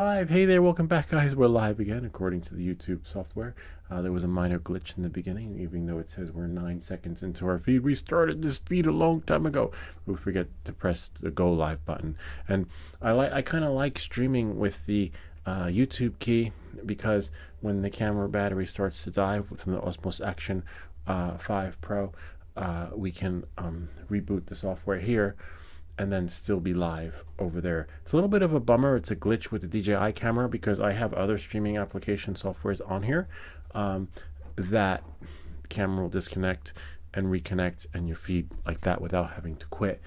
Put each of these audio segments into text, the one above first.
Live. Hey there, welcome back, guys. We're live again, according to the YouTube software. There was a minor glitch in the beginning, even though it says we're 9 seconds into our feed. We started this feed a long time ago. We forget to press the go live button, and I kind of like streaming with the YouTube key because when the camera battery starts to die from the Osmos Action 5 Pro, we can reboot the software here and then still be live over there. It's a little bit of a bummer. It's a glitch with the DJI camera because I have other streaming application softwares on here that camera will disconnect and reconnect and you feed like that without having to quit.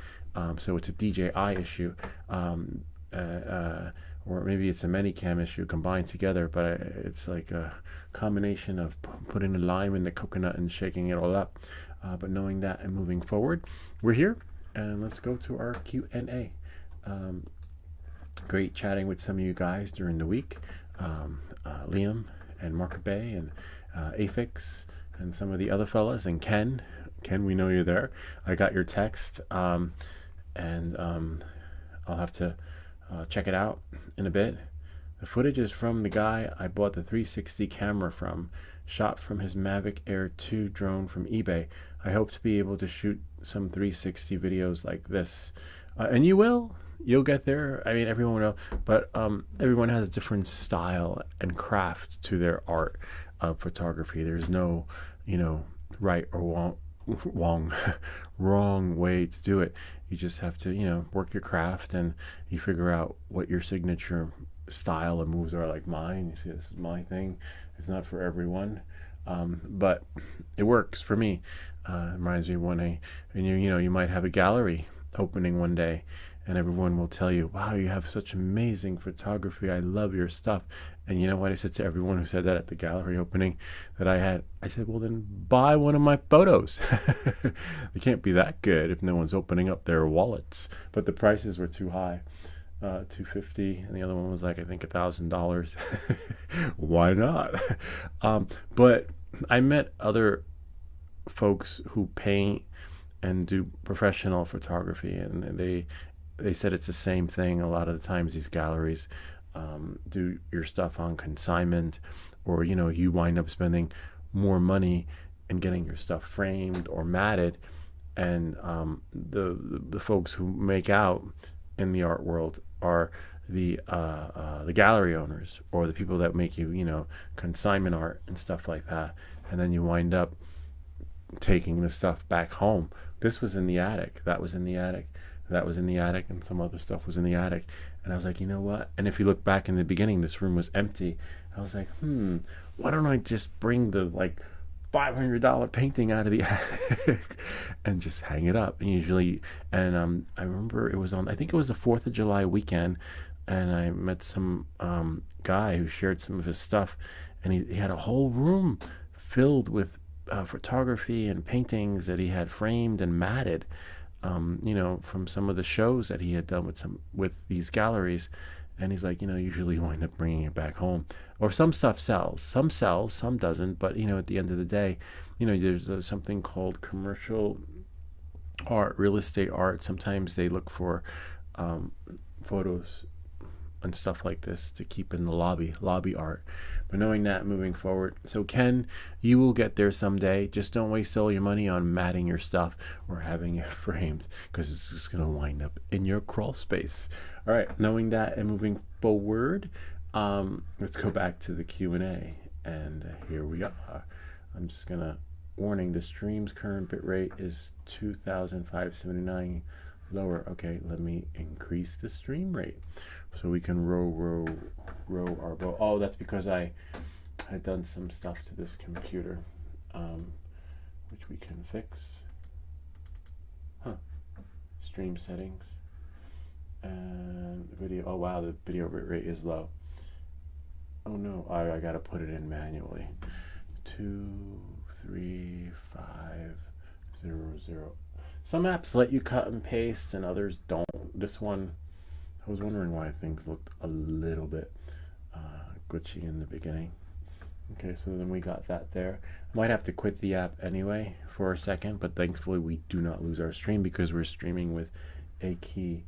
So it's a DJI issue. Or maybe it's a Manycam issue combined together, but it's like a combination of putting a lime in the coconut and shaking it all up. But knowing that and moving forward, we're here. And let's go to our Q&A. Great chatting with some of you guys during the week. Liam and Mark Bay and Afix and some of the other fellas and Ken. Ken, we know you're there. I got your text, and I'll have to check it out in a bit. The footage is from the guy I bought the 360 camera from, shot from his Mavic Air 2 drone from eBay. I hope to be able to shoot some 360 videos like this. And you will. You'll get there. I mean, everyone will, but everyone has a different style and craft to their art of photography. There's no, right or wrong way to do it. You just have to, work your craft and you figure out what your signature style and moves are. Like mine. You see, this is my thing. It's not for everyone, but it works for me. Reminds me of when you might have a gallery opening one day, and everyone will tell you, "Wow, you have such amazing photography. I love your stuff." And you know what I said to everyone who said that at the gallery opening that I had? I said, "Well, then buy one of my photos." They can't be that good if no one's opening up their wallets. But the prices were too high. $250, and the other one was like I think $1,000. Why not? But I met other folks who paint and do professional photography, and they said it's the same thing. A lot of the times, these galleries do your stuff on consignment, or you wind up spending more money and getting your stuff framed or matted, and the folks who make out in the art world are the gallery owners or the people that make you consignment art and stuff like that, and then you wind up taking the stuff back home. This was in the attic, that was in the attic, that was in the attic, and some other stuff was in the attic. And I was like, you know what? And if you look back in the beginning, this room was empty. I was like, why don't I just bring the $500 painting out of the attic and just hang it up? And I remember it was I think it was the 4th of July weekend, and I met some guy who shared some of his stuff, and he had a whole room filled with photography and paintings that he had framed and matted, from some of the shows that he had done with these galleries. And he's like, usually you wind up bringing it back home, or some stuff sells, some doesn't. But at the end of the day, there's something called commercial art, real estate art. Sometimes they look for photos and stuff like this to keep in the lobby art. But knowing that moving forward, so Ken, you will get there someday. Just don't waste all your money on matting your stuff or having it framed, because it's just going to wind up in your crawl space. All right, knowing that and moving forward, let's go back to the Q&A, and here we are. I'm just going to warning, the stream's current bitrate is 2,579 lower. Okay, let me increase the stream rate so we can row our boat. Oh, that's because I had done some stuff to this computer, which we can fix. Stream settings and video. Oh wow, the video rate is low. Oh no, I gotta put it in manually. 23500. Some apps let you cut and paste and others don't. This one, I was wondering why things looked a little bit glitchy in the beginning. Okay, so then we got that there. I might have to quit the app anyway for a second, but thankfully we do not lose our stream because we're streaming with a key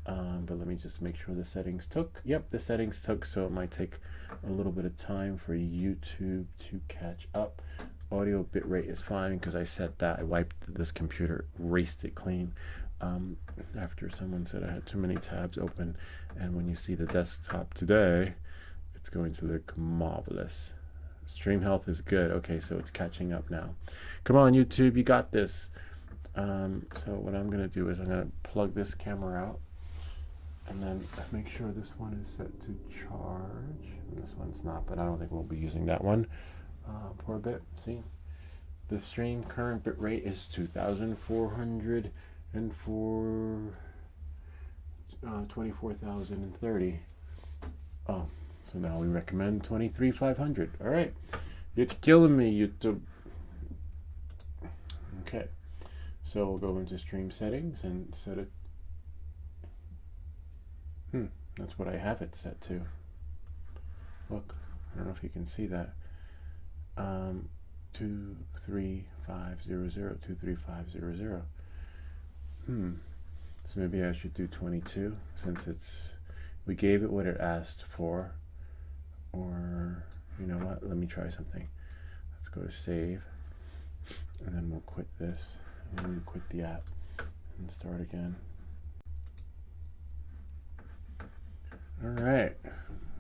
But let me just make sure the settings took. Yep, the settings took, so it might take a little bit of time for YouTube to catch up. Audio bitrate is fine because I set that. I wiped this computer, erased it clean after someone said I had too many tabs open. And when you see the desktop today, it's going to look marvelous. Stream health is good. Okay, so it's catching up now. Come on, YouTube, you got this. So what I'm going to do is I'm going to plug this camera out and then make sure this one is set to charge. This one's not, but I don't think we'll be using that one for a bit. See, the stream current bit rate is 24,030. Oh, so now we recommend 23,500. All right, you're killing me, YouTube. Okay, so we'll go into stream settings and set it. That's what I have it set to. Look, I don't know if you can see that. 23500, 23500. So maybe I should do 22 since we gave it what it asked for. Or, you know what, let me try something. Let's go to save, and then we'll quit this, and then we'll quit the app and start again. All right,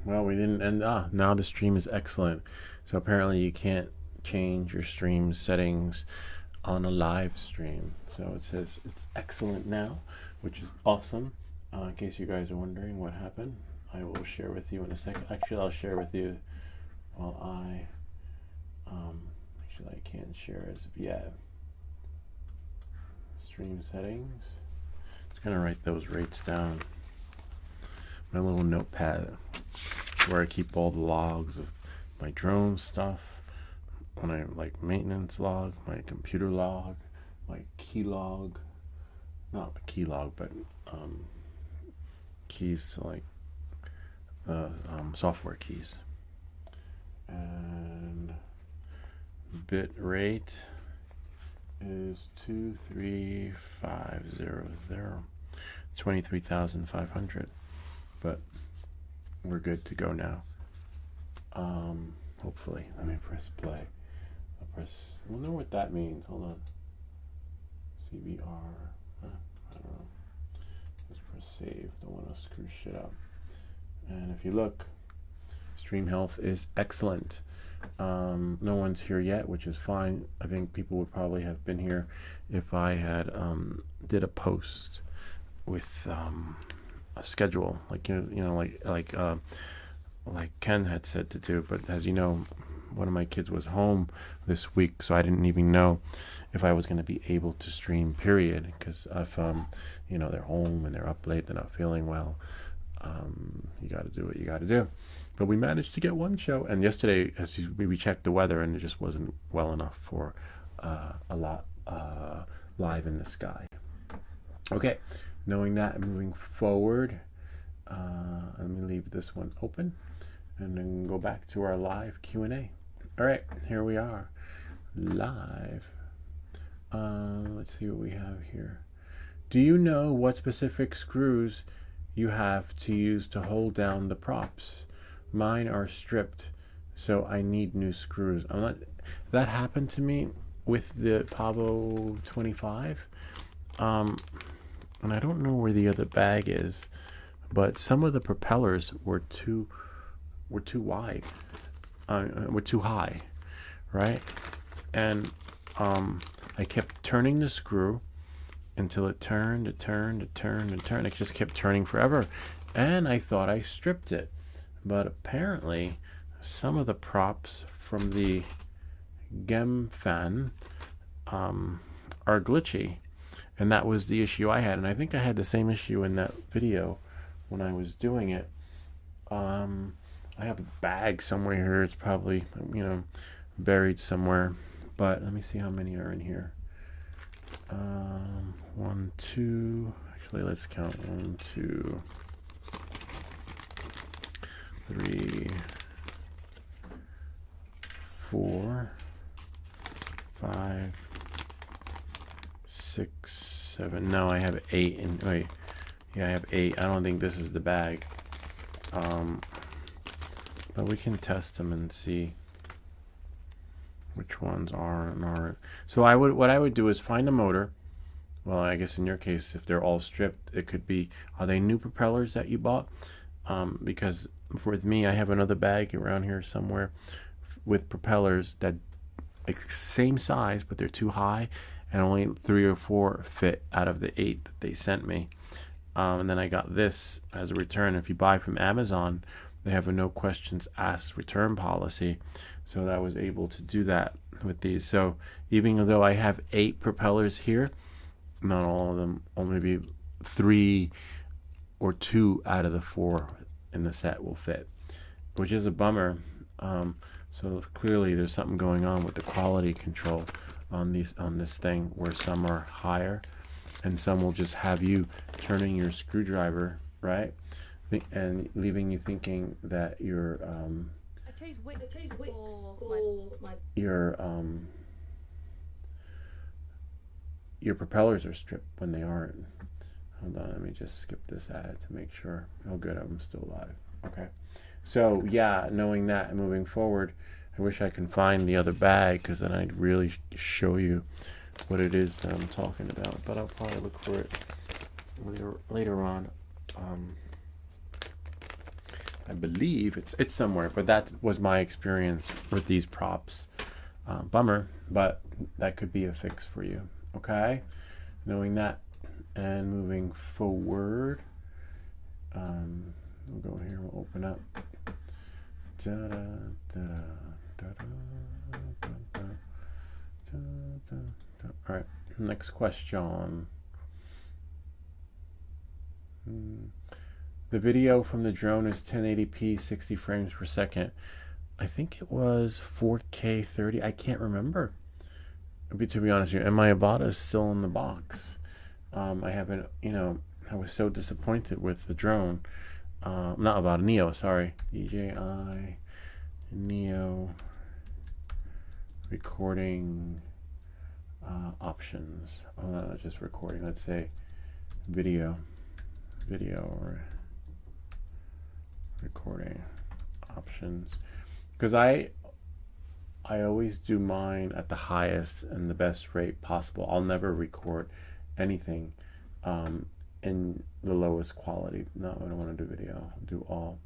well, we didn't end. Now the stream is excellent. So apparently you can't change your stream settings on a live stream. So it says it's excellent now, which is awesome. In case you guys are wondering what happened, I will share with you in a second. Actually, I'll share with you while actually I can't share as of yet. Stream settings. Just gonna write those rates down. My little notepad where I keep all the logs of my drone stuff, when I like maintenance log, my computer log, my key log, not the key log, but keys to like software keys. And bit rate is 23500, 23,500. But we're good to go now. Hopefully. Let me press play. We'll know what that means. Hold on. CBR. I don't know. Let's press save. Don't want to screw shit up. And if you look, stream health is excellent. No one's here yet, which is fine. I think people would probably have been here if I had did a post with a schedule, like like Ken had said to do. But as you know, one of my kids was home this week, so I didn't even know if I was going to be able to stream, period, because if they're home and they're up late, they're not feeling well, you got to do what you got to do. But we managed to get one show, and yesterday we checked the weather, and it just wasn't well enough for a lot live in the sky. Okay, knowing that, moving forward, let me leave this one open and then go back to our live Q&A. All right, here we are, live. Let's see what we have here. Do you know what specific screws you have to use to hold down the props? Mine are stripped, so I need new screws. That happened to me with the Pavo 25. And I don't know where the other bag is, but some of the propellers were too wide, were too high, right? And I kept turning the screw until it turned. It just kept turning forever, and I thought I stripped it, but apparently some of the props from the GEM fan are glitchy. And that was the issue I had. And I think I had the same issue in that video when I was doing it. I have a bag somewhere here. It's probably, buried somewhere. But let me see how many are in here. 1, 2. Actually, let's count. 1, 2, 3, 4, 5, 6, 7. No, I have 8. And wait, Yeah, I have 8. I don't think this is the bag. But we can test them and see which ones are and aren't. So what I would do is find a motor. Well, I guess in your case, if they're all stripped, it could be, are they new propellers that you bought? Because with me, I have another bag around here somewhere with propellers that same size, but they're too high, and only 3 or 4 fit out of the 8 that they sent me. And then I got this as a return. If you buy from Amazon, they have a no questions asked return policy, so that I was able to do that with these. So even though I have 8 propellers here, not all of them, only maybe 3 or 2 out of the 4 in the set will fit, which is a bummer. So clearly there's something going on with the quality control on this thing, where some are higher and some will just have you turning your screwdriver, right, and leaving you thinking that your your propellers are stripped when they aren't. Hold on, let me just skip this ad to make sure. Oh good, I'm still alive. Okay. So yeah, knowing that and moving forward, I wish I can find the other bag, because then I'd really show you what it is that I'm talking about. But I'll probably look for it later on. I believe it's somewhere, but that was my experience with these props. Bummer, but that could be a fix for you. Okay, knowing that and moving forward, we'll go here. We'll open up. All right, next question. The video from the drone is 1080p, 60 frames per second. I think it was 4K 30. I can't remember, to be honest with you. And my Avata is still in the box. I haven't, I was so disappointed with the drone. Not Avata, Neo, sorry. DJI Neo recording options. Oh, no, not just recording. Let's say video or recording options, because I always do mine at the highest and the best rate possible. I'll never record anything in the lowest quality. No, I don't want to do video. I'll do all.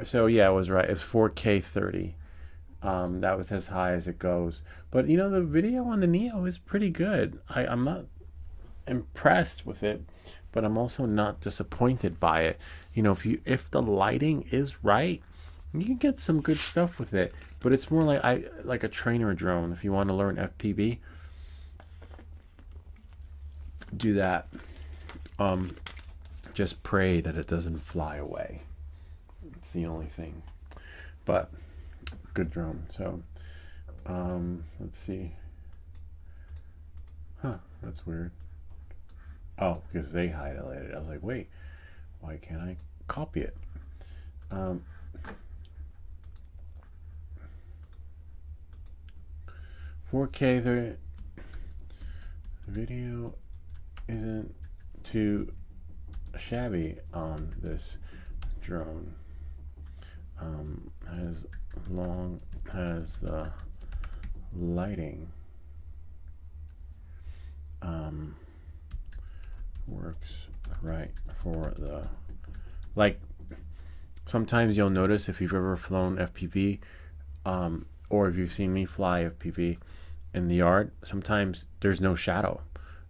So yeah, I was right. It's 4K 30. That was as high as it goes. But the video on the Neo is pretty good. I'm not impressed with it, but I'm also not disappointed by it. If the lighting is right, you can get some good stuff with it. But it's more like a trainer drone. If you want to learn FPV, do that. Just pray that it doesn't fly away. It's the only thing. But good drone. So let's see. That's weird. Oh, because they highlighted it. I was like, wait, why can't I copy it? 4K, the video isn't too shabby on this drone. As long as the lighting works right for the, sometimes you'll notice, if you've ever flown FPV, or if you've seen me fly FPV in the yard, sometimes there's no shadow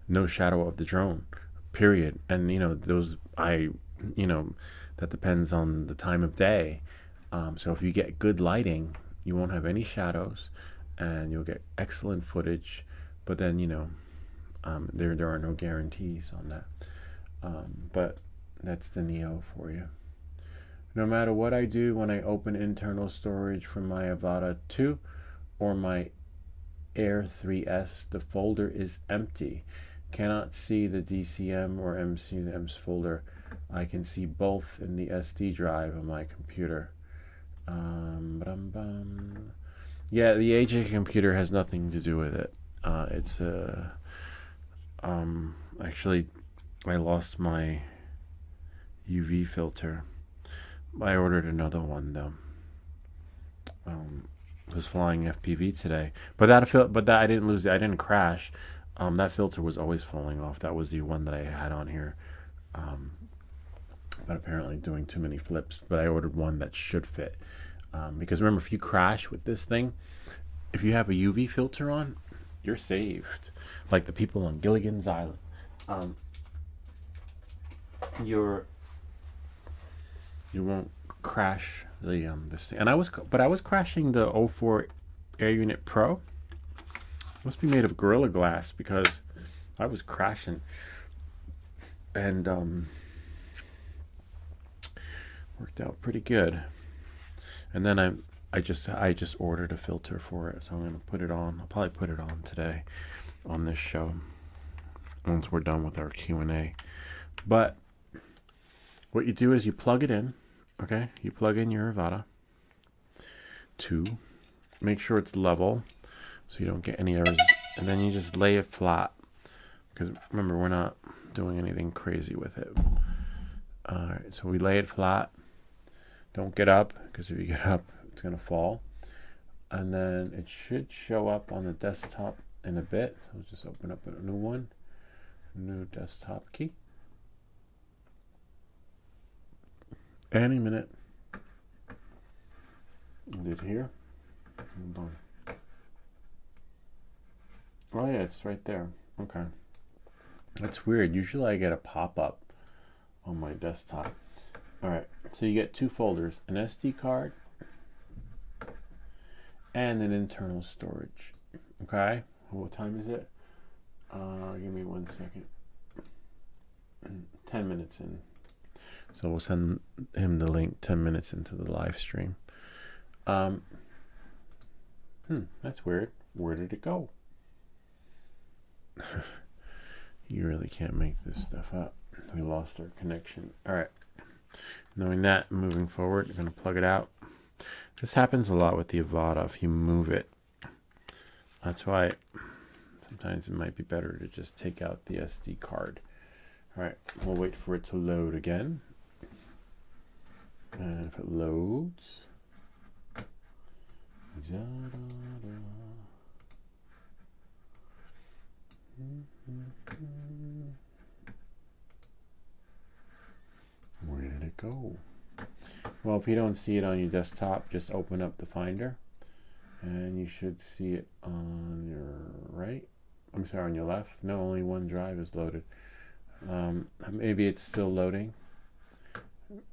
of the drone, period. And that depends on the time of day. So if you get good lighting, you won't have any shadows and you'll get excellent footage. But then there are no guarantees on that. But that's the Neo for you. No matter what I do, when I open internal storage from my Avata 2 or my Air 3S, the folder is empty. Cannot see the DCM or MCM's folder. I can see both in the SD drive on my computer. Yeah, the AJ computer has nothing to do with it. It's actually, I lost my UV filter. I ordered another one though. It was flying FPV today, but that I didn't lose it. I didn't crash. That filter was always falling off. That was the one that I had on here. But apparently doing too many flips. But I ordered one that should fit. Because remember, if you crash with this thing, if you have a UV filter on, you're saved. Like the people on Gilligan's Island. You won't crash this thing. And I was crashing the 04 Air Unit Pro. Must be made of Gorilla Glass because I was crashing. And worked out pretty good. And then I just ordered a filter for it, so I'm gonna put it on. I'll probably put it on today on this show once we're done with our Q&A. But what you do is you plug it in. Okay, you plug in your Avata. 2, make sure it's level so you don't get any errors, and then you just lay it flat. Because remember, we're not doing anything crazy with it. Alright, so we lay it flat. Don't get up, because if you get up, it's going to fall. And then it should show up on the desktop in a bit. So let's just open up a new one. New desktop key. Any minute. Is it here? Hold on. Oh yeah, it's right there. Okay. That's weird. Usually I get a pop-up on my desktop. Alright, so you get 2 folders, an SD card and an internal storage. Okay, what time is it? Give me 1 second. 10 minutes in. So we'll send him the link 10 minutes into the live stream. That's weird. Where did it go? You really can't make this stuff up. We lost our connection. Alright. Knowing that, moving forward, you're going to plug it out. This happens a lot with the Avata if you move it. That's why sometimes it might be better to just take out the SD card. Alright, we'll wait for it to load again. And if it loads... Where did it go? Well, if you don't see it on your desktop, just open up the Finder and you should see it on your right. I'm sorry, on your left. No, only one drive is loaded. Maybe it's still loading.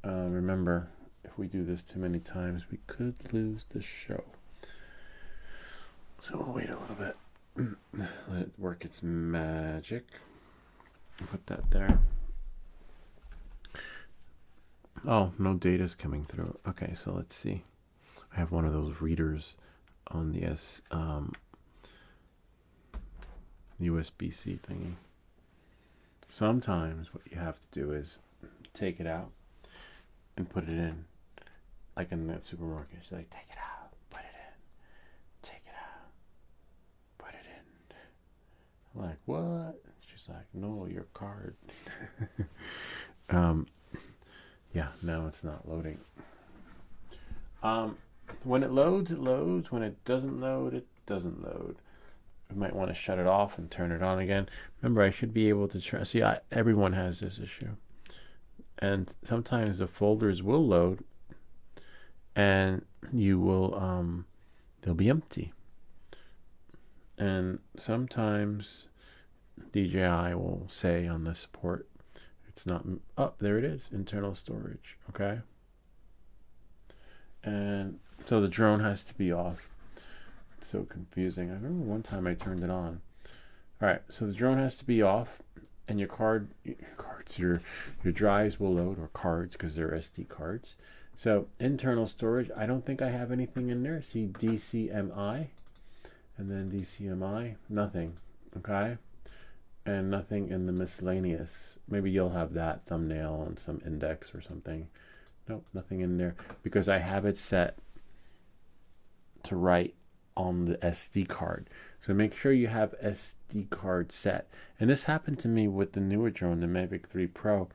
Remember, if we do this too many times, we could lose the show. So we'll wait a little bit. Let it work its magic. Put that there. Oh, no data's coming through. Okay, so let's see. I have one of those readers on the USB-C thingy. Sometimes what you have to do is take it out and put it in. Like in that supermarket, she's like, take it out, put it in. Take it out, put it in. I'm like, what? She's like, no, your card. Yeah, now it's not loading. When it loads, it loads. When it doesn't load, it doesn't load. You might want to shut it off and turn it on again. Remember, I should be able to try. See, everyone has this issue. And sometimes the folders will load and you will, they'll be empty. And sometimes DJI will say on the support, it's not up. There it is, internal storage. Okay. And so the drone has to be off. It's so confusing. I remember one time I turned it on. All right, so the drone has to be off, and your drives will load, or cards, because they're SD cards. So internal storage. I don't think I have anything in there. See DCMI, and then DCMI. Nothing. Okay. And nothing in the miscellaneous. Maybe you'll have that thumbnail on some index or something. Nope, nothing in there. Because I have it set to write on the SD card. So make sure you have SD card set. And this happened to me with the newer drone, the Mavic 3 Pro.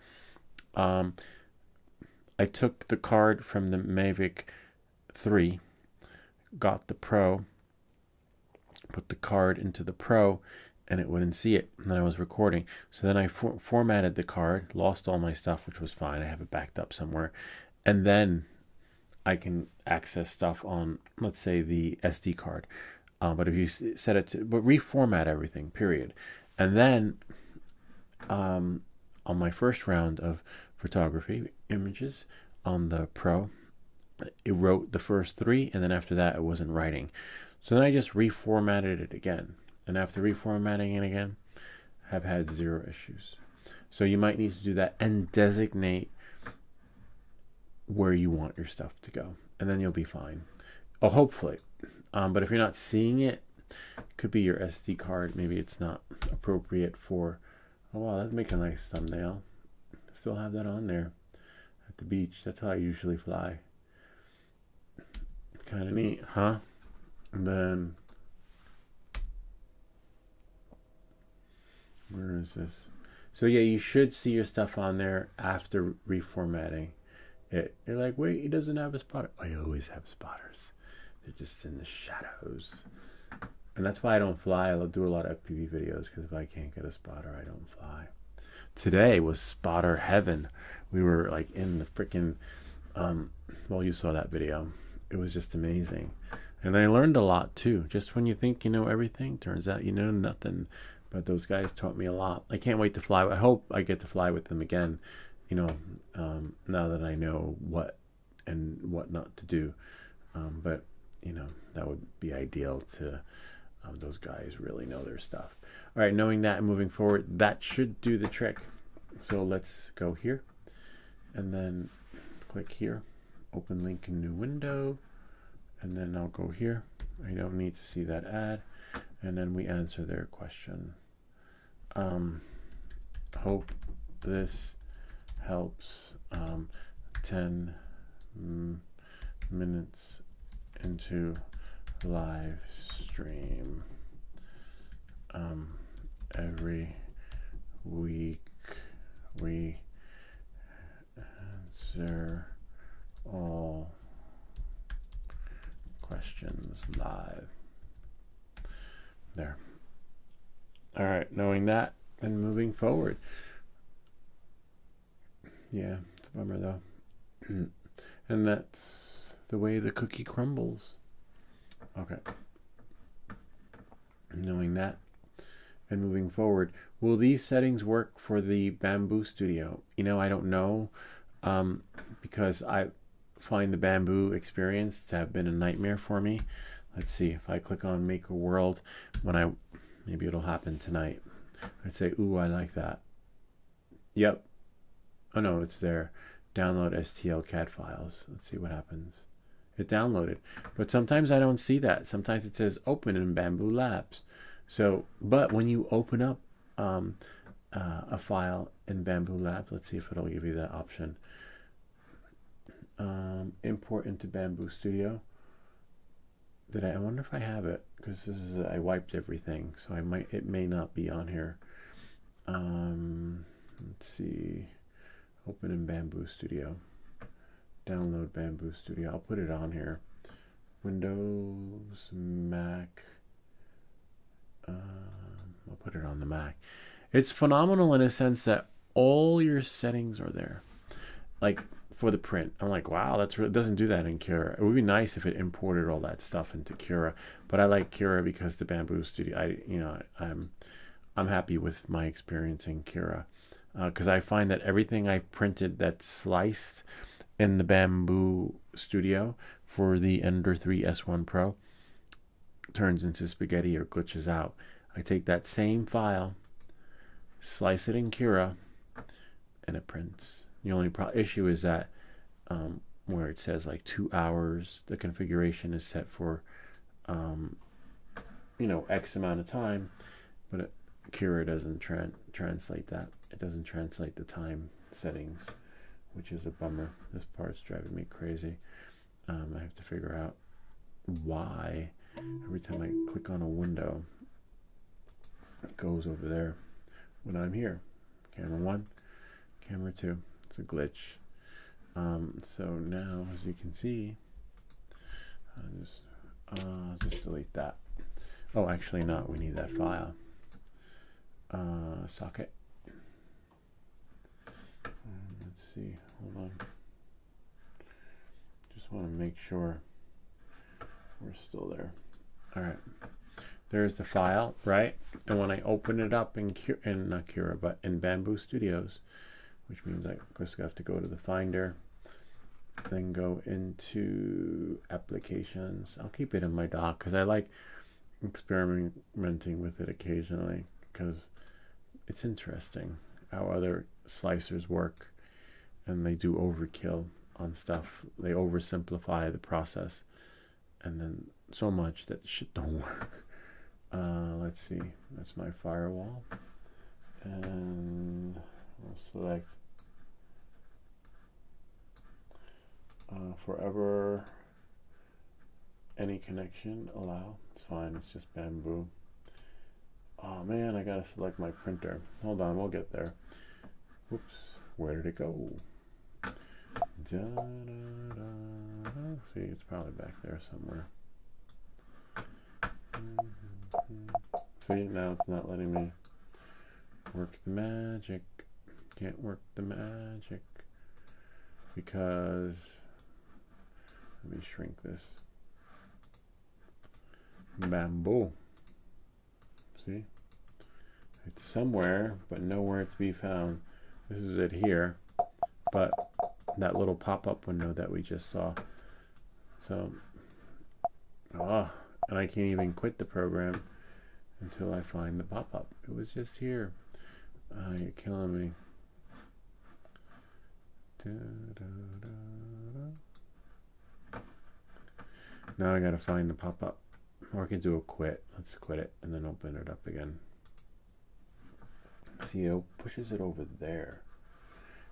I took the card from the Mavic 3, got the Pro, put the card into the Pro, and it wouldn't see it. And then I was recording. So then I formatted the card, lost all my stuff, which was fine. I have it backed up somewhere. And then I can access stuff on, let's say, the SD card. But if you set it to, but reformat everything, period. And then on my first round of photography images on the Pro, it wrote the first 3, and then after that it wasn't writing. So then I just reformatted it again, and after reformatting it again, have had 0 issues. So you might need to do that and designate where you want your stuff to go, and then you'll be fine. Oh, hopefully. But if you're not seeing it, it could be your SD card. Maybe it's not appropriate for. Oh wow, that'd make a nice thumbnail. Still have that on there at the beach. That's how I usually fly. Kind of neat, huh? And then where is this? So yeah, you should see your stuff on there after reformatting it. You're like, wait, he doesn't have a spotter. I always have spotters. They're just in the shadows. And that's why I don't fly. I'll do a lot of FPV videos, because if I can't get a spotter, I don't fly. Today was spotter heaven. We were like in the freaking, well, you saw that video. It was just amazing. And I learned a lot too. Just when you think you know everything, turns out you know nothing. But those guys taught me a lot. I can't wait to fly. I hope I get to fly with them again, you know, now that I know what and what not to do. But, you know, that would be ideal to, those guys really know their stuff. All right, knowing that and moving forward, that should do the trick. So let's go here and then click here, open link in new window, and then I'll go here. I don't need to see that ad. And then we answer their question. Hope this helps. 10 minutes into live stream. Every week we answer all questions live. There. All right, knowing that and moving forward. Yeah, it's a bummer though. And that's the way the cookie crumbles. Okay. Knowing that and moving forward. Will these settings work for the Bambu Studio? You know, I don't know, because I find the Bambu experience to have been a nightmare for me. Let's see, if I click on Make a World, maybe it'll happen tonight. I'd say, ooh, I like that. Yep. Oh no, it's there. Download STL CAD files. Let's see what happens. It downloaded. But sometimes I don't see that. Sometimes it says open in Bambu Labs. So, but when you open up a file in Bambu Labs, let's see if it'll give you that option. Import into Bambu Studio. I wonder if I have it, because this is I wiped everything, so it may not be on here. Let's see. Open in Bambu Studio. Download Bambu Studio. I'll put it on here. Windows, Mac. I'll put it on the Mac. It's phenomenal in a sense that all your settings are there. Like for the print, I'm like, wow, it doesn't do that in Cura. It would be nice if it imported all that stuff into Cura, but I like Cura because the Bambu Studio. I'm happy with my experience in Cura, because I find that everything I've printed that's sliced in the Bambu Studio for the Ender 3 S1 Pro turns into spaghetti or glitches out. I take that same file, slice it in Cura, and it prints. The only issue is that where it says like 2 hours, the configuration is set for X amount of time, but Cura doesn't translate that. It doesn't translate the time settings, which is a bummer. This part's driving me crazy. I have to figure out why every time I click on a window, it goes over there when I'm here. Camera 1, camera 2. It's a glitch. So now, as you can see, just delete that. Oh, actually not. We need that file. Socket. Let's see. Hold on. Just want to make sure we're still there. All right. There's the file, right? And when I open it up in not Cura, but in Bamboo Studios, which means I just have to go to the Finder, then go into Applications. I'll keep it in my dock because I like experimenting with it occasionally because it's interesting how other slicers work, and they do overkill on stuff. They oversimplify the process, and then so much that shit don't work. Let's see. That's my firewall, and I'll select forever. Any connection allow. It's fine. It's just Bamboo. Oh man, I gotta select my printer. Hold on, we'll get there. Whoops, where did it go? Da, da, da. See, it's probably back there somewhere. See, now it's not letting me work the magic. Can't work the magic because, let me shrink this. Bamboo. See? It's somewhere, but nowhere to be found. This is it here, but that little pop-up window that we just saw. So, and I can't even quit the program until I find the pop-up. It was just here. You're killing me. Da, da, da, da. Now I gotta find the pop-up. Or I can do a quit. Let's quit it and then open it up again. See, it pushes it over there.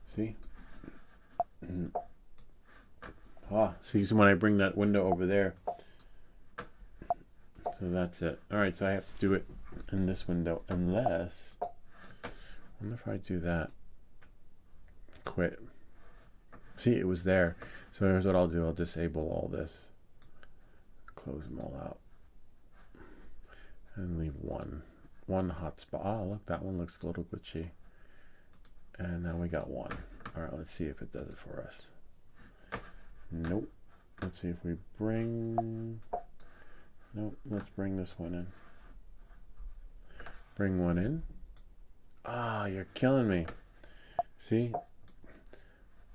See? See, so when I bring that window over there. So that's it. Alright, so I have to do it in this window. Unless, I wonder if I do that. Quit. See, it was there. So here's what I'll do. I'll disable all this. Close them all out. And leave one hotspot. Oh, look, that one looks a little glitchy. And now we got one. All right, let's see if it does it for us. Nope. Let's see if we bring... Nope, let's bring this one in. Bring one in. You're killing me. See?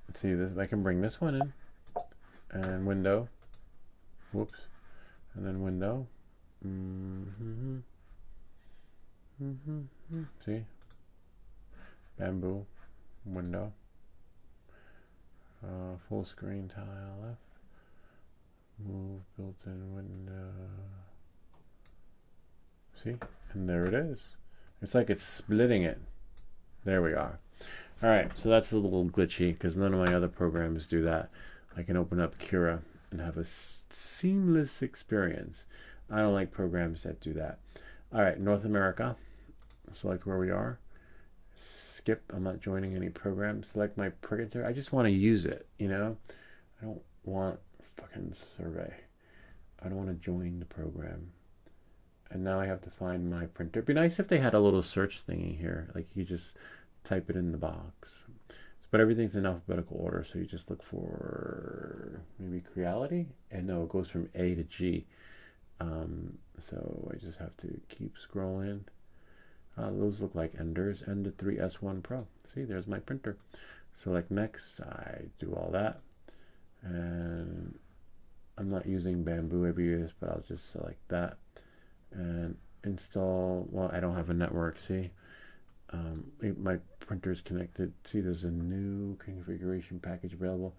Let's see this. I can bring this one in. And window. Whoops. And then window. See? Bamboo. Window. Full screen tile left. Move built-in window. See? And there it is. It's like it's splitting it. There we are. Alright, so that's a little glitchy because none of my other programs do that. I can open up Cura and have a seamless experience. I don't like programs that do that. Alright, North America. Select where we are. Skip. I'm not joining any program. Select my printer. I just want to use it, you know? I don't want fucking survey. I don't want to join the program. And now I have to find my printer. It'd be nice if they had a little search thingy here. Like you just type it in the box. But everything's in alphabetical order, so you just look for maybe Creality. And no, it goes from A to G. So I just have to keep scrolling. Those look like Enders and the 3S1 Pro. See, there's my printer. Select next. I do all that. And I'm not using Bamboo ABS, but I'll just select that. And install. Well, I don't have a network. See, my printer is connected. See, there's a new configuration package available.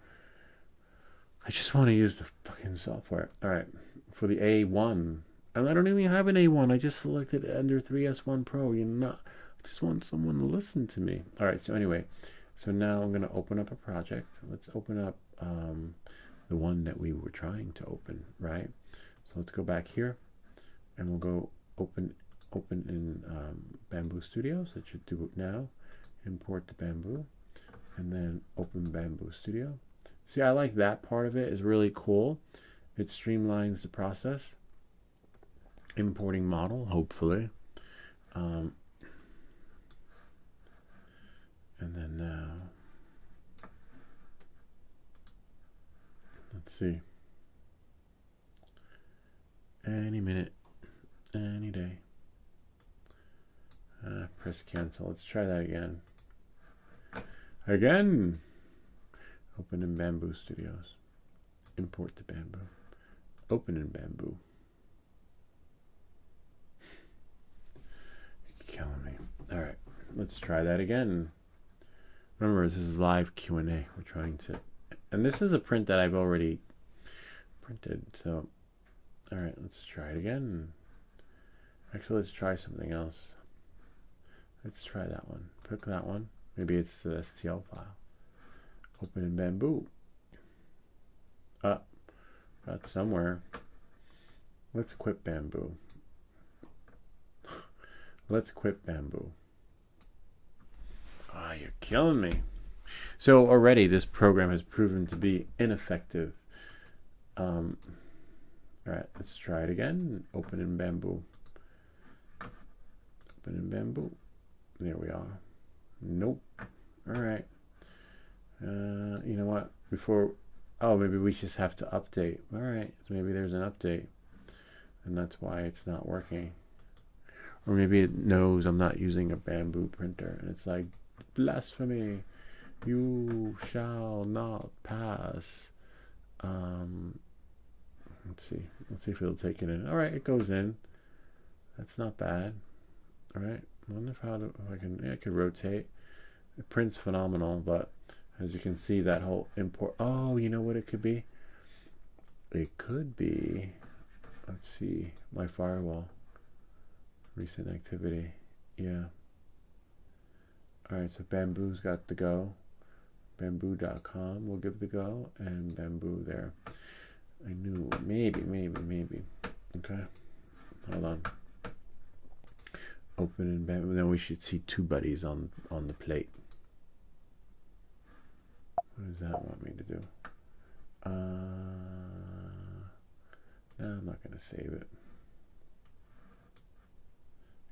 I just want to use the fucking software. All right, for the A1, and I don't even have an A1. I just selected Ender 3S1 Pro. I just want someone to listen to me. All right. So anyway, so now I'm gonna open up a project. Let's open up the one that we were trying to open, right? So let's go back here. And we'll go open in Bamboo Studios. It should do it now. Import the Bamboo, and then open Bamboo Studio. See, I like that part of it. Is really cool. It streamlines the process. Importing model, hopefully. Um, and then now, let's see. Any minute, any day. Press cancel. Let's try that again. Again. Open in Bamboo Studios. Import to Bamboo. Open in Bamboo. You're killing me. All right, let's try that again. Remember, this is live Q&A. We're trying to, and this is a print that I've already printed. So, all right, let's try it again. Actually, let's try something else. Let's try that one. Pick that one. Maybe it's the STL file. Open in Bamboo. Got somewhere. Let's quit Bamboo. Let's quit Bamboo. Ah, you're killing me. So already this program has proven to be ineffective. All right, let's try it again. Open in Bamboo. Open in Bamboo. There we are. Nope. All right. You know what? Oh, maybe we just have to update. All right. So maybe there's an update, and that's why it's not working. Or maybe it knows I'm not using a Bamboo printer, and it's like, blasphemy. You shall not pass. Let's see. Let's see if it'll take it in. All right, it goes in. That's not bad. All right. I wonder if I can rotate. It prints phenomenal, but as you can see, that whole import. Oh, you know what it could be? It could be. Let's see. My firewall. Recent activity. Yeah. All right. So Bamboo's got the go. Bamboo.com will give the go, and Bamboo there. I knew maybe. Okay. Hold on. Open in Bamboo. Then we should see two buddies on the plate. What does that want me to do? No, I'm not going to save it.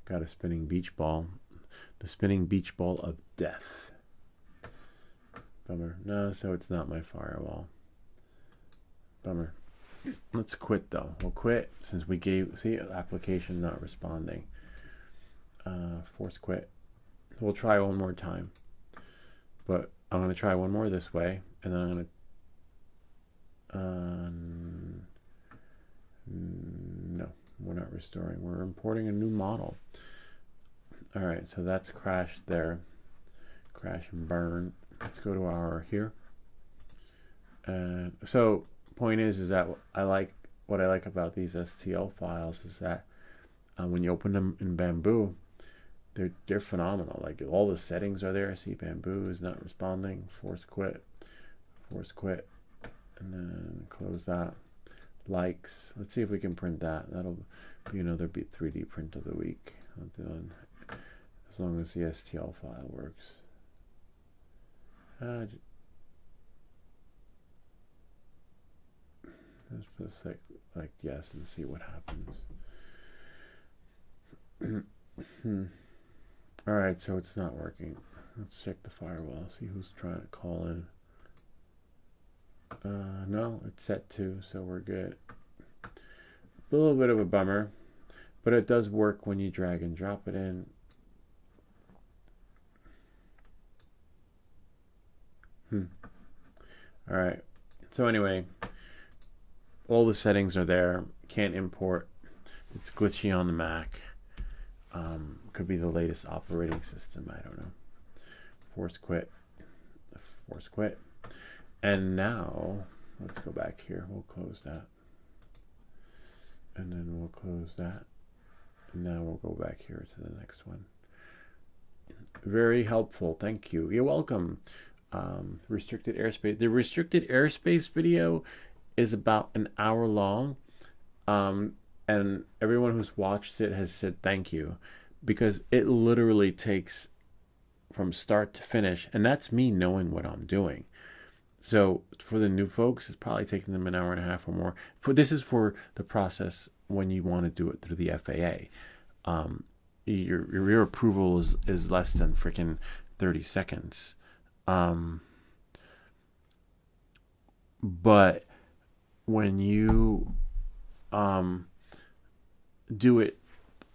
Got a spinning beach ball. The spinning beach ball of death. Bummer. No, so it's not my firewall. Bummer. Let's quit though. We'll quit since we see, application not responding. Force quit. We'll try one more time. But I'm going to try one more this way, and then I'm going to no, we're not restoring. We're importing a new model. All right, so that's crashed there. Crash and burn. Let's go to our here. So point is that what I like about these STL files is that when you open them in Bamboo, they're phenomenal. Like all the settings are there. See, Bamboo is not responding. Force quit, and then close that. Likes. Let's see if we can print that. That'll be another 3D print of the week. As long as the STL file works. Let's just like yes and see what happens. All right, so it's not working. Let's check the firewall. See who's trying to call in. No, it's set to, so we're good. A little bit of a bummer, but it does work when you drag and drop it in. All right. So anyway, all the settings are there. Can't import. It's glitchy on the Mac. Could be the latest operating system. I don't know. Force quit. And now, let's go back here. We'll close that. And then we'll close that. And now we'll go back here to the next one. Very helpful. Thank you. You're welcome. Restricted airspace. The restricted airspace video is about an hour long. And everyone who's watched it has said thank you, because it literally takes from start to finish, and that's me knowing what I'm doing. So for the new folks, it's probably taking them an hour and a half or more. This is for the process when you want to do it through the FAA. Your approval is less than freaking 30 seconds. But when you do it,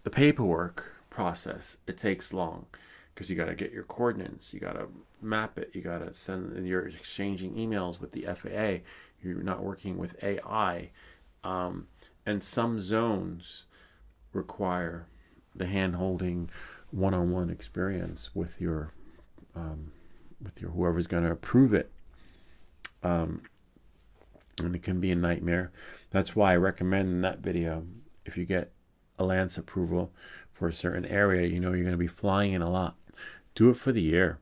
the paperwork process, it takes long because you got to get your coordinates, you got to map it, you got to send, you're exchanging emails with the FAA, you're not working with AI, and some zones require the hand-holding one-on-one experience with your whoever's going to approve it, and it can be a nightmare. That's why I recommend in that video, if you get a Lance approval for a certain area, you know you're going to be flying in a lot, do it for the year.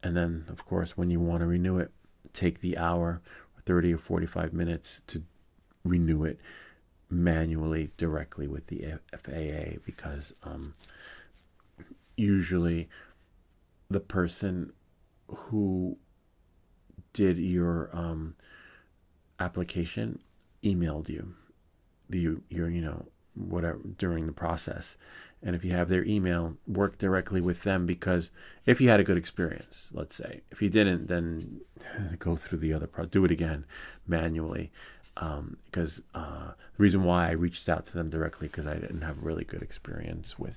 And then, of course, when you want to renew it, take the hour, 30 or 45 minutes to renew it manually directly with the FAA, because usually the person who did your application emailed you your whatever during the process. And if you have their email, work directly with them, because if you had a good experience, let's say, if you didn't, then go through the other part, do it again manually. Because the reason why I reached out to them directly, because I didn't have a really good experience with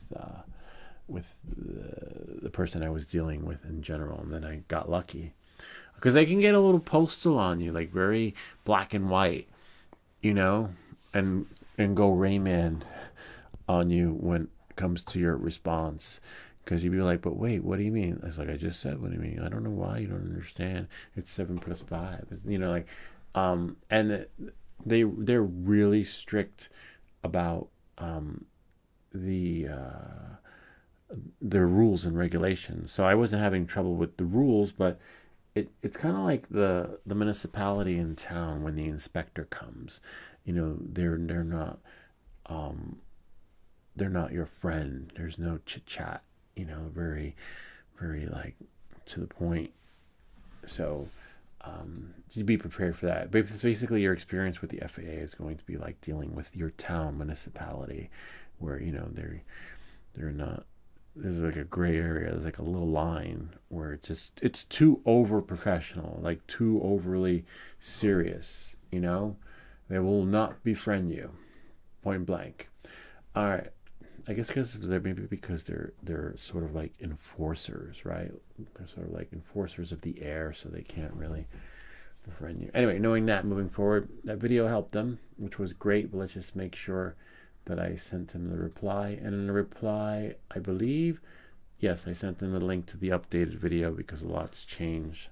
the person I was dealing with in general, and then I got lucky, because they can get a little postal on you, like very black and white, and go Rayman on you when it comes to your response, because you'd be like, but wait, what do you mean? I was like, I just said, what do you mean? I don't know why you don't understand. It's 7 + 5, and they're really strict about their rules and regulations. So I wasn't having trouble with the rules, but it's kind of like the municipality in town when the inspector comes. They're not your friend. There's no chit chat. Very, very like to the point. So you be prepared for that. But basically, your experience with the FAA is going to be like dealing with your town municipality, where they're not. There's like a gray area. There's like a little line where it's too over professional, like too overly serious. They will not befriend you, point blank. All right. I guess because they're sort of like enforcers, right? They're sort of like enforcers of the air, so they can't really befriend you. Anyway, knowing that, moving forward, that video helped them, which was great. But let's just make sure that I sent him the reply. And in the reply, I believe, yes, I sent him the link to the updated video, because a lot's changed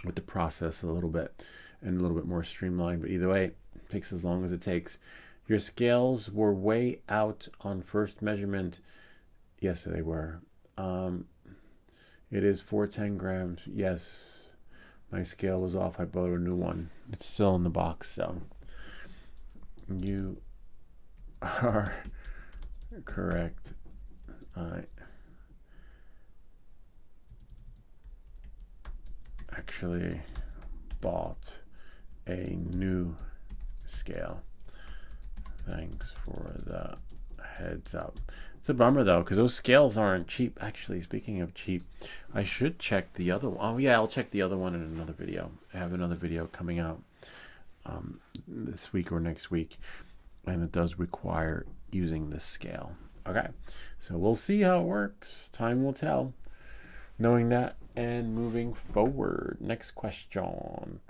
with the process a little bit, and a little bit more streamlined. But either way, it takes as long as it takes. Your scales were way out on first measurement. Yes, they were. It is 410 grams. Yes, my scale was off. I bought a new one. It's still in the box, so you are correct. I actually bought a new scale. Thanks for the heads up. It's a bummer though, because those scales aren't cheap. Actually, speaking of cheap, I should check the other one. Oh yeah, I'll check the other one in another video. I have another video coming out this week or next week, and it does require using this scale. Okay, so we'll see how it works. Time will tell. Knowing that and moving forward. Next question.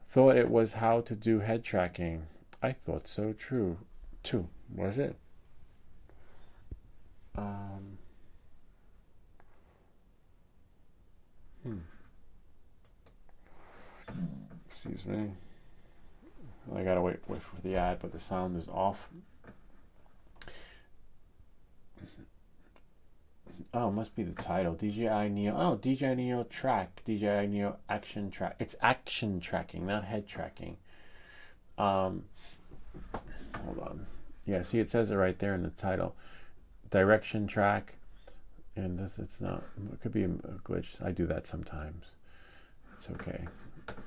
Thought it was how to do head tracking. I thought so too. Was it? Excuse me. I gotta wait for the ad, but the sound is off. Oh, it must be the title. DJI Neo. Oh, DJI Neo Track. DJI Neo Action Track. It's action tracking, not head tracking. Hold on. Yeah, see, it says it right there in the title. Direction track. And it's not. It could be a glitch. I do that sometimes. It's okay.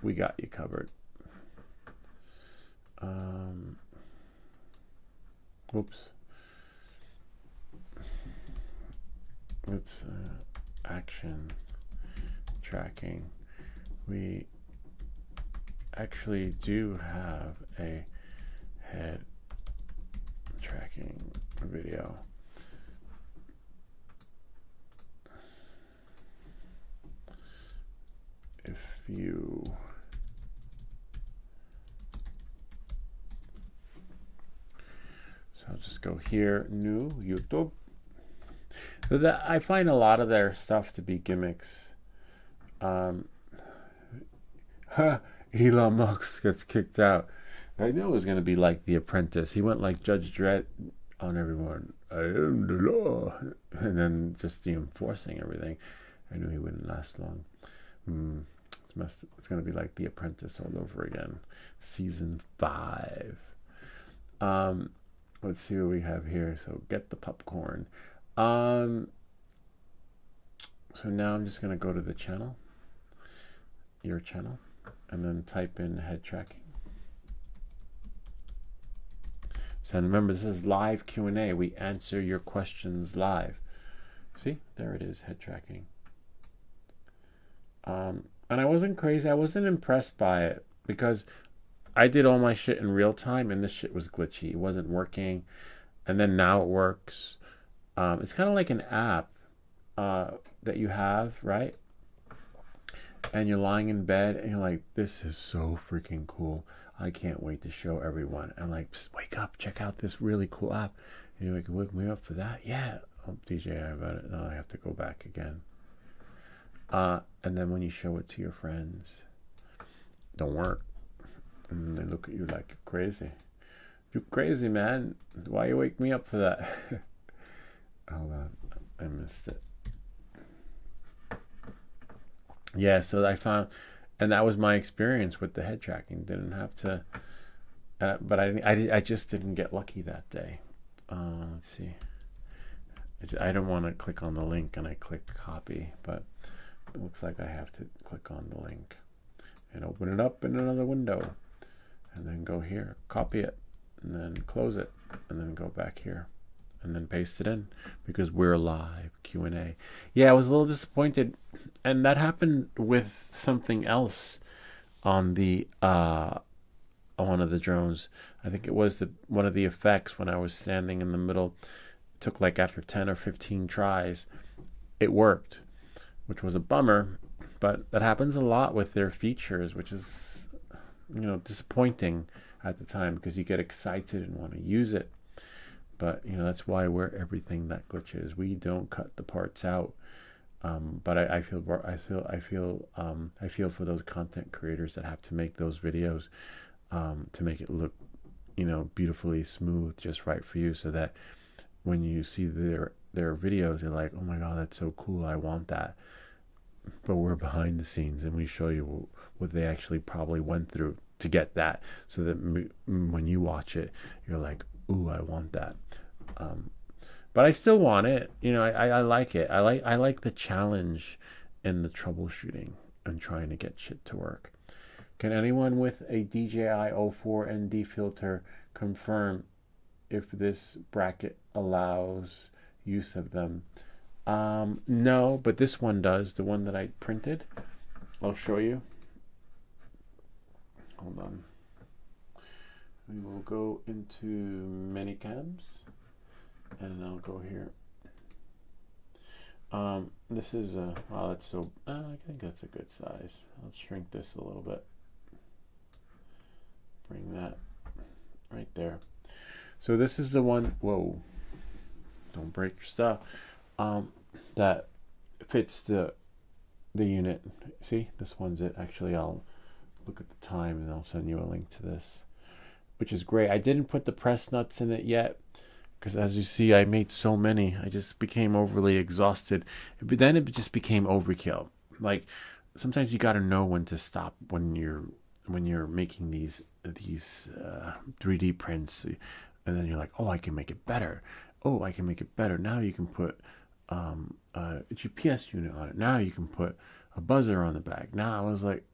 we got you covered. Whoops. It's action tracking. We actually do have a head tracking video. If you I'll just go here, new YouTube. I find a lot of their stuff to be gimmicks. Elon Musk gets kicked out. I knew it was going to be like The Apprentice. He went like Judge Dredd on everyone. I am the law. And then just the enforcing everything. I knew he wouldn't last long. It's going to be like The Apprentice all over again. Season 5. Let's see what we have here. So get the popcorn. So now I'm just going to go to the channel, your channel, and then type in head tracking. So remember, this is live Q&A. We answer your questions live. See, there it is, head tracking. And I wasn't crazy. I wasn't impressed by it because I did all my shit in real time and this shit was glitchy. It wasn't working. And then now it works. It's kind of like an app that you have, right? And you're lying in bed and you're like, this is so freaking cool. I can't wait to show everyone. And like, wake up, check out this really cool app. And you're like, wake me up for that? Yeah. Oh, DJI about it. Now I have to go back again. And then when you show it to your friends, don't work. And they look at you like you're crazy. You're crazy, man. Why you wake me up for that? Hold on. I missed it. Yeah, so I found, and that was my experience with the head tracking. Didn't have to, but I just didn't get lucky that day. Let's see. I don't want to click on the link, and I click copy, but it looks like I have to click on the link and open it up in another window, and then go here, copy it, and then close it, and then go back here, and then paste it in because we're live Q&A. Yeah, I was a little disappointed, and that happened with something else on the one of the drones. I think it was one of the effects when I was standing in the middle. It took like after 10 or 15 tries, it worked, which was a bummer. But that happens a lot with their features, which is, disappointing at the time because you get excited and want to use it. But that's why we're everything that glitches. We don't cut the parts out. But I feel for those content creators that have to make those videos to make it look, beautifully smooth, just right for you, so that when you see their videos, you're like, oh my god, that's so cool, I want that. But we're behind the scenes and we show you what they actually probably went through to get that, so that when you watch it, you're like, ooh, I want that. But I still want it. I like it. I like the challenge and the troubleshooting and trying to get shit to work. Can anyone with a DJI O4 ND filter confirm if this bracket allows use of them? No, but this one does. The one that I printed. I'll show you. Hold on. We will go into Minicams. And I'll go here. This is wow, that's so, I think that's a good size. I'll shrink this a little bit. Bring that right there. So this is the one, whoa, don't break your stuff, that fits the unit. See, this one's it. Actually, I'll look at the time and I'll send you a link to this, which is great. I didn't put the press nuts in it yet, because as you see, I made so many, I just became overly exhausted. But then it just became overkill. Like, sometimes you got to know when to stop when you're making these 3D prints, and then you're like, oh, I can make it better. Oh, I can make it better. Now you can put a GPS unit on it. Now you can put a buzzer on the back. Now I was like,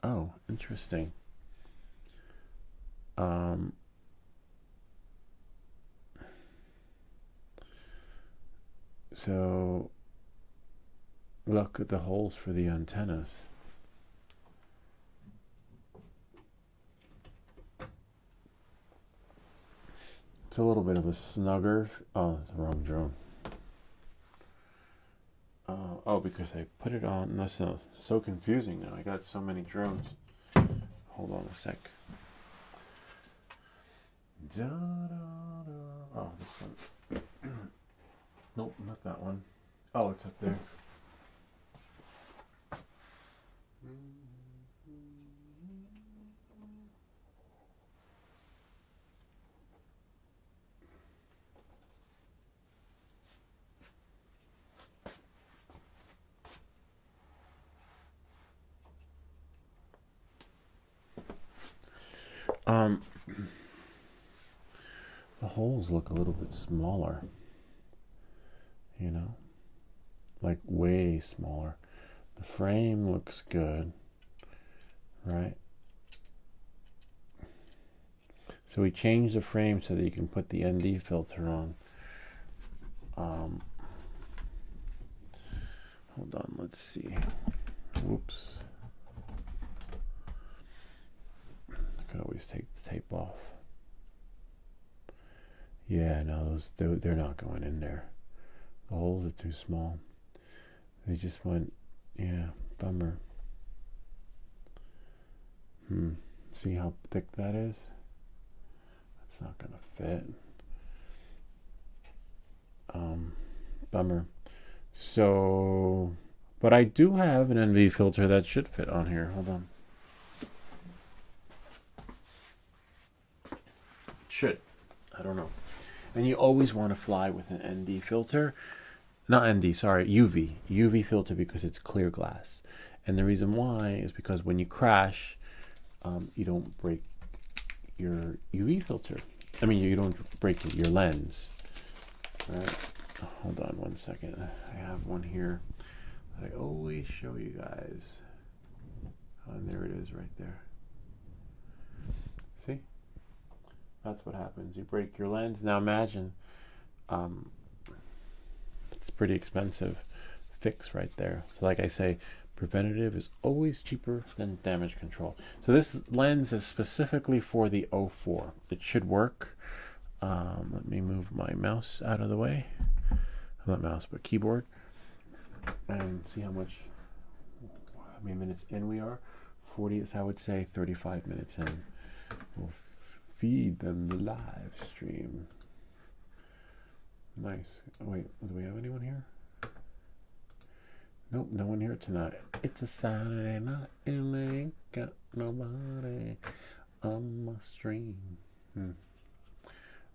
Oh, interesting. Um, so look at the holes for the antennas. It's a little bit of a snugger. Oh, it's the wrong drone. Oh, because I put it on. That's so confusing now. I got so many drones. Hold on a sec. Da, da, da. Oh, this one. Nope, not that one. Oh, it's up there. Um, the holes look a little bit smaller. You know, like way smaller. The frame looks good, right? So we changed the frame so that you can put the ND filter on. Hold on, let's see. Whoops. I could always take the tape off. Yeah, no, they're not going in there. The holes are too small. They just went, yeah, bummer. See how thick that is? It's not gonna fit. Bummer. So, but I do have an NV filter that should fit on here. Hold on. Should. I don't know. And you always want to fly with an ND filter. Not ND, sorry, UV filter, because it's clear glass. And the reason why is because when you crash, you don't break your UV filter. I mean, you don't break your lens. Right? Hold on one second. I have one here that I always show you guys. And there it is right there. See? That's what happens. You break your lens. Now imagine, it's pretty expensive fix right there. So like I say, preventative is always cheaper than damage control. So this lens is specifically for the 04. It should work. Let me move my mouse out of the way. Not mouse, but keyboard. And see how many minutes in we are. 40 is, I would say, 35 minutes in. We'll feed them the live stream. Nice. Oh, wait, do we have anyone here? Nope, no one here tonight. It's a Saturday night and they ain't got nobody on my stream.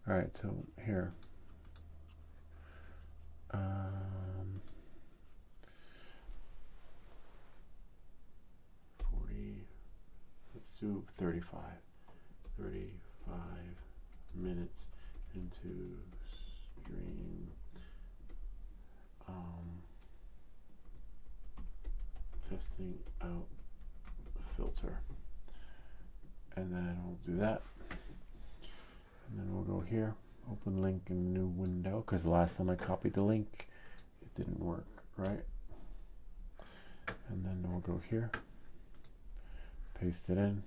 Alright, so here. 40, let's do 35 minutes into stream. Testing out filter, and then we'll do that, and then we'll go here, open link in new window, because the last time I copied the link it didn't work, right? And then we'll go here, paste it in.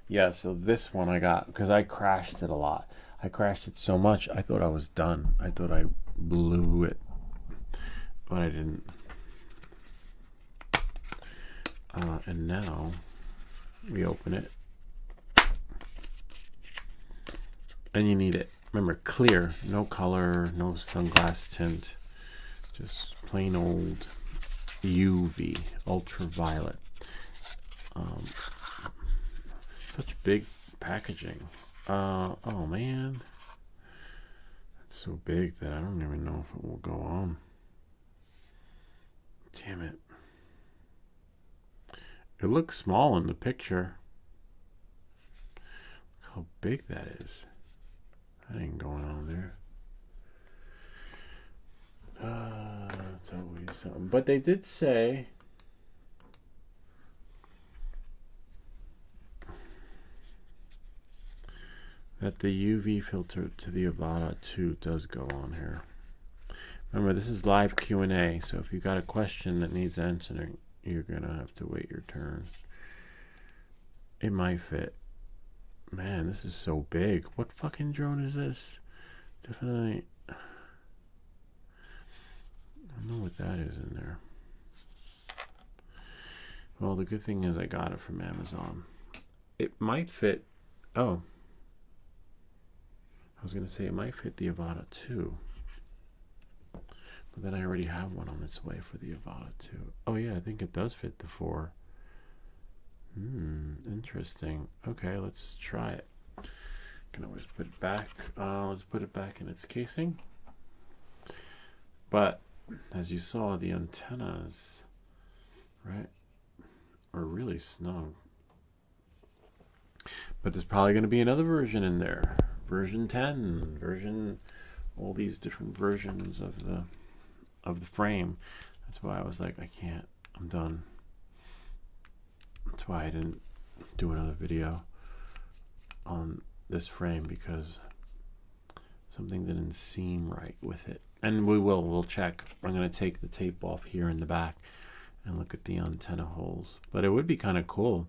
Yeah, so this one I got because I crashed it a lot. I crashed it so much I thought I was done. I thought I blew it, but I didn't. And now we open it, and you need it. Remember, clear, no color, no sunglass tint, just plain old UV, ultraviolet. Such big packaging. Oh man, it's so big that I don't even know if it will go on. Damn it. It looks small in the picture. Look how big that is. That ain't going on there. It's always something. But they did say that the UV filter to the Avata 2 does go on here. Remember, this is live Q&A, so if you got a question that needs answering, you're going to have to wait your turn. It might fit. Man, this is so big. What fucking drone is this? Definitely. I don't know what that is in there. Well, the good thing is I got it from Amazon. It might fit. Oh. I was going to say it might fit the Avata 2. But then I already have one on its way for the Avata 2. Oh, yeah, I think it does fit the 4. Interesting. Okay, let's try it. Can always put it back. Let's put it back in its casing. But as you saw, the antennas, right, are really snug. But there's probably going to be another version in there. Version 10, all these different versions of the frame. That's why I was like, I can't. I'm done. That's why I didn't do another video on this frame, because something didn't seem right with it. And we'll check. I'm going to take the tape off here in the back and look at the antenna holes. But it would be kind of cool.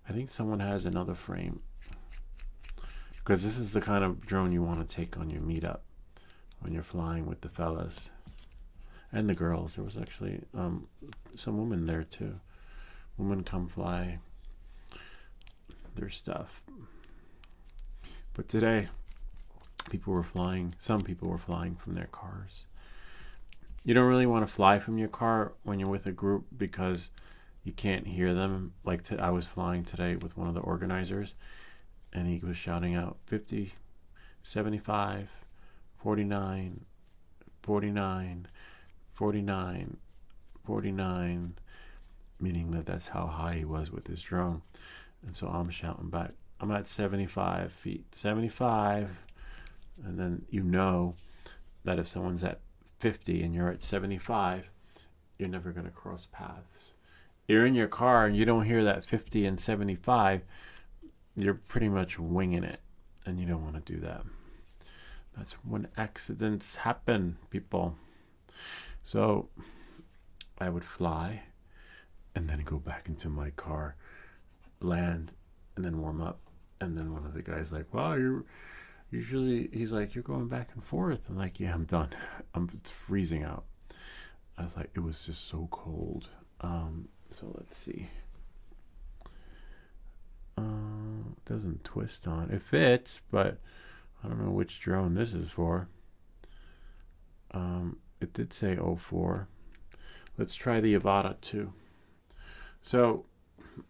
I think someone has another frame, because this is the kind of drone you want to take on your meetup when you're flying with the fellas and the girls. There was actually some women there too. Women come fly their stuff. But today, some people were flying from their cars. You don't really want to fly from your car when you're with a group, because you can't hear them. Like I was flying today with one of the organizers, and he was shouting out 50, 75, 49, 49, 49, 49, meaning that that's how high he was with his drone. And so I'm shouting back, I'm at 75 feet, 75. And then you know that if someone's at 50 and you're at 75, you're never going to cross paths. You're in your car and you don't hear that 50 and 75, you're pretty much winging it. And you don't want to do that. That's when accidents happen, people. So I would fly and then go back into my car, land, and then warm up. And then one of the guys like, wow, he's like, you're going back and forth. I'm like, yeah, I'm done. It's freezing out. I was like, it was just so cold. So let's see. It doesn't twist on. It fits, but I don't know which drone this is for. It did say 04. Let's try the Avata 2. So,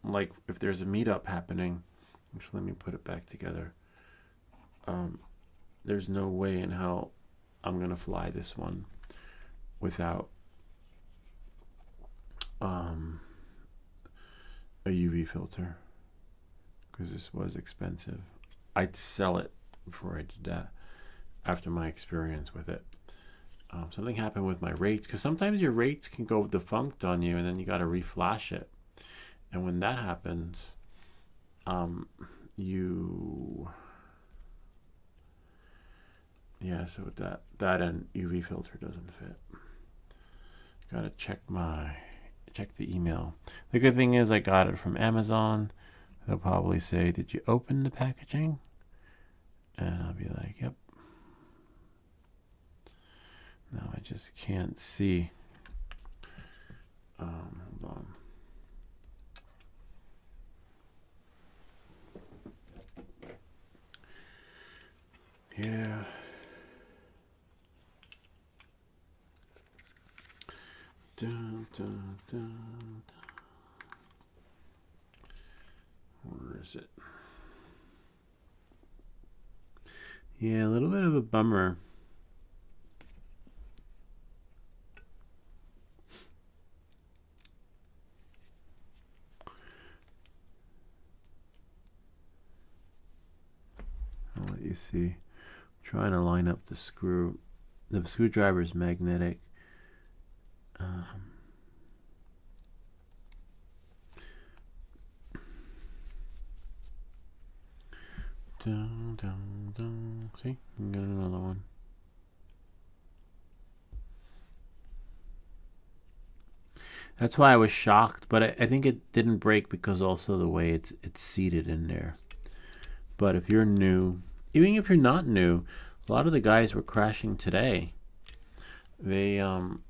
like, if there's a meetup happening, which, let me put it back together. There's no way in hell I'm gonna fly this one without a UV filter, because this was expensive. I'd sell it before I did that, after my experience with it. Something happened with my rates, because sometimes your rates can go defunct on you, and then you got to reflash it. And when that happens, so that and UV filter doesn't fit. Gotta check the email. The good thing is I got it from Amazon. They'll probably say, did you open the packaging? And I'll be like, yep. No, I just can't see. Hold on. Yeah. Dun, dun, dun, dun. Where is it? Yeah, a little bit of a bummer. I'll let you see. I'm trying to line up the screw. The screwdriver is magnetic. Dun, dun, dun. See, you got another one. That's why I was shocked, but I think it didn't break because also the way it's seated in there. But if you're new, even if you're not new, a lot of the guys were crashing today. They and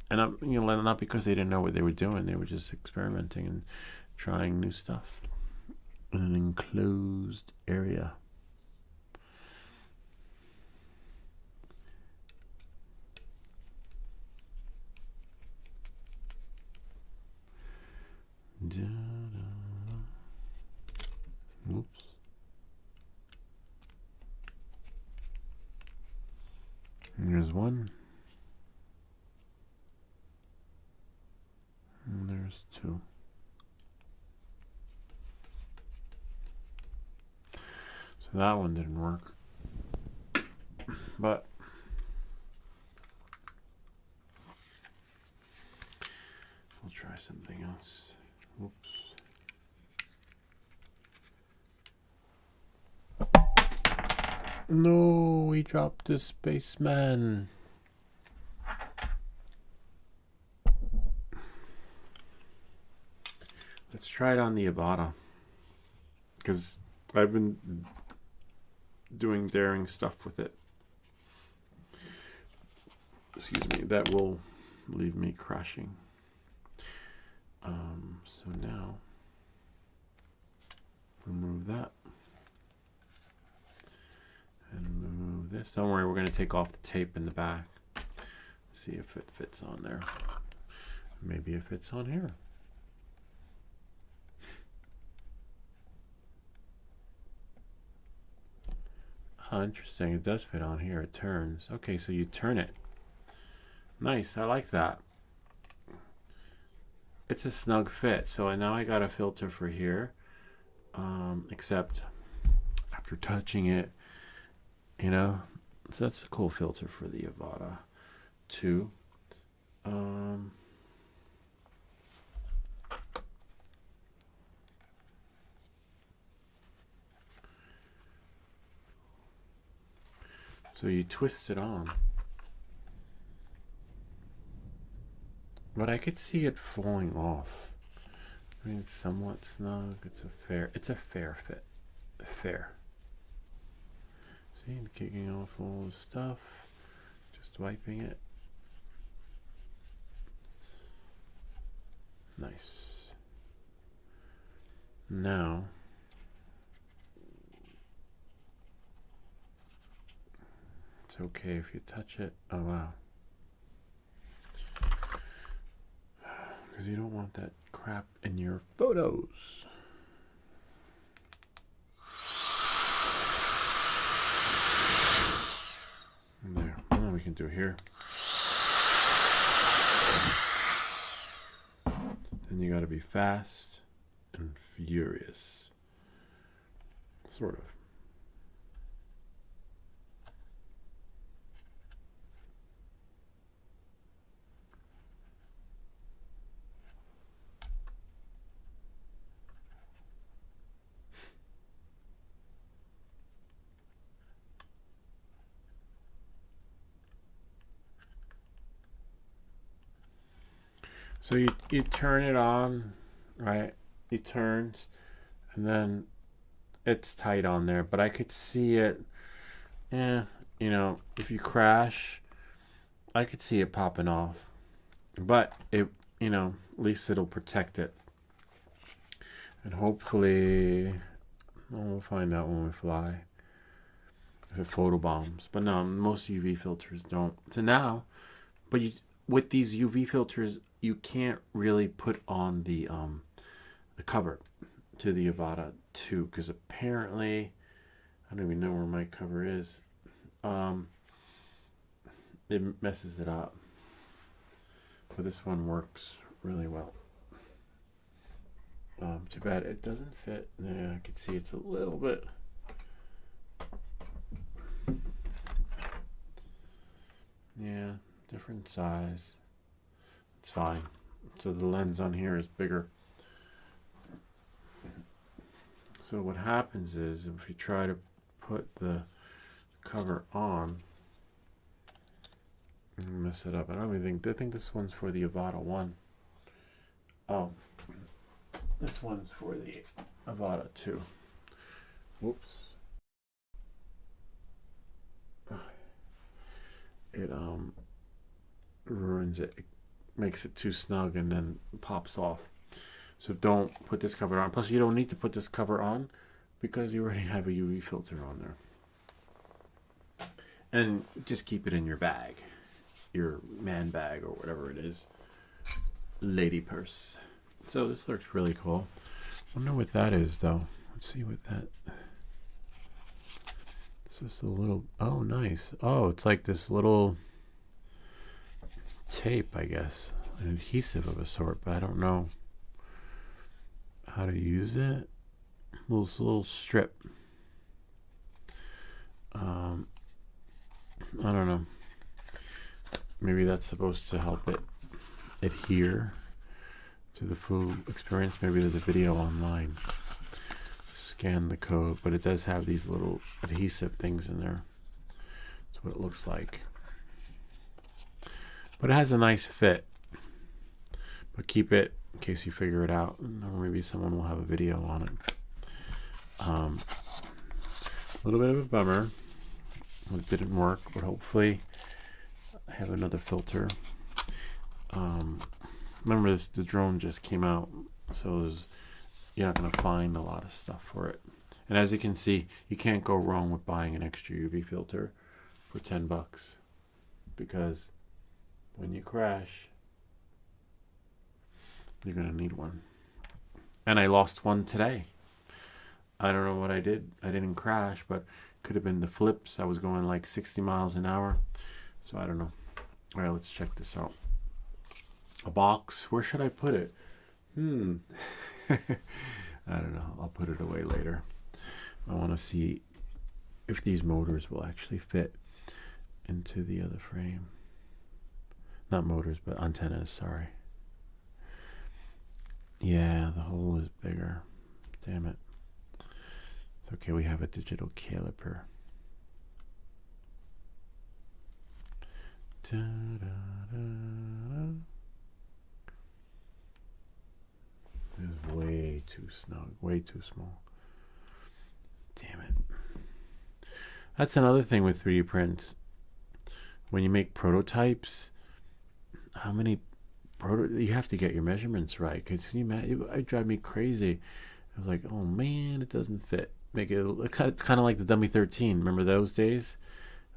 not because they didn't know what they were doing. They were just experimenting and trying new stuff in an enclosed area. Oops. There's one. And there's two. So that one didn't work. But we'll try something else. Whoops. No, he dropped his spaceman. Let's try it on the Avata. Because I've been doing daring stuff with it. Excuse me, that will leave me crashing. So now, remove that. And remove this. Don't worry, we're going to take off the tape in the back. See if it fits on there. Maybe it fits on here. Oh, interesting. It does fit on here. It turns. Okay, so you turn it. Nice. I like that. It's a snug fit. So now I got a filter for here. Except after touching it, you know, so that's a cool filter for the Avata 2. So you twist it on. But I could see it falling off. I mean, it's somewhat snug. It's a fair fit. Fair. See, kicking off all the stuff. Just wiping it. Nice. Now, it's okay if you touch it. Oh, wow. Because you don't want that crap in your photos. And there. What we can do here. Then you got to be fast and furious. Sort of. So you turn it on, right? It turns, and then it's tight on there. But I could see it, if you crash, I could see it popping off. But it, at least it'll protect it. And hopefully, we'll find out when we fly. If it photobombs. But no, most UV filters don't. So now, with these UV filters, you can't really put on the cover to the Avata 2 because apparently, I don't even know where my cover is. It messes it up. But this one works really well. Too bad it doesn't fit. Yeah, I can see it's a little bit. Yeah, different size. It's fine. So the lens on here is bigger. So what happens is if you try to put the cover on and mess it up. I don't even think this one's for the Avada 1. Oh, this one's for the Avada 2. Whoops. It ruins it. It makes it too snug and then pops off. So don't put this cover on. Plus, you don't need to put this cover on because you already have a UV filter on there. And just keep it in your bag, your man bag or whatever it is, lady purse. So this looks really cool. I wonder what that is though. Let's see what that. It's just a little. Oh, nice. Oh, it's like this little tape, I guess, an adhesive of a sort, but I don't know how to use it. Little strip. I don't know. Maybe that's supposed to help it adhere to the food experience. Maybe there's a video online. Scan the code, but it does have these little adhesive things in there. That's what it looks like. But it has a nice fit. But keep it in case you figure it out. Or maybe someone will have a video on it. A little bit of a bummer. It didn't work, but hopefully I have another filter. Remember the drone just came out, so you're not going to find a lot of stuff for it. And as you can see, you can't go wrong with buying an extra UV filter for $10, because when you crash, you're going to need one. And I lost one today. I don't know what I did. I didn't crash, but could have been the flips. I was going like 60 miles an hour. So I don't know. All right, let's check this out. A box. Where should I put it? I don't know. I'll put it away later. I want to see if these motors will actually fit into the other frame. Not motors, but antennas, sorry. Yeah, the hole is bigger. Damn it. It's okay, we have a digital caliper. Da, da, da, da. This is way too snug, way too small. Damn it. That's another thing with 3D prints. When you make prototypes, how many you have to get your measurements right, because it drive me crazy. I was like, oh man, it doesn't fit. Make it kind of like the Dummy 13. Remember those days?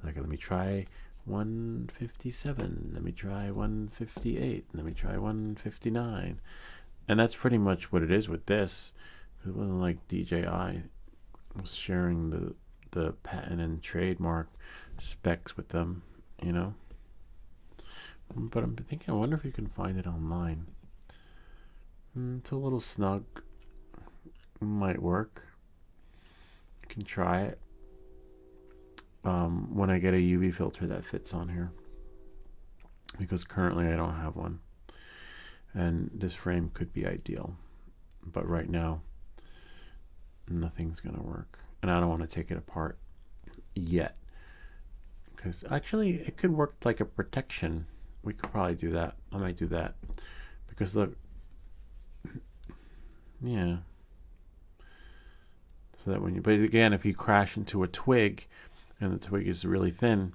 Like, let me try 157. Let me try 158. Let me try 159. And that's pretty much what it is with this. It wasn't like DJI was sharing the patent and trademark specs with them, you know. But I'm thinking, I wonder if you can find it online. It's a little snug. Might work. You can try it. When I get a UV filter that fits on here, because currently I don't have one, and this frame could be ideal, but right now nothing's gonna work, and I don't want to take it apart yet, because actually it could work like a protection. We could probably do that. I might do that, because look, yeah, so that when you, but again, if you crash into a twig and the twig is really thin,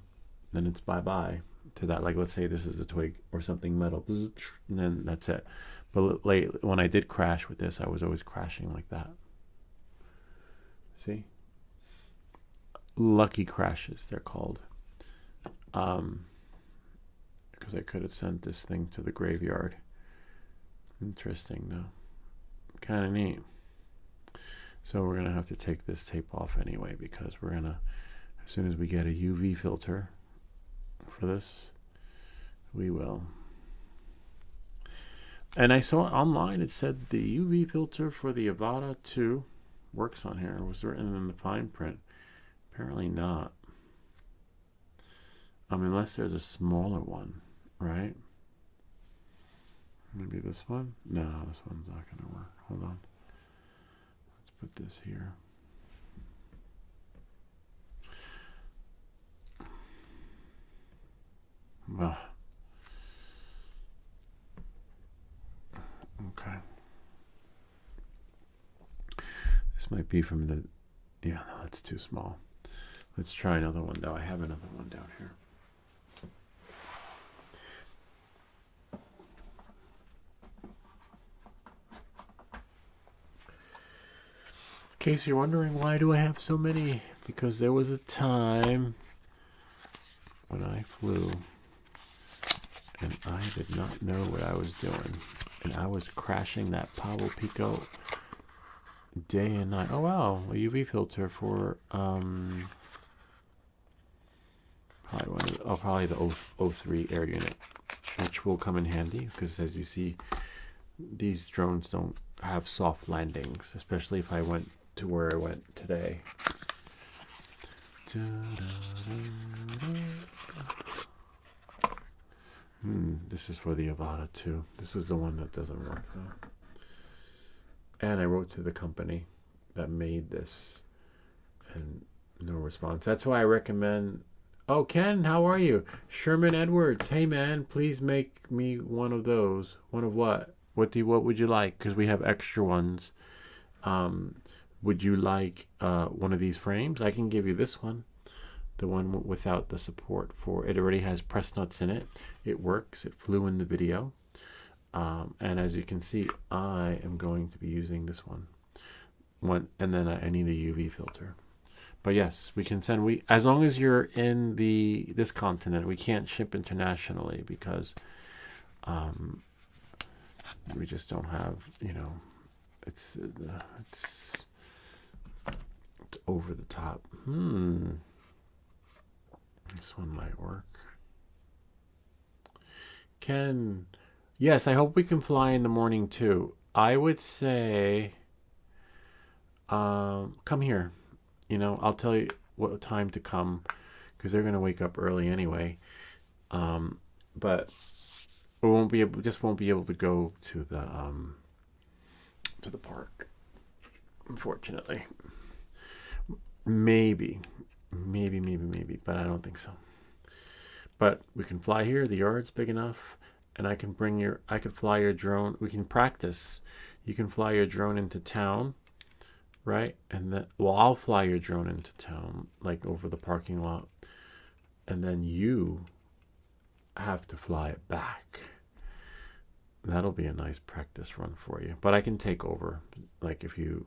then it's bye-bye to that. Like, let's say this is a twig or something metal, and then that's it. But when I did crash with this, I was always crashing like that. See? Lucky crashes, they're called. Because I could have sent this thing to the graveyard. Interesting, though. Kind of neat. So we're going to have to take this tape off anyway, because we're going to, as soon as we get a UV filter for this, we will. And I saw online, it said the UV filter for the Avada 2 works on here. It was written in the fine print. Apparently not. Unless there's a smaller one, right? Maybe this one? No, this one's not going to work. Hold on. Let's put this here. Well, okay. This might be from the. Yeah, no, that's too small. Let's try another one, though. I have another one down here. In case you're wondering, why do I have so many? Because there was a time when I flew and I did not know what I was doing. And I was crashing that Pablo Pico day and night. Oh, wow. A UV filter for probably the 03 air unit, which will come in handy because, as you see, these drones don't have soft landings, especially if I went to where I went today. This is for the Avata too. This is the one that doesn't work though. And I wrote to the company that made this and no response. That's why I recommend. Oh, Ken, how are you? Sherman Edwards. Hey man, please make me one of those. One of what? What would you like? Because we have extra ones. Would you like one of these frames? I can give you this one. The one without the support for it. Already has press nuts in it. It works. It flew in the video. And as you can see, I am going to be using this one. And then I need a UV filter. But yes, we can send. As long as you're in this continent, we can't ship internationally because we just don't have. It's over the top. This one might work. Yes, I hope we can fly in the morning too. I would say, come here. I'll tell you what time to come because they're going to wake up early anyway. But we won't be able to go to the park, unfortunately. Maybe, but I don't think so. But we can fly here. The yard's big enough, and I could fly your drone. We can practice. You can fly your drone into town, right? And I'll fly your drone into town, like over the parking lot, and then you have to fly it back. That'll be a nice practice run for you. But I can take over, like if you.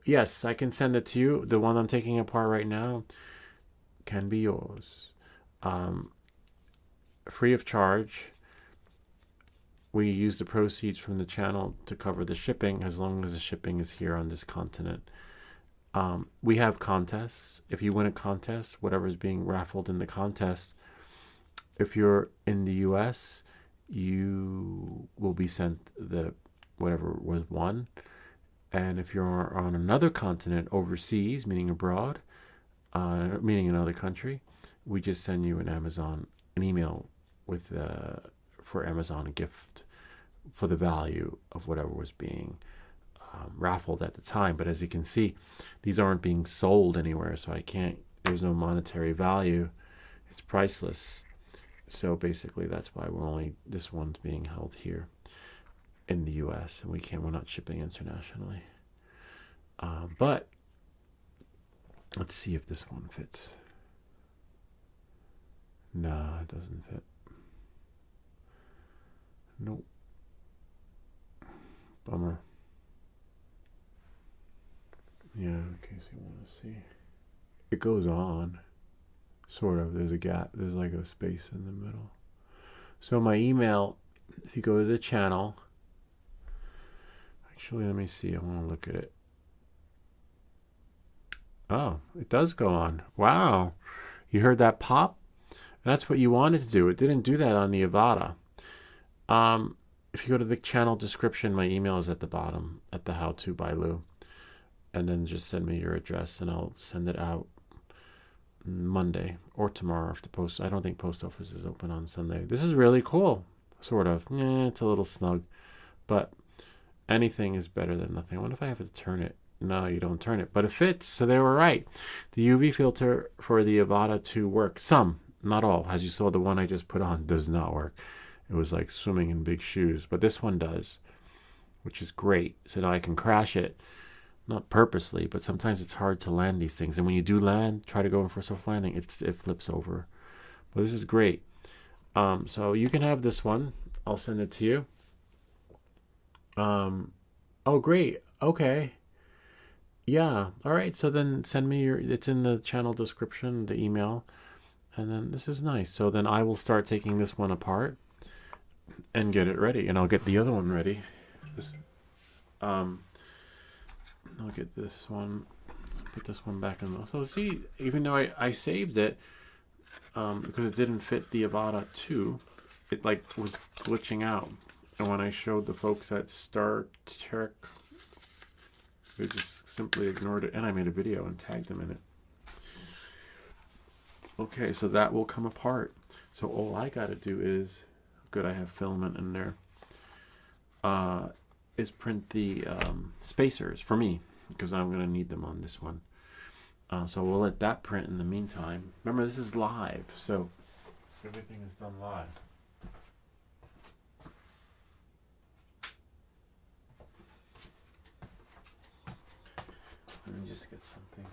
Yes, I can send it to you. The one I'm taking apart right now can be yours. Free of charge. We use the proceeds from the channel to cover the shipping as long as the shipping is here on this continent. We have contests. If you win a contest, whatever is being raffled in the contest, if you're in the US, you will be sent whatever was won. And if you're on another continent, overseas, meaning abroad, meaning another country, we just send you an email with for Amazon a gift for the value of whatever was being raffled at the time. But as you can see, these aren't being sold anywhere, so there's no monetary value. It's priceless. So basically, that's why this one's being held here in the US, and we're not shipping internationally. But let's see if this one fits. No, it doesn't fit. Nope. Bummer. Yeah, in case you want to see. It goes on. Sort of. There's a gap. There's like a space in the middle. So my email, if you go to the channel, actually, let me see. I want to look at it. Oh, it does go on. Wow. You heard that pop? And that's what you wanted to do. It didn't do that on the Avata. If you go to the channel description, my email is at the bottom at the How To by Lou. And then just send me your address and I'll send it out Monday or tomorrow after post. I don't think post office is open on Sunday. This is really cool. Sort of. It's a little snug. But anything is better than nothing. I wonder if I have to turn it. No, you don't turn it, but it fits. So they were right. The UV filter for the Avata 2 works. Some, not all. As you saw, the one I just put on does not work. It was like swimming in big shoes, but this one does, which is great. So now I can crash it, not purposely, but sometimes it's hard to land these things. And when you do land, try to go in for a soft landing, it flips over. But this is great. So you can have this one. I'll send it to you. Oh, great. Okay. Yeah. All right. So then send me it's in the channel description, the email. And then this is nice. So then I will start taking this one apart and get it ready. And I'll get the other one ready. I'll get this one, put this one back in. So see, even though I saved it, because it didn't fit the Avata 2, it like was glitching out. And when I showed the folks at Star Trek, they just simply ignored it. And I made a video and tagged them in it. Okay, so that will come apart. So all I got to do is, good, I have filament in there, is print the spacers for me, because I'm going to need them on this one. So we'll let that print in the meantime. Remember, this is live, so everything is done live. Let me just get something.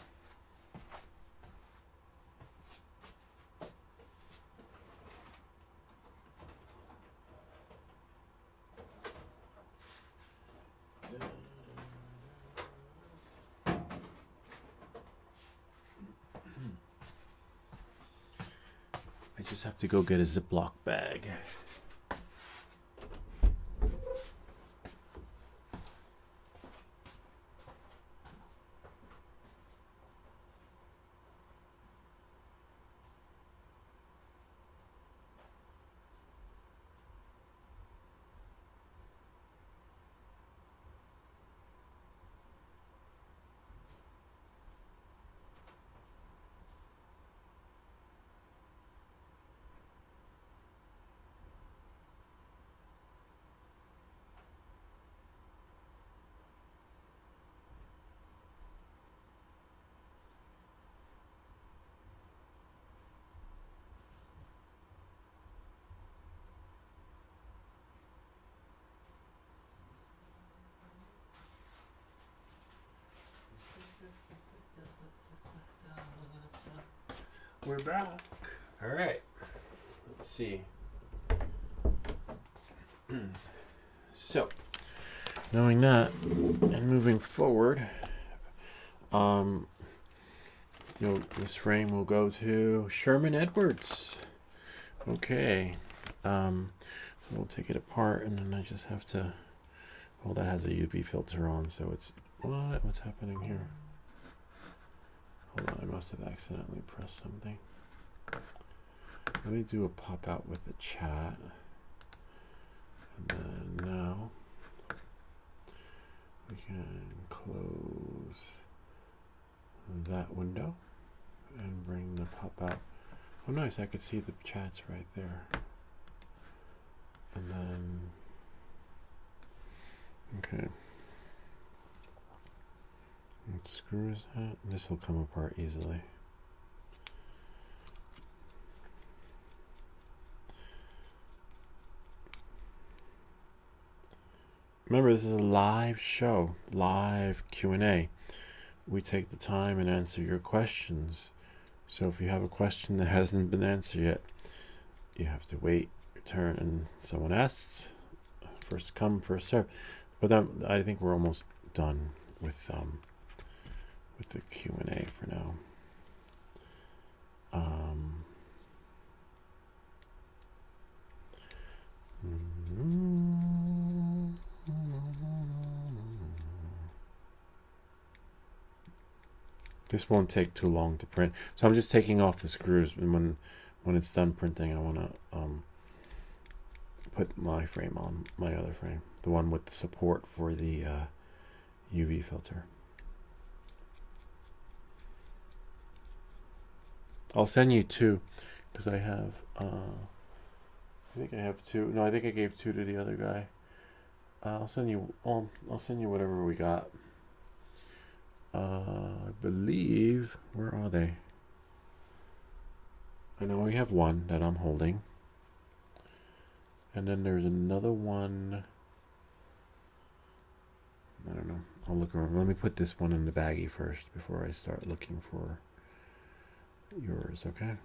I just have to go get a Ziploc bag. We're back. All right. Let's see. So, knowing that and moving forward, this frame will go to Sherman Edwards. Okay. So we'll take it apart, and then I just have to. Well, that has a UV filter on, so it's what's happening here? Hold on, I must have accidentally pressed something. Let me do a pop out with the chat. And then now we can close that window and bring the pop out. Oh, nice, I could see the chats right there. And then, okay. What screw is that? This will come apart easily. Remember, this is a live show, live Q&A. We take the time and answer your questions. So if you have a question that hasn't been answered yet, you have to wait your turn and someone asks. First come, first serve. But I think we're almost done with the Q&A for now. This won't take too long to print, so I'm just taking off the screws, and when it's done printing, I want to put my frame on, my other frame, the one with the support for the UV filter. I'll send you two, because I have, I think I have two. No, I think I gave two to the other guy. I'll send you whatever we got. I believe, where are they? I know we have one that I'm holding. And then there's another one. I don't know. I'll look around. Let me put this one in the baggie first before I start looking for yours, okay?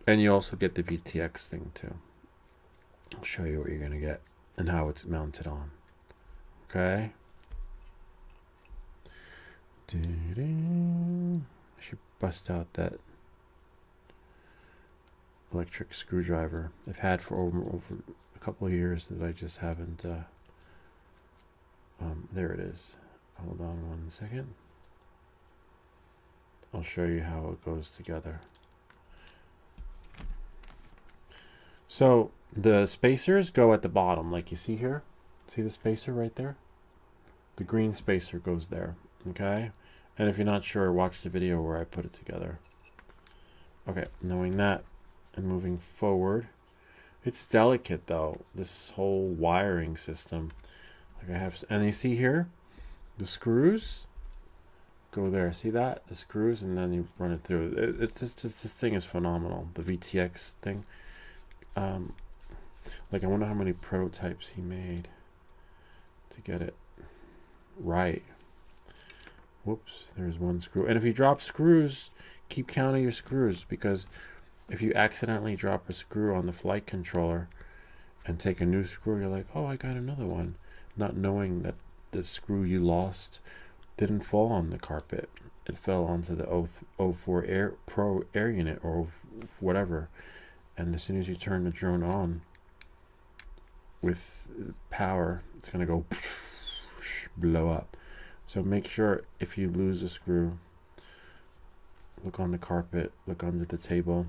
And you also get the VTX thing too. I'll show you what you're going to get and how it's mounted on. Okay? I should bust out that electric screwdriver I've had for over a couple of years that I just haven't. There it is. Hold on 1 second. I'll show you how it goes together. So the spacers go at the bottom, like you see here. See the spacer right there? The green spacer goes there, okay? And if you're not sure, watch the video where I put it together. Okay, knowing that and moving forward. It's delicate though, this whole wiring system. Like I have, and you see here, the screws go there. See that? The screws, and then you run it through. It's just, this thing is phenomenal. The VTX thing. Like I wonder how many prototypes he made to get it right. Whoops, there's one screw. And if you drop screws, keep counting your screws, because if you accidentally drop a screw on the flight controller and take a new screw, you're like, oh, I got another one, not knowing that the screw you lost didn't fall on the carpet. It fell onto the 04 Pro air unit or whatever. And as soon as you turn the drone on with power, it's going to go blow up. So make sure if you lose a screw, look on the carpet, look under the table,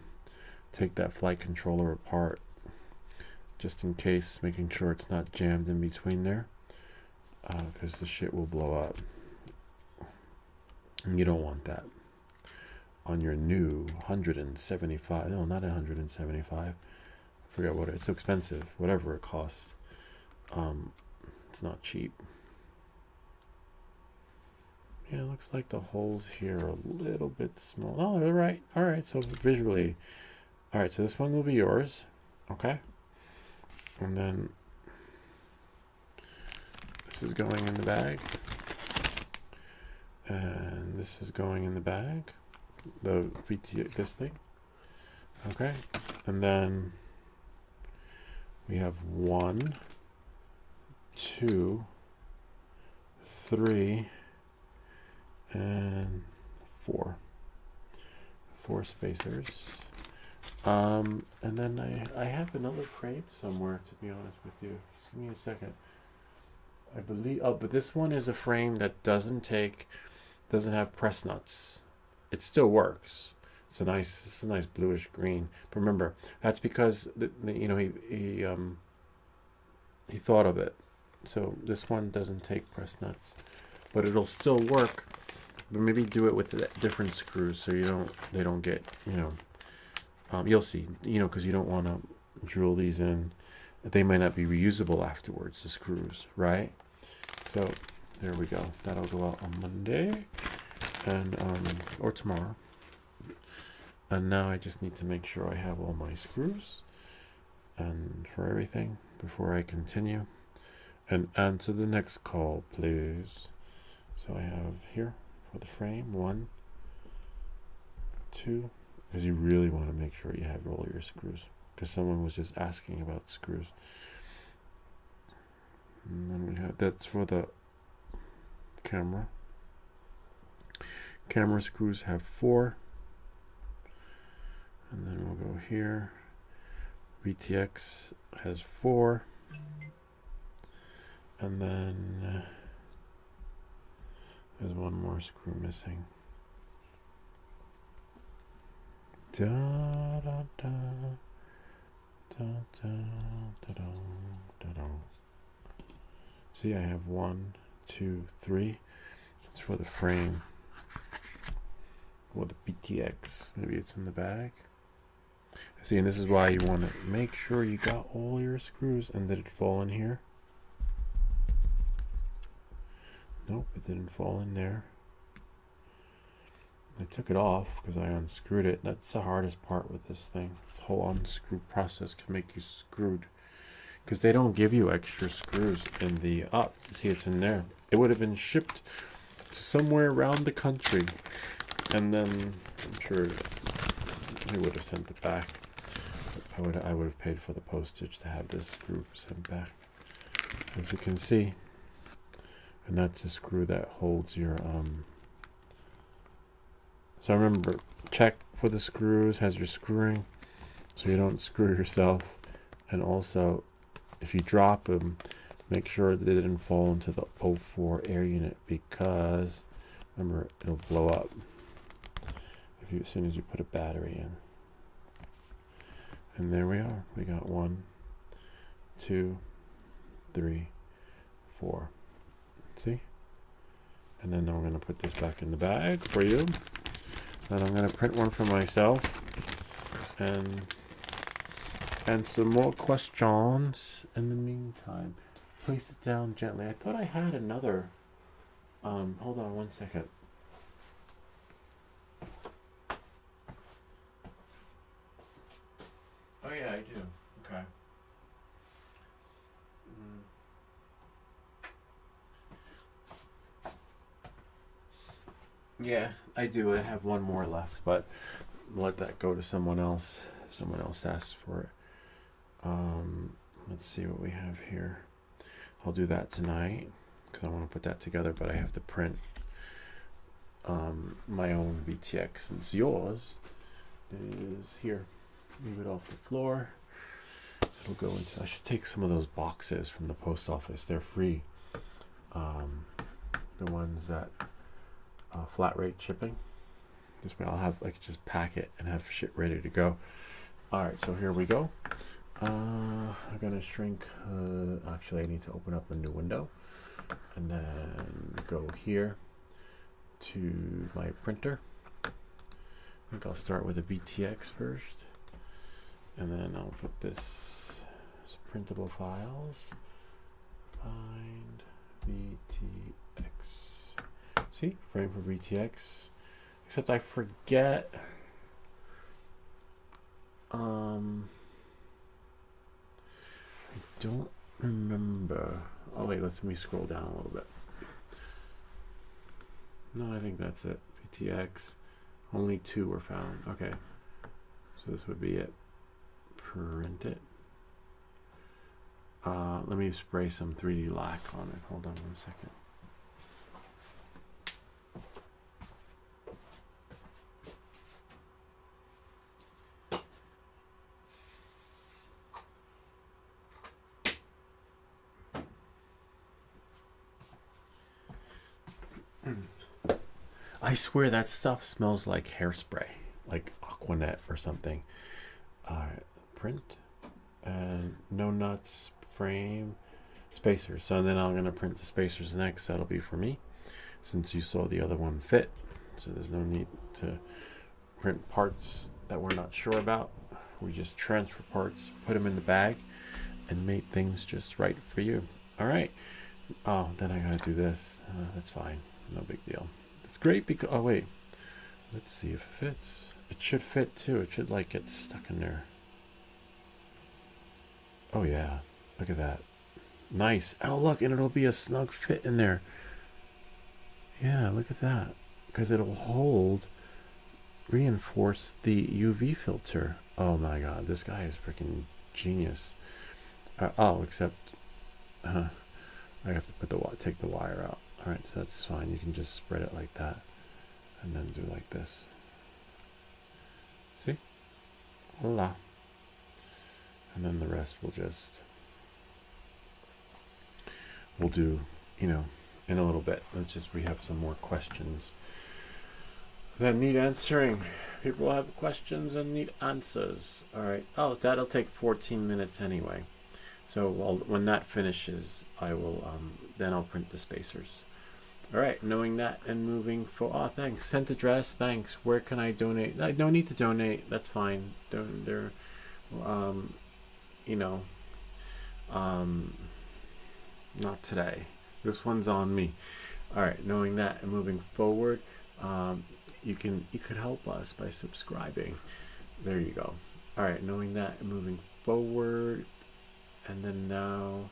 take that flight controller apart, just in case, making sure it's not jammed in between there, because the shit will blow up. And you don't want that on your new 175, no, not 175, I forget what it's expensive, whatever it costs. It's not cheap. Yeah, it looks like the holes here are a little bit small. Oh, they're right. All right, so visually. All right, so this one will be yours. Okay. And then this is going in the bag. And this is going in the bag. The VT, this thing. Okay. And then we have 1, 2, 3, and 4 spacers. And then I have another frame somewhere, to be honest with you. Just give me a second. I believe, oh, but this one is a frame that doesn't have press nuts. It still works. It's a nice bluish green. But remember, that's because he thought of it. So this one doesn't take press nuts, but it'll still work. But maybe do it with different screws so they don't get, you'll see, because you don't want to drill these in. They might not be reusable afterwards, the screws, right? So there we go. That'll go out on Monday and or tomorrow. And now I just need to make sure I have all my screws and for everything before I continue. And answer the next call, please. So I have here for the frame 1, 2, because you really want to make sure you have all your screws, because someone was just asking about screws. And then we have, that's for the camera. Camera screws have 4. And then we'll go here. VTX has 4. And then there's one more screw missing. Da da da da da da da da da. See, I have 1, 2, 3. It's for the frame. Or the VTX. Maybe it's in the bag. See, and this is why you want to make sure you got all your screws. And did it fall in here? Nope, it didn't fall in there. I took it off because I unscrewed it. That's the hardest part with this thing. This whole unscrew process can make you screwed because they don't give you extra screws in the up. See, it's in there. It would have been shipped to somewhere around the country, and then I'm sure they would have sent it back. I would have paid for the postage to have this screw sent back, as you can see. And that's a screw that holds your So remember, check for the screws, has your screwing, so you don't screw yourself. And also, if you drop them, make sure that they didn't fall into the O4 air unit, because remember, it'll blow up as soon as you put a battery in. And there we are. We got 1, 2, 3, 4. See? And then I'm going to put this back in the bag for you. And I'm going to print one for myself and some more questions in the meantime. Place it down gently. I thought I had another. Hold on 1 second. Oh yeah, I do. Okay. Yeah, I do. I have one more left, but let that go to someone else. Someone else asked for it. Let's see what we have here. I'll do that tonight because I want to put that together, but I have to print my own VTX, since yours is here. Move it off the floor. It'll go into. I should take some of those boxes from the post office. They're free. The ones that flat rate shipping. This way I'll have, I can just pack it and have shit ready to go. Alright, so here we go. I'm gonna shrink, actually I need to open up a new window and then go here to my printer. I think I'll start with a VTX first, and then I'll put this as printable files. Find VTX. See, frame for VTX. Except I forget. I don't remember. Oh wait, let me scroll down a little bit. No, I think that's it. VTX. Only 2 were found. Okay. So this would be it. Print it. Let me spray some 3D lac on it. Hold on 1 second. I swear that stuff smells like hairspray, like Aquanet or something. Print and no nuts, frame, spacers. So then I'm gonna print the spacers next. That'll be for me, since you saw the other one fit. So there's no need to print parts that we're not sure about. We just transfer parts, put them in the bag, and make things just right for you. All right. Oh, then I gotta do this. That's fine. No big deal. It's great because, oh wait, let's see if it fits. It should fit too. It should like get stuck in there. Oh yeah, look at that. Nice. Oh look, and it'll be a snug fit in there. Yeah, look at that. Because it'll reinforce the UV filter. Oh my god, this guy is freaking genius. Except I have to take the wire out. Alright, so that's fine. You can just spread it like that and then do like this. See? Voila. And then the rest we'll do, in a little bit. We have some more questions that need answering. People have questions and need answers. Alright. Oh, that'll take 14 minutes anyway. So when that finishes, I will, then I'll print the spacers. All right, knowing that and moving for, thanks. Sent address, thanks. Where can I donate? No need to donate. That's fine. Not today. This one's on me. All right, knowing that and moving forward, you could help us by subscribing. There you go. All right, knowing that and moving forward, and then now,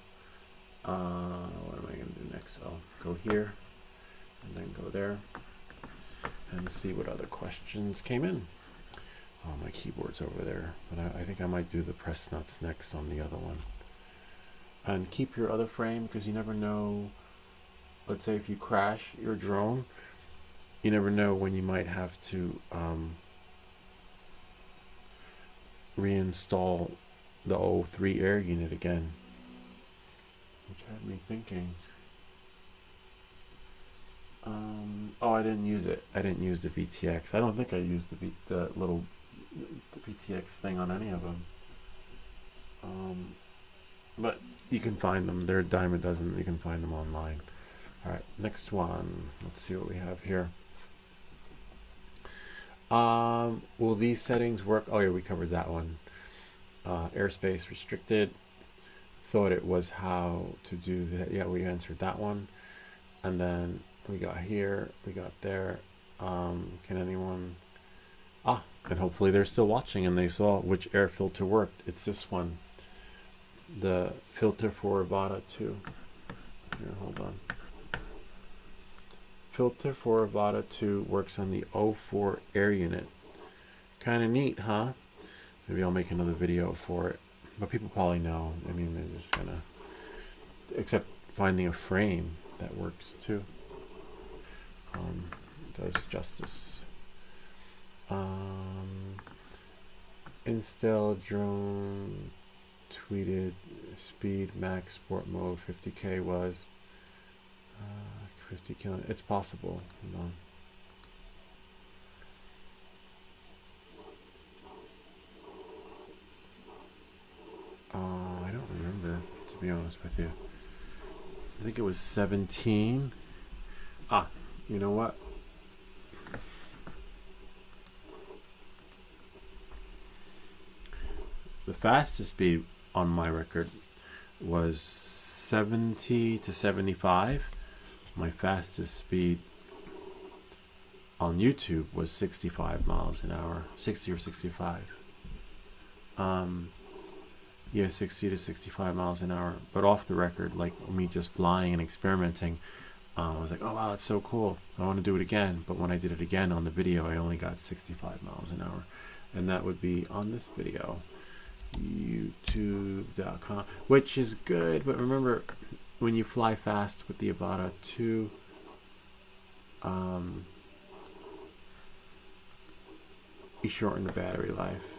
what am I going to do next? I'll go here, and then go there, and see what other questions came in. Oh, my keyboard's over there, but I think I might do the press nuts next on the other one. And keep your other frame, because you never know. Let's say if you crash your drone, you never know when you might have to reinstall the O3 air unit again, which had me thinking. Oh, I didn't use it. I didn't use the VTX. I don't think I used the VTX thing on any of them. But you can find them. They're a dime a dozen. You can find them online. All right, next one. Let's see what we have here. Will these settings work? Oh yeah, we covered that one. Airspace restricted. Thought it was how to do that. Yeah, we answered that one. And then we got here, we got there. Can anyone? And hopefully they're still watching and they saw which air filter worked. It's this one, the filter for Avata 2. Here, hold on. Filter for Avata 2 works on the O4 air unit. Kind of neat, huh? Maybe I'll make another video for it. But people probably know. I mean, they're just gonna... Except finding a frame that works too. Does justice. Instill drone tweeted speed max sport mode 50k was 50 kilo. It's possible. Hold on. I don't remember, to be honest with you. I think it was 17. You know what? The fastest speed on my record was 70 to 75. My fastest speed on YouTube was 65 miles an hour, 60 or 65. Yeah, 60 to 65 miles an hour. But off the record, like me just flying and experimenting, I was like, oh wow, that's so cool. I want to do it again. But when I did it again on the video, I only got 65 miles an hour. And that would be on this video, youtube.com, which is good. But remember, when you fly fast with the Avata 2, you shorten the battery life.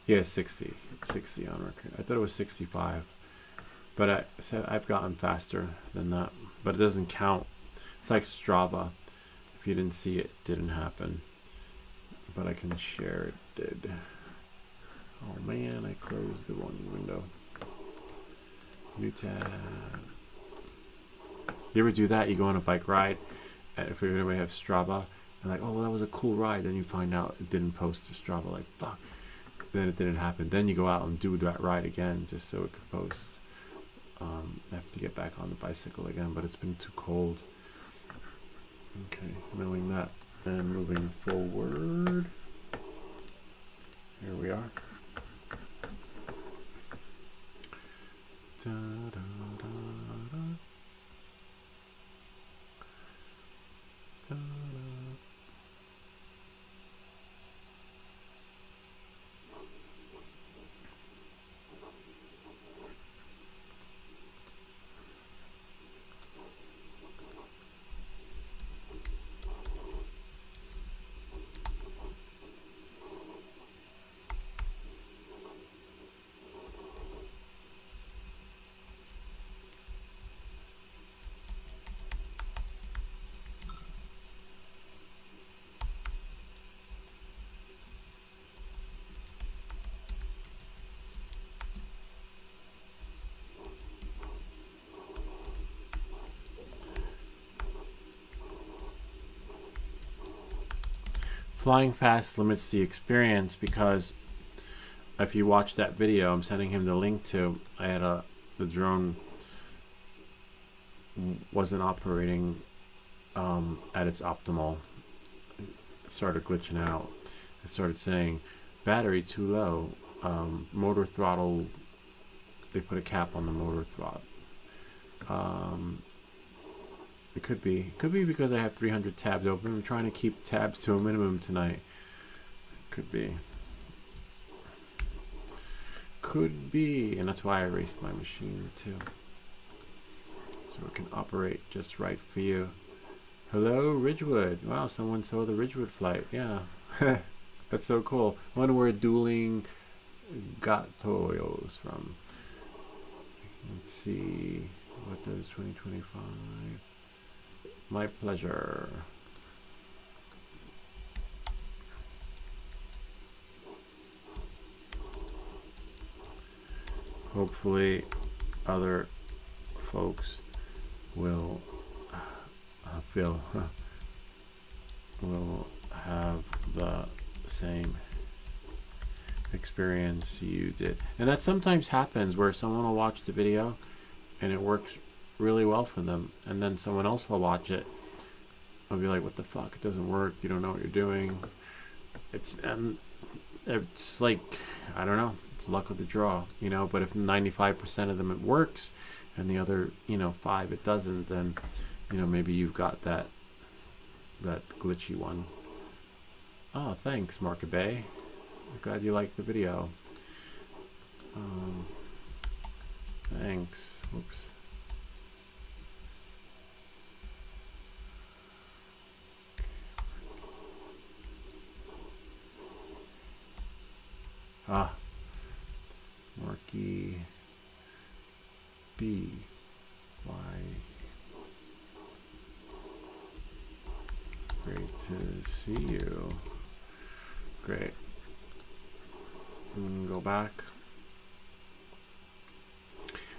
Yeah, 60 on record. I thought it was 65, but I said I've gotten faster than that, but it doesn't count. It's like Strava. If you didn't see it, it didn't happen, but I can share it did. Oh man, I closed the one window. New tab. You ever do that? You go on a bike ride, and if anybody have Strava, and like, oh, well, that was a cool ride, then you find out it didn't post to Strava, like, fuck. Then it didn't happen. Then you go out and do that ride again just so it could post. I have to get back on the bicycle again, but it's been too cold. Okay, knowing that and moving forward. Here we are. Da, da, da, da. Da, da. Flying fast limits the experience because if you watch that video I'm sending him the link to, I had the drone wasn't operating at its optimal. It started glitching out. It started saying battery too low, motor throttle. They put a cap on the motor throttle. It could be because I have 300 tabs open. I'm trying to keep tabs to a minimum tonight. Could be, and that's why I erased my machine too, so it can operate just right for you. Hello, Ridgewood. Wow, someone saw the Ridgewood flight. Yeah, that's so cool. I wonder where Dueling Gatos from. Let's see. What does 2025? My pleasure. Hopefully other folks will will have the same experience you did. And that sometimes happens where someone will watch the video and it works really well for them, and then someone else will watch it and be like, what the fuck, it doesn't work, you don't know what you're doing. It's like, I don't know, it's luck of the draw, you know. But if 95% of them it works and the other, 5 it doesn't, then maybe you've got that glitchy one. Oh, thanks, Market Bay. I'm glad you liked the video. Thanks. Whoops. Marky B. Y. Great to see you. Great. Go back.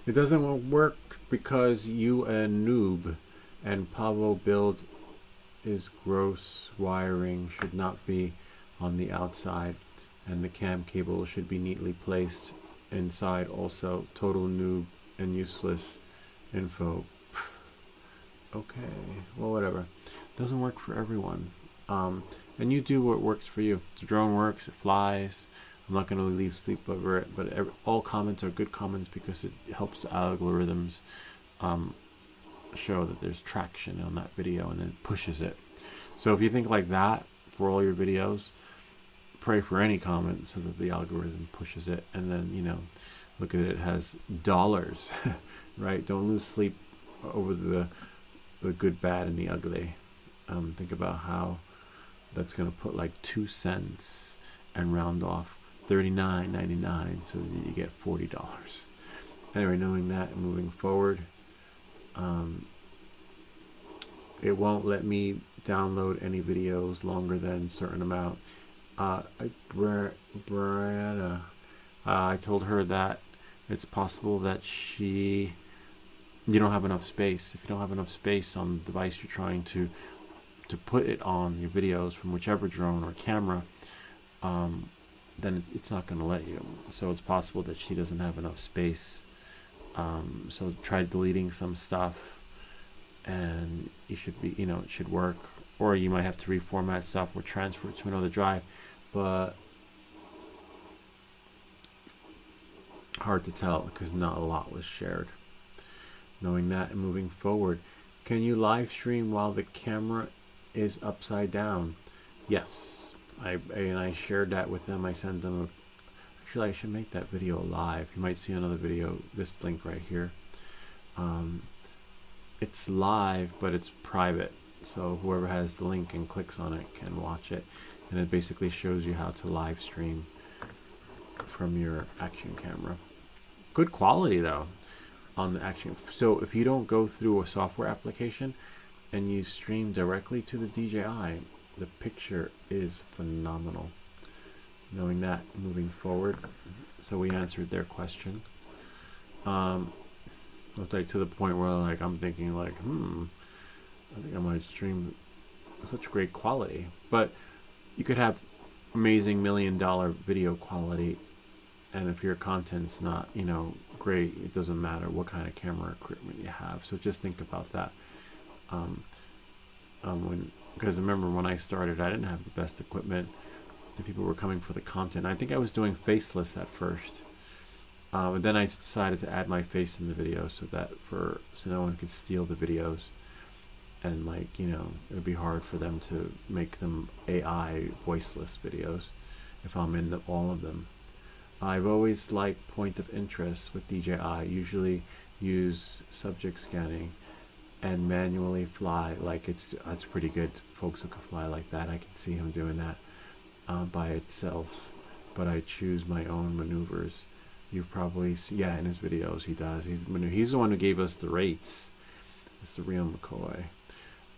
It doesn't work because you a noob, and Pavo build is gross. Wiring should not be on the outside, and the cam cable should be neatly placed inside. Also, total noob and useless info. Okay, well, whatever. Doesn't work for everyone. And you do what works for you. The drone works, it flies. I'm not going to leave sleep over it, but all comments are good comments because it helps the algorithms show that there's traction on that video, and it pushes it. So if you think like that for all your videos, pray for any comment so that the algorithm pushes it, and then look at it, it has dollars. Right? Don't lose sleep over the good, bad, and the ugly. Think about how that's going to put like 2 cents and round off $39.99 so that you get $40. Anyway, knowing that and moving forward, it won't let me download any videos longer than a certain amount. Brianna, I told her that it's possible that you don't have enough space. If you don't have enough space on the device you're trying to put it on, your videos from whichever drone or camera, then it's not going to let you. So it's possible that she doesn't have enough space. So try deleting some stuff, and you should be, it should work. Or you might have to reformat stuff or transfer it to another drive, but hard to tell because not a lot was shared. Knowing that and moving forward, can you live stream while the camera is upside down? Yes, I shared that with them. I sent them actually I should make that video live. You might see another video, this link right here. It's live, but it's private, so whoever has the link and clicks on it can watch it, and it basically shows you how to live stream from your action camera. Good quality though on the action. So if you don't go through a software application and you stream directly to the DJI, the picture is phenomenal. Knowing that, moving forward, so we answered their question. It's like to the point where like I'm thinking like, I think I might stream such great quality. But you could have amazing $1 million video quality and if your content's not, you know, great, it doesn't matter what kind of camera equipment you have. So just think about that. Because remember when I started, I didn't have the best equipment. The people were coming for the content. I think I was doing faceless at first, but then I decided to add my face in the video so no one could steal the videos, and like, you know, it would be hard for them to make them AI voiceless videos if I'm in all of them. I've always liked point of interest with DJI. Usually use subject scanning and manually fly. Like it's pretty good. Folks who can fly like that, I can see him doing that by itself. But I choose my own maneuvers. You've probably seen, yeah, in his videos he does. He's the one who gave us the rates. It's the real McCoy.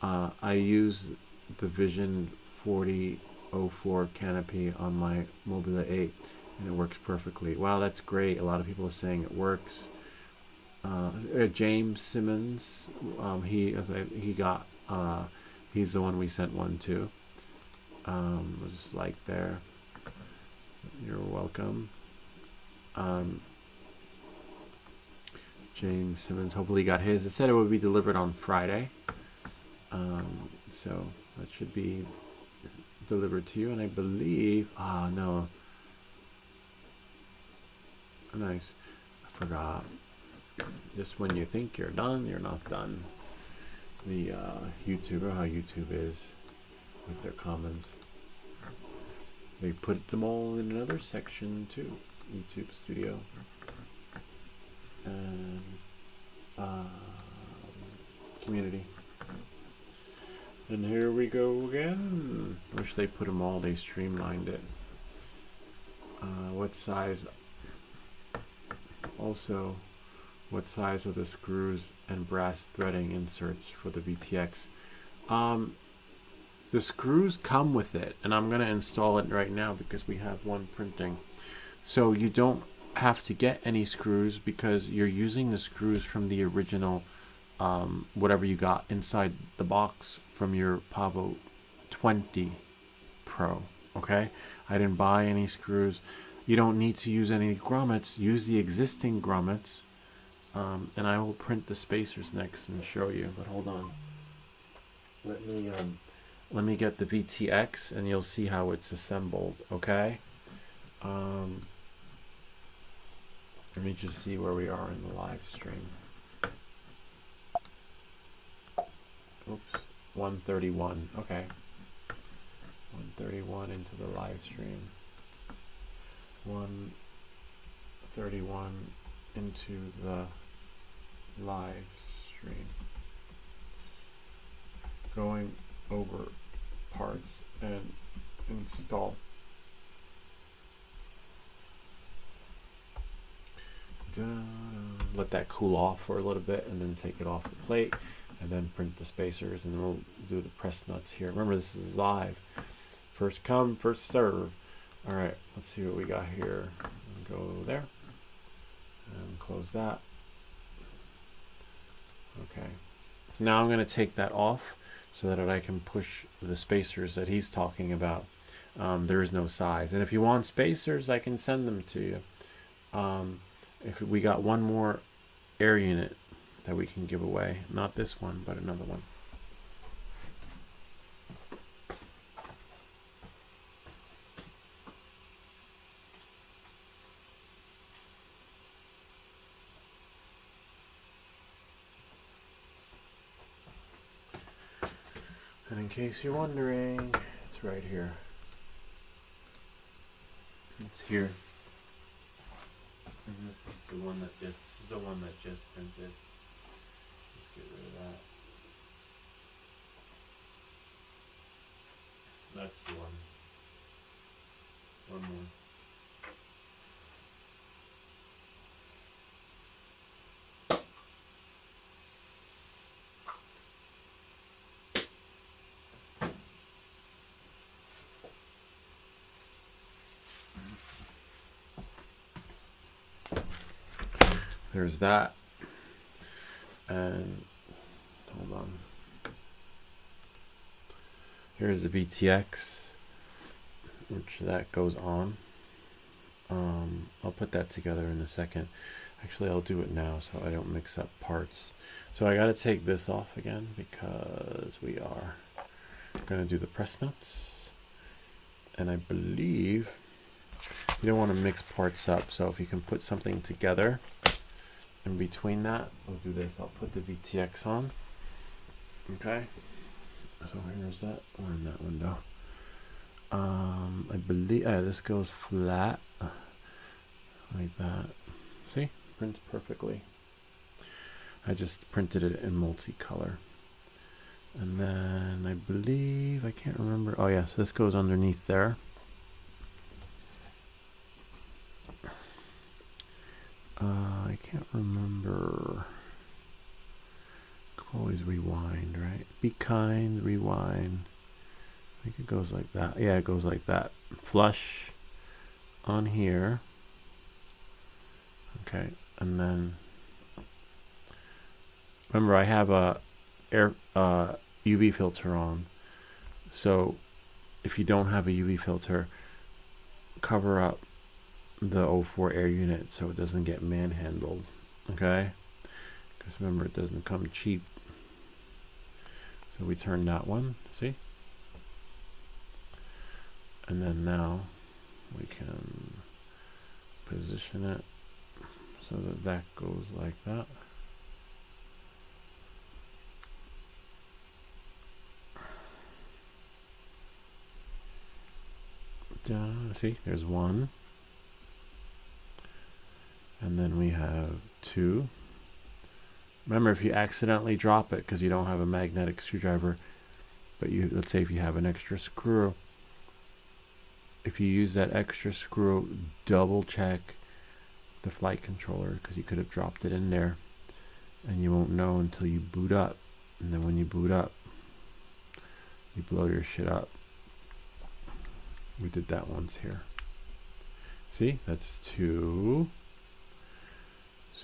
I use the Vision 4004 canopy on my Mobile 8, and it works perfectly. Wow, that's great. A lot of people are saying it works. James Simmons, he's the one we sent one to. Just like there. You're welcome. James Simmons, hopefully got his. It said it would be delivered on Friday. So that should be delivered to you, and I believe, no. Nice. I forgot. Just when you think you're done, you're not done. The YouTuber, how YouTube is with their comments. They put them all in another section too. YouTube Studio. And community. And here we go again. Wish they put them all, they streamlined it. What size? Also, what size are the screws and brass threading inserts for the VTX? The screws come with it, and I'm going to install it right now because we have one printing. So you don't have to get any screws because you're using the screws from the original whatever you got inside the box from your Pavo 20 Pro. Okay, I didn't buy any screws. You don't need to use any grommets. Use the existing grommets, and I will print the spacers next and show you. But hold on, let me get the VTX and you'll see how it's assembled. Okay, let me just see where we are in the live stream. Oops, 131. Okay, 131 into the live stream. 131 into the live stream. Going over parts and install. Let that cool off for a little bit and then take it off the plate and then print the spacers, and then we'll do the press nuts here. Remember, this is live. First come, first serve. All right, let's see what we got here. Go there and close that. Okay, so now I'm going to take that off so that I can push the spacers that he's talking about. There is no size, and if you want spacers, I can send them to you. If we got one more air unit that we can give away, not this one, but another one. And in case you're wondering, it's right here. It's here. And this is the one that just printed. Let's get rid of that. That's the one. One more. There's that. And hold on. Here's the VTX, which that goes on. I'll put that together in a second. Actually, I'll do it now so I don't mix up parts. So I got to take this off again because we are going to do the press nuts. And I believe you don't want to mix parts up. So if you can put something together in between that, I'll do this. I'll put the VTX on. Okay. So here's that. We're in that window. I believe this goes flat like that. See, prints perfectly. I just printed it in multicolor, and then I believe, I can't remember. Oh yes, this goes underneath there. I can't remember. Always rewind, right? Be kind, rewind. I think it goes like that. Yeah, it goes like that. Flush on here. Okay, and then remember I have a UV filter on. So if you don't have a UV filter, cover up the O4 air unit so it doesn't get manhandled. Okay? Because remember, it doesn't come cheap. So we turn that one, see? And then now we can position it so that that goes like that. See, there's one. And then we have two. Remember, if you accidentally drop it because you don't have a magnetic screwdriver, but you, let's say if you have an extra screw, if you use that extra screw, double check the flight controller because you could have dropped it in there and you won't know until you boot up. And then when you boot up, you blow your shit up. We did that once here. See, that's two.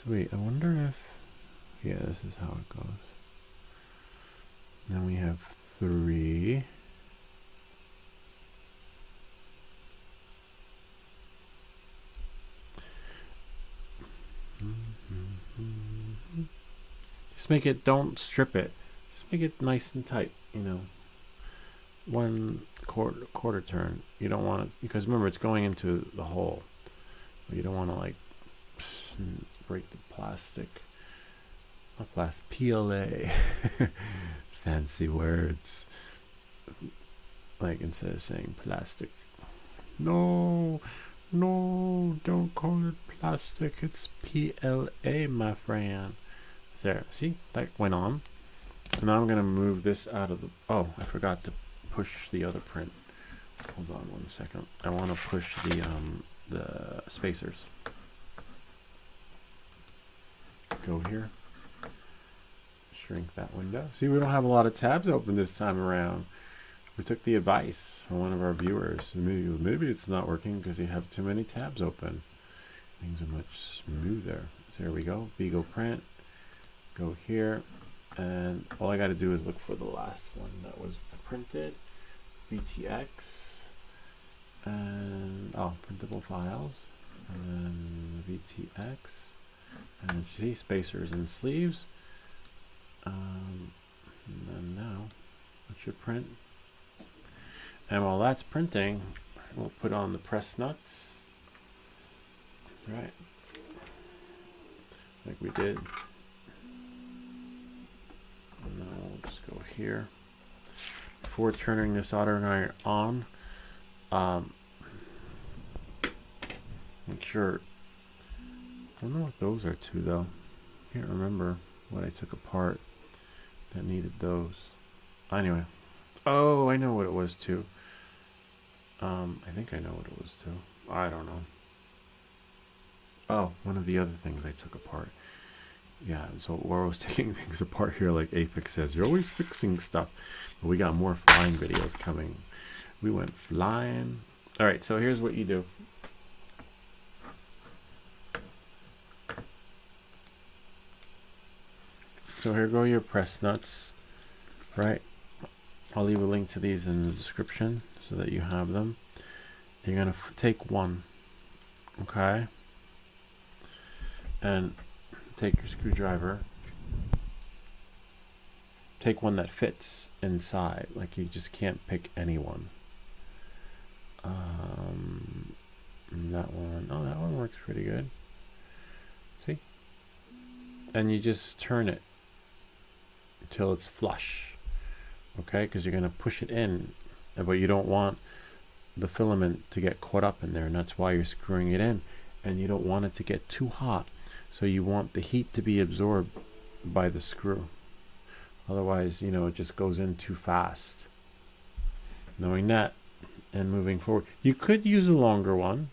Sweet. I wonder if, yeah, this is how it goes. Then we have three. Just make it, don't strip it. Just make it nice and tight, you know. One quarter turn. You don't want it, because remember it's going into the hole. You don't want to like break the plastic. Not plastic, PLA. Fancy words. Like instead of saying plastic. No, don't call it plastic. It's PLA, my friend. There, see, that went on. So now I'm gonna move this out of the. Oh, I forgot to push the other print. Hold on 1 second. I want to push the spacers. Go here. Shrink that window. See, we don't have a lot of tabs open this time around. We took the advice from one of our viewers. Maybe it's not working because you have too many tabs open. Things are much smoother. So there we go. Vigo print. Go here. And all I got to do is look for the last one that was printed. VTX. And, oh, printable files. And then VTX. And you see spacers and sleeves. And then now, it should print. And while that's printing, we'll put on the press nuts. Right. Like we did. And now we'll just go here. Before turning the soldering iron on, make sure. I don't know what those are to though. Can't remember what I took apart that needed those. Anyway. Oh, I know what it was too. I think I know what it was too. I don't know. Oh, one of the other things I took apart. Yeah, so where I was taking things apart here, like Aphex says, you're always fixing stuff. But we got more flying videos coming. We went flying. All right, so here's what you do. So here go your press nuts, right? I'll leave a link to these in the description so that you have them. You're going to take one Okay. And take your screwdriver. Take one that fits inside. Like, you just can't pick any one. That one. Oh, that one works pretty good. See? And you just turn it until it's flush. Okay? Because you're going to push it in. But you don't want the filament to get caught up in there. And that's why you're screwing it in. And you don't want it to get too hot. So you want the heat to be absorbed by the screw. Otherwise, you know, it just goes in too fast. Knowing that and moving forward. You could use a longer one,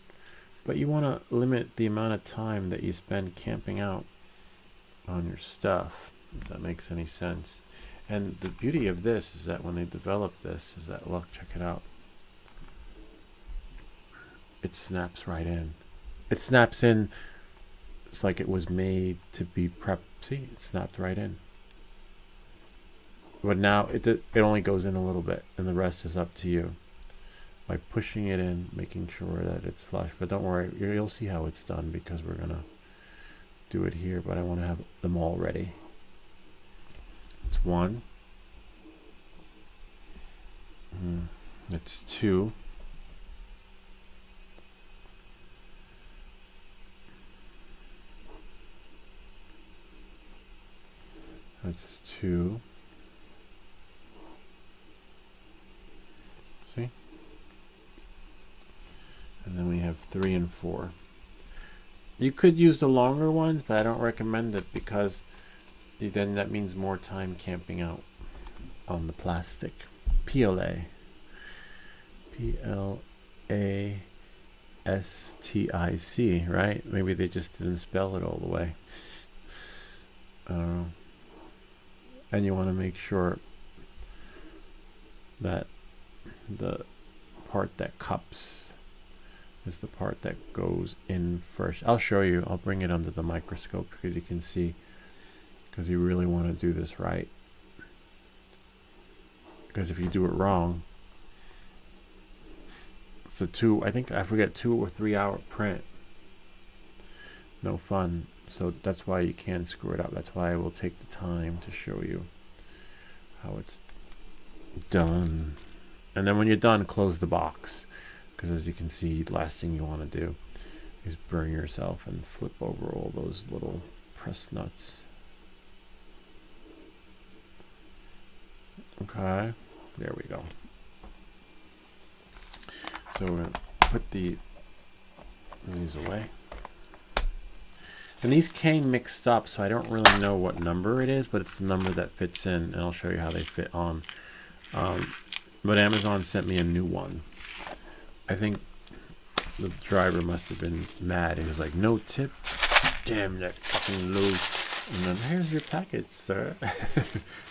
but you want to limit the amount of time that you spend camping out on your stuff, if that makes any sense. And the beauty of this is that when they developed this, is that, look, check it out. It snaps right in. It snaps in. It's like it was made to be prepped. See, it snapped right in. But now it only goes in a little bit, and the rest is up to you. By pushing it in, making sure that it's flush. But don't worry, you'll see how it's done because we're going to do it here. But I want to have them all ready. It's 1. It's 2. That's 2. See? And then we have 3 and 4. You could use the longer ones, but I don't recommend it because then that means more time camping out on the plastic. PLA. PLASTIC, right? Maybe they just didn't spell it all the way. And you want to make sure that the part that cups is the part that goes in first. I'll show you. I'll bring it under the microscope because you can see, because you really want to do this right. Because if you do it wrong, it's a 2 or 3 hour print. No fun. So that's why you can't screw it up. That's why I will take the time to show you how it's done. And then when you're done, close the box. Because as you can see, the last thing you want to do is burn yourself and flip over all those little press nuts. Okay, there we go. So we're going to put these away. And these came mixed up, so I don't really know what number it is, but it's the number that fits in, and I'll show you how they fit on. But Amazon sent me a new one. I think the driver must have been mad. He was like, no tip. Damn, that fucking load. And then, here's your package, sir.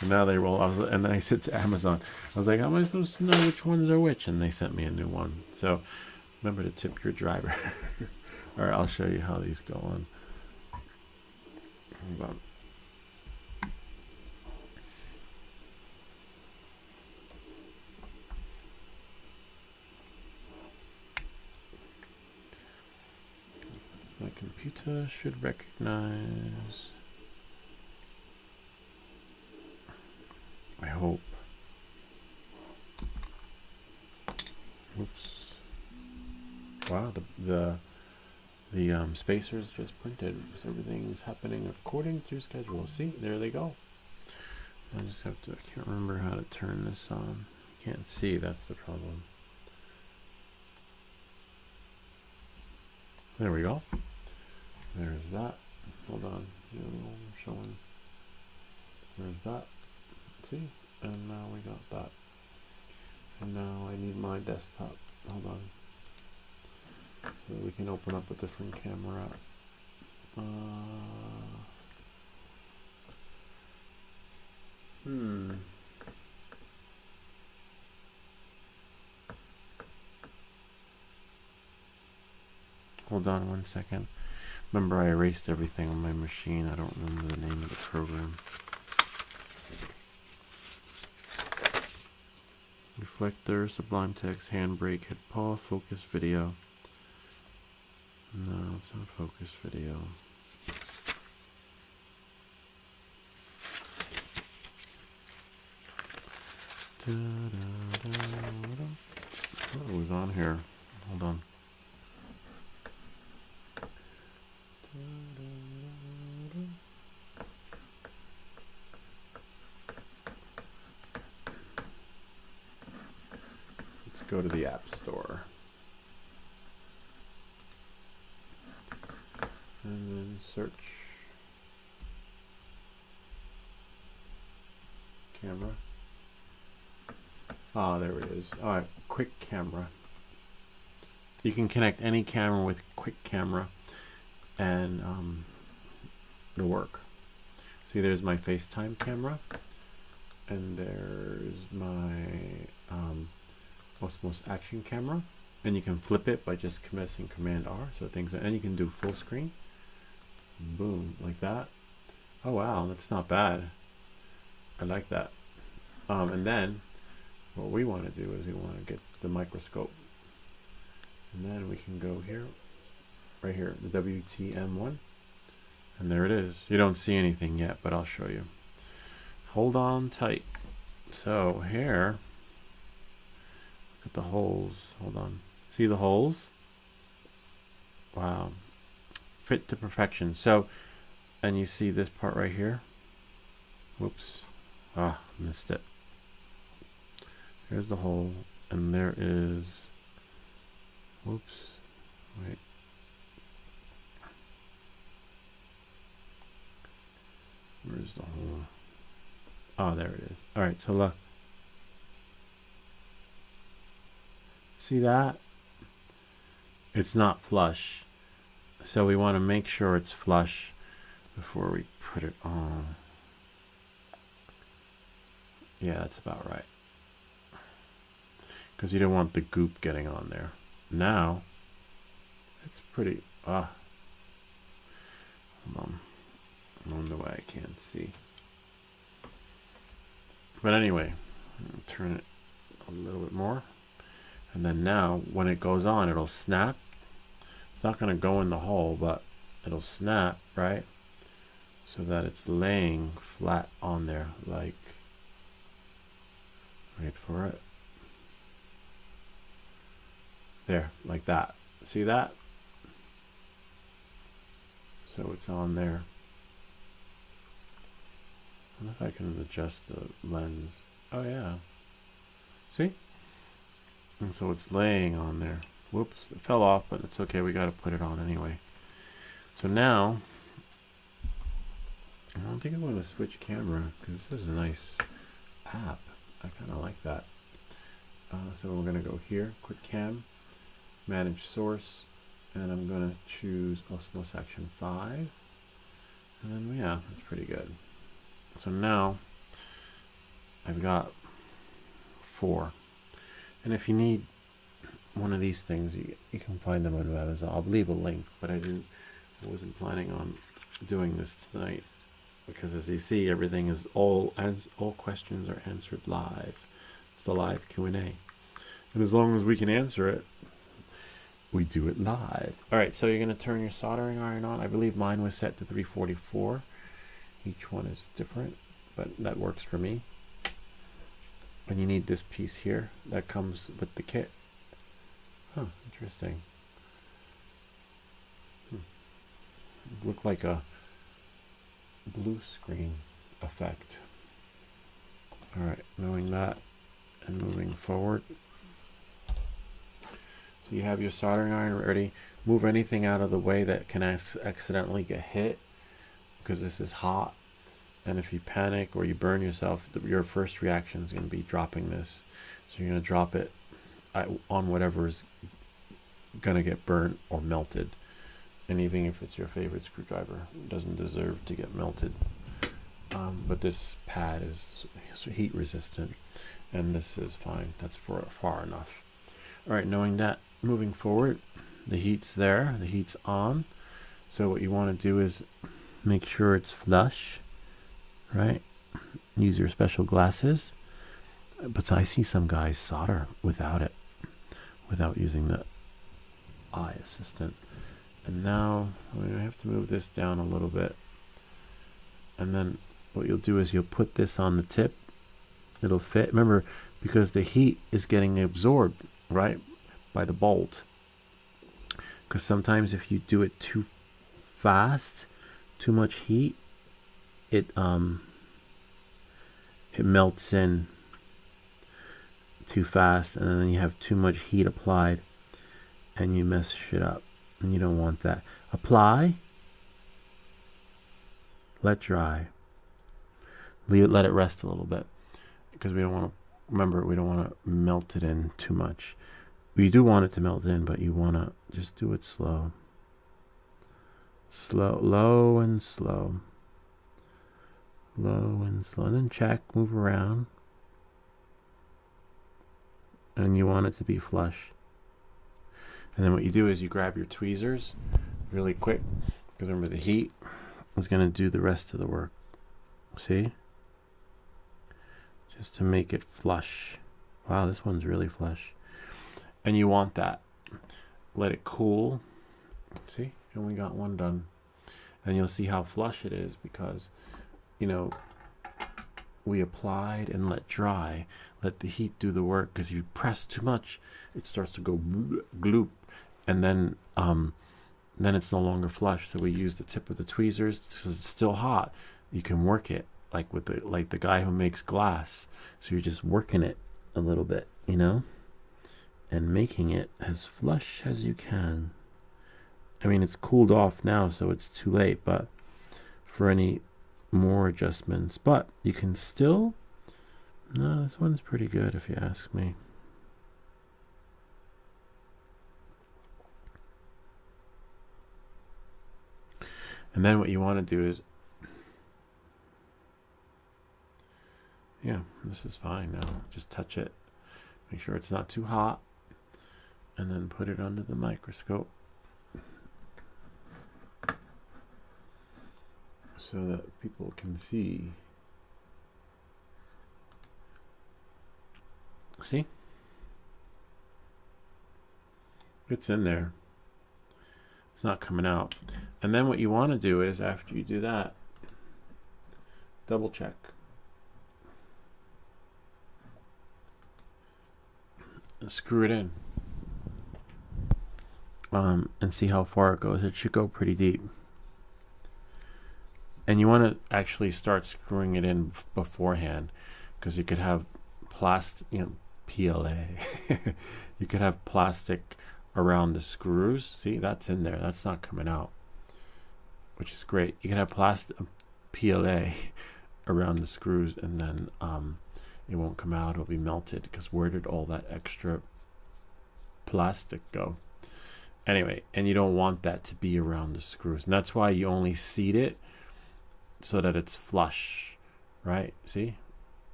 And now they roll. And then I said to Amazon, I was like, how am I supposed to know which ones are which? And they sent me a new one. So remember to tip your driver. All right, I'll show you how these go on. Hold on. My computer should recognize. I hope. Oops. Wow, the spacers just printed. So everything's happening according to schedule. See, there they go. I just have to, I can't remember how to turn this on. Can't see, that's the problem. There we go. There's that. Hold on. Showing. There's that. See? And now we got that. And now I need my desktop. Hold on. So we can open up a different camera. Hold on 1 second. Remember, I erased everything on my machine. I don't remember the name of the program. Reflector, Sublime Text, Handbrake, Hit Pause, Focus Video. No, it's not focus video. Oh, it was on here. Hold on. Let's go to the App Store. And then search camera. Ah, there it is. All right, Quick Camera. You can connect any camera with Quick Camera and it'll work. See, there's my FaceTime camera, and there's my Osmos Action camera, and you can flip it by just pressing Command R. So things, and you can do full screen. Boom, like that. Oh wow, that's not bad. I like that. And then what we want to do is we want to get the microscope, and then we can go here, right here, the WTM1, and there it is. You don't see anything yet, but I'll show you. Hold on tight. So here, look at the holes. Hold on. See the holes? Wow. Fit to perfection. So, and you see this part right here? Whoops. Ah, missed it. Here's the hole, and there is, whoops, wait. Where's the hole? Oh, there it is. All right, so look. See that? It's not flush. So we want to make sure it's flush before we put it on. Yeah, that's about right. Because you don't want the goop getting on there. Now, it's pretty, hold on. I don't know why I can't see. But anyway, turn it a little bit more. And then now, when it goes on, it'll snap. It's not going to go in the hole, but it'll snap, right? So that it's laying flat on there, like, wait for it. There, like that. See that? So it's on there. I wonder if I can adjust the lens. Oh yeah. See? And so it's laying on there. Whoops, it fell off, but it's okay. We got to put it on anyway. So now, I don't think I'm going to switch camera because this is a nice app. I kind of like that. So we're going to go here, Quick Cam, Manage Source, and I'm going to choose Osmos Action 5. And then, yeah, that's pretty good. So now, I've got 4. And if you need one of these things, you can find them on Amazon. I'll leave a link, but I wasn't planning on doing this tonight because, as you see, everything is all questions are answered live. It's the live Q&A, and as long as we can answer it, we do it live. All right, so you're going to turn your soldering iron on. I believe mine was set to 344. Each one is different, but that works for me. And you need this piece here that comes with the kit. Huh, interesting. Look like a blue screen effect. All right, knowing that and moving forward. So you have your soldering iron ready. Move anything out of the way that can accidentally get hit, because this is hot. And if you panic or you burn yourself, your first reaction is going to be dropping this. So you're going to drop it on whatever is going to get burnt or melted. And even if it's your favorite screwdriver, it doesn't deserve to get melted. But this pad is heat resistant, and this is fine. That's far enough. All right, knowing that, moving forward, the heat's there, the heat's on. So what you want to do is make sure it's flush, right? Use your special glasses. But I see some guys solder without it, without using the eye assistant. And now we have to move this down a little bit. And then what you'll do is you'll put this on the tip. It'll fit. Remember, because the heat is getting absorbed, right, by the bolt. Because sometimes if you do it too fast, too much heat, it melts in too fast, and then you have too much heat applied, and you mess shit up, and you don't want that. Apply, let dry, let it rest a little bit, because we don't want to. Remember, we don't want to melt it in too much. We do want it to melt in, but you want to just do it slow. Low and slow. Low and slow. And then check, move around. And you want it to be flush. And then what you do is you grab your tweezers really quick, because remember, the heat is going to do the rest of the work. See? Just to make it flush. Wow, this one's really flush. And you want that. Let it cool. See? And we got one done. And you'll see how flush it is because, you know, we applied and let dry. Let the heat do the work, because you press too much, it starts to go gloop. And then it's no longer flush. So we use the tip of the tweezers because it's still hot. You can work it. Like the guy who makes glass. So you're just working it a little bit, you know, and making it as flush as you can. I mean, it's cooled off now, so it's too late, but for any more adjustments, but you can still, no, this one's pretty good if you ask me. And then what you want to do is, yeah, this is fine now. Just touch it. Make sure it's not too hot. And then put it under the microscope. So that people can see. See? It's in there. It's not coming out. And then what you want to do is, after you do that, double check. Screw it in, and see how far it goes. It should go pretty deep, and you want to actually start screwing it in beforehand, because you could have plastic, PLA. You could have plastic around the screws. See, that's in there. That's not coming out, which is great. You can have plastic PLA around the screws, and then it won't come out. It'll be melted, because where did all that extra plastic go? Anyway, and you don't want that to be around the screws. And that's why you only seat it so that it's flush, right? See?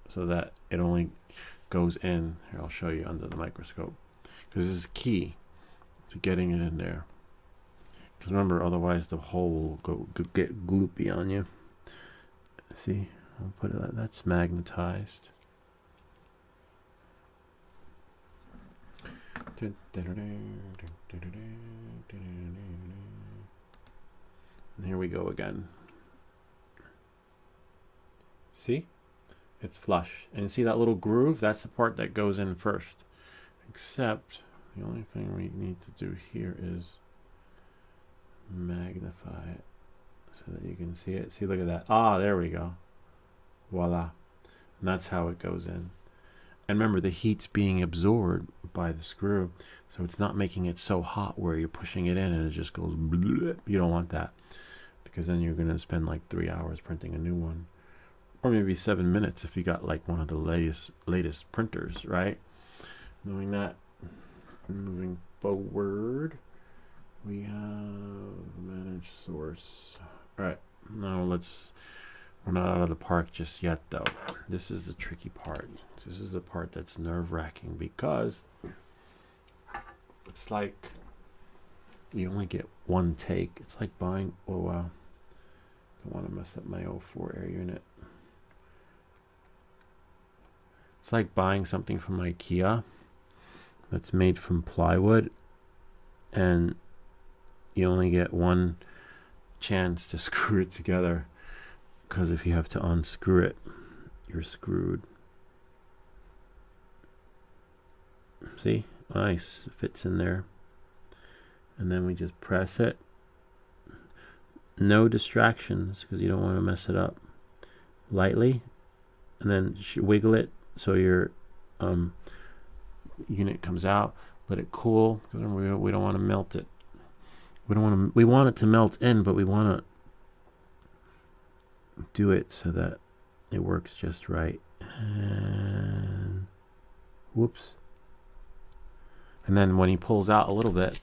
So that it only goes in. Here, I'll show you under the microscope, because this is key to getting it in there. Because remember, otherwise the hole will get gloopy on you. See? I'll put it, that's magnetized. And here we go again. See? It's flush. And you see that little groove? That's the part that goes in first. Except the only thing we need to do here is magnify it so that you can see it. See, look at that. Ah, there we go. Voila. And that's how it goes in. And remember, the heat's being absorbed by the screw, so it's not making it so hot where you're pushing it in and it just goes bleh. You don't want that, because then you're going to spend like 3 hours printing a new one, or maybe 7 minutes if you got like one of the latest printers, right? Knowing that, moving forward, we have manage source. All right, now we're not out of the park just yet, though. This is the tricky part. This is the part that's nerve-wracking, because it's like you only get one take. It's like buying, oh wow, don't want to mess up my 04 air unit. It's like buying something from IKEA that's made from plywood, and you only get one chance to screw it together, because if you have to unscrew it, you're screwed. See, nice, fits in there. And then we just press it. No distractions, because you don't want to mess it up. Lightly, and then wiggle it so your unit comes out. Let it cool, because we don't want to melt it. We want it to melt in, but we want to do it so that it works just right. And whoops. And then when he pulls out a little bit,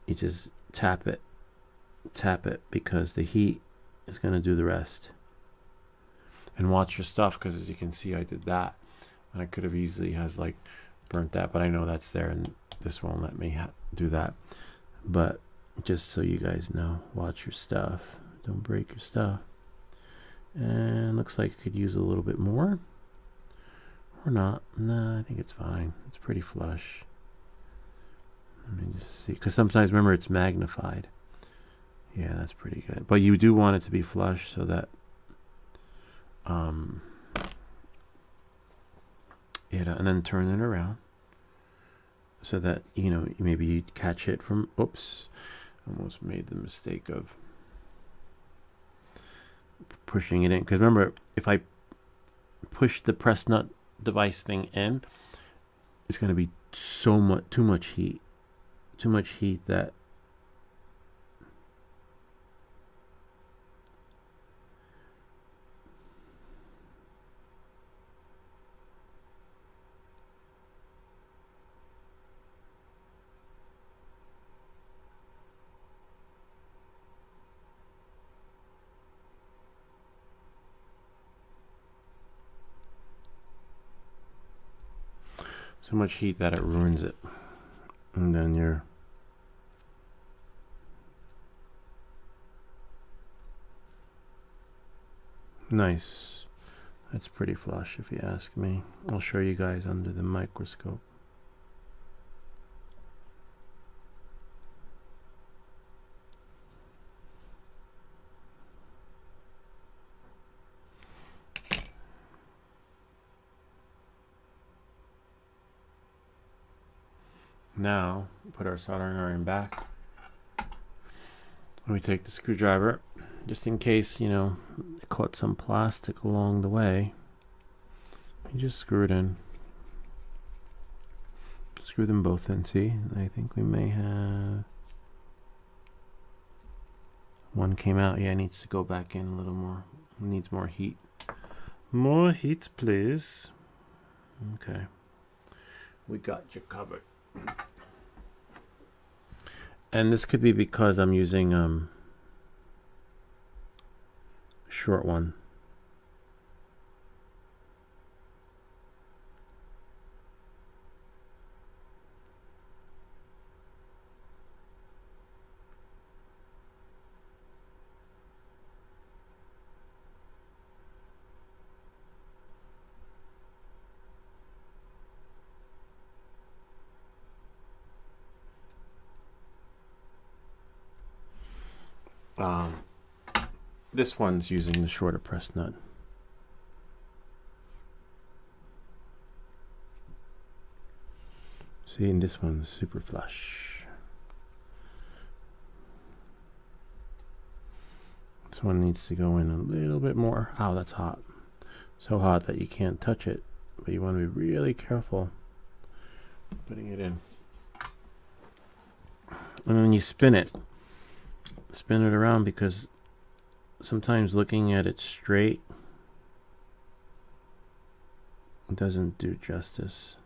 you just tap it, because the heat is going to do the rest. And watch your stuff, because as you can see, I did that, and I could have easily has like burnt that, but I know that's there, and this won't let me do that. But just so you guys know, watch your stuff, don't break your stuff. And looks like it could use a little bit more, or not. Nah, I think it's fine. It's pretty flush. Let me just see, because sometimes, remember, it's magnified. Yeah, that's pretty good. But you do want it to be flush so that and then turn it around so that, you know, maybe you catch it from, oops, almost made the mistake of pushing it in. Because remember, if I push the press nut device thing in, it's going to be too much heat that it ruins it. And then you're nice. That's pretty flush, if you ask me. I'll show you guys under the microscope. Now, put our soldering iron back. We take the screwdriver, just in case, you know, it caught some plastic along the way. You just screw it in. Screw them both in, see? I think we may have... One came out, yeah, it needs to go back in a little more. It needs more heat. More heat, please. Okay. We got you covered. And this could be because I'm using short one. This one's using the shorter press nut. See, and this one's super flush. This one needs to go in a little bit more. Ow, that's hot. So hot that you can't touch it, but you want to be really careful putting it in. And then you spin it around, because sometimes looking at it straight doesn't do justice.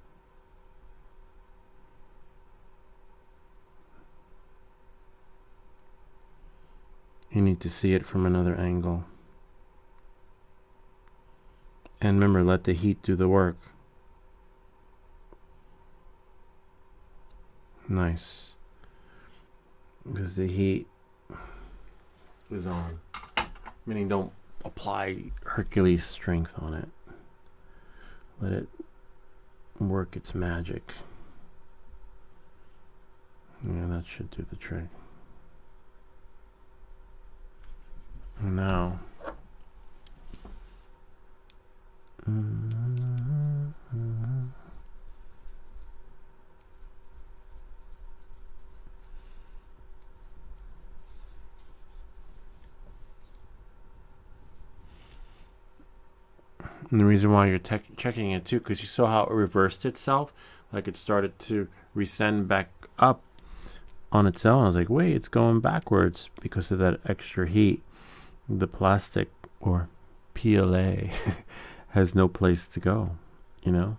You need to see it from another angle. And remember, let the heat do the work. Nice. Because the heat is on. Meaning, don't apply Hercules strength on it. Let it work its magic. Yeah, that should do the trick. Now, and the reason why you're checking it too, because you saw how it reversed itself, like it started to resend back up on its own. I was like, wait, it's going backwards because of that extra heat. The plastic, or PLA, has no place to go, you know,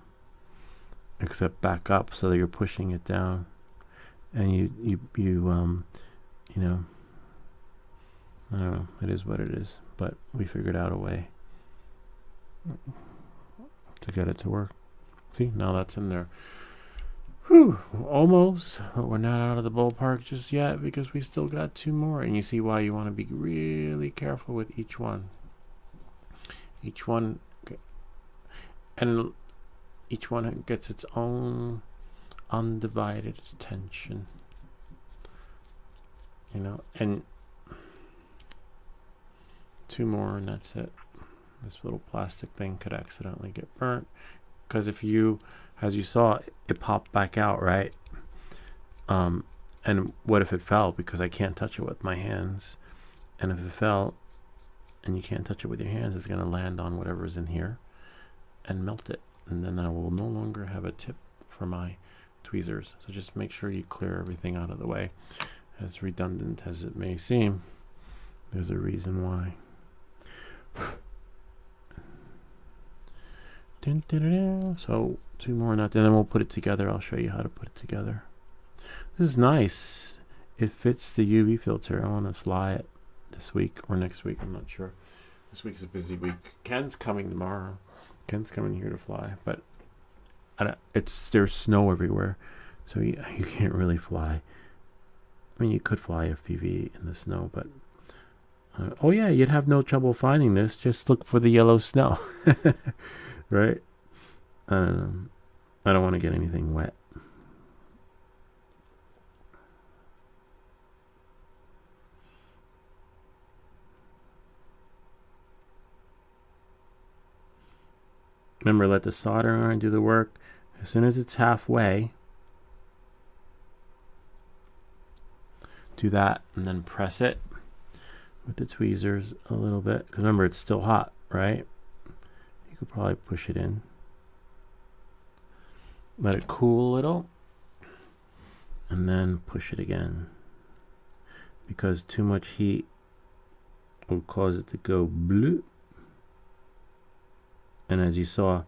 except back up, so that you're pushing it down, and you know, I don't know, it is what it is, but we figured out a way to get it to work. See, now that's in there. Whew, almost, but we're not out of the ballpark just yet, because we still got 2 more, and you see why you want to be really careful with each one. And each one gets its own undivided attention, you know, and 2 more, and that's it. This little plastic thing could accidentally get burnt, because if you, as you saw, it popped back out, right? And what if it fell? Because I can't touch it with my hands, and if it fell and you can't touch it with your hands, it's going to land on whatever's in here and melt it, and then I will no longer have a tip for my tweezers. So just make sure you clear everything out of the way. As redundant as it may seem, there's a reason why. So 2 more nuts, and then we'll put it together. I'll show you how to put it together. This is nice. It fits the UV filter. I want to fly it this week or next week. I'm not sure. This week's a busy week. Ken's coming tomorrow. Ken's coming here to fly, but there's snow everywhere, so you can't really fly. I mean, you could fly FPV in the snow, but oh yeah, you'd have no trouble finding this. Just look for the yellow snow. Right? I don't want to get anything wet. Remember, let the soldering iron do the work. As soon as it's halfway, do that, and then press it with the tweezers a little bit. Because remember, it's still hot, right? You could probably push it in. Let it cool a little, and then push it again. Because too much heat will cause it to go blue. And as you saw,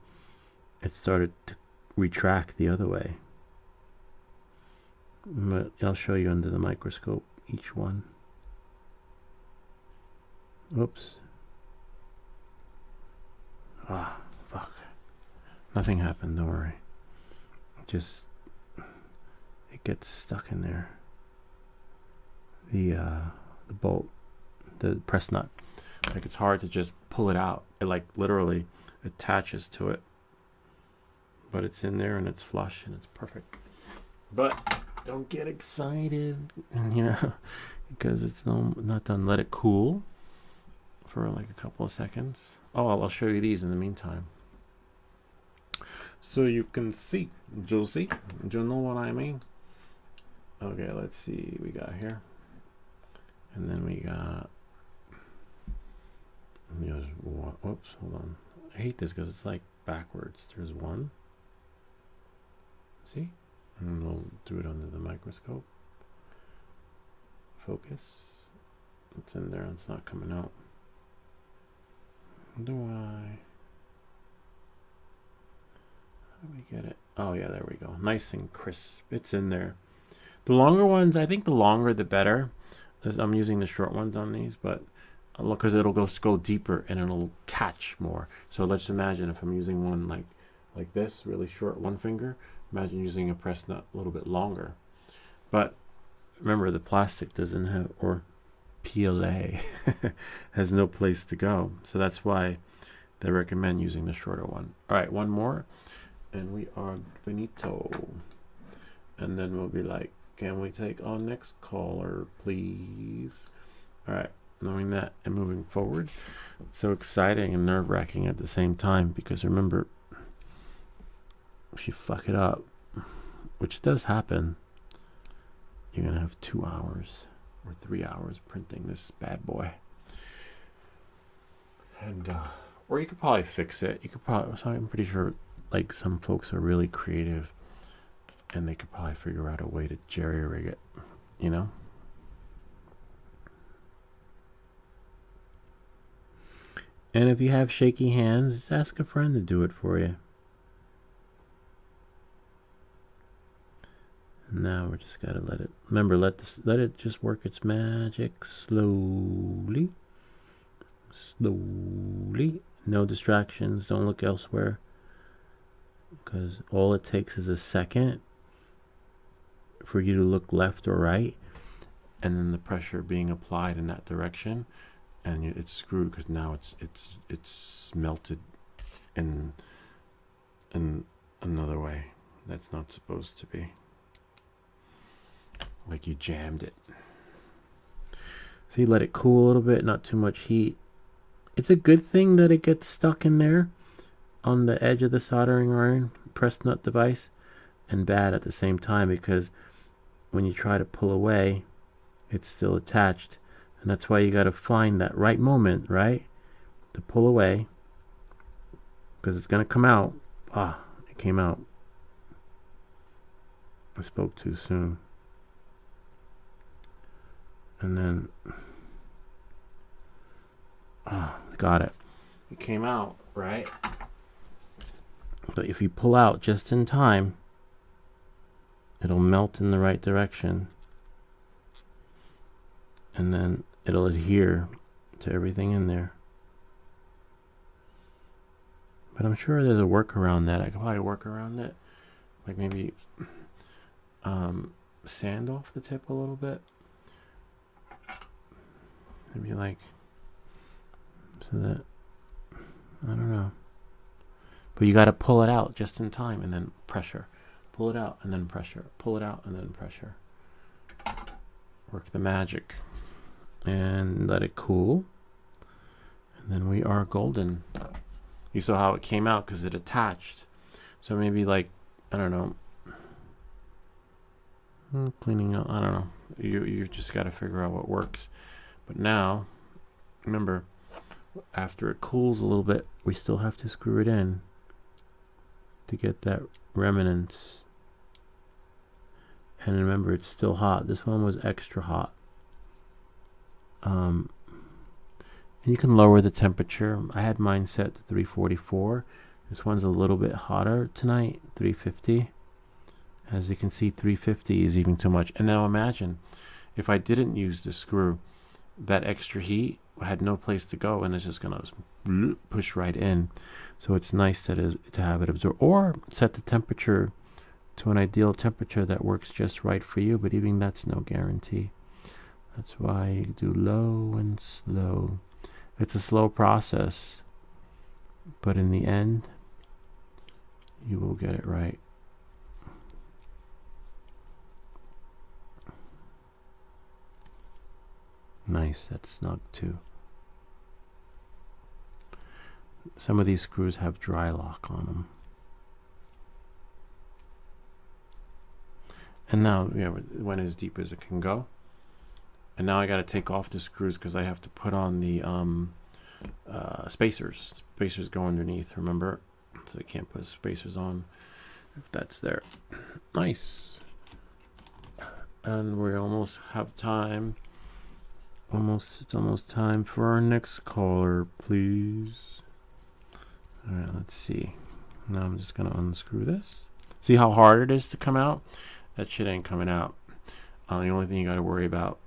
it started to retract the other way. But I'll show you under the microscope each one. Oops. Ah, fuck. Nothing happened, don't worry. Just, it gets stuck in there. The bolt, the press nut. Like, it's hard to just pull it out. It like literally attaches to it. But it's in there and it's flush and it's perfect. But don't get excited, you know, because it's not done. Let it cool for like a couple of seconds. Oh, I'll show you these in the meantime, so you can see. You'll see. You know what I mean? Okay, let's see. We got here, and then we got. Whoops, hold on. I hate this because it's like backwards. There's one. See? And we'll do it under the microscope. Focus. It's in there. It's not coming out. How do we get it? Oh yeah, there we go. Nice and crisp. It's in there. The longer ones, I think the longer the better. I'm using the short ones on these, but look, because it'll go deeper and it'll catch more. So let's imagine if I'm using one like this, really short, one finger. Imagine using a press nut a little bit longer. But remember, the plastic doesn't have, or PLA has no place to go. So that's why they recommend using the shorter one. All right, one more, and we are finito. And then we'll be like, can we take our next caller, please? All right, knowing that and moving forward. It's so exciting and nerve-wracking at the same time, because remember, if you fuck it up, which does happen, you're gonna have 2 hours or 3 hours printing this bad boy. And or you could probably fix it. You could probably, I'm pretty sure like some folks are really creative and they could probably figure out a way to jerry-rig it, you know? And if you have shaky hands, just ask a friend to do it for you. Now we're just gotta let it. Remember, let it just work its magic slowly, slowly. No distractions. Don't look elsewhere, because all it takes is a second for you to look left or right, and then the pressure being applied in that direction, and it's screwed, because now it's melted in another way that's not supposed to be. Like you jammed it. So you let it cool a little bit, not too much heat. It's a good thing that it gets stuck in there on the edge of the soldering iron press nut device, and bad at the same time, because when you try to pull away, it's still attached. And that's why you got to find that right moment, right, to pull away, because it's going to come out. It came out. I spoke too soon. And then got it. It came out, right? But if you pull out just in time, it'll melt in the right direction, and then it'll adhere to everything in there. But I'm sure there's a workaround that I could probably work around it, like maybe sand off the tip a little bit, maybe like so that, I don't know. But you got to pull it out just in time, and then pressure. Pull it out and then pressure. Pull it out and then pressure. Work the magic. And let it cool. And then we are golden. You saw how it came out because it attached. So maybe like, I don't know. Cleaning out, I don't know. You just got to figure out what works. But now, remember, after it cools a little bit, we still have to screw it in to get that remnants. And remember, it's still hot. This one was extra hot. And you can lower the temperature. I had mine set to 344. This one's a little bit hotter tonight, 350. As you can see, 350 is even too much. And now imagine if I didn't use the screw, that extra heat had no place to go, and it's just gonna push right in. So it's nice to have it absorb, or set the temperature to an ideal temperature that works just right for you. But even that's no guarantee. That's why you do low and slow. It's a slow process, but in the end, you will get it right. Nice, that's snug too. Some of these screws have dry lock on them. And now, went as deep as it can go. And now I got to take off the screws because I have to put on the spacers. Spacers go underneath, remember? So I can't put spacers on if that's there. Nice. And we almost have time. It's almost time for our next caller, please. All right, let's see. Now I'm just going to unscrew this. See how hard it is to come out? That shit ain't coming out. The only thing you got to worry about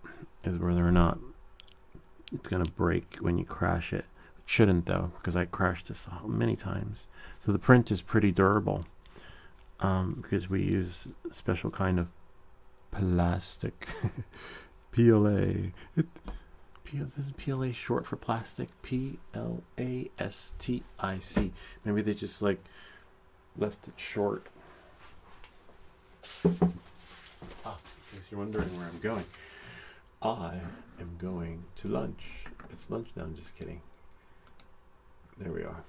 is whether or not it's going to break when you crash it. It shouldn't, though, because I crashed this many times. So the print is pretty durable because we use a special kind of plastic. PLA. Is PLA short for plastic? PLASTIC. Maybe they just like left it short. In case you're wondering where I'm going. I am going to lunch. It's lunch now, I'm just kidding. There we are.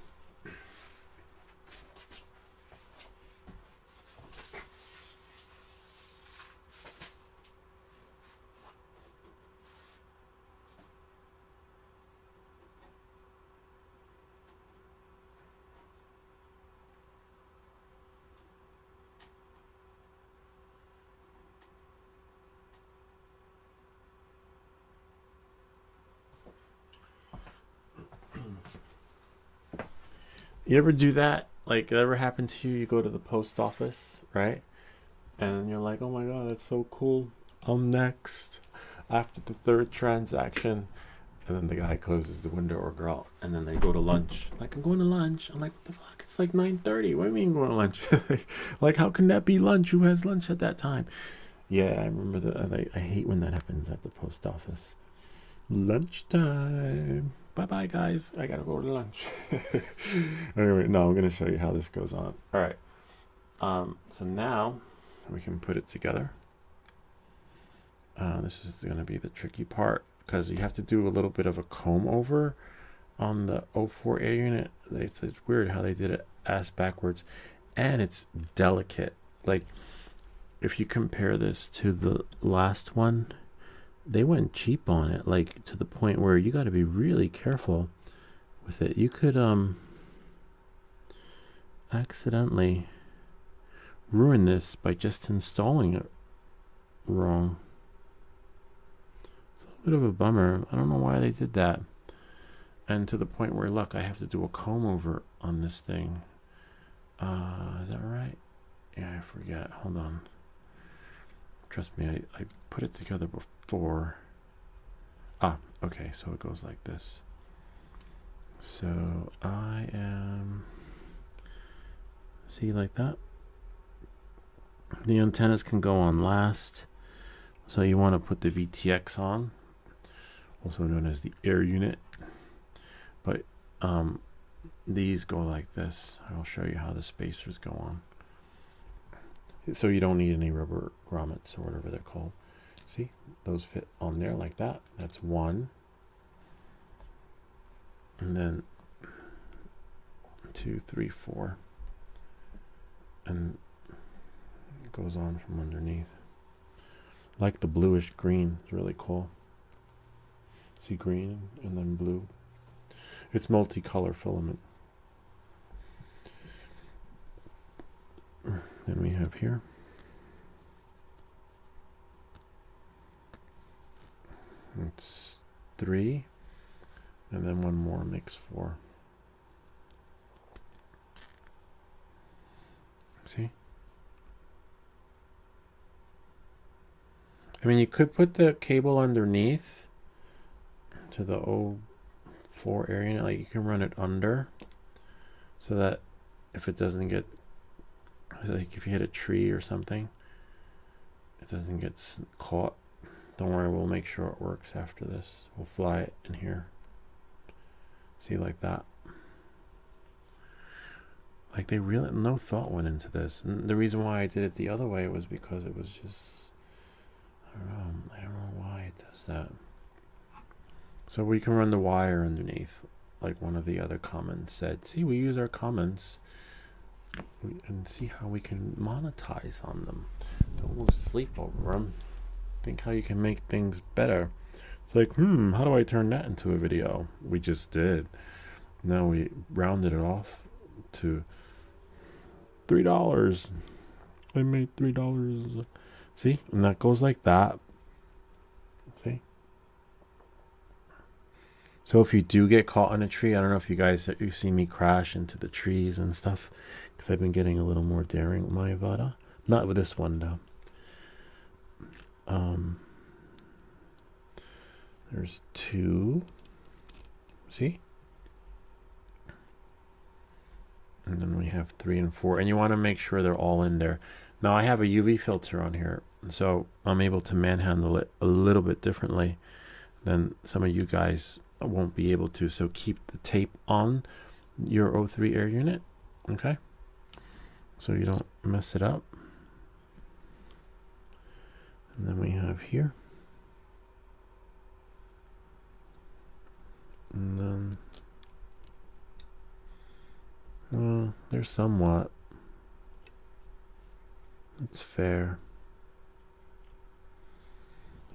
You ever do that? Like, it ever happened to you? You go to the post office, right? And you're like, oh my god, that's so cool. I'm next. After the third transaction. And then the guy closes the window, or girl, and then they go to lunch. Like, I'm going to lunch. I'm like, what the fuck? It's like 9:30. What do you mean going to lunch? Like, how can that be lunch? Who has lunch at that time? Yeah, I remember that. I hate when that happens at the post office. Lunchtime. Bye bye, guys. I gotta go to lunch. Anyway, no, I'm gonna show you how this goes on. All right. So now we can put it together. This is gonna be the tricky part because you have to do a little bit of a comb over on the 04 air unit. It's weird how they did it ass backwards, and it's delicate. Like, if you compare this to the last one, they went cheap on it, like to the point where you got to be really careful with it. You could accidentally ruin this by just installing it wrong. It's a bit of a bummer. I don't know why they did that. And to the point where, look, I have to do a comb over on this thing. Is that right? Yeah, I forget. Hold on. Trust me, I put it together before. Okay, so it goes like this. So I am, see, like that. The antennas can go on last. So you want to put the VTX on, also known as the air unit. But these go like this. I'll show you how the spacers go on. So you don't need any rubber grommets or whatever they're called. See, those fit on there like that. That's one. And then 2, 3, 4. And it goes on from underneath. Like the bluish green. It's really cool. See, green and then blue. It's multicolor filament. Then we have here it's 3, and then one more makes 4. See? I mean, you could put the cable underneath to the 04 area, like you can run it under, so that if it doesn't get, like if you hit a tree or something, it doesn't get caught. Don't worry, we'll make sure it works after this. We'll fly it in here. See, like that. Like, they really, no thought went into this. And the reason why I did it the other way was because it was just, I don't know why it does that. So we can run the wire underneath, like one of the other comments said. See, we use our comments and see how we can monetize on them. Don't lose sleep over them. Think how you can make things better. It's like, how do I turn that into a video? We just did. Now we rounded it off to $3. I made $3. See? And that goes like that. See? So if you do get caught in a tree, I don't know if you've seen me crash into the trees and stuff, because I've been getting a little more daring with my Avata. Not with this one, though. There's 2. See? And then we have 3 and 4. And you want to make sure they're all in there. Now, I have a UV filter on here, so I'm able to manhandle it a little bit differently than some of you guys won't be able to. So keep the tape on your 03 air unit, okay? So you don't mess it up. And then we have here And then, well, they're somewhat. It's fair.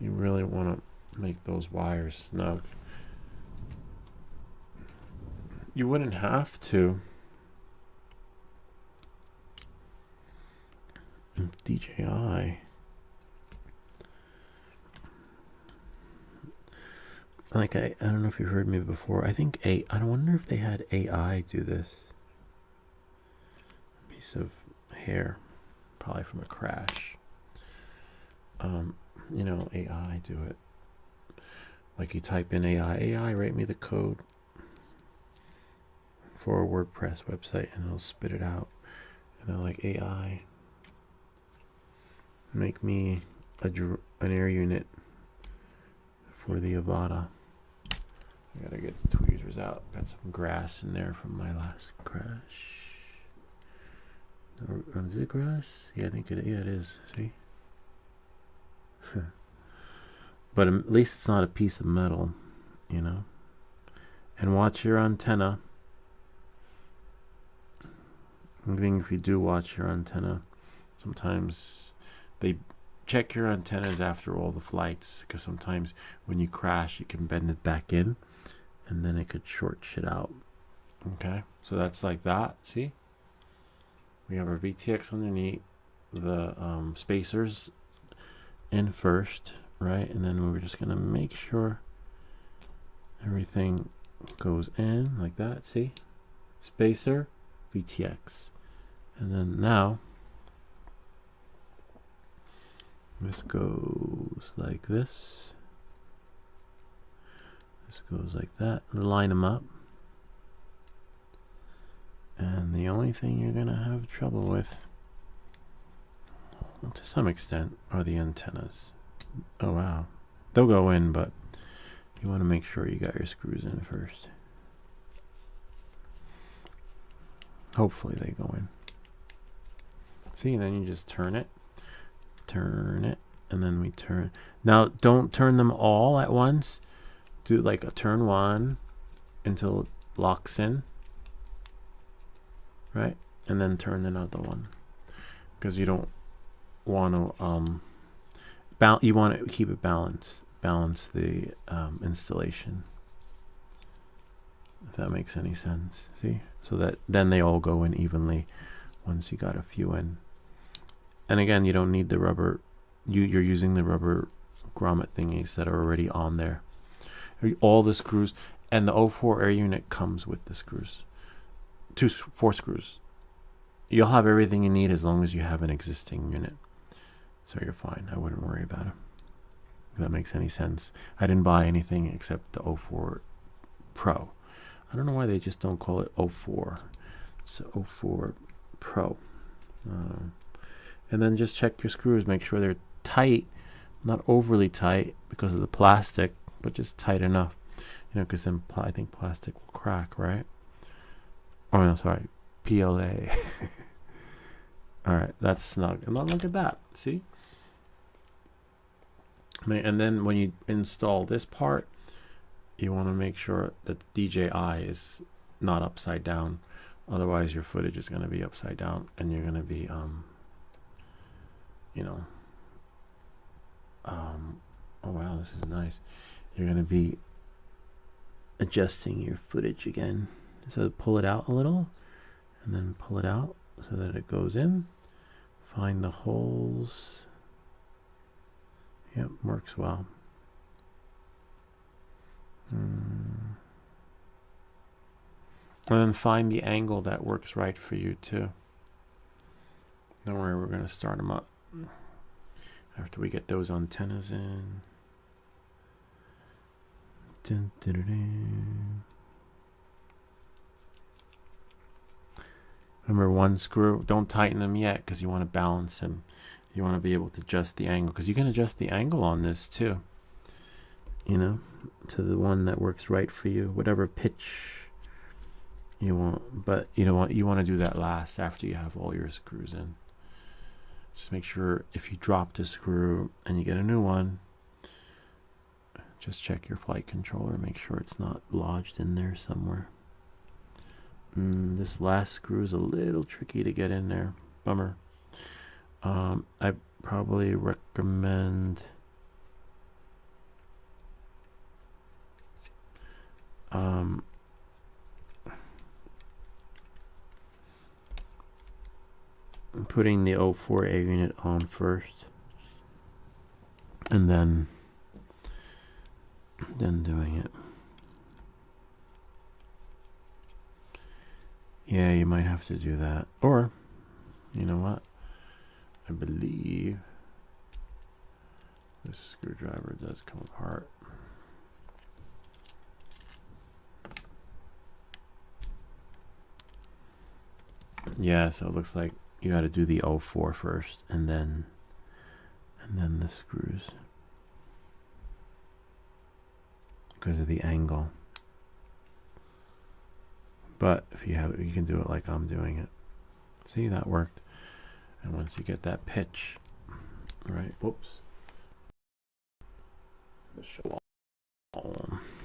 You really want to make those wires snug. You wouldn't have to. DJI. Like I don't know if you've heard me before. I think I wonder if they had AI do this. Piece of hair, probably from a crash. You know, AI do it. Like you type in AI, write me the code for a WordPress website, and it'll spit it out. And they're like, AI, make me an air unit for the Avata. I gotta get the tweezers out. Got some grass in there from my last crash. Is it grass? Yeah, I think it is. See? But at least it's not a piece of metal, you know? And watch your antenna. Even if you do watch your antenna, sometimes they check your antennas after all the flights, because sometimes when you crash, you can bend it back in, and then it could short shit out. Okay, so that's like that. See, we have our VTX underneath, the spacers in first, right? And then we're just gonna make sure everything goes in like that. See, spacer, VTX, and then now this goes like this. This goes like that. Line them up. And the only thing you're gonna have trouble with, to some extent, are the antennas. Oh wow, they'll go in, but you want to make sure you got your screws in first. Hopefully they go in. See, then you just turn it, and then we turn. Now don't turn them all at once. Do like a turn one until it locks in, right? And then turn another one, because you don't want to you want to keep it balanced. Balance the installation, if that makes any sense. See, so that then they all go in evenly once you got a few in. And again, you don't need the rubber. You're using the rubber grommet thingies that are already on there. All the screws, and the 04 air unit comes with the screws. 4 screws. You'll have everything you need as long as you have an existing unit. So you're fine. I wouldn't worry about it. If that makes any sense. I didn't buy anything except the 04 Pro. I don't know why they just don't call it 04. It's 04 Pro. And then just check your screws. Make sure they're tight. Not overly tight because of the plastic, but just tight enough. You know, because then I think plastic will crack, right? Oh, no, sorry. PLA. All right, that's snug. And then look at that. See? And then when you install this part, you want to make sure that the DJI is not upside down. Otherwise, your footage is going to be upside down, and you're going to be, oh wow, this is nice. You're going to be adjusting your footage again. So pull it out a little, and then pull it out so that it goes in. Find the holes. Yep, works well. And then find the angle that works right for you too. Don't worry, we're going to start them up after we get those antennas in. Dun, dun, dun, dun. Remember, one screw, don't tighten them yet because you want to balance them. You want to be able to adjust the angle, because you can adjust the angle on this too, you know, to the one that works right for you, whatever pitch you want. But you don't want, you want to do that last after you have all your screws in. Just make sure if you drop the screw and you get a new one, Just check your flight controller, make sure it's not lodged in there somewhere. This last screw is a little tricky to get in there. Bummer. I probably recommend putting the 04 air unit on first, and then doing it. Yeah, you might have to do that. Or, you know what? I believe this screwdriver does come apart. Yeah, so it looks like you got to do the 04 first, and then the screws, because of the angle. But if you have it, you can do it like I'm doing it. See, that worked. And once you get that pitch, right? Whoops.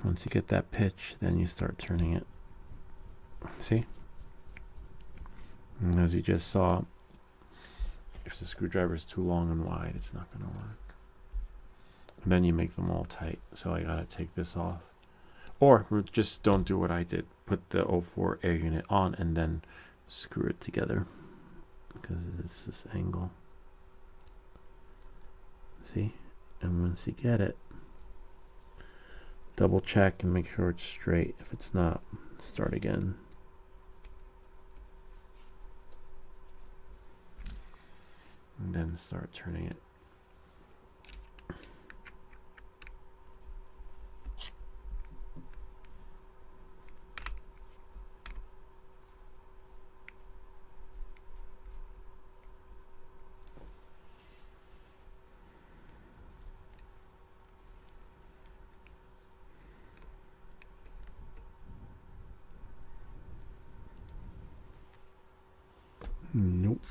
Once you get that pitch, then you start turning it. See? And as you just saw, if the screwdriver is too long and wide, it's not going to work. And then you make them all tight. So I got to take this off. Or just don't do what I did. Put the 04 air unit on and then screw it together, because it's this angle. See? And once you get it, double check and make sure it's straight. If it's not, start again. And then start turning it. Nope.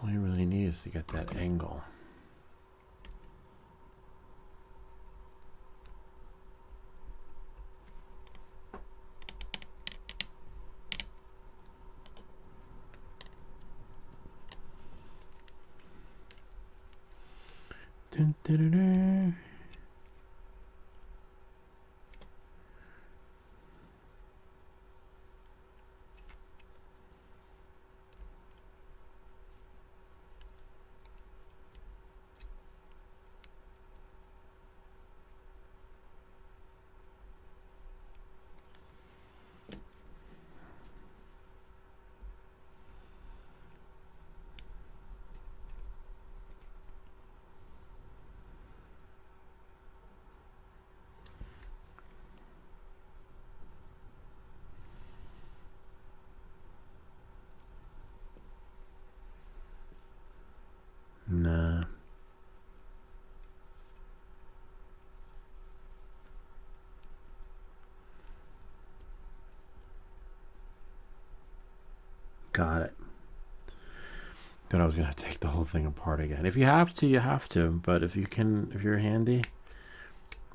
All you really need is to get that angle. Dun, dun, dun, dun. Nah. Got it. Then I was gonna have to take the whole thing apart again. If you have to, you have to. But if you're handy,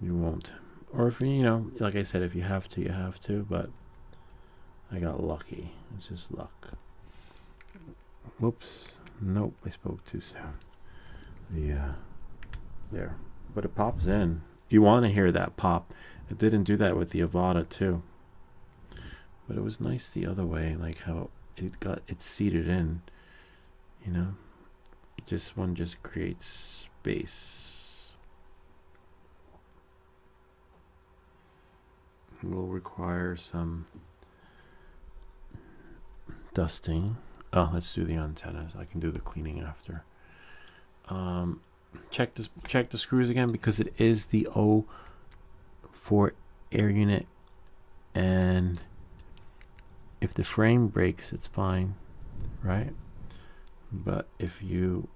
you won't. Or if you know, like I said, if you have to, you have to. But I got lucky. It's just luck. Whoops. Nope, I spoke too soon. Yeah. There. But it pops in. You want to hear that pop. It didn't do that with the Avada too. But it was nice the other way, like how it seated in, you know. This one just creates space. It will require some dusting. Oh, let's do the antennas. I can do the cleaning after. Check the screws again, because it is the 04 air unit, and if the frame breaks, it's fine, right? But if your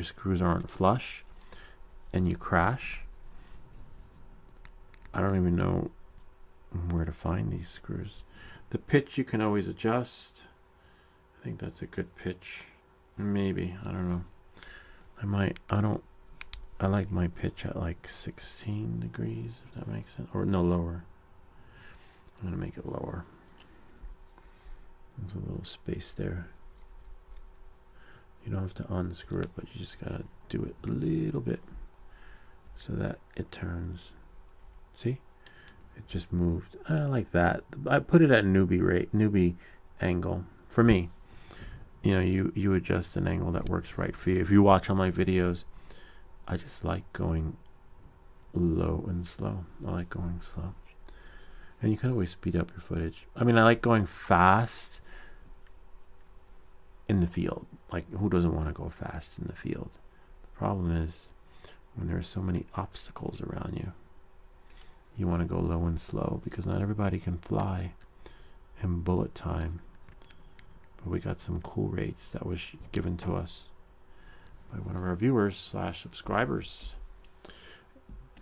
screws aren't flush and you crash, I don't even know where to find these screws. The pitch you can always adjust. I think that's a good pitch. Maybe, I don't know. I like my pitch at like 16 degrees, if that makes sense. Or no, lower. I'm gonna make it lower. There's a little space there. You don't have to unscrew it, but you just gotta do it a little bit so that it turns. See? It just moved. I like that. I put it at newbie angle. For me, you adjust an angle that works right for you. If you watch all my videos, I just like going low and slow. I like going slow. And you can always speed up your footage. I mean, I like going fast in the field. Like, who doesn't want to go fast in the field? The problem is when there are so many obstacles around you, you want to go low and slow because not everybody can fly in bullet time. But we got some cool rates that was given to us by one of our viewers / subscribers.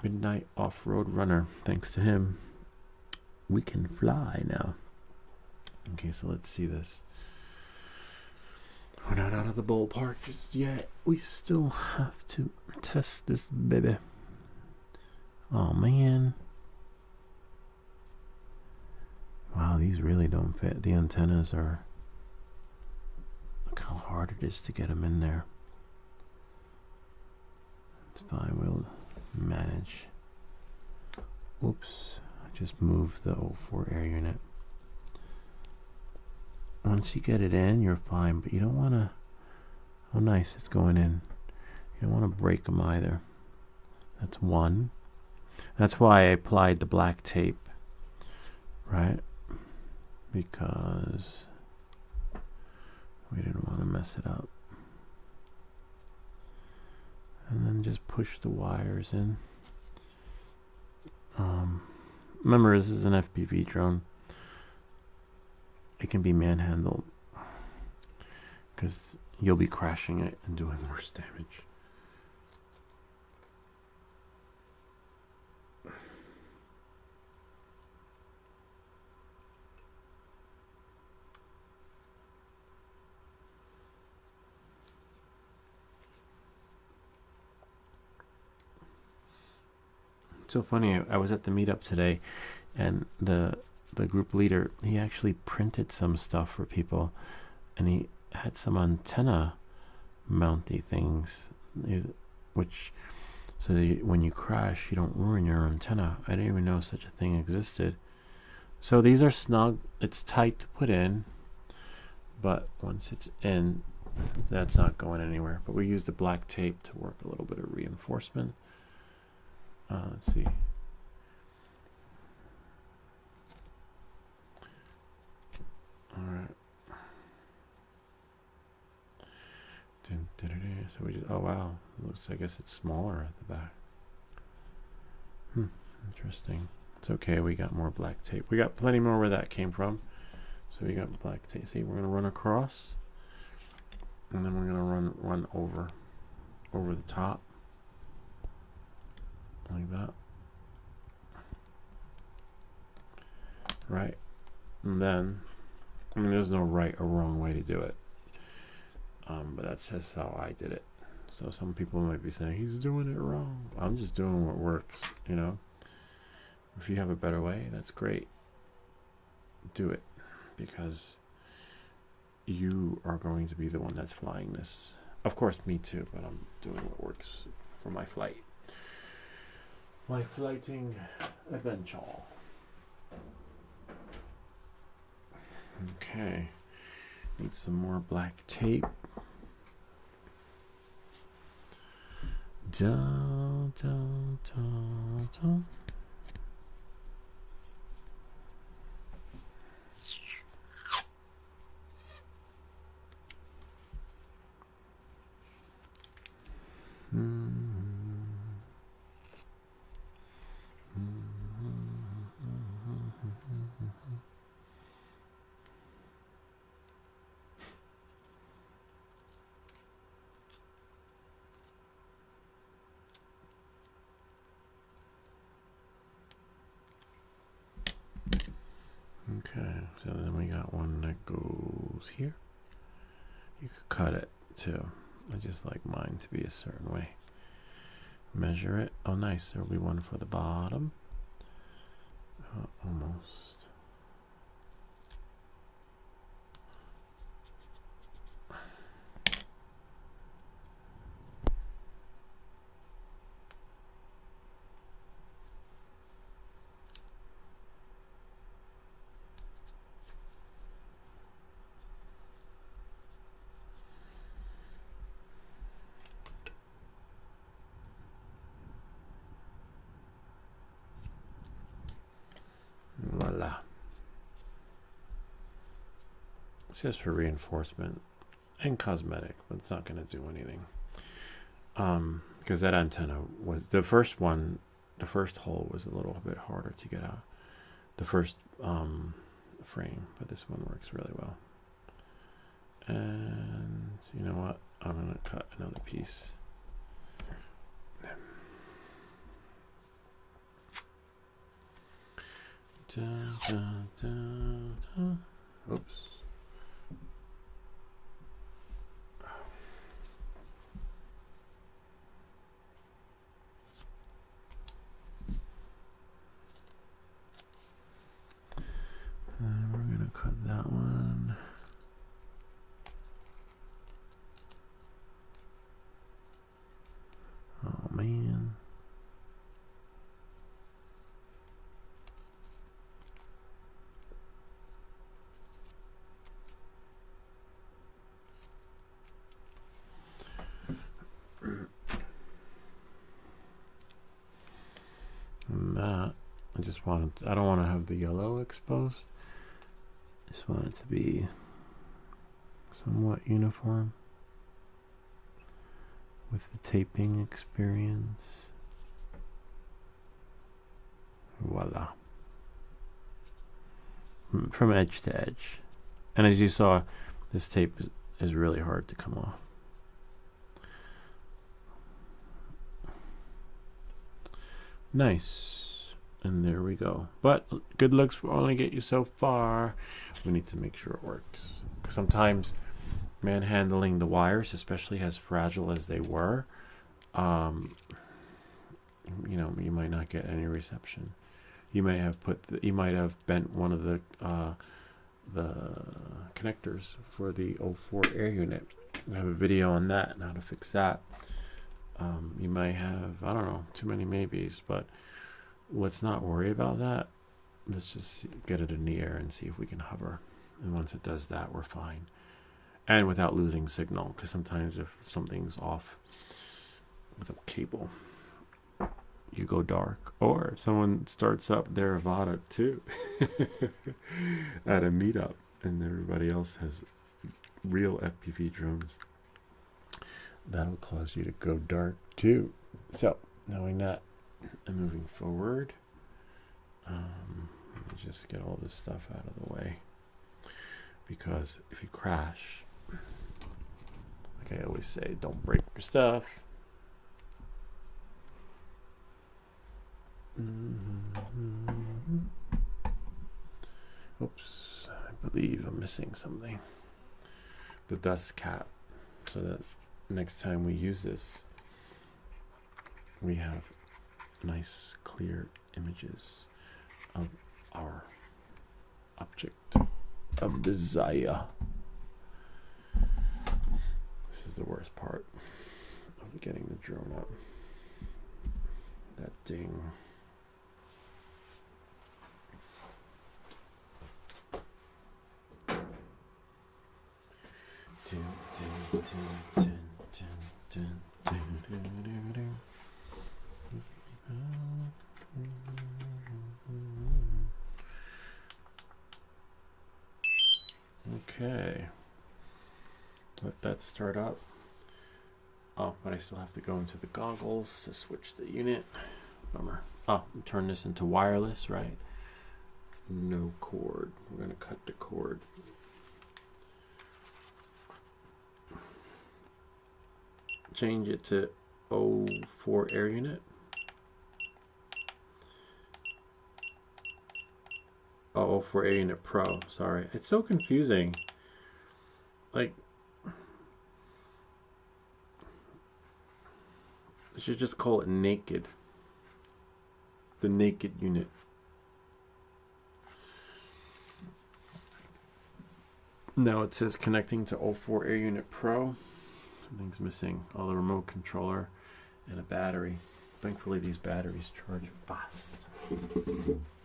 Midnight Off-Road Runner. Thanks to him, we can fly now. Okay, so let's see this. We're not out of the ballpark just yet. We still have to test this baby. Oh man. Wow, these really don't fit. The antennas are... Look how hard it is to get them in there. It's fine, we'll manage. Oops, I just moved the 04 air unit. Once you get it in, you're fine, but you don't want to... Oh, nice, it's going in. You don't want to break them either. That's one. That's why I applied the black tape, right? Because we didn't want to mess it up. And then just push the wires in. Remember, this is an FPV drone. It can be manhandled because you'll be crashing it and doing worse damage. So funny, I was at the meetup today, and the group leader, he actually printed some stuff for people, and he had some antenna mounty things, which so that when you crash, you don't ruin your antenna. I didn't even know such a thing existed. So these are snug. It's tight to put in, but once it's in, that's not going anywhere. But we used the black tape to work a little bit of reinforcement. Let's see. All right. So we just, oh wow, looks, I guess it's smaller at the back. Interesting. It's okay, we got more black tape. We got plenty more where that came from. So we got black tape. See, we're gonna run across, and then we're gonna run over the top, like that. Right, and then, I mean, there's no right or wrong way to do it. But that's just how I did it. So some people might be saying he's doing it wrong. I'm just doing what works, you know. If you have a better way, that's great. Do it, because you are going to be the one that's flying this. Of course, me too, but I'm doing what works for my flight. My flighting adventure. Okay. Need some more black tape. Dun, dun, dun, dun. Okay, so then we got one that goes here. You could cut it too. I just like mine to be a certain way. Measure it. Oh, nice. There'll be one for the bottom. Almost. Voila. It's just for reinforcement and cosmetic, but it's not going to do anything. Because that antenna was the first one. The first hole was a little bit harder to get out. The first frame, but this one works really well. And you know what? I'm going to cut another piece. Dun, dun, dun, dun. Oops. And we're going to cut that one. Oh, man. And that, I don't want to have the yellow exposed. I just want it to be somewhat uniform with the taping experience. Voila. From edge to edge. And as you saw, this tape is really hard to come off. Nice. And there we go. But good looks will only get you so far. We need to make sure it works. Because sometimes manhandling the wires, especially as fragile as they were, you know, you might not get any reception. You might have bent one of the connectors for the 04 air unit. I have a video on that and how to fix that. You might have, I don't know, too many maybes, but let's not worry about that. Let's just get it in the air and see if we can hover. And once it does that, we're fine. And without losing signal, because sometimes if something's off with a cable, you go dark. Or if someone starts up their Avata too at a meetup and everybody else has real FPV drones, that'll cause you to go dark too. So knowing that and moving forward, let me just get all this stuff out of the way, because if you crash, like I always say, don't break your stuff. Oops, I believe I'm missing something. The dust cap, so that next time we use this, we have nice clear images of our object of desire. This is the worst part of getting the drone up. That ding. Okay, let that start up. Oh, but I still have to go into the goggles to switch the unit. Bummer. Oh, turn this into wireless, right? No cord. We're gonna cut the cord. Change it to 04 air unit. Oh, 04A Unit Pro. Sorry, it's so confusing. Like, I should just call it Naked. The Naked unit. Now it says connecting to 04A Unit Pro. Something's missing. Oh, the remote controller and a battery. Thankfully, these batteries charge fast.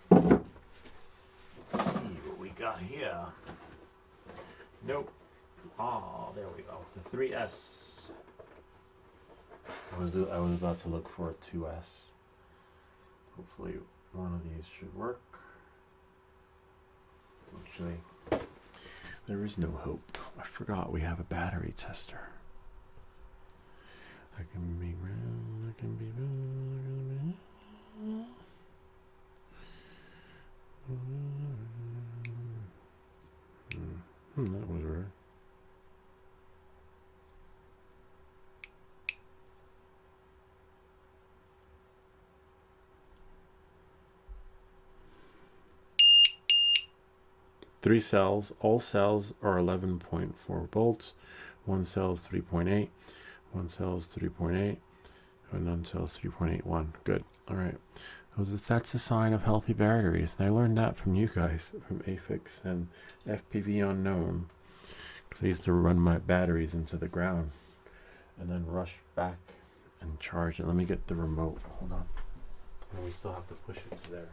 Let's see what we got here. Nope. Oh, there we go. The 3S. I was about to look for a 2S. Hopefully, one of these should work. Actually, there is no hope. I forgot we have a battery tester. I can be round, I can be round, that was weird. Three cells. All cells are 11.4 volts. One cell is 3.8. One cell is 3.8. And none cell is 3.81. Good. All right. That's a sign of healthy batteries. And I learned that from you guys, from AFIX and FPV Unknown. Because I used to run my batteries into the ground and then rush back and charge it. Let me get the remote. Hold on. And we still have to push it to there.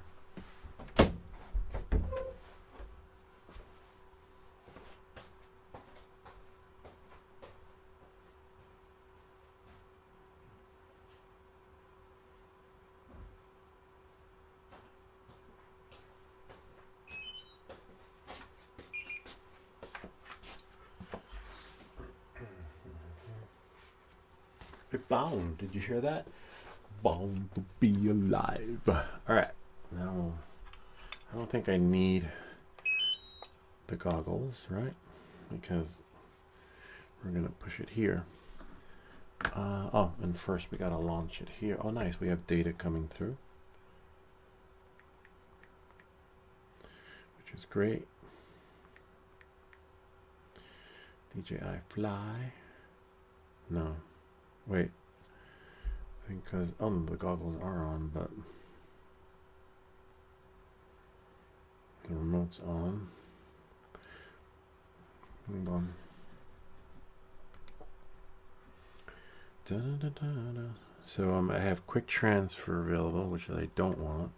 Bound. Did you hear that? Bound to be alive. Alright. Now, I don't think I need the goggles, right? Because we're going to push it here. Oh, and first we got to launch it here. Oh, nice. We have data coming through, which is great. DJI Fly. No. Wait, I think because the goggles are on, but the remote's on. Hold on. Da, da, da, da. So I have quick transfer available, which I don't want.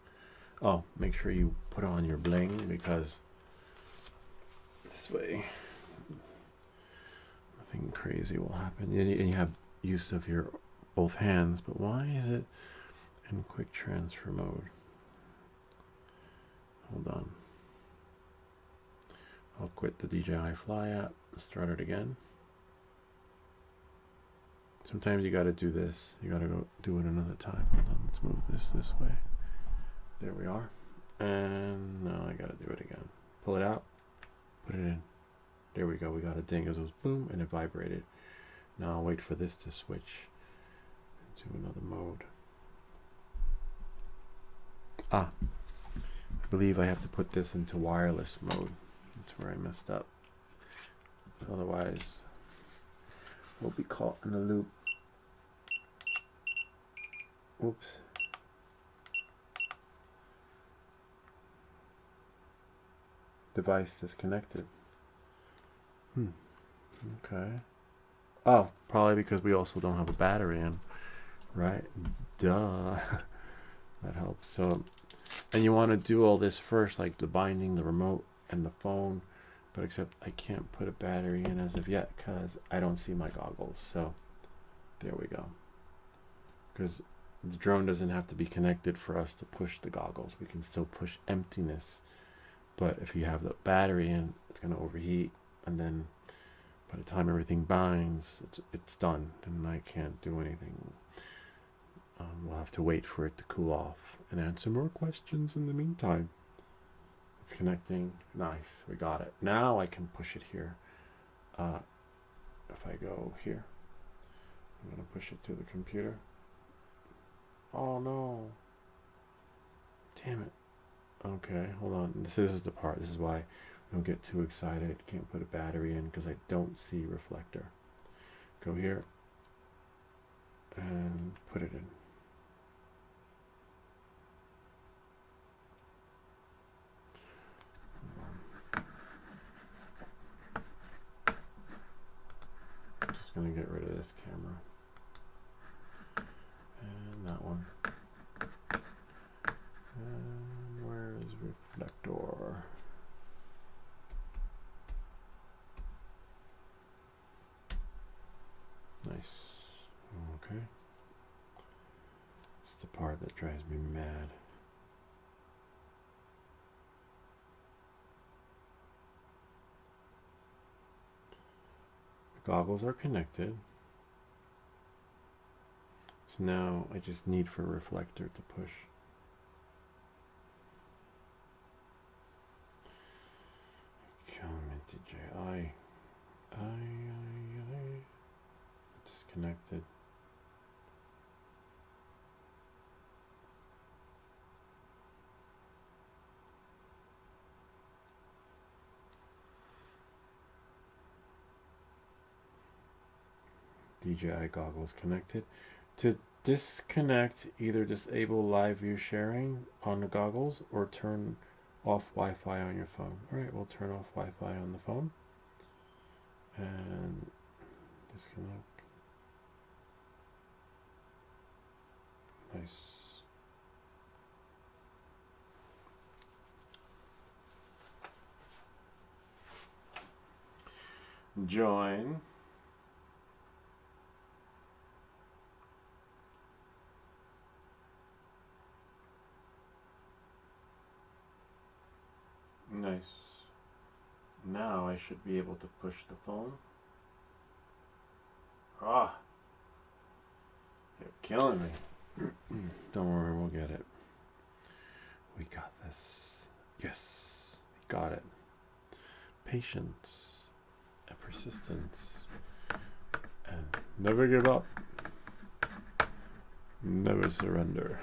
Oh, make sure you put on your bling because this way nothing crazy will happen. And you have use of your both hands, but why is it in quick transfer mode? Hold on. I'll quit the DJI Fly app, start it again. Sometimes you got to do this. You got to go do it another time. Hold on, let's move this way. There we are. And now I got to do it again. Pull it out, put it in. There we go. We got a ding. It goes boom, and it vibrated. Now I'll wait for this to switch into another mode. I believe I have to put this into wireless mode. That's where I messed up. Otherwise, we'll be caught in a loop. Oops. Device disconnected. Okay. Oh, probably because we also don't have a battery in, right? Duh. That helps. So, and you want to do all this first, like the binding, the remote, and the phone, but except I can't put a battery in as of yet because I don't see my goggles. So, there we go. Because the drone doesn't have to be connected for us to push the goggles. We can still push emptiness, but if you have the battery in, it's going to overheat, and then by the time everything binds, it's done, and I can't do anything. We'll have to wait for it to cool off and answer more questions in the meantime. It's connecting. Nice, we got it. Now I can push it here. If I go here, I'm going to push it to the computer. Oh no. Damn it. Okay, hold on. This is the part. This is why I don't get too excited. Can't put a battery in because I don't see reflector. Go here and put it in. Just gonna get rid of this camera and that one. And where's reflector? Nice. Okay. It's the part that drives me mad. The goggles are connected. So now I just need for a reflector to push. DJI. Disconnected. DJI goggles connected. To disconnect, either disable live view sharing on the goggles or turn off Wi-Fi on your phone. Alright, we'll turn off Wi-Fi on the phone and disconnect. Nice. Join. Nice. Now I should be able to push the phone. Ah! You're killing me. Don't worry, we'll get it. We got this. Yes, got it. Patience and persistence. And never give up. Never surrender.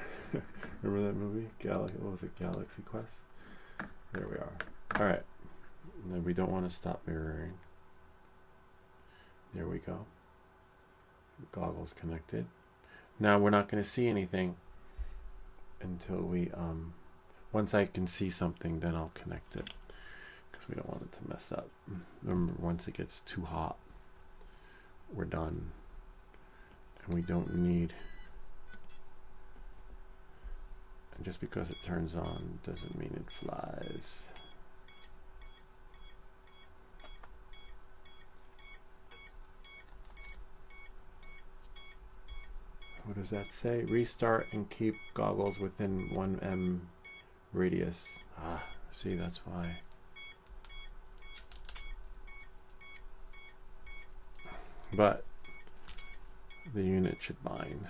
Remember that movie? What was it? Galaxy Quest? There we are. Alright. Then we don't want to stop mirroring. There we go. Goggles connected. Now we're not going to see anything until we, once I can see something, then I'll connect it. Because we don't want it to mess up. Remember, once it gets too hot, we're done. And we don't need... And just because it turns on doesn't mean it flies. What does that say? Restart and keep goggles within 1 m radius. Ah, see, that's why. But the unit should bind,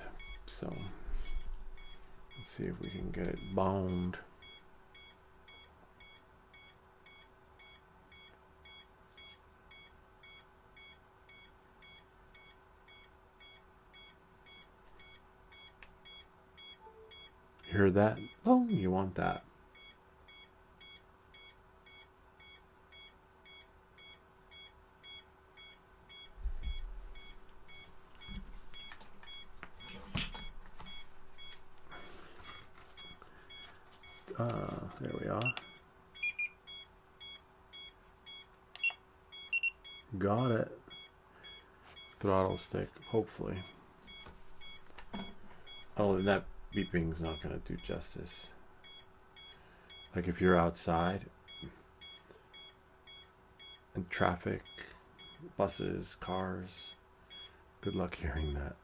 so let's see if we can get it bound. You heard that? Oh, you want that. There we are. Got it. Throttle stick, hopefully. Oh, and that beeping's not going to do justice. Like if you're outside and traffic, buses, cars, good luck hearing that.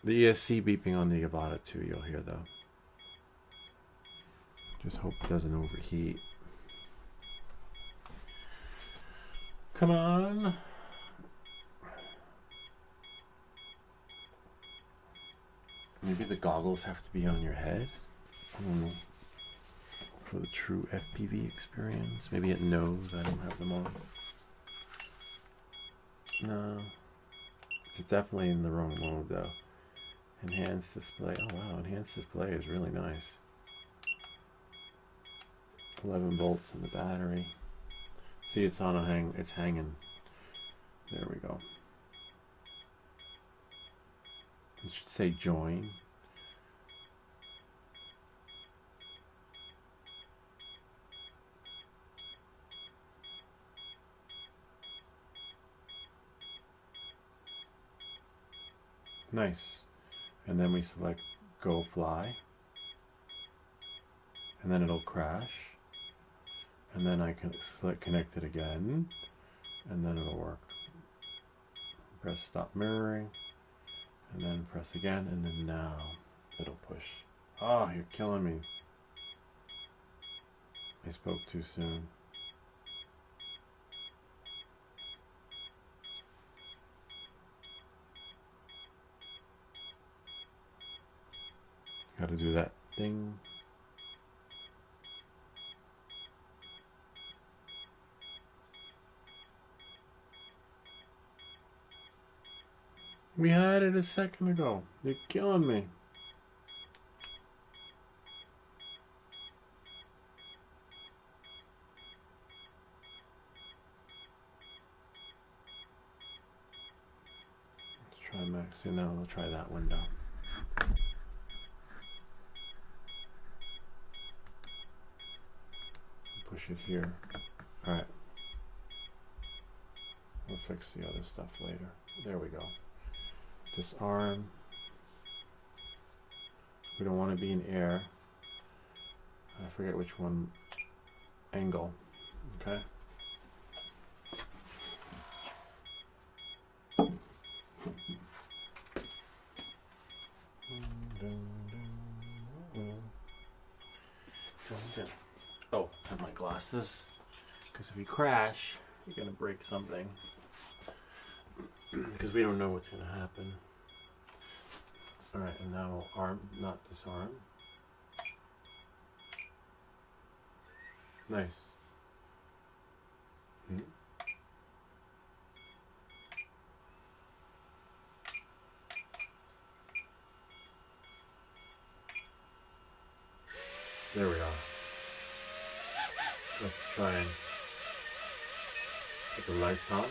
The ESC beeping on the Avata too, you'll hear though. Just hope it doesn't overheat. Come on. Maybe the goggles have to be on your head. I don't know. For the true FPV experience. Maybe it knows I don't have them on. No. It's definitely in the wrong mode though. Enhanced display. Oh wow, enhanced display is really nice. 11 volts in the battery. See, it's on a hang. It's hanging. There we go. It should say join. Nice. And then we select go fly. And then it'll crash. And then I can select connect it again. And then it'll work. Press stop mirroring. And then press again. And then now it'll push. Oh, you're killing me. I spoke too soon. Got to do that thing. We had it a second ago. You're killing me. Let's try max. So now we'll try that window. Push it here. Alright. We'll fix the other stuff later. There we go. Disarm. We don't want to be in air. I forget which one. Angle. Okay. Oh, I have my glasses. Because if you crash, you're going to break something. Because we don't know what's going to happen. Alright, and now we'll arm, not disarm. Nice. There we are. Let's try and put the lights on.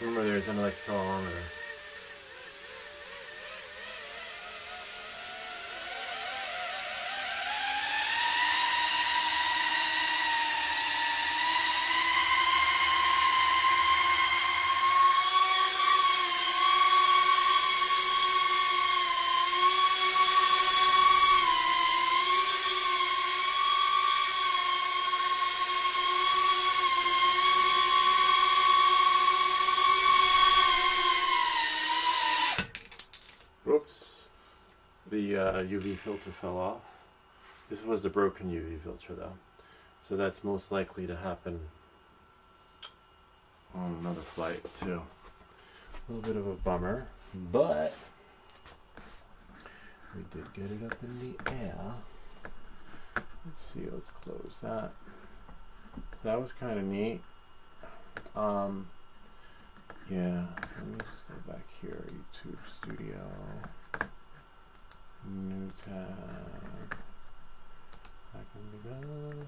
Remember, there's an accelerometer. Whoops. The UV filter fell off. This was the broken UV filter though. So that's most likely to happen on another flight too. A little bit of a bummer, but we did get it up in the air. Let's see, let's close that. So that was kind of neat. Yeah, let me just go back here, YouTube Studio, new tab, that can be done.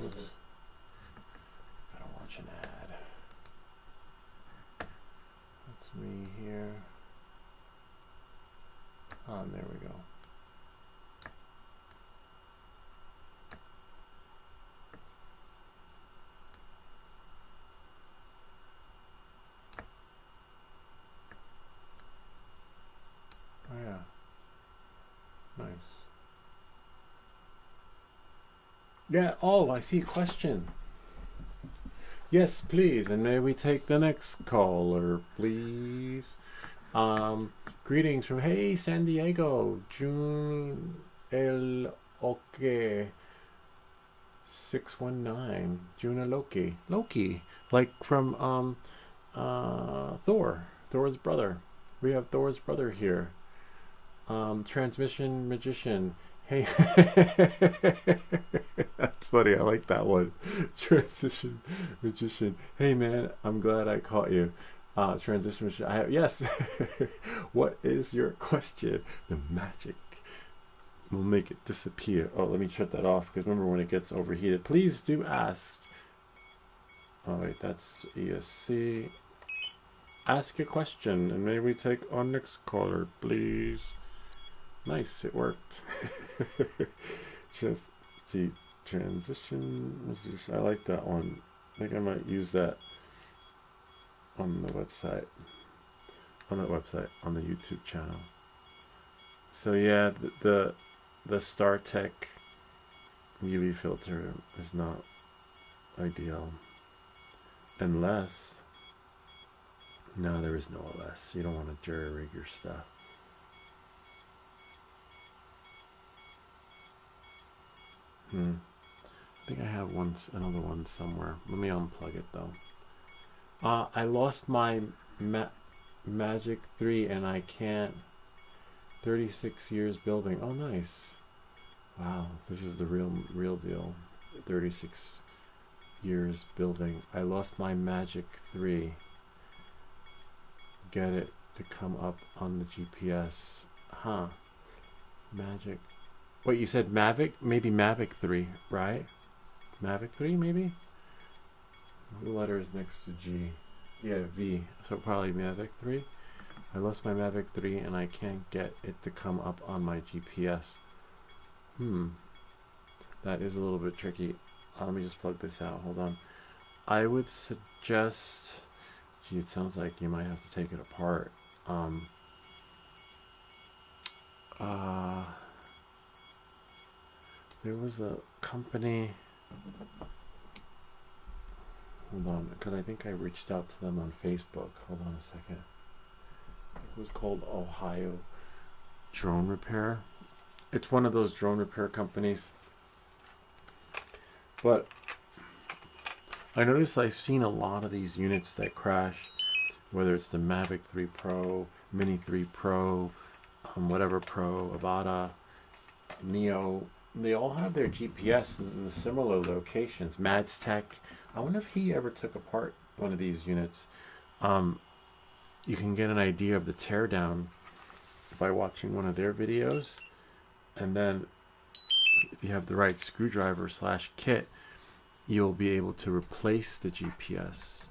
Oops. Gotta watch an ad. That's me here. There we go. Oh yeah. Nice. Yeah, oh, I see a question. Yes, please, and may we take the next caller, please? Greetings from, hey, San Diego, June El Oque, 619 Juna Loki. Loki, like from Thor's brother. We have Thor's brother here. Transmission Magician. Hey, that's funny. I like that one. Transition Magician. Hey man, I'm glad I caught you. Transition Magician. Yes. What is your question? The magic will make it disappear. Oh, let me shut that off, because remember, when it gets overheated, please do ask. Oh wait, that's ESC. Ask your question, and maybe we take our next caller, please. Nice, it worked. Just see, transition. I like that one. I think I might use that on the website. On that website, on the YouTube channel. So yeah, the StarTech UV filter is not ideal, unless, no, there is no unless. You don't want to jury rig your stuff. I think I have another one somewhere. Let me unplug it though. I lost my Magic 3 and I can't. 36 years building. Oh, nice. Wow, this is the real deal. 36 years building. I lost my Magic 3. Get it to come up on the GPS. Huh. Magic. Wait, you said Mavic? Maybe Mavic 3, right? Mavic 3, maybe? What letter is next to G? Yeah, V. So probably Mavic 3. I lost my Mavic 3 and I can't get it to come up on my GPS. That is a little bit tricky. Let me just plug this out. Hold on. I would suggest... Gee, it sounds like you might have to take it apart. There was a company... Hold on, because I think I reached out to them on Facebook. Hold on a second. It was called Ohio Drone Repair. It's one of those drone repair companies. But I noticed I've seen a lot of these units that crash, whether it's the Mavic 3 Pro, Mini 3 Pro, whatever Pro, Avata, Neo. They all have their GPS in similar locations. Mads Tech. I wonder if he ever took apart one of these units. You can get an idea of the teardown by watching one of their videos, and then if you have the right screwdriver / kit, you'll be able to replace the GPS.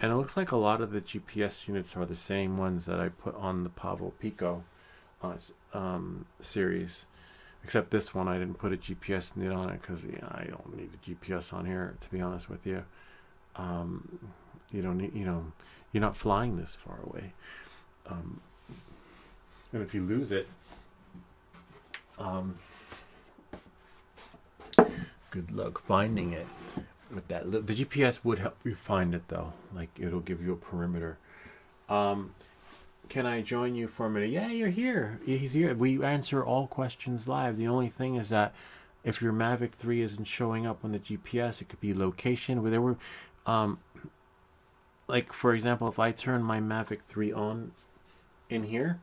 And it looks like a lot of the GPS units are the same ones that I put on the Pavo Pico series, except this one I didn't put a GPS unit on it because I don't need a GPS on here, to be honest with you. You don't need, you're not flying this far away, and if you lose it, good luck finding it. With that, the GPS would help you find it though. Like, it'll give you a perimeter. Can I join you for a minute? Yeah, you're here. He's here. We answer all questions live. The only thing is that if your Mavic 3 isn't showing up on the GPS, it could be location. Where there were, like for example, if I turn my Mavic 3 on in here,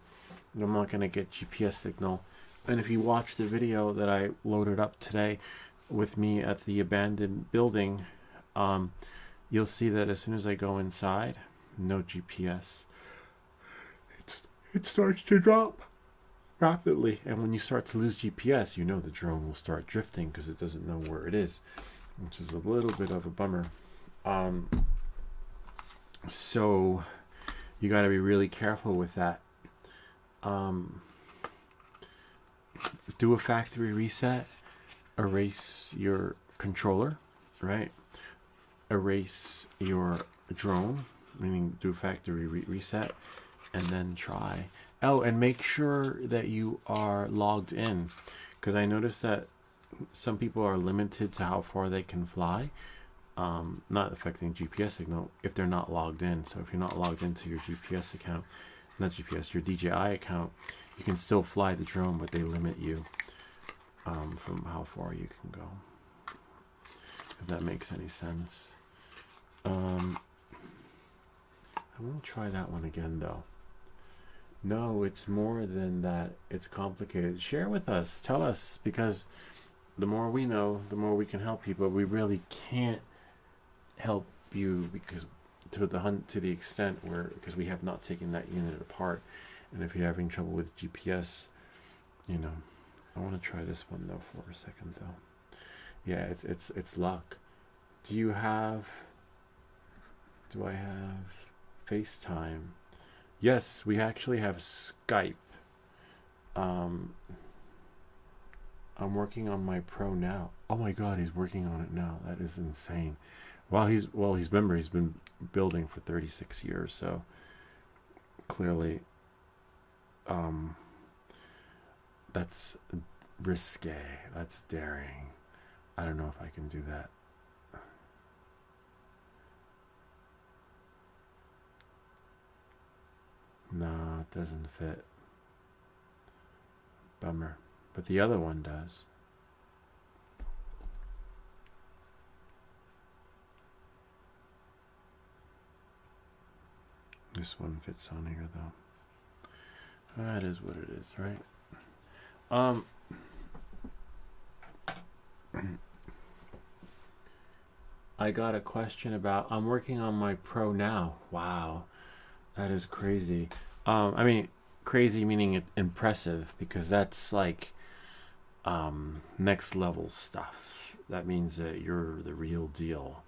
I'm not going to get GPS signal. And if you watch the video that I loaded up today with me at the abandoned building, you'll see that as soon as I go inside, no GPS. It starts to drop rapidly, and when you start to lose GPS, you know the drone will start drifting because it doesn't know where it is, which is a little bit of a bummer. So you got to be really careful with that. Do a factory reset, erase your controller, right? Erase your drone, meaning do factory reset, and then try. Oh, and make sure that you are logged in, because I noticed that some people are limited to how far they can fly, not affecting GPS signal if they're not logged in. So if you're not logged into your GPS account, not GPS, your DJI account, you can still fly the drone, but they limit you from how far you can go. if that makes any sense. I want to try that one again though. No, it's more than that. It's complicated. Share with us. Tell us, because the more we know, the more we can help you. But we really can't help you because to the extent where, because we have not taken that unit apart. And if you're having trouble with GPS, you know, I want to try this one though for a second though. Yeah, it's luck. Do I have FaceTime? Yes, we actually have Skype. I'm working on my Pro now. Oh my God, he's working on it now. That is insane. He's been building for 36 years, so clearly, that's risque. That's daring. I don't know if I can do that. No, it doesn't fit. Bummer. But the other one does. This one fits on here though. That is what it is, right? I got a question about, I'm working on my Pro now. Wow. That is crazy. I mean, crazy meaning impressive, because that's like next level stuff. That means that you're the real deal.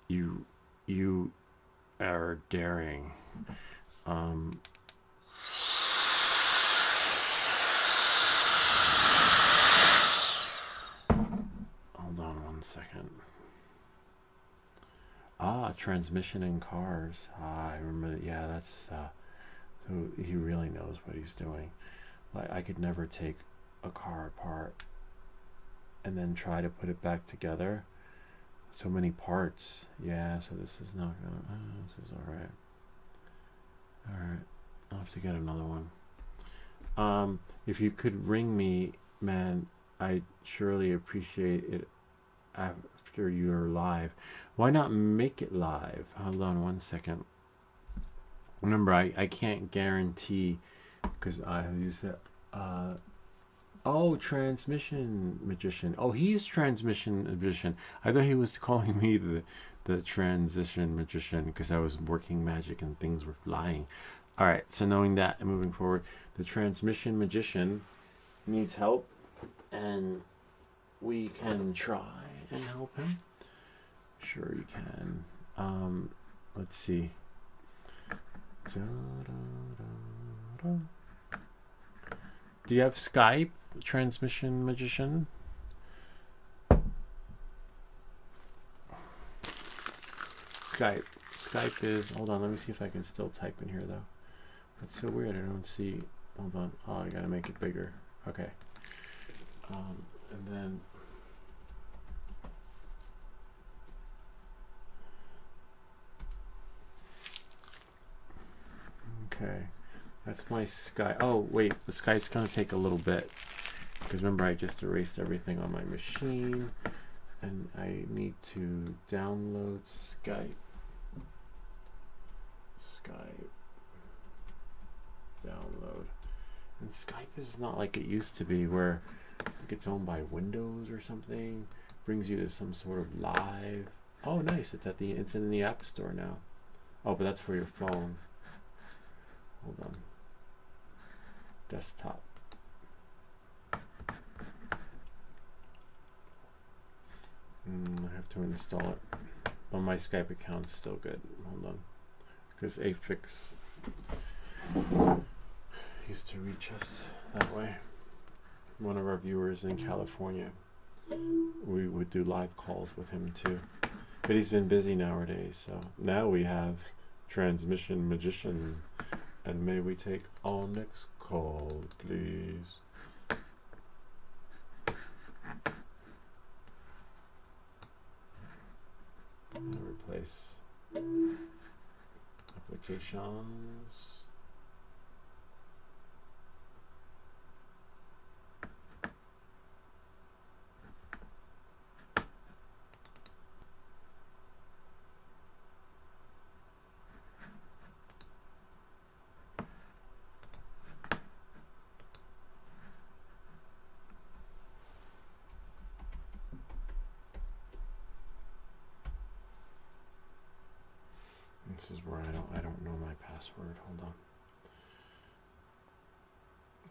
You are daring. Hold on one second. Transmission in cars. I remember that. Yeah, that's so he really knows what he's doing. Like, I could never take a car apart and then try to put it back together. So many parts. Yeah, so this is not gonna, this is alright. I'll have to get another one. If you could ring me, man, I'd surely appreciate it after you're live. Why not make it live? Hold on one second. Remember, I can't guarantee, because I use that. Transmission magician. Oh, he's transmission magician. I thought he was calling me the transition magician, because I was working magic and things were flying. All right, so knowing that and moving forward, the transmission magician needs help, and we can try and help him. Sure you can. Let's see. Do you have Skype, transmission magician? Skype is, hold on, let me see if I can still type in here though. That's so weird, I don't see, hold on, I gotta make it bigger. Okay. And then okay, that's my Skype. Oh wait, the Skype's gonna take a little bit, because remember I just erased everything on my machine, and I need to download Skype. Download. And Skype is not like it used to be, where it's owned by Windows or something, brings you to some sort of live. Oh nice, it's in the App Store now. Oh, but that's for your phone. Hold on. Desktop. I have to install it. But my Skype account's still good. Hold on. Because Afix used to reach us that way. One of our viewers in California. We would do live calls with him too. But he's been busy nowadays, so now we have transmission magician. And may we take our next call, please? Replace applications. This is where I don't know my password. Hold on.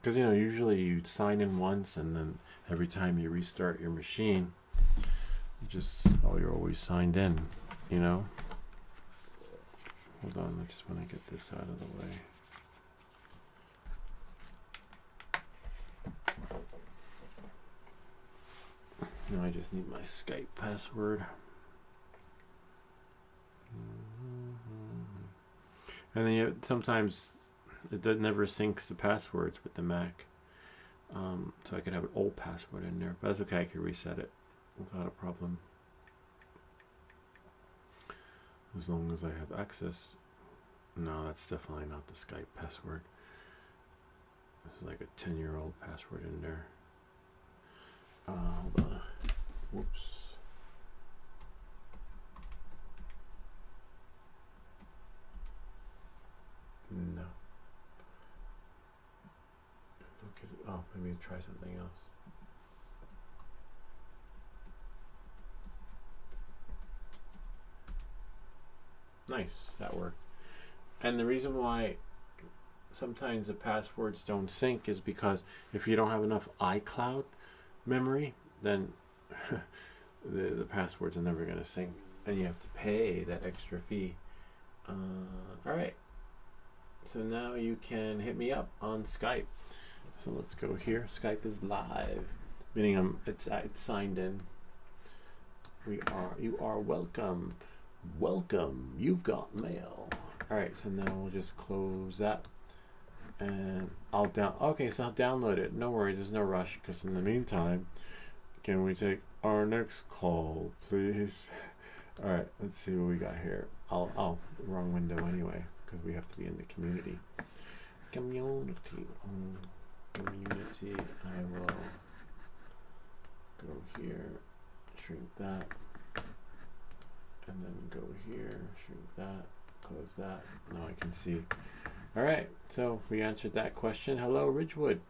Because usually you sign in once, and then every time you restart your machine, you're always signed in. Hold on, I just want to get this out of the way. I just need my Skype password. And then sometimes it never syncs the passwords with the Mac. So I could have an old password in there. But that's okay, I can reset it without a problem. As long as I have access. No, that's definitely not the Skype password. This is like a 10-year-old password in there. Hold on. Whoops. No. Okay. Oh, maybe try something else. Nice, that worked. And the reason why sometimes the passwords don't sync is because if you don't have enough iCloud memory, then the passwords are never going to sync, and you have to pay that extra fee. All right, so now you can hit me up on Skype. So let's go here. Skype is live, meaning it's signed in. You are welcome. You've got mail. All right, so now we'll just close that, and I'll download it. No worries, there's no rush, because in the meantime, can we take our next call, please? All right, let's see what we got here. Wrong window anyway, because we have to be in the community. Community. I will go here, shrink that, and then go here, shrink that, close that. Now I can see. All right, so we answered that question. Hello, Ridgewood.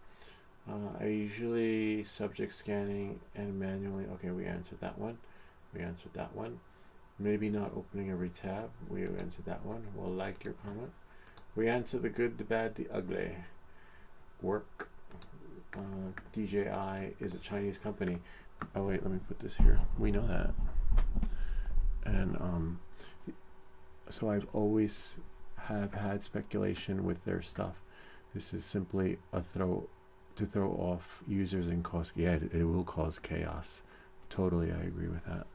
I usually subject scanning and manually. Okay, we answered that one. Maybe not opening every tab. We answered that one. We'll like your comment. We answered the good, the bad, the ugly. Work. DJI is a Chinese company. Oh wait, let me put this here. We know that. And so I've always have had speculation with their stuff. This is simply to throw off users and cause, it will cause chaos. Totally, I agree with that.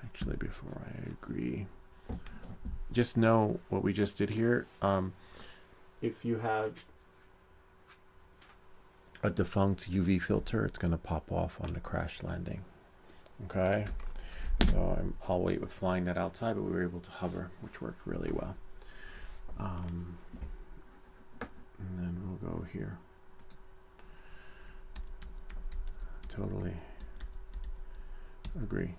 Actually, before I agree, just know what we just did here. If you have a defunct UV filter, it's going to pop off on the crash landing. Okay, so I'll wait with flying that outside, but we were able to hover, which worked really well. And then we'll go here. Totally agree.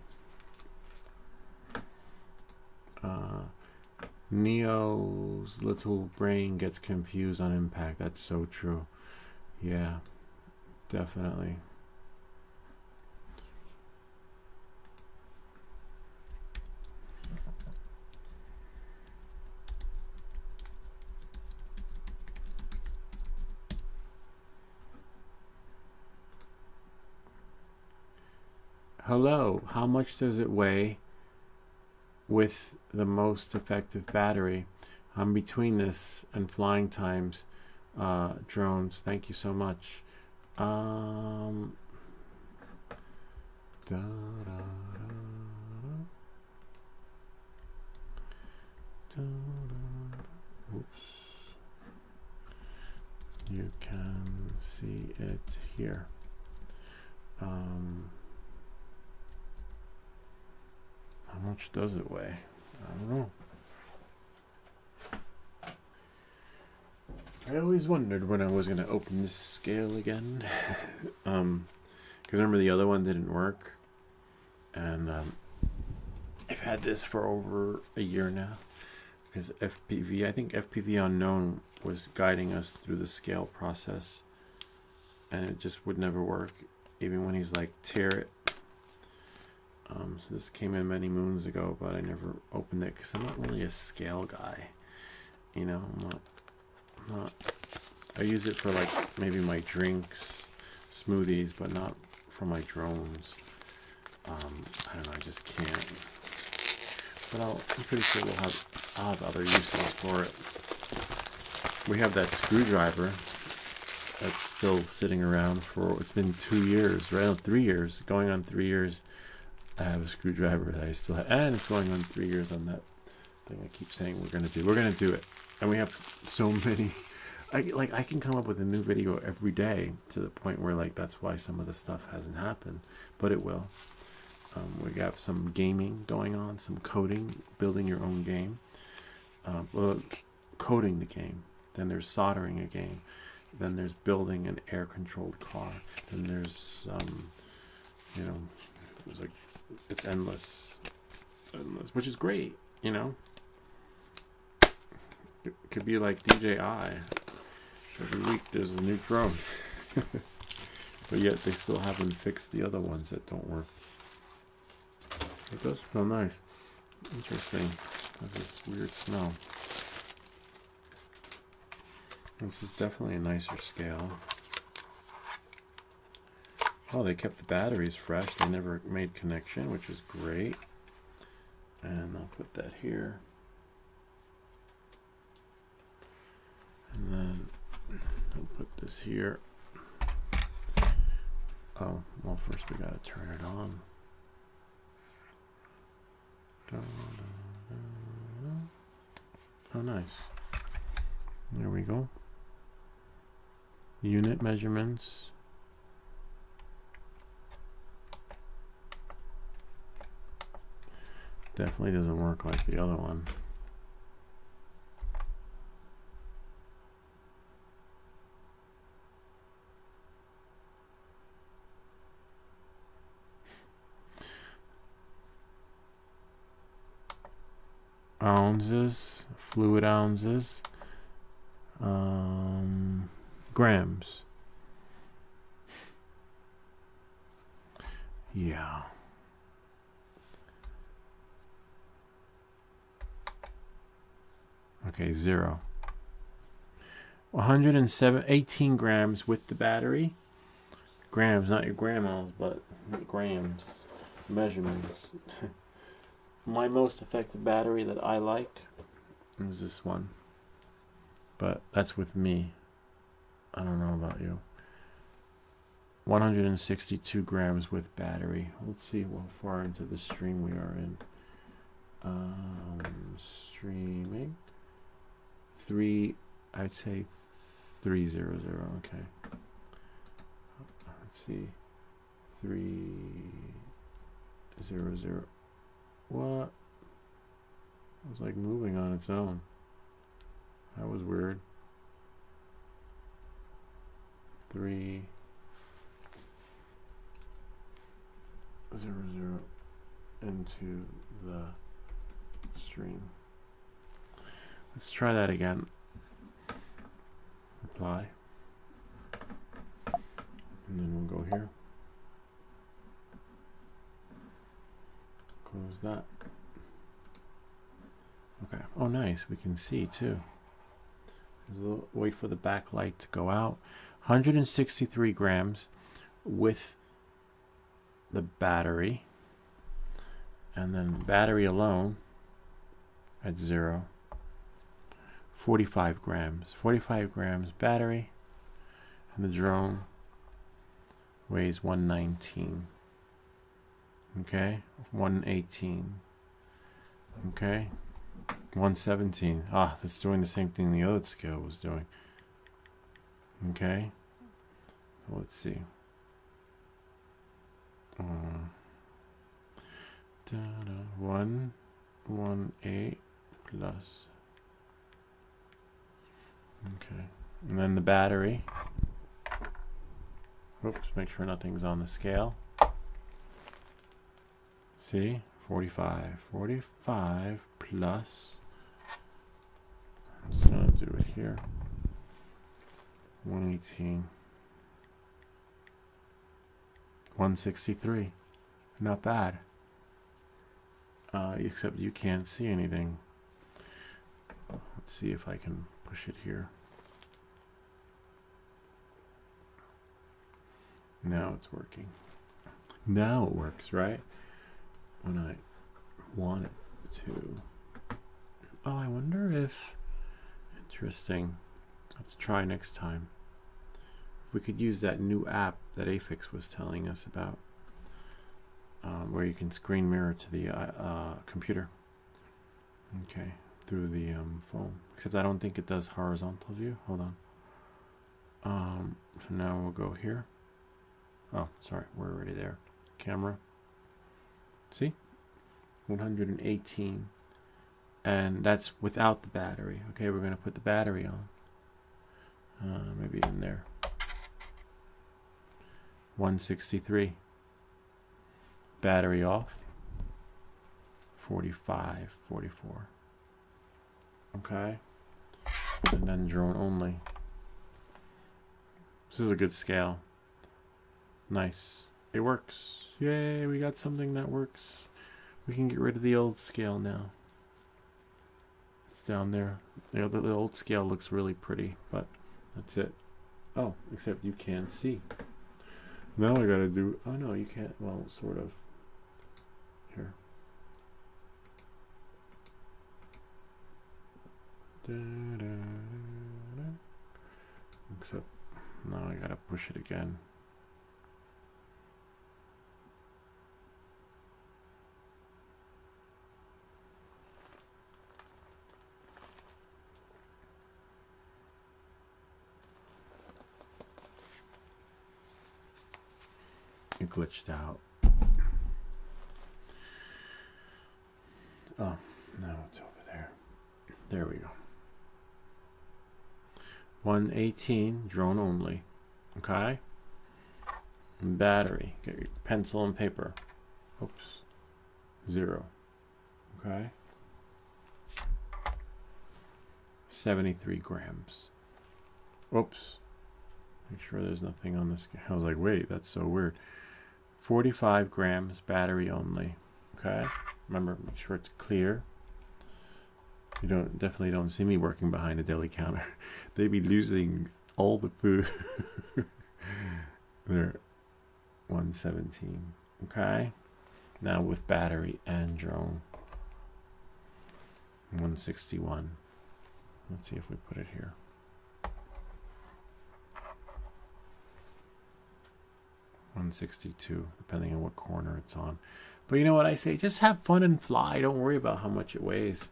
Neo's little brain gets confused on impact. That's so true. Yeah, definitely. Hello, how much does it weigh with the most effective battery? I'm between this and flying times. Drones, thank you so much. Oops. You can see it here. How much does it weigh? I don't know. I always wondered when I was going to open this scale again. Because remember the other one didn't work. And I've had this for over a year now. Because FPV, I think FPV Unknown was guiding us through the scale process. And it just would never work. Even when he's like, tear it. So this came in many moons ago, but I never opened it because I'm not really a scale guy. You know, I'm not. I use it for like maybe my drinks, smoothies, but not for my drones. I don't know. I just can't. But I'm pretty sure I'll have other uses for it. We have that screwdriver that's still sitting around for, it's been 2 years, right? No, 3 years, going on 3 years. I have a screwdriver that I still have, and it's going on 3 years on that thing I keep saying we're gonna do. We're gonna do it, and we have so many. I can come up with a new video every day to the point where like that's why some of the stuff hasn't happened, but it will. We got some gaming going on, some coding, building your own game, well, coding the game. Then there's soldering a game. Then there's building an air-controlled car. Then there's, you know, there's like, it's endless. It's endless, which is great, you know. It could be like DJI. Every week there's a new drone. But yet they still haven't fixed the other ones that don't work. It does smell nice. Interesting. It has this weird smell. This is definitely a nicer scale. Oh, they kept the batteries fresh. They never made connection, which is great. And I'll put that here. And then I'll put this here. Oh, well, first we gotta turn it on. Oh, nice. There we go. Unit measurements. Definitely doesn't work like the other one. Ounces, fluid ounces, grams. Yeah. Okay, 0. 18 grams with the battery. Grams, not your grandmas, but grams. Measurements. My most effective battery that I like is this one. But that's with me. I don't know about you. 162 grams with battery. Let's see how far into the stream we are in. Streaming. I'd say 300. Okay. Let's see. 300. What? It was like moving on its own. That was weird. 300 into the stream. Let's try that again. Apply. And then we'll go here. Close that. Okay. Oh, nice. We can see too. Wait for the backlight to go out. 163 grams with the battery. And then battery alone at 0. 45 grams. 45 grams battery. And the drone weighs 119. Okay, 118. Okay, 117. Ah, that's doing the same thing the other scale was doing. Okay, so let's see. 118 plus. Okay, and then the battery. Oops, make sure nothing's on the scale. See, 45 plus, I'm just going to do it here, 118, 163, not bad. except you can't see anything. Let's see if I can push it here. Now it's working. Now it works, right? When I want it to. Oh, I wonder if... Interesting. I'll have to try next time. If we could use that new app that Afix was telling us about, where you can screen mirror to the computer. Okay, through the phone. Except I don't think it does horizontal view. Hold on. So now we'll go here. Oh, sorry, we're already there. Camera. See? 118. And that's without the battery. Okay, we're going to put the battery on. Maybe in there. 163. Battery off. 45, 44. Okay. And then drone only. This is a good scale. Nice. It works. Yay, we got something that works. We can get rid of the old scale now. It's down there. You know, the old scale looks really pretty, but that's it. Oh, except you can't see. Now I gotta do... Oh, no, you can't. Well, sort of. Here. Except now I gotta push it again. It glitched out. Oh, no, it's over there. There we go. 118, drone only. Okay? And battery. Get your pencil and paper. Oops. 0. Okay? 73 grams. Oops. Make sure there's nothing on this. I was like, wait, that's so weird. 45 grams, battery only. Okay? Remember, make sure it's clear. You definitely don't see me working behind a deli counter. They'd be losing all the food. They're 117. Okay? Now with battery and drone. 161. Let's see if we put it here. $162, depending on what corner it's on. But you know what I say? Just have fun and fly. Don't worry about how much it weighs.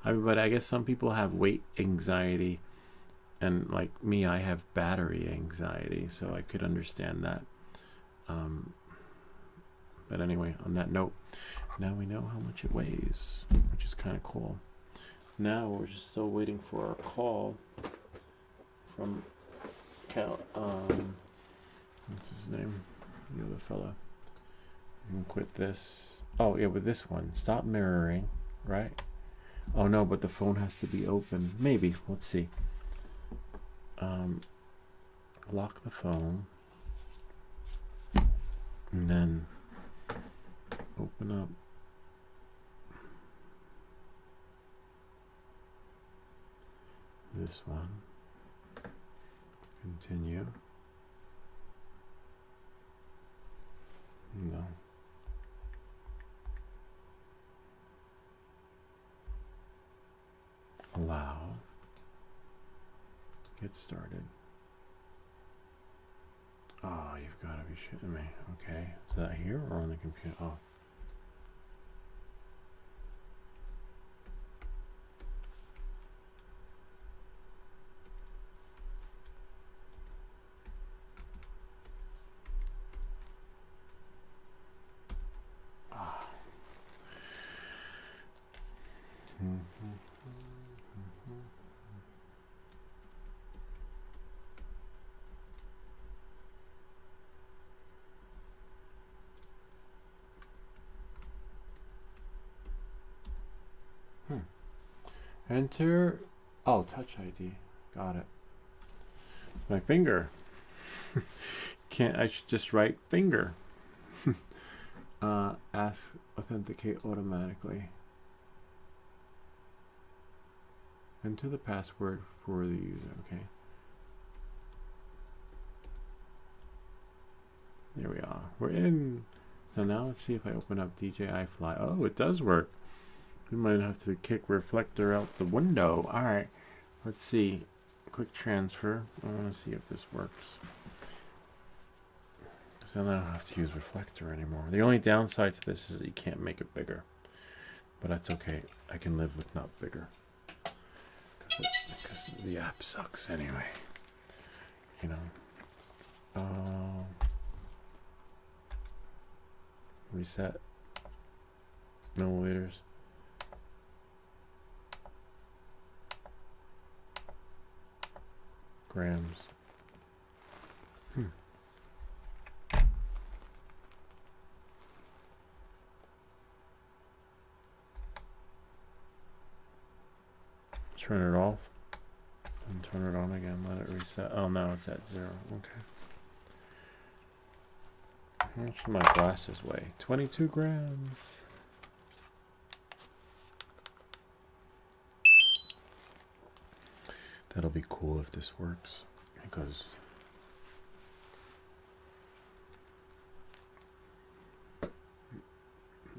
But I guess some people have weight anxiety, and like me, I have battery anxiety, so I could understand that. But anyway, on that note, now we know how much it weighs, which is kind of cool. Now we're just still waiting for our call from what's his name? The other fella. You can quit this. Oh yeah, with this one, stop mirroring, right? Oh no, but the phone has to be open. Maybe. Let's see. Lock the phone, and then open up. This one. Continue. No. Allow. Get started. Oh, you've got to be shitting me. Okay. Is that here or on the computer? Oh. Enter. Oh, Touch ID. Got it. My finger. Can't I should just write finger. Ask authenticate automatically. Enter the password for the user. Okay. There we are. We're in. So now let's see if I open up DJI Fly. Oh, it does work. We might have to kick Reflector out the window. All right. Let's see. Quick transfer. I want to see if this works. So then I don't have to use Reflector anymore. The only downside to this is that you can't make it bigger. But that's okay. I can live with not bigger. Because the app sucks anyway. You know. Reset. Milliliters. Grams. Turn it off. And turn it on again. Let it reset. Oh, now it's at 0. Okay. How much do my glasses weigh? 22 grams. That'll be cool if this works. Because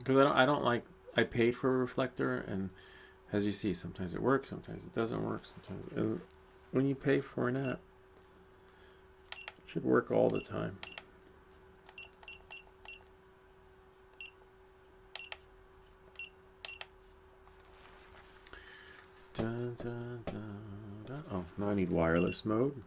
I don't like, I paid for a reflector, and as you see, sometimes it works, sometimes it doesn't work, sometimes when you pay for an app, it should work all the time. Dun, dun, dun, dun. Oh, now I need wireless mode.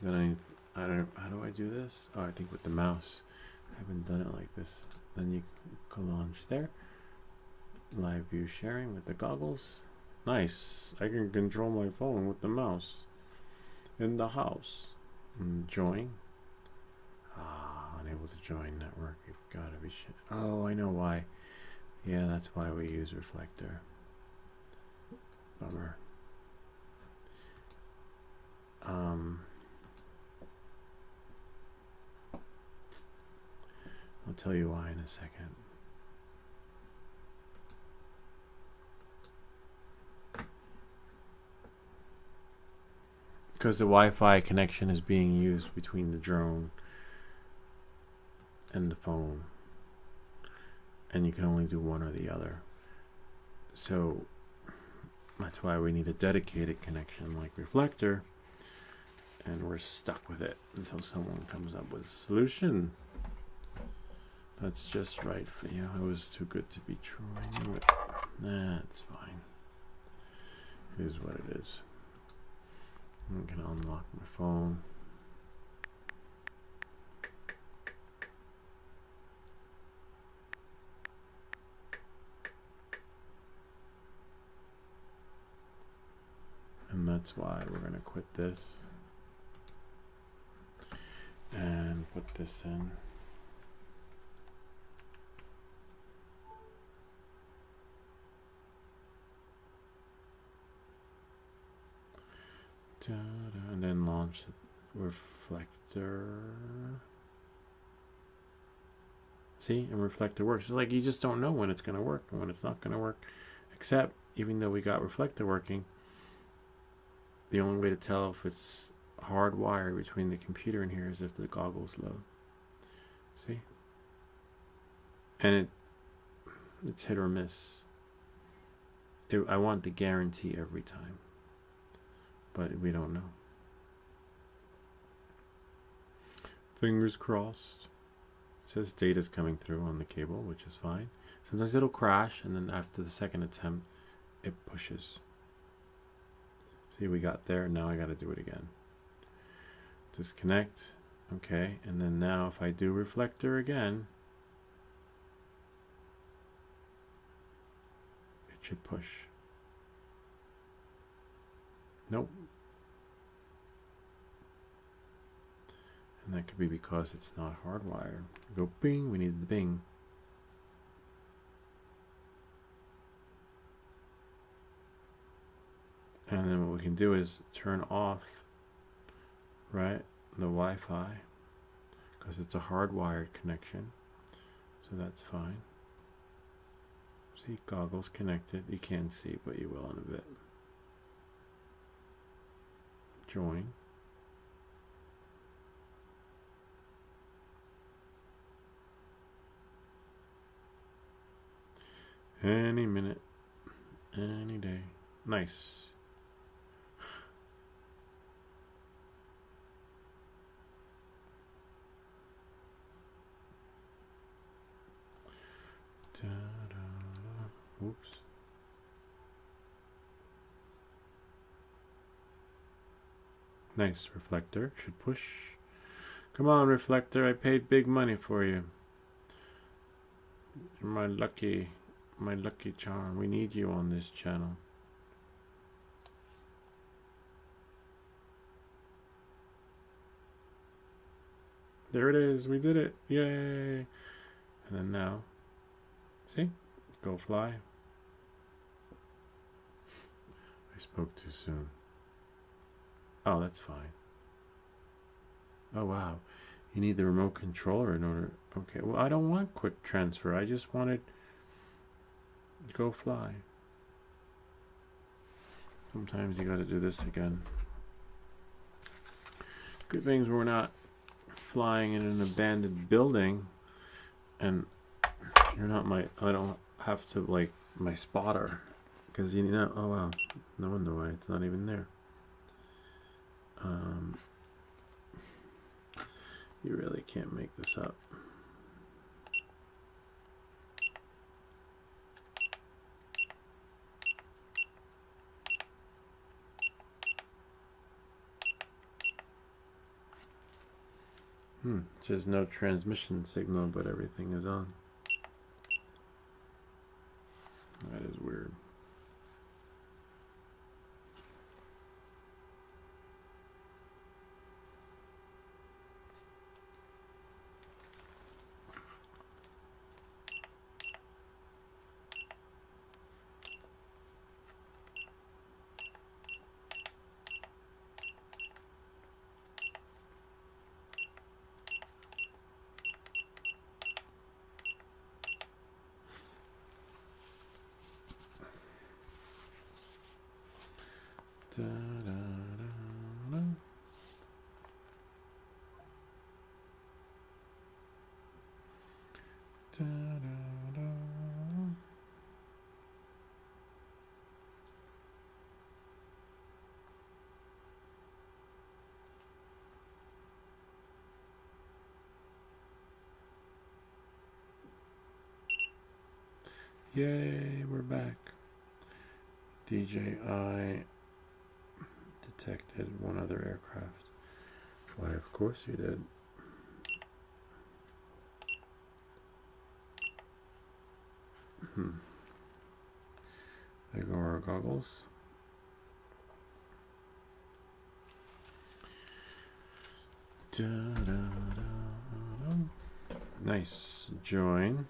Then I don't know, how do I do this? Oh, I think with the mouse. I haven't done it like this. Then you can launch there. Live view sharing with the goggles. Nice. I can control my phone with the mouse. In the house. And join. Unable to join network. You've got to be shit. Oh, I know why. Yeah, that's why we use Reflector. Bummer. I'll tell you why in a second. Because the Wi-Fi connection is being used between the drone and the phone, and you can only do one or the other. So that's why we need a dedicated connection like Reflector, and we're stuck with it until someone comes up with a solution that's just right for you. It was too good to be true. I knew it. That's fine. It is what it is. I'm gonna unlock my phone. And that's why we're gonna quit this and put this in. And then launch the Reflector. See, and Reflector works. It's like you just don't know when it's going to work and when it's not going to work. Except, even though we got Reflector working, the only way to tell if it's hardwired between the computer and here is if the goggles load. See? And it's hit or miss. I want the guarantee every time. But we don't know. Fingers crossed. It says data's coming through on the cable, which is fine. Sometimes it'll crash, and then after the second attempt, it pushes. See, we got there. Now I got to do it again. Disconnect. Okay, and then now if I do Reflector again, it should push. Nope. And that could be because it's not hardwired. Go bing, we need the bing. And then what we can do is turn off, right, the Wi-Fi, because it's a hardwired connection. So that's fine. See, goggles connected. You can't see, but you will in a bit. Join. Any minute, any day. Nice. Oops. Nice. Reflector should push. Come on, Reflector. I paid big money for you. You're my lucky charm. We need you on this channel. There it is. We did it. Yay. And then now, see? Go fly. I spoke too soon. Oh, that's fine. Oh, wow. You need the remote controller in order. Okay, well, I don't want quick transfer. I just wanted go fly. Sometimes you got to do this again. Good things we're not flying in an abandoned building, and you're not my. I don't have to like my spotter, because you know. Oh wow, no wonder why it's not even there. You really can't make this up. Just no transmission signal, but everything is on. That is weird. Da, da, da, da. Da, da, da. Yay, we're back. DJI detected one other aircraft. Why, of course you did. There go our goggles. Da, da, da, da. Nice. Join.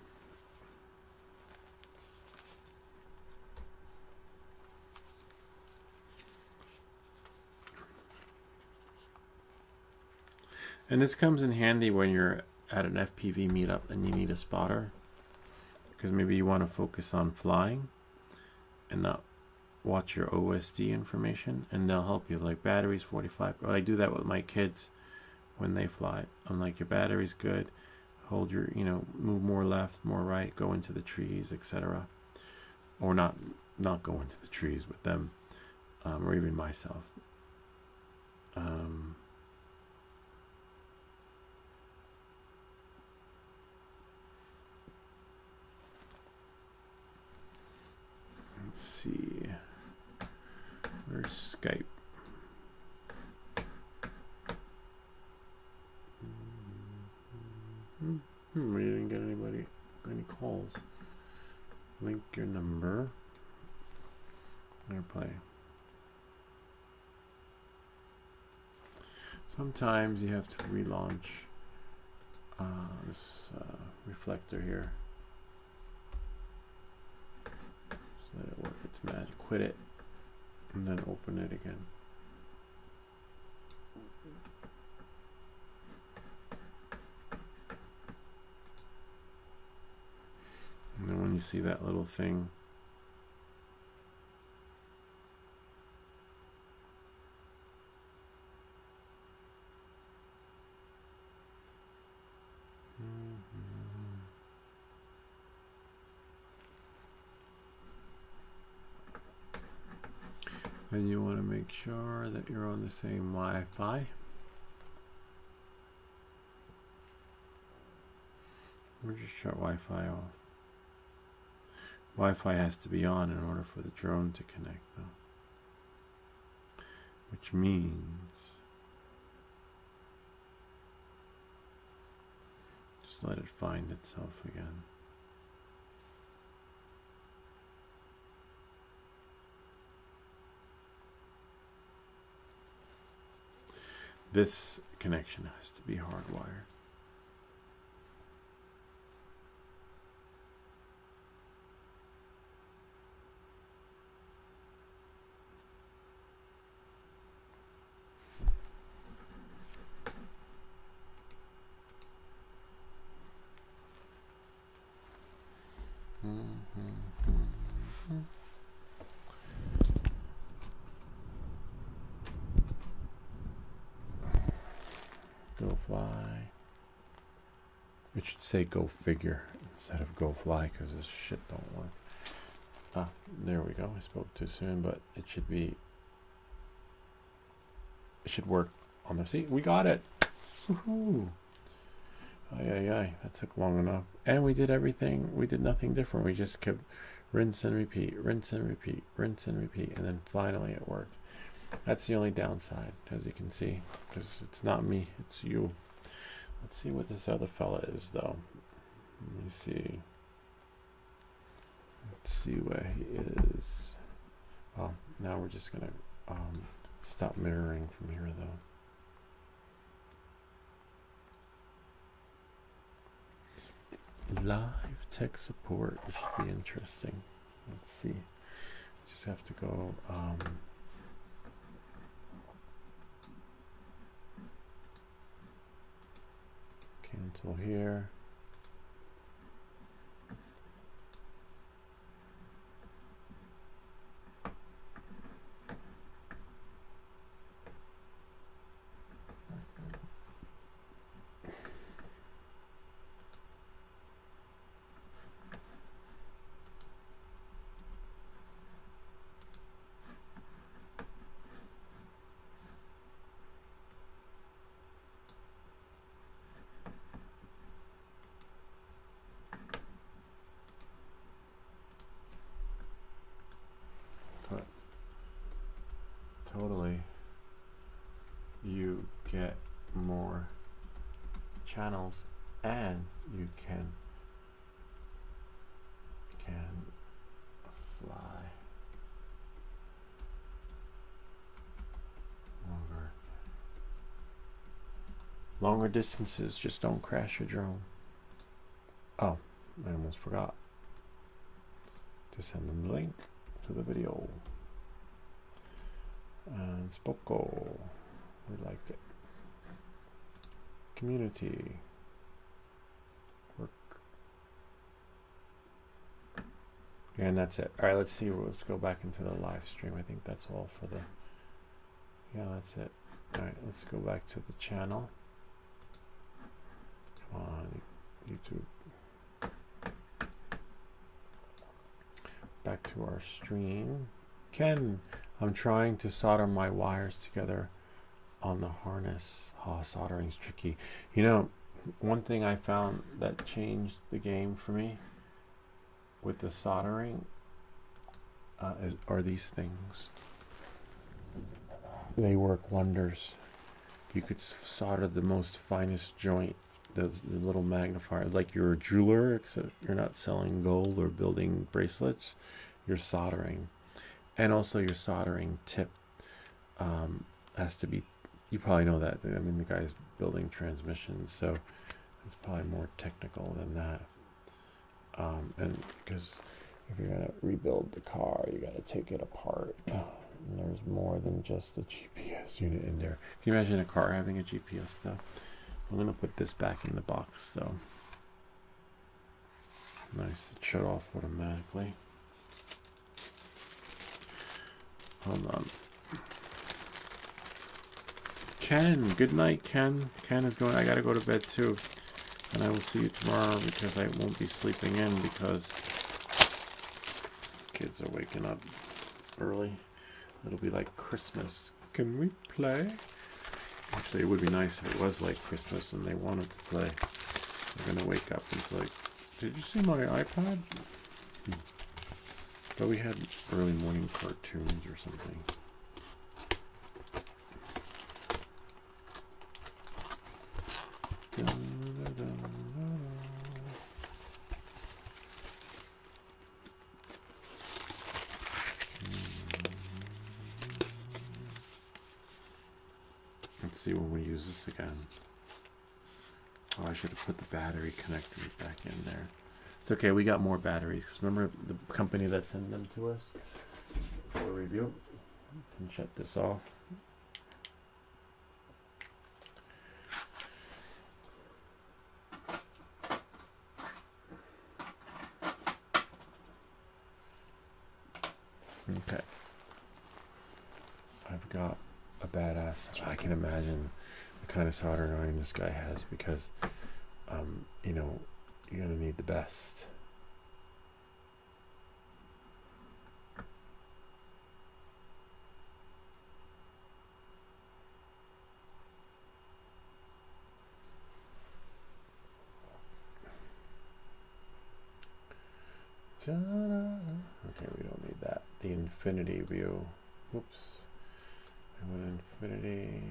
And this comes in handy when you're at an FPV meetup and you need a spotter, because maybe you want to focus on flying and not watch your OSD information, and they'll help you. Like batteries 45. I do that with my kids when they fly. I'm like, your battery's good. Hold your, move more left, more right, go into the trees, etc. Or not go into the trees with them, or even myself. Let's see. Where's Skype? We didn't get any calls. Link your number. AirPlay. Sometimes you have to relaunch this reflector here. Just let it work its magic. Quit it. and then open it again. And then when you see that little thing, and you want to make sure that you're on the same Wi-Fi. Or just shut Wi-Fi off. Wi-Fi has to be on in order for the drone to connect, though. Which means just let it find itself again. This connection has to be hardwired. Go fly. It should say go figure instead of go fly because this shit don't work. Ah, there we go. I spoke too soon, but it should be. It should work on the seat. We got it. Woohoo! Ay. That took long enough. And we did everything. We did nothing different. We just kept rinse and repeat, rinse and repeat, rinse and repeat, and then finally it worked. That's the only downside, as you can see, because it's not me, it's you. Let's see what this other fella is, though. Let me see. Let's see where he is. Oh, now we're just gonna stop mirroring from here, though. Live tech support. It should be interesting. Let's see. Just have to go. Cancel here. Totally, you get more channels and you can fly longer distances. Just don't crash your drone. Oh, I almost forgot to send them the link to the video. And Spoko, we like it. Community work, and that's it. All right, let's see. Let's go back into the live stream. I think that's all for the. Yeah, that's it. All right, let's go back to the channel. Come on, YouTube. Back to our stream. Ken, I'm trying to solder my wires together on the harness. Oh, soldering's tricky. You know, one thing I found that changed the game for me with the soldering are these things. They work wonders. You could solder the most finest joint, the little magnifier, like you're a jeweler, except you're not selling gold or building bracelets. You're soldering. And also your soldering tip has to be, you probably know that. I mean, the guy's building transmissions, so it's probably more technical than that. And because if you're going to rebuild the car, you got to take it apart. And there's more than just a GPS unit in there. Can you imagine a car having a GPS though? I'm gonna put this back in the box though. Nice, it shut off automatically. Hold on. Ken, good night, Ken. Ken is going, I gotta go to bed too. And I will see you tomorrow because I won't be sleeping in because kids are waking up early. It'll be like Christmas. Can we play? Actually, it would be nice if it was like Christmas and they wanted to play. They're gonna wake up and it's like, did you see my iPad? But we had early morning cartoons or something. Let's see when we use this again. Oh, I should have put the battery connector back in there. It's okay, we got more batteries. Remember the company that sent them to us for review? And shut this off. Okay. I've got a badass. I can imagine the kind of soldering iron this guy has because, you know, you're going to need the best. Okay, we don't need that. The infinity view. Oops. I want infinity.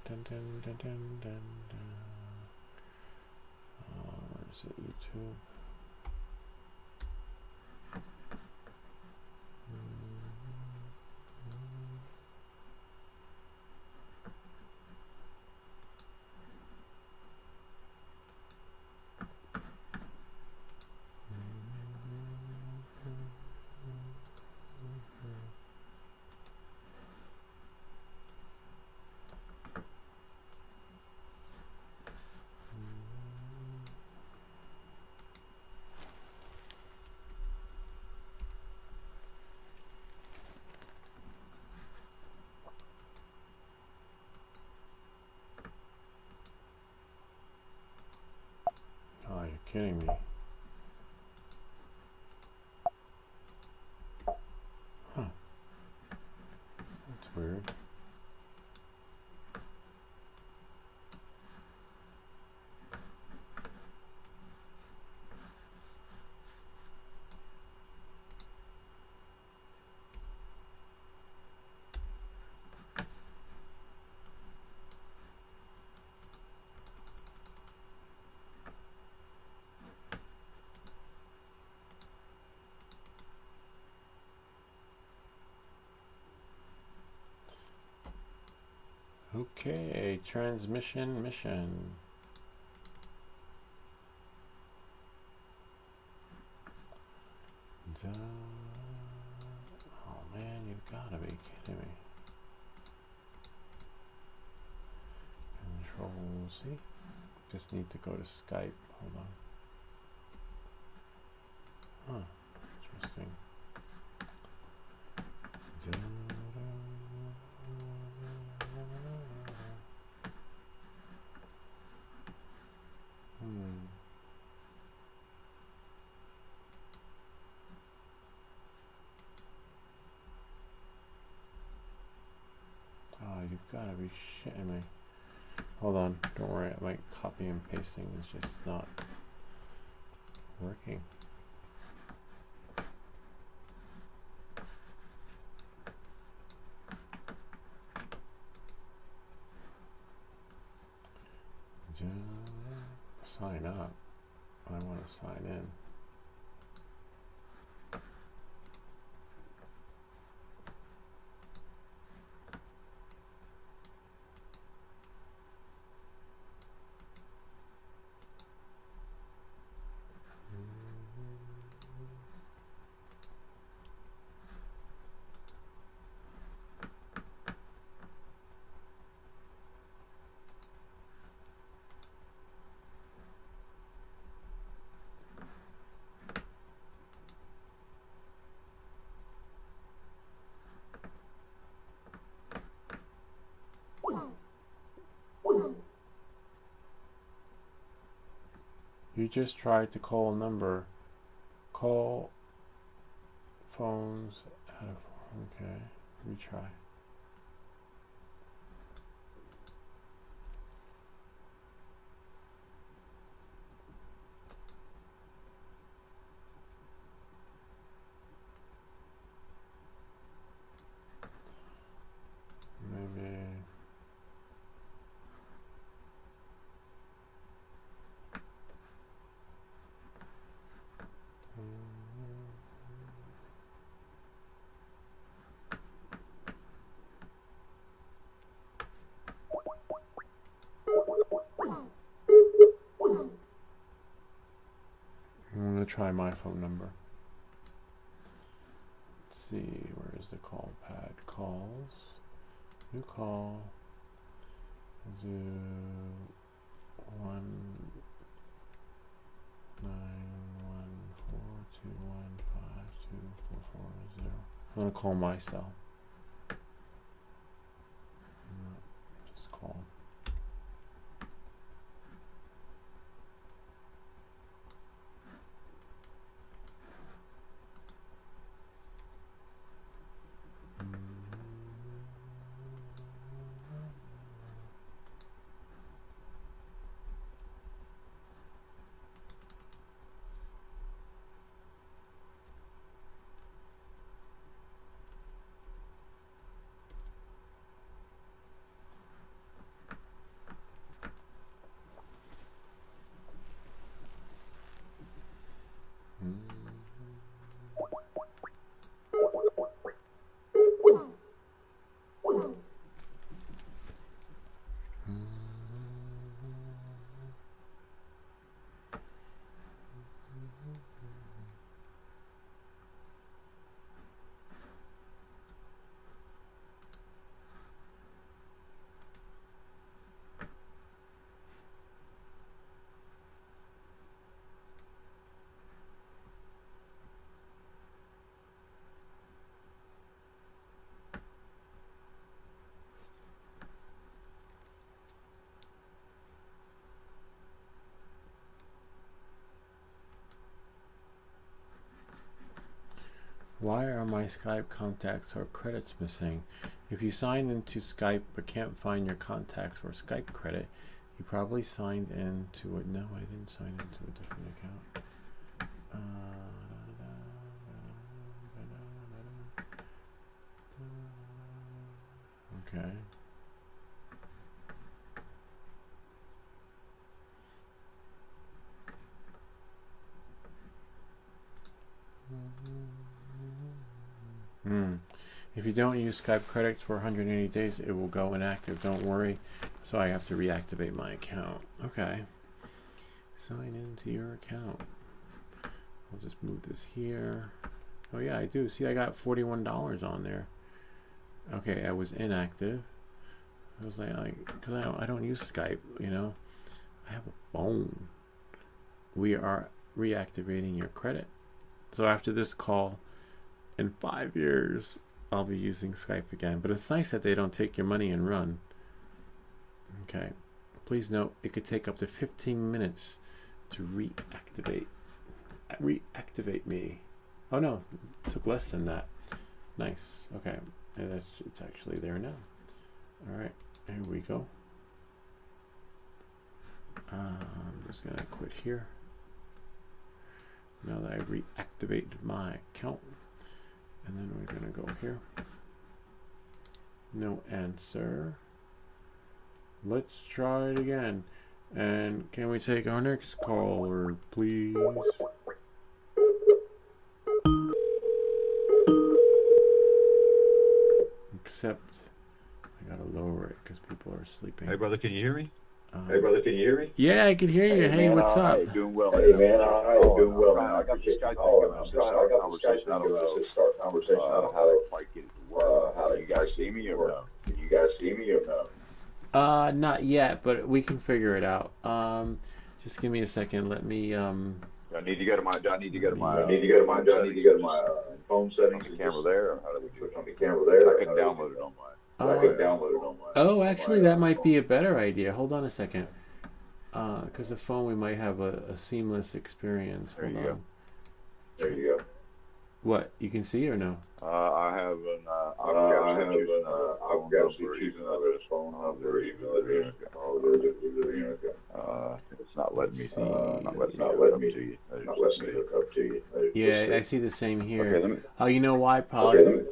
Dun, dun, dun, dun, dun, dun. Where's it? YouTube. Oh, you're kidding me. Huh. That's weird. Okay, transmission mission. Oh man, you've gotta be kidding me. Control C. Just need to go to Skype. Hold on. Huh, interesting. Oh, you've got to be shitting me. Hold on, don't worry, my copy and pasting is just not working. Sign up. I want to sign in. You just tried to call a number. Call phones out of. Okay, retry. Maybe. I'm going to try my phone number. Let's see, where is the call pad? Calls. New call. Do 19142152440. I'm going to call my cell. No, just call. Why are my Skype contacts or credits missing? If you signed into Skype but can't find your contacts or Skype credit, you probably signed into it. No, I didn't sign into a different account. Okay. If you don't use Skype credits for 180 days, it will go inactive. Don't worry. So I have to reactivate my account. Okay. Sign into your account. I'll just move this here. Oh yeah, I do. See, I got $41 on there. Okay, I was inactive. I was like, because I don't use Skype, you know. I have a phone. We are reactivating your credit. So after this call, in 5 years, I'll be using Skype again. But it's nice that they don't take your money and run. Okay. Please note, it could take up to 15 minutes to reactivate me. Oh no, it took less than that. Nice. Okay. And it's actually there now. All right. Here we go. I'm just going to quit here. Now that I've reactivated my account. And then we're going to go here. No answer. Let's try it again. And can we take our next caller, please? Except I gotta lower it because people are sleeping. Hey brother, can you hear me? Hey brother, can you hear me? Yeah, I can hear you. Hey, man, what's up? Hey, doing well. Hey man, all right, doing well, man. I got the Skype Oh, thing. I'm trying to have a conversation. I don't know start conversation on how if I get it to work. how You guys see me or no? Can you guys see me or no? Not yet, but we can figure it out. Just give me a second. Let me Do I need to go to my? Do I need to go to my? I need to go to my. Do I need to go to my phone settings? On the camera there. Or how do we do Switch it? on the camera there. I can download it on my. I can download it on my. oh, actually, that might be a better idea. Hold on a second. Because the phone we might have a seamless experience. There Hold you on. go. There you go. What, you can see or no? I have an. I've got to choose another phone number. It's not letting me. Not letting me to you. Not letting me hook up to you. Yeah, I see the same here. Okay, let me. Oh, you know why, Paul? Okay,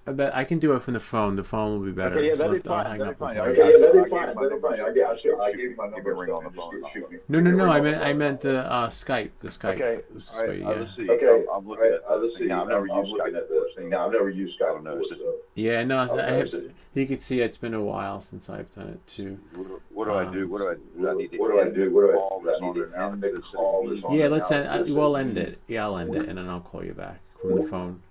I bet I can do it from the phone. The phone will be better. Okay, yeah, that'd be I'll fine. hang That'd up be fine. and Okay, call you. yeah, that'd I be fine. gave my That'd be number. fine. I gave my You number. can ring on the phone. Shoot me. No. I meant the Skype. The Skype. Okay. This All right. way, Let's see. Okay. I'm looking at Let's this see. thing. Now, I've never I'm used looking Skype at before, this so thing. Now, I've never used I Skype don't know. before, so. Yeah, no, I have. Okay. You could see it's been a while since I've done it too. What do I do? What do I do? I need to What do I do? What do I call this I need on to there now? end the call this on Yeah, there let's now? end. We'll end it. Yeah, I'll end it, and then I'll call you back from the phone,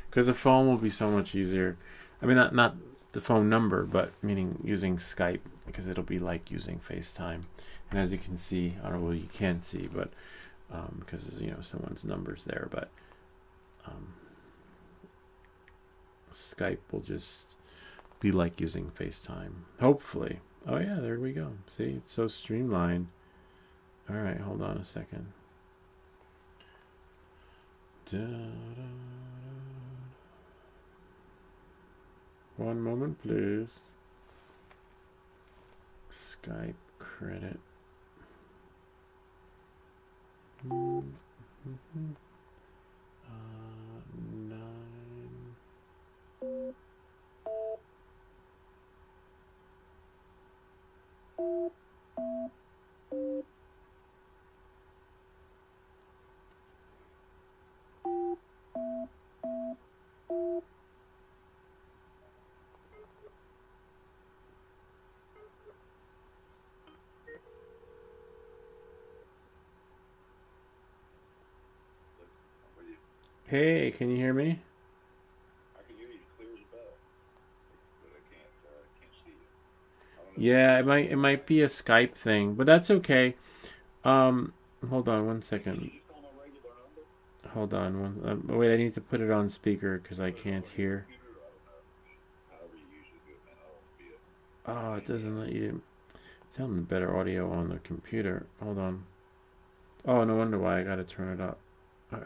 because the phone will be so much easier. I mean, not the phone number, but meaning using Skype, because it'll be like using FaceTime. And as you can see, I don't know, well, you can't see, but because someone's number's there, but Skype will just be like using FaceTime. Hopefully. Oh yeah, there we go. See, it's so streamlined. All right, hold on a second. One moment, please. Skype credit. Nine. Hey, can you hear me? I can hear you clear as a bell, but I can't see you. Yeah, it might be a Skype thing, but that's okay. Hold on one second. Hold on wait, I need to put it on speaker because I can't hear. Oh, it doesn't let you. It's having better audio on the computer. Hold on. Oh, no wonder why I gotta turn it up.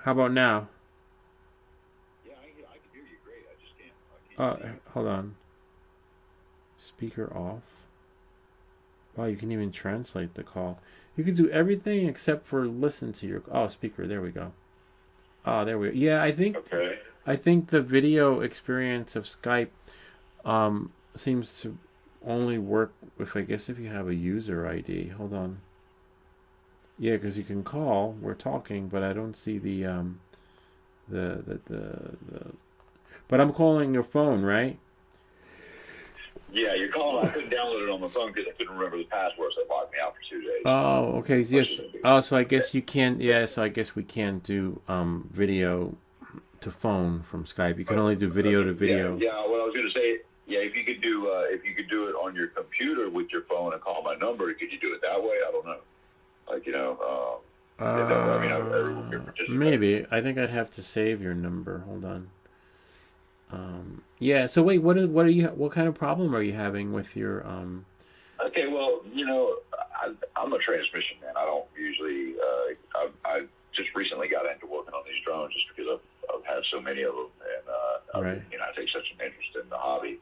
How about now? Yeah, I can hear you great. I just can't. Hold on. Speaker off. Wow, you can even translate the call. You can do everything except for listen to your. Oh, speaker. There we go. Oh, there we go. Yeah, I think the video experience of Skype seems to only work if if you have a user ID. Hold on. Yeah, because you can call. We're talking, but I don't see the But I'm calling your phone, right? Yeah, you're calling. I couldn't download it on my phone because I couldn't remember the password, so it locked me out for 2 days. Oh, okay. Yes. Oh, so I guess you can't. Yeah. So I guess we can't do video to phone from Skype. You can only do video to video. Yeah. What I was going to say. Yeah, if you could do it on your computer with your phone and call my number, could you do it that way? I don't know. Like everyone can participate. Maybe. I think I'd have to save your number. Hold on. Yeah. So wait, what kind of problem are you having with your Okay. Well, I'm a transmission man. I don't usually. I just recently got into working on these drones just because I've had so many of them, and right. I take such an interest in the hobby.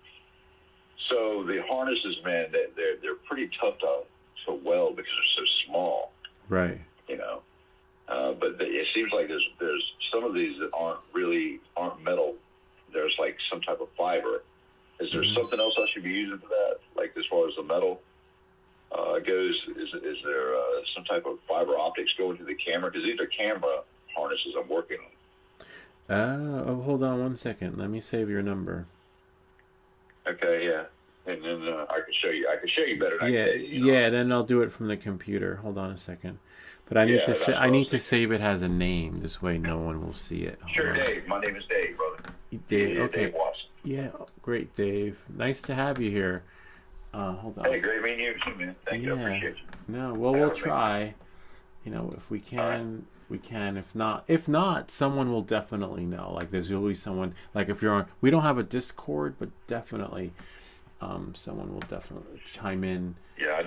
So the harnesses, man, they're pretty tough to weld because they're so small. Right. But it seems like there's some of these that aren't metal. There's like some type of fiber. Is there something else I should be using for that? Like as far as the metal goes, is there some type of fiber optics going to the camera? Because these are camera harnesses I'm working on. Oh, hold on one second. Let me save your number. Okay, yeah. And then I can show you. I can show you better. Yeah. Then I'll do it from the computer. Hold on a second. But I need I need to save it as a name. This way, no one will see it. Sure, Dave. My name is Dave, brother. Dave. Okay. Dave Watson. Yeah. Great, Dave. Nice to have you here. Hold on. Hey, great meeting you too, man. Thank you. I appreciate you. No. Well, we'll try. If we can, we can. If not, someone will definitely know. Like, there's always someone. Like, if you're on, we don't have a Discord, but definitely. Someone will definitely chime in. Yeah,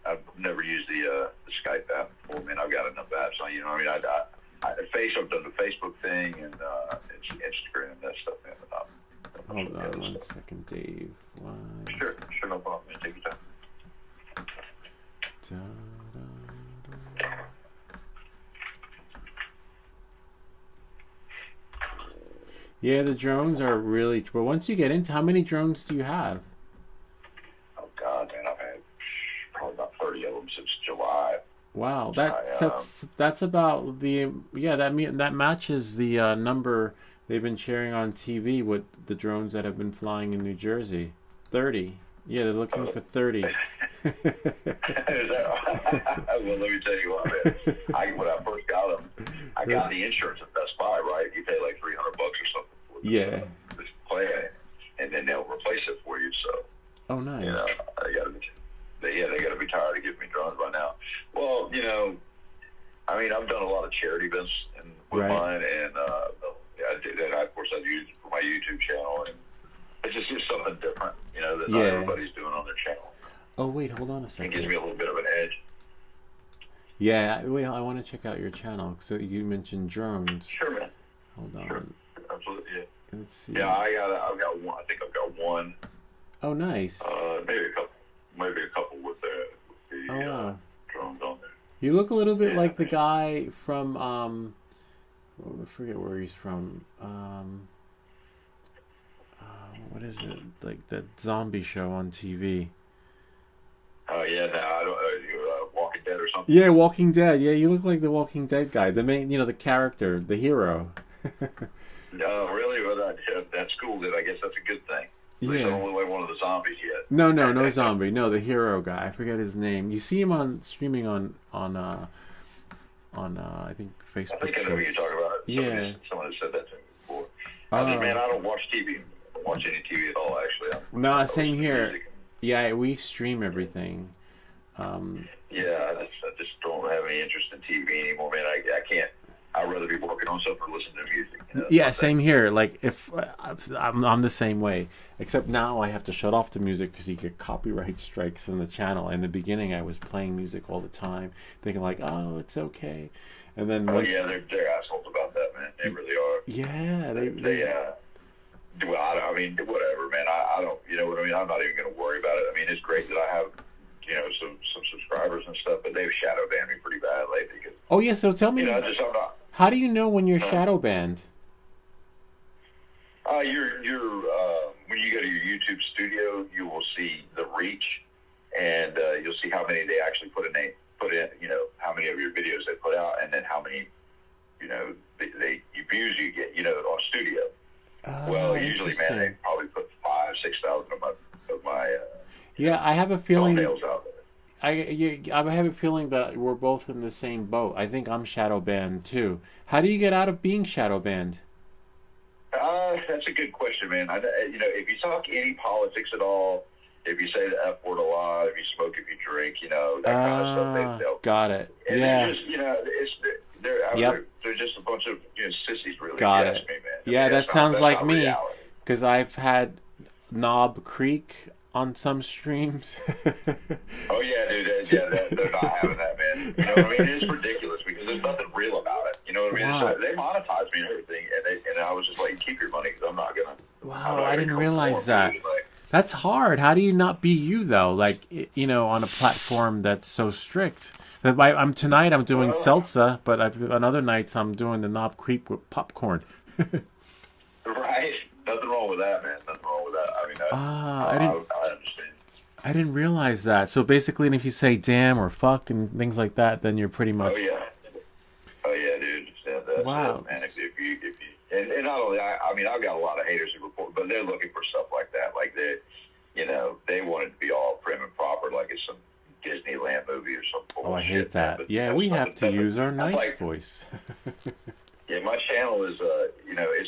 I've never used the Skype app before. Man, I've got enough apps on. You know, what I mean, I've done the Facebook thing and Instagram and that stuff, man. But Hold on one second, Dave. Sure, no problem. Man. Take your time. Da, da, da. Yeah, the drones are really. But once you get into, how many drones do you have? Oh God, man, I've had probably about 30 of them since July. Wow, that's about the that matches the number they've been sharing on TV with the drones that have been flying in New Jersey. 30. Yeah, they're looking for 30. Is that, well, let me tell you what, man. When I first got them, I got the insurance at Best Buy, right? You pay like $300 or something for this plan, and then they'll replace it for you. So, oh, nice. You know, they got to be tired of giving me drones by now. Well, you know, I mean, I've done a lot of charity events with mine, and I did that. Of course, I use it for my YouTube channel, and it's just something different, you know, that not everybody's doing on their channel. Oh, wait, hold on a second. It gives me a little bit of an edge. Yeah, wait, I want to check out your channel. So you mentioned drones. Sure, man. Hold on. Sure. Absolutely, yeah. Let's see. Yeah, I've got one. I think I've got one. Oh, nice. Maybe a couple with the wow. drones on there. You look a little bit like the guy from, I forget where he's from. What is it? Like that zombie show on TV. Oh, yeah, no, I don't Walking Dead or something? Yeah, Walking Dead. Yeah, you look like the Walking Dead guy. The main, the character, the hero. No, really? Well, that's cool. I guess that's a good thing. Yeah. I don't look like one of the zombies yet. No zombie. No, the hero guy. I forget his name. You see him streaming on I think Facebook. I think I know what you're talking about. Someone has said that to me before. Man, I don't watch TV. I don't watch any TV at all, actually. No, same here. Yeah, we stream everything. Yeah, I just don't have any interest in TV anymore, man. I can't. I'd rather be working on something or listening to music. You know? Yeah, same here. Like if I'm the same way, except now I have to shut off the music because you get copyright strikes on the channel. In the beginning, I was playing music all the time, thinking like, "Oh, it's okay," and then they're assholes about that, man. They really are. Yeah, they well, I mean, whatever, man. I don't. You know what I mean? I'm not even going to worry about it. I mean, it's great that I have, some subscribers and stuff, but they've shadow banned me pretty bad lately. Oh yeah, so tell me. How do you know when you're shadow banned? You're when you go to your YouTube studio, you will see the reach, and you'll see how many they actually put in. How many of your videos they put out, and then how many, views you get, on studio. Well, usually, man, they probably put 5,000-6,000 of my. Yeah, I have a feeling. Thumbnails out there. I have a feeling that we're both in the same boat. I think I'm shadow banned too. How do you get out of being shadow banned? That's a good question, man. If you talk any politics at all, if you say the F word a lot, if you smoke, if you drink, that kind of stuff. Got it. And yeah. They're just a bunch of sissies, really. Got it. Me, man. Yeah, that sounds like me. Because I've had Knob Creek on some streams. Oh yeah, dude. They're not having that, man. You know what I mean? It's ridiculous because there's nothing real about it. You know what I mean? Wow. They monetize me and everything, and I was just like, keep your money because I'm not gonna. Wow, I didn't realize that. That's hard. How do you not be you though? Like on a platform that's so strict. Tonight I'm doing salsa, but on other nights I'm doing the Knob Creek with popcorn. Right. Nothing wrong with that, man. Nothing wrong with that. I mean, I understand. I didn't realize that. So basically, if you say "damn" or "fuck" and things like that, then you're pretty much. Oh yeah, dude. Wow. Man, if you, and not only I've got a lot of haters who report, but they're looking for stuff like that. Like they want it to be all prim and proper, like it's some Disneyland movie or something. Oh, I hate that. But yeah, we have to use our nice voice. Yeah, my channel is,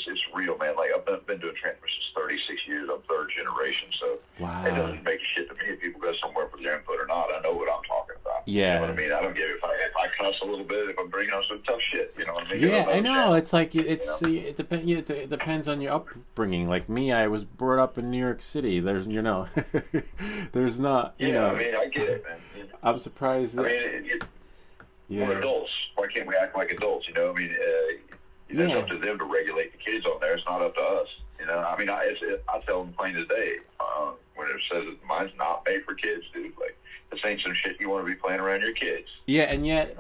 it's real, man. Like, I've been doing transmissions 36 years. I'm third generation, so it doesn't make shit to me if people go somewhere for their input or not. I know what I'm talking about. Yeah. You know what I mean? I don't give if I cuss a little bit if I'm bringing up some tough shit. You know what I mean? Yeah, I know. Channel, It's like you know? it depends on your upbringing. Like me, I was brought up in New York City. There's there's not Yeah, I mean, I get it, man. You know? I'm surprised. I mean, Yeah. we're adults. Why can't we act like adults? You know, I mean, it's up to them to regulate the kids on there. It's not up to us. You know, I mean, I tell them plain as day when it says that mine's not made for kids, dude. Like, this ain't some shit you want to be playing around your kids. Yeah, and yet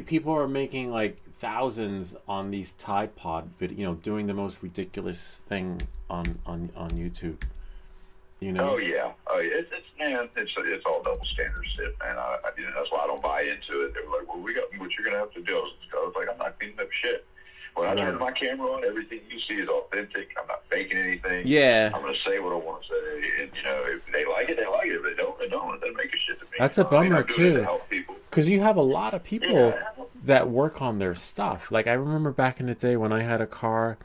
people are making like thousands on these Tide Pod doing the most ridiculous thing on YouTube. You know? Oh yeah. It's all double standard shit, man. That's why I don't buy into it. They're like, well, what you're gonna have to do. I was like, I'm not cleaning up shit. When I turn my camera on, everything you see is authentic. I'm not faking anything. Yeah. I'm gonna say what I want to say, and if they like it, they like it. If they don't, they don't. It doesn't make a shit to me. That's a bummer too. To help people. Because you have a lot of people that work on their stuff. Like I remember back in the day when I had a car.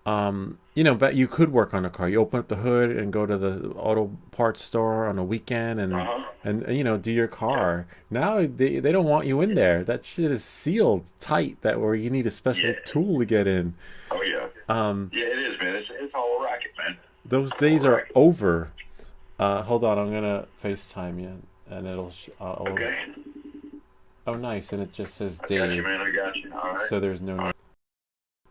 But you could work on a car. You open up the hood and go to the auto parts store on a weekend and do your car. Now they don't want you in there. That shit is sealed tight. Where you need a special tool to get in. Oh yeah. Yeah, it is, man. It's all a racket, man. Those days are over. Hold on, I'm gonna FaceTime you, and it'll. Okay. Oh, nice, and it just says I Dave. got you, man. I got you. All right. So there's no.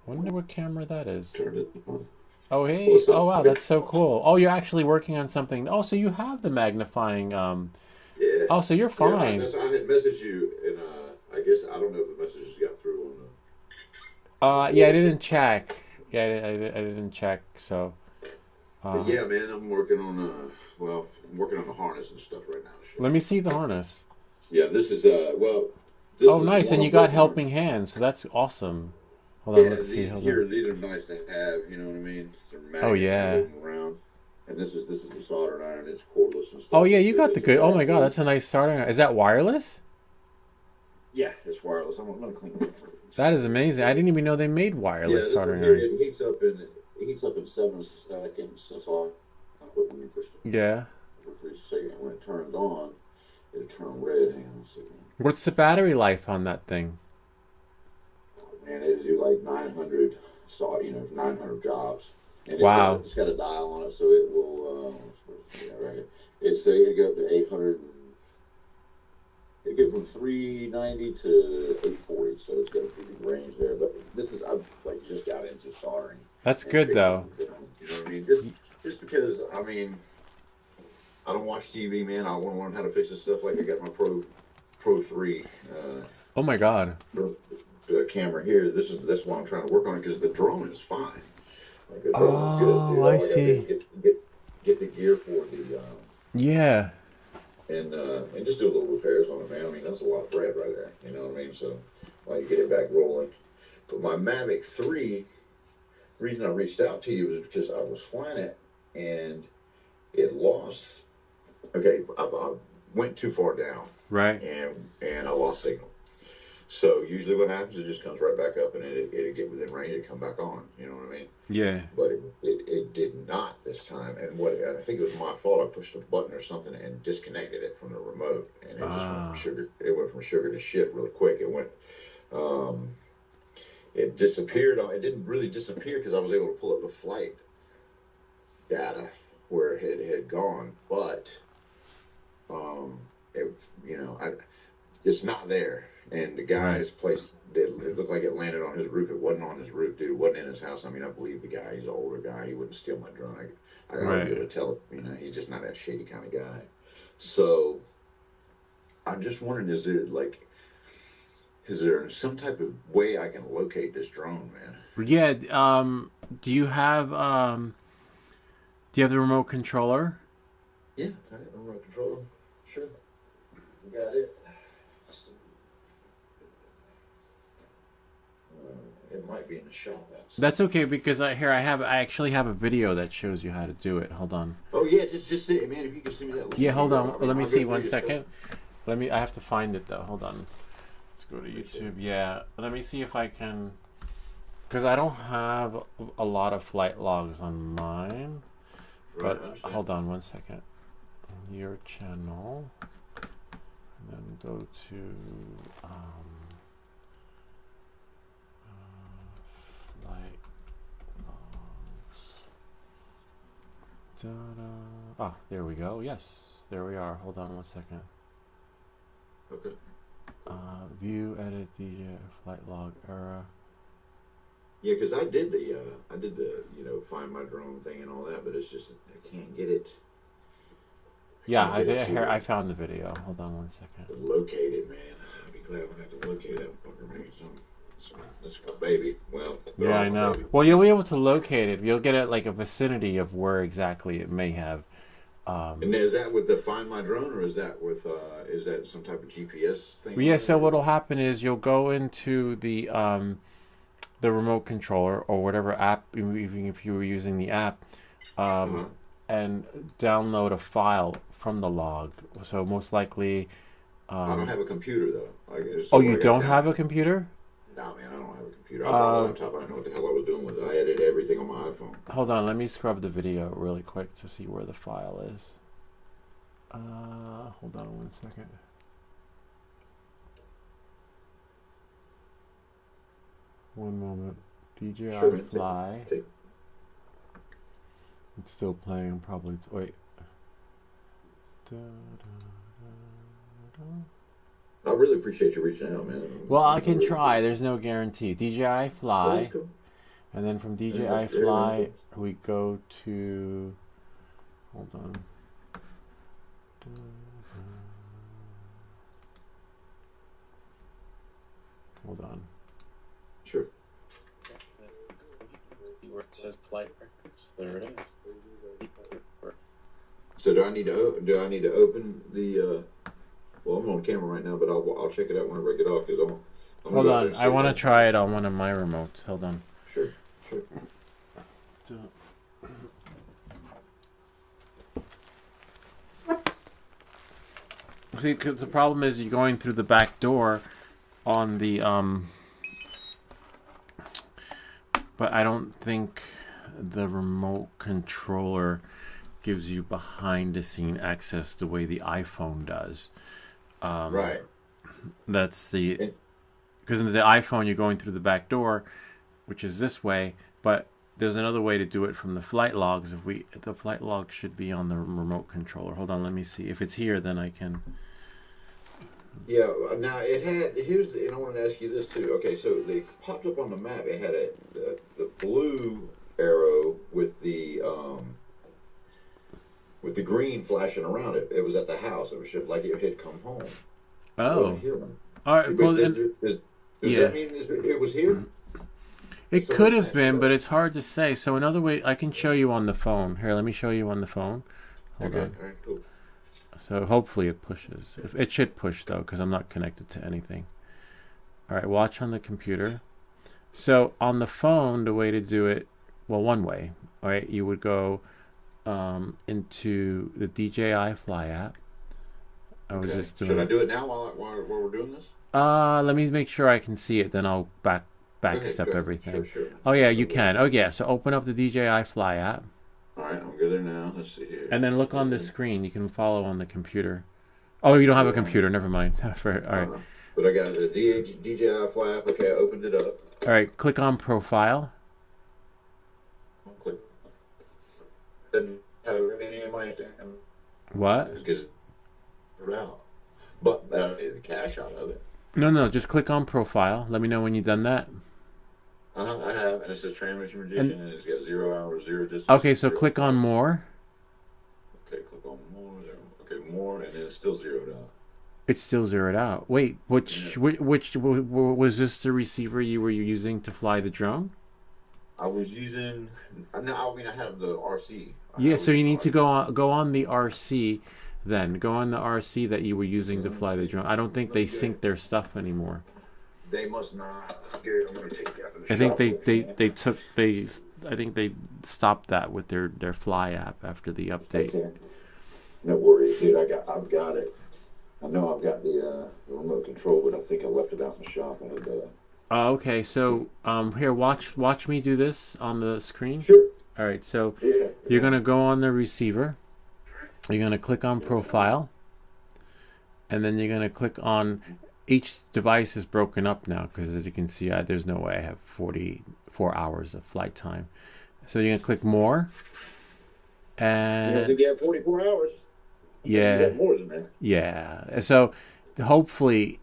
Wonder what camera that is. Turned it on. Oh, hey. Oh, wow. That's so cool. Oh, you're actually working on something. Oh, so you have the magnifying. Yeah. Oh, so you're fine. Yeah, I had messaged you, and I guess I don't know if the messages got through on the. Yeah, I didn't check. Yeah, I didn't check. So. But yeah, man, I'm working on I'm working on the harness and stuff right now. Shit. Let me see the harness. Yeah, this is This oh, is nice, and you got helping hands, so that's awesome. Hold on, let's see. These are nice to have. You know what I mean? Oh yeah. Around. And this is the soldering iron. It's cordless and stuff. Oh yeah, you got the good. Oh my god, that's a nice soldering iron. Is that wireless? Yeah, it's wireless. I'm gonna clean it. That is amazing. I didn't even know they made wireless soldering iron. It heats up in 7 seconds. That's all. When you push it. Yeah. For a second, when it turns on, it'll turn red. Hang on a second. What's the battery life on that thing? And it'll do like 900 jobs. And wow. It's got a dial on it, so it will. Right. It'll go up to 800. It goes from 390 to 840, so it's got a pretty big range there. But I've just got into soldering. That's good though. You know what I mean? Just because I don't watch TV, man. I want to learn how to fix this stuff. Like I got my Pro 3. Oh my god. The camera here. That's why I'm trying to work on it because the drone is fine. Like the drone's good. I see. Get the gear for the. Yeah. And just do a little repairs on it, man. I mean, that's a lot of bread right there. You know what I mean? So, while you get it back rolling. But my Mavic 3, the reason I reached out to you was because I was flying it and it lost. Okay, I went too far down. Right. And I lost signal. So usually what happens, it just comes right back up and it'll get within range, it'll come back on. You know what I mean? Yeah. But it did not this time. And I think it was my fault. I pushed a button or something and disconnected it from the remote. And it just went from sugar. It went from sugar to shit really quick. It went. It disappeared. It didn't really disappear because I was able to pull up the flight data where it had gone, but it's not there. And the guy's place, it looked like it landed on his roof. It wasn't on his roof, dude. It wasn't in his house. I mean, I believe the guy. He's an older guy. He wouldn't steal my drone. I gotta be able to tell it. He's just not that shady kind of guy. So I'm just wondering, is there some type of way I can locate this drone, man? Yeah. Do you have the remote controller? Yeah, I got the remote controller. Sure. You got it. It might be in the shop. That's okay because I actually have a video that shows you how to do it. Hold on. Oh yeah, just man, if you can send me that link. Yeah, hold on. Let me see 1 second. I have to find it though. Hold on. Let's go to YouTube. Yeah, let me see if I can, because I don't have a lot of flight logs on mine. But hold on 1 second. Your channel, and then go to Ah, there we go. Yes, there we are. Hold on one second. Okay. View, edit the flight log era. Yeah, because I did the find my drone thing and all that, but it's just I can't get it. Yeah, I I found the video. Hold on one second. Locate it, man. I'll be glad when I have to locate that fucker, man. That's my baby. Well, yeah, I know. Baby. Well, you'll be able to locate it. You'll get it like a vicinity of where exactly it may have. And is that with the Find My Drone, or is that with is that some type of GPS thing? Yeah. So what'll happen is you'll go into the remote controller or whatever app, even if you were using the app, and download a file from the log. So most likely. I don't have a computer though. Oh, you don't have a computer? No, man, I don't have a computer. I bought a laptop. I know what the hell I was doing with it. I edited everything on my iPhone. Hold on, let me scrub the video really quick to see where the file is. Hold on one second. One moment. DJI Fly. It's still playing, probably. Wait. I really appreciate you reaching out, man. Well, I can try. There's no guarantee. DJI Fly. Cool. And then from DJI Fly, we go to... Hold on. Hold on. Sure. Where it says flight records. There it is. So do I need to open the? Well, I'm on camera right now, but I'll check it out whenever I get off because I'm Hold on, I want to try it on one of my remotes. Hold on. Sure. See, cause the problem is you're going through the back door on the but I don't think the remote controller gives you behind the scene access the way the iPhone does. Right. That's the because in the iPhone you're going through the back door, which is this way, but there's another way to do it from the flight logs. The flight log should be on the remote controller. Hold on, let me see. If it's here, then I can. Yeah. Now it had. And I wanted to ask you this too. Okay, so they popped up on the map. It had the blue arrow with the green flashing around it. It was at the house. It was just like it had come home. Oh. Here. All right. Well, does that mean it was here? It could have been, but it's hard to say. So another way, I can show you on the phone. Here, let me show you on the phone. Hold on. All right, cool. So hopefully it pushes. It should push, though, because I'm not connected to anything. All right, watch on the computer. So on the phone, the way to do it, well, one way, all right, you would go into the DJI Fly app. I was just doing. Should I do it now while we're doing this? Let me make sure I can see it. Then I'll backstep everything. Sure. Oh yeah, you can. Oh yeah. So open up the DJI Fly app. All right, I'm good there now. Let's see here. And then look on the screen. You can follow on the computer. Oh, you don't have a computer. Never mind. All right. But I got the DJI Fly app. Okay, I opened it up. All right. Click on Profile. Click. Didn't have any of my. What? Out. But I don't need the cash out of it. No. Just click on Profile. Let me know when you've done that. I have, and it says Transmission Magician, and it's got 0 hours, 0 distance. Okay, so click on More. Okay, click on More. Okay, More, and then it's still zeroed out. It's still zeroed out. Wait, which was this the receiver you were using to fly the drone? I was using. No, I mean I have the RC. Yeah, so you need to go on the RC. Then go on the RC that you were using to fly the drone. I don't think they sync their stuff anymore. They must not. I'm going to take that to the I think I think they stopped that with their Fly app after the update. Okay. No worries, dude. I've got it. I know I've got the remote control, but I think I left it out in the shop. Okay, so here, watch me do this on the screen. Sure. All right, so you're gonna go on the receiver. You're gonna click on Profile, and then you're gonna click on. Each device is broken up now because, as you can see, there's no way I have 44 hours of flight time. So you're gonna click More, And if you have 44 hours, you yeah, got more than that. yeah. So hopefully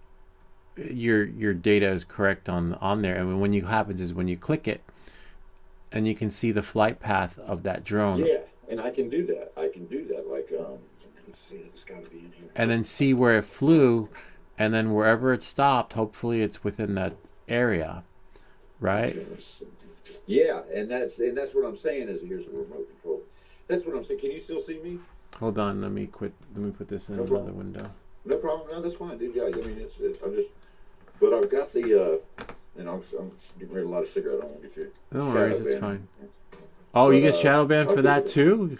your data is correct on there. And when you happens is when you click it, and you can see the flight path of that drone, Yeah, and I can do that. Like, let's see, it's got to be in here. and then see where it flew, and then wherever it stopped, hopefully it's within that area, right? Yeah, and that's what I'm saying is here's the remote control. That's what I'm saying. Can you still see me? Hold on, let me put this in No another problem. window. No problem. No, that's fine, dude. Yeah, I mean, I'm just, but I've got the, and I'm getting rid of a lot of cigarette. I don't want to get you. No shadow worries, it's banned. fine. Oh, But, you get shadow banned for okay. that too?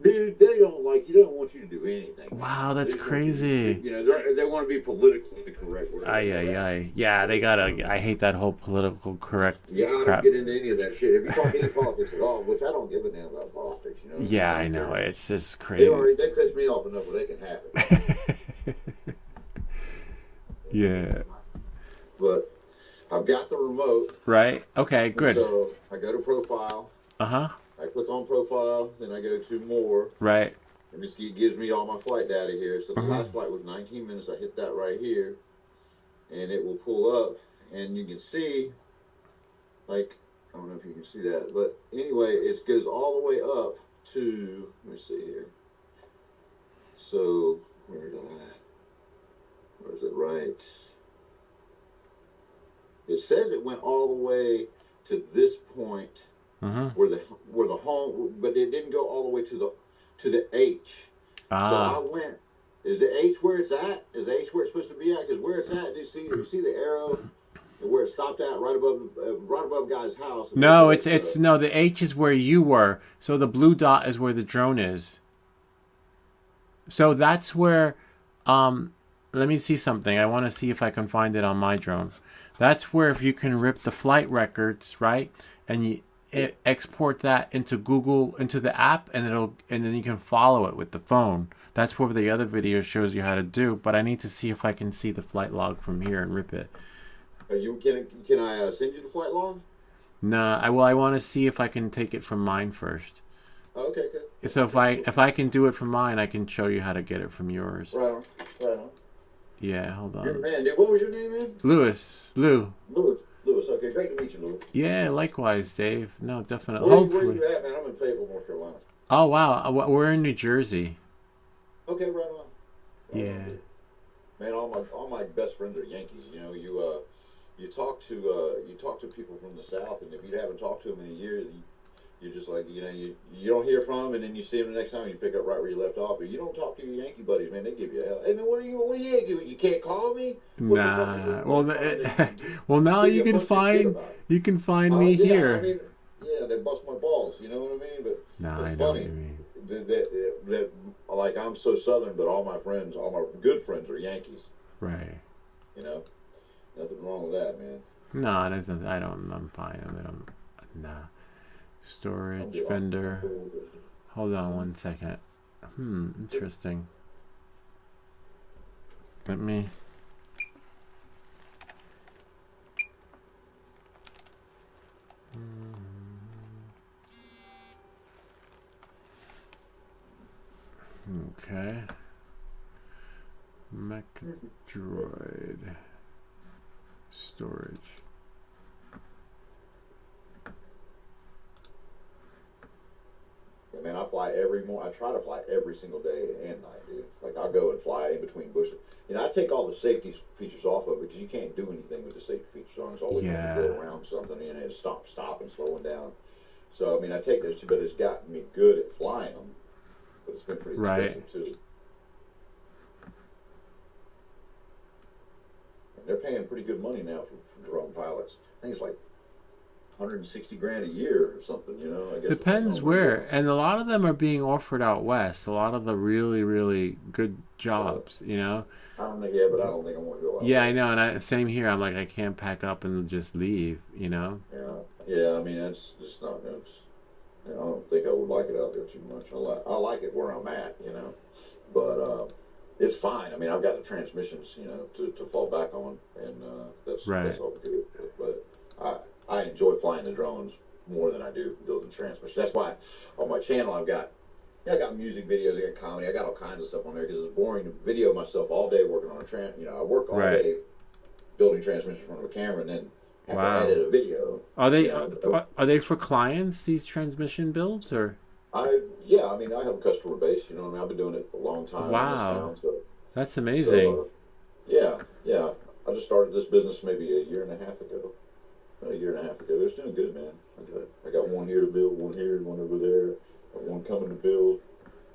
Dude, they don't want you to do anything. Wow, that's They just want you crazy. to, they want to be politically correct. Ay, ay, ay. Yeah, they gotta. I hate that whole political correct Yeah, I don't crap. get into any of that shit. If you talk any politics at all, which I don't give a damn about politics, you know. Yeah, I know. It's just They crazy. they piss me off enough where they can have it. Yeah. But I've got the remote. Right? Okay, good. So I go to profile. Uh-huh. I click on profile, then I go to more, Right. and this gives me all my flight data here. So the Mhm. last flight was 19 minutes. I hit that right here, and it will pull up, and you can see, like, I don't know if you can see that, but anyway, it goes all the way up to, let me see here. So, where is it right? It says it went all the way to this point Mm-hmm. where the home, but it didn't go all the way to the H. So I Ah. went. Is the H where it's at? Is the H where it's supposed to be at? Because where it's at, you see the arrow where it stopped at right above guy's house. No, it's no, the H is where you were. So the blue dot is where the drone is. So that's where let me see something. I want to see if I can find it on my drone. That's where if you can rip the flight records, right? And you export that into Google, into the app, and then you can follow it with the phone. That's what the other video shows you how to do. But I need to see if I can see the flight log from here and rip it. Can I send you the flight log? Nah, I want to see if I can take it from mine first. Oh, okay, good. So if I can do it from mine, I can show you how to get it from yours. Right on. Right on. Yeah, hold You're the on. man, dude. What was your name, man? Lou. Lewis. Okay, great to meet you, Lewis. Yeah, likewise, Dave. No, definitely. Where Hopefully. you at, man? I'm in Fayetteville, North Carolina. Oh wow, we're in New Jersey. Okay, right on. Yeah. Man, all my best friends are Yankees. You know, you talk to people from the South, and if you haven't talked to them in a year, you're just like, you know, you don't hear from them, and then you see them the next time, and you pick up right where you left off. But you don't talk to your Yankee buddies, man. They give you hell. Hey man, what are you? You can't call me? Nah. Well, now you can find me yeah, here. I mean, yeah, they bust my balls. You know what I mean? But Nah, I it's know what funny you mean. that like I'm so Southern, but all my good friends are Yankees. Right. You know, nothing wrong with that, man. No, there's nothing. I'm fine. I mean, nah. Storage vendor. Hold on one second. Interesting. Let me. Okay. Mech Droid. Storage. Yeah, man, I fly every morning. I try to fly every single day and night, dude. Like I'll go and fly in between bushes. You know, I take all the safety features off of it because you can't do anything with the safety features on. It's always when you go around something, you know, it's stopping, slowing down. So I mean, I take this, but it's gotten me good at flying them. But it's been pretty expensive too. And they're paying pretty good money now for drone pilots. I think it's like 160 grand a year or something, you know. I guess Depends where, and a lot of them are being offered out west. A lot of the really, really good jobs, you know. I don't think, but I don't think I want to go out. Yeah, I know, and same here. I'm like, I can't pack up and just leave, you know. Yeah. I mean, that's just not. I don't think I would like it out there too much. I like it where I'm at, you know. But it's fine. I mean, I've got the transmissions, you know, to fall back on, and that's all good. But I enjoy flying the drones more than I do building transmissions. That's why on my channel I've got Yeah, I got music videos, I got comedy, I got all kinds of stuff on there because it's boring to video myself all day working on a I work all Right. day building transmissions in front of a camera and then have Wow. to edit a video. Are they You know, are they for clients, these transmission builds, or? I mean, I have a customer base. You know what I mean? I've been doing it for a long time in this Wow. town, so That's amazing. yeah. I just started this business maybe a year and a half ago. About a year and a half ago. It's doing good, man. I got one here to build, one here, one over there, got one coming to build.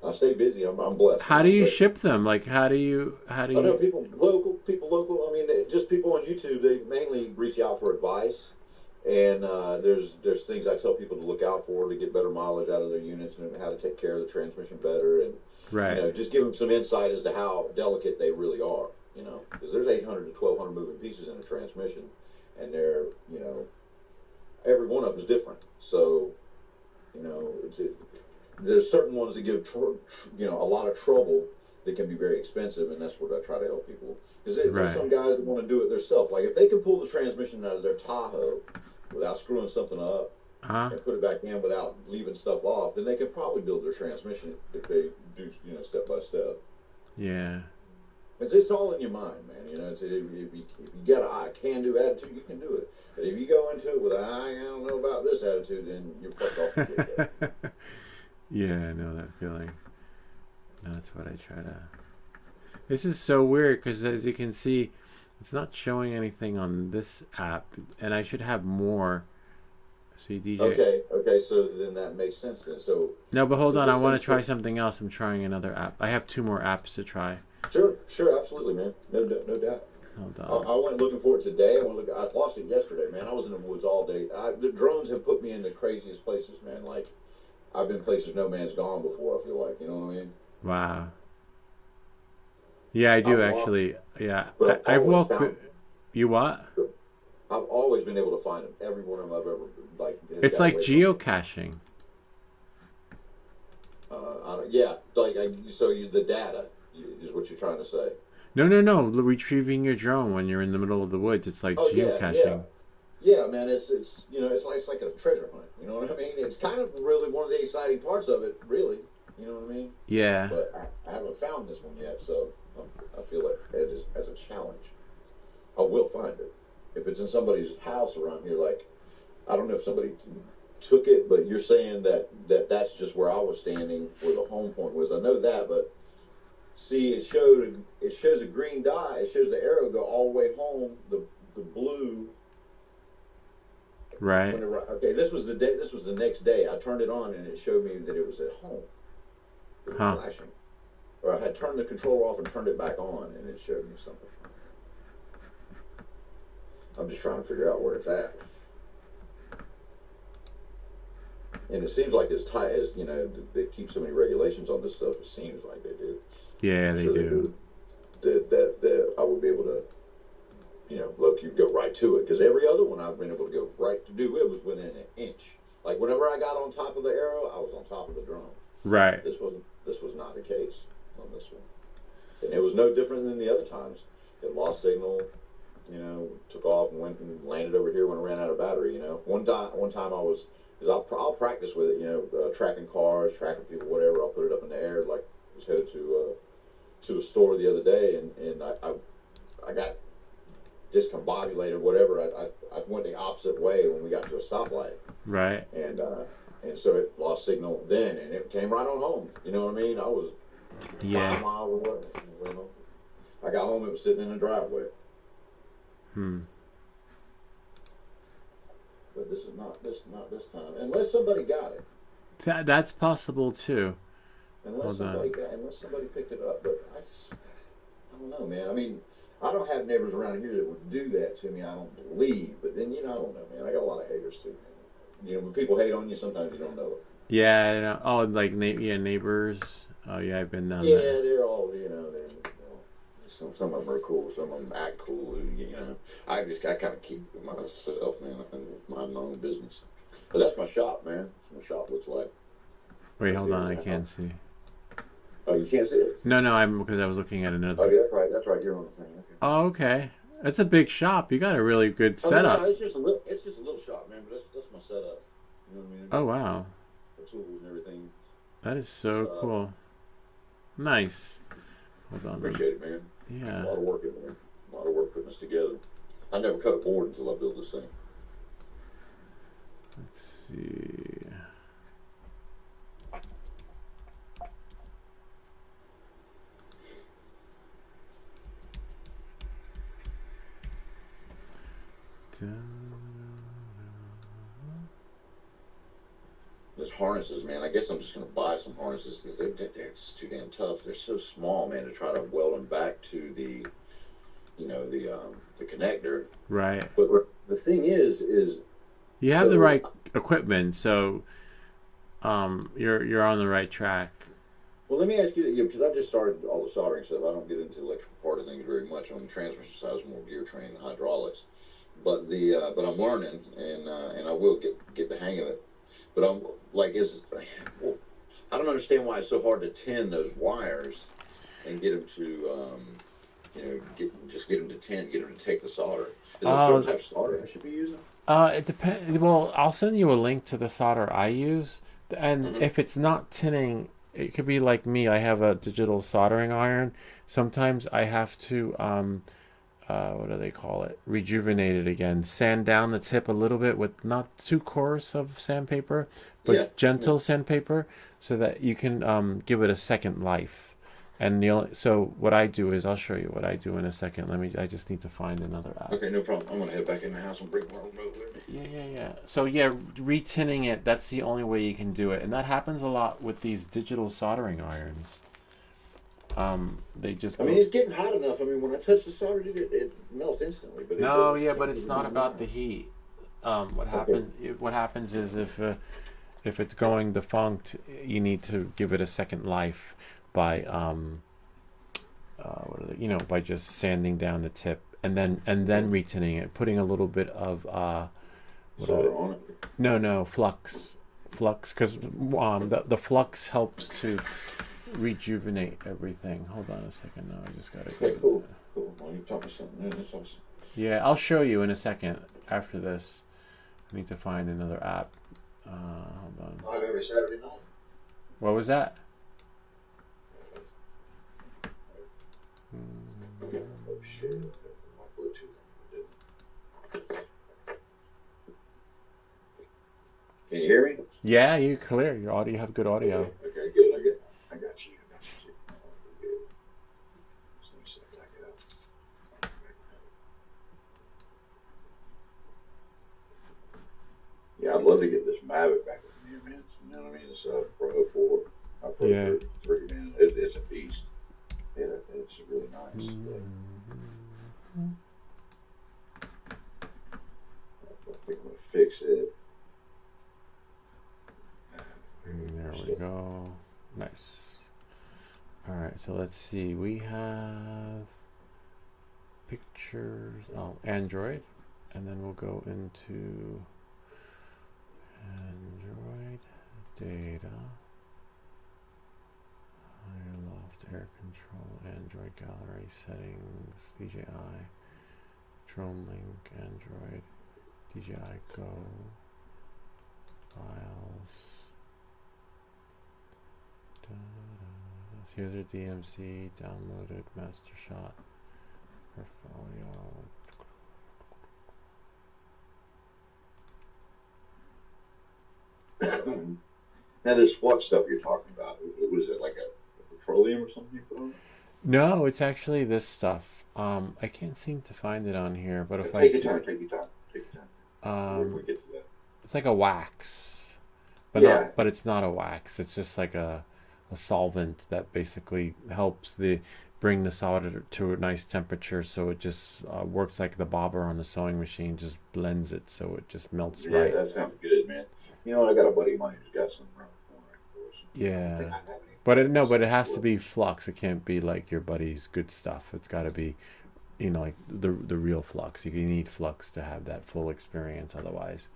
I stay busy. I'm blessed. How do you But ship them? Like, how do you I know people local. I mean, just people on YouTube. They mainly reach out for advice, and there's things I tell people to look out for to get better mileage out of their units and how to take care of the transmission better, and Right. just give them some insight as to how delicate they really are. Because there's 800 to 1,200 moving pieces in a transmission, and they're every one of them is different. So there's certain ones that give a lot of trouble that can be very expensive, and that's what I try to help people. Because Right. there's some guys that want to do it themselves. Like if they can pull the transmission out of their Tahoe without screwing something up Huh? and put it back in without leaving stuff off, then they can probably build their transmission if they do step by step. Yeah. It's all in your mind, man. If you got a I can do attitude, you can do it. But if you go into it with a I don't know about this attitude, then you're fucked off the get-go. Yeah, I know that feeling. That's what I try to. This is so weird because, as you can see, it's not showing anything on this app, and I should have more. See, DJ. Okay, so then that makes sense then. So No, but hold so on. this I want to thing- try something else. I'm trying another app. I have 2 more apps to try. Sure, absolutely, man. No doubt. Hold I on. went looking for it today. I lost it yesterday, man. I was in the woods all day. The drones have put me in the craziest places, man. Like I've been places no man's gone before. I feel like, you know what I mean? Wow. Yeah, I do I've lost- actually. Yeah, But I've always walked. found- You what? I've always been able to find them. Every one of them I've ever like. has It's got like away from- geocaching. The data is what you're trying to say. No. Retrieving your drone when you're in the middle of the woods. It's like Oh, geocaching. Yeah, man. It's like a treasure hunt. You know what I mean? It's kind of really one of the exciting parts of it. Really, you know what I mean? Yeah. But I haven't found this one yet, so I feel it as a challenge. I will find it if it's in somebody's house around here. Like I don't know if somebody took it, but you're saying that's just where I was standing, where the home point was. I know that, but see, it shows a green dot. It shows the arrow go all the way home. The blue. Right. Okay, this was the day. This was the next day. I turned it on and it showed me that it was at home. It was Huh. flashing. Or I had turned the controller off and turned it back on, and it showed me something. I'm just trying to figure out where it's at. And it seems like as tight as they keep so many regulations on this stuff. It seems like they do. Yeah, I'm they sure do. That I would be able to, look, you go right to it because every other one I've been able to go right to do it was within an inch. Like whenever I got on top of the arrow, I was on top of the drone. Right. This was not the case on this one, and it was no different than the other times. It lost signal, took off and went and landed over here when it ran out of battery. One time because I'll practice with it. Tracking cars, tracking people, whatever. I'll put it up in the air. Like I was headed to a store the other day, and I got discombobulated, whatever. I went the opposite way when we got to a stoplight, Right. and so it lost signal then, and it came right on home. You know what I mean? I was 5 Yeah. miles away. I got home, it was sitting in the driveway. But this is not this time, unless somebody got it. That's possible too. Unless Hold on. somebody picked it up, but I don't know, man. I mean, I don't have neighbors around here that would do that to me. I don't believe, but then I don't know, man. I got a lot of haters too. Man. When people hate on you, sometimes you don't know it. Yeah. I know. Oh, like neighbors. Oh yeah, I've been down Yeah, there. they're all some of them are cool, some of them act cool. I kind of keep myself, man, and mind my own business. But that's my shop, man. That's what my shop looks like. Wait, hold on. I can't see. Oh, you can't see it? No, I'm because I was looking at another. Oh, yeah, that's right. That's right. You're on the thing. Okay. Oh, okay. That's a big shop. You got a really good Oh, setup. no, it's just a little shop, man. But that's my setup. You know what I mean? Oh wow. The tools and everything. That is so So cool. Nice. Hold on. appreciate it, man. A Yeah. lot of work in there. A lot of work putting this together. I never cut a board until I built this thing. Let's see. Those harnesses, man. I guess I'm just gonna buy some harnesses because they're just too damn tough. They're so small, man. To try to weld them back to the, the connector. Right. But the thing is You have the so. right equipment, so you're on the right track. Well, let me ask you, because I just started all the soldering stuff. I don't get into the electrical part of things very much. On the transmission side, I was more gear trained than hydraulics. But I'm learning, and I will get the hang of it. But I'm like, well, I don't understand why it's so hard to tin those wires and get them to, get them to tin, get them to take the solder. Is there a Uh, certain type of solder I should be using? it depends. Well, I'll send you a link to the solder I use, and Mm-hmm. if it's not tinning, it could be like me. I have a digital soldering iron. Sometimes I have to what do they call it? Rejuvenate it again. Sand down the tip a little bit with not too coarse of sandpaper, Yeah, but yeah. gentle sandpaper, so that you can give it a second life. And so what I do is I'll show you what I do in a second. I just need to find another app. Okay, no problem. I'm gonna head back in the house and bring my remote with me. Yeah. So yeah, retinning it, that's the only way you can do it. And that happens a lot with these digital soldering irons. They just I mean, go. it's getting hot enough. I mean, when I touch the solder, it melts instantly. But it No, doesn't yeah, stick but to it's the not about wire. the heat. Okay. What happens is if it's going defunct, you need to give it a second life by by just sanding down the tip and then retinning it, putting a little bit of what are Solder they? on it. No, flux, because the flux helps to rejuvenate everything. Hold on a second. No, I just gotta go Okay, to cool. that. Cool. Well, you taught me something. Man, that's awesome. Yeah, I'll show you in a second after this. I need to find another app. Hold on. Live every Saturday night. What was that? Oh, shit. My Bluetooth. Can you hear me? Yeah, you clear. Your audio, you have good audio. Okay, good. I got you. I got you. Good. So let me set that up. Yeah, I'd love to get this Mavic back with me, man. You know what I mean? It's Pro 4. Pro Yeah. 3, man. It's a beast. Yeah, it's really nice. I think I'm going to fix it. There we go. Nice. All right, so let's see. We have pictures. Oh, Android, and then we'll go into Android data. Higher loft air control. Android gallery settings. DJI. Drone link. Android. DJI Go. Files. Here's a DMC downloaded master shot portfolio. Now, this what stuff you're talking about, was it like a petroleum or something you put on it? No, it's actually this stuff. I can't seem to find it on here, but if I Take your do, time, take your time, take your time. When we get to that. it's like a wax, but Yeah. it's not a wax. It's just like a solvent that basically helps the bring the solder to a nice temperature, so it just works like the bobber on the sewing machine, just blends it so it just melts Yeah, right. that sounds good, man. You know what? I got a buddy of mine who's got some around the corner right for us. I don't think Yeah. I have any. But it has to be flux. It can't be like your buddy's good stuff. It's got to be, like the real flux. You need flux to have that full experience. Otherwise,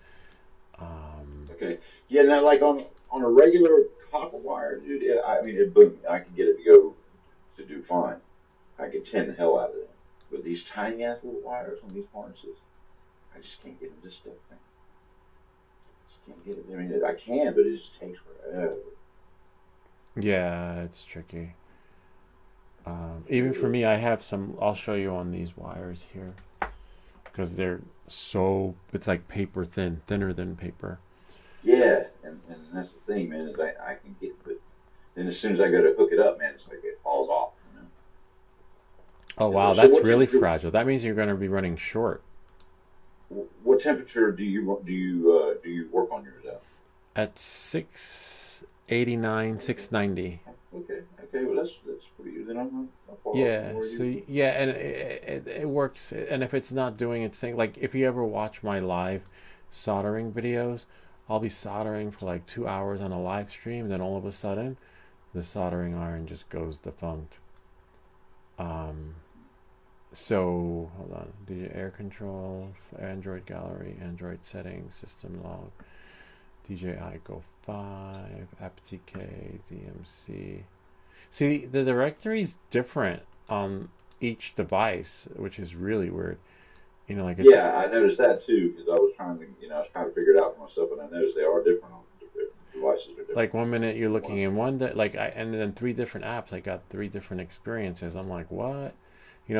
Okay. Yeah, now like on a regular copper wire, dude, I mean, boom, I can get it to go to do fine. I can tin the hell out of them. But these tiny ass little wires on these harnesses, I just can't get them to stick, man. Just can't get it. I mean, I can, but it just takes forever. Yeah, it's tricky. Even for me, I have some. I'll show you on these wires here because they're so. It's like paper thin, thinner than paper. Yeah, and that's the thing, man, is I can get, but then as soon as I go to hook it up, man, it's like it falls off. You know? Oh wow, So that's really fragile. That means you're going to be running short what temperature do you work on yours at? at 689, 690. Okay, okay, well that's pretty. Then I'm not far off from Yeah, where so you. yeah, and it works. And if it's not doing its thing, like if you ever watch my live soldering videos, I'll be soldering for like 2 hours on a live stream, then all of a sudden, the soldering iron just goes defunct. Um, so hold on, the air control, Android gallery, Android settings, system log, DJI Go 5, AppTK, DMC. See, the directory is different on each device, which is really weird. Like it's Yeah, I noticed that too because I was trying to, I was trying to figure it out for myself, and I noticed they are different on different devices are different. like one minute you're looking One, in one like and then three different apps. I got three different experiences. I'm like, what?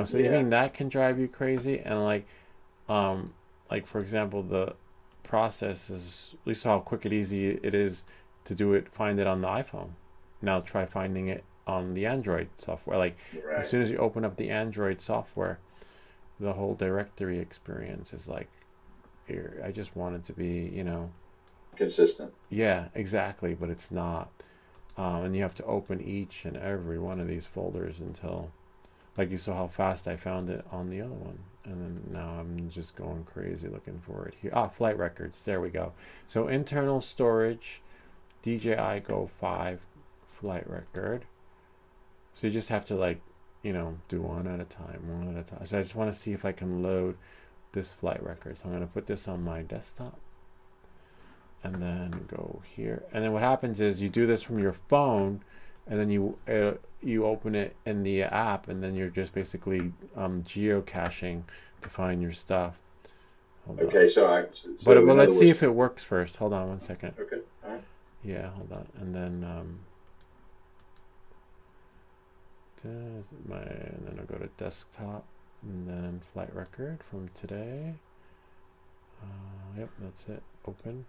So you yeah, mean that can drive you crazy? And um, like for example, the process is we saw how quick and easy it is to do it. Find it on the iPhone. Now try finding it on the Android software. Like as right, soon as you open up the Android software, the whole directory experience is like here. I just want it to be, consistent. yeah, exactly, but it's not. And you have to open each and every one of these folders until, like you saw how fast I found it on the other one. And then now I'm just going crazy looking for it here. Flight records. There we go. So internal storage, DJI Go 5 flight record. So you just have to do one at a time, one at a time. So I just want to see if I can load this flight record. So I'm going to put this on my desktop and then go here. And then what happens is you do this from your phone and then you open it in the app and then you're just basically geocaching to find your stuff. Hold on. Okay, But so in other let's see words, if it works first. Hold on one second. okay, all right. Yeah, hold on. And then and then I'll go to desktop and then flight record from today. Yep, that's it. Open.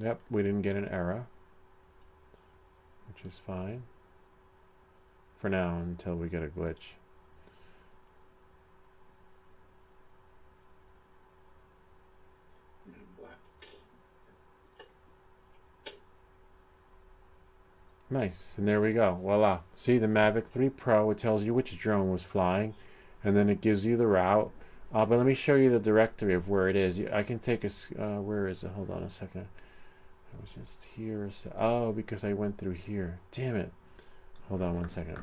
Yep, we didn't get an error, which is fine for now until we get a glitch. Nice, and there we go. Voila. See the Mavic 3 Pro, it tells you which drone was flying, and then it gives you the route. But let me show you the directory of where it is. I can take where is it? Hold on a second. I was just here. Oh, because I went through here. Damn it. Hold on one second.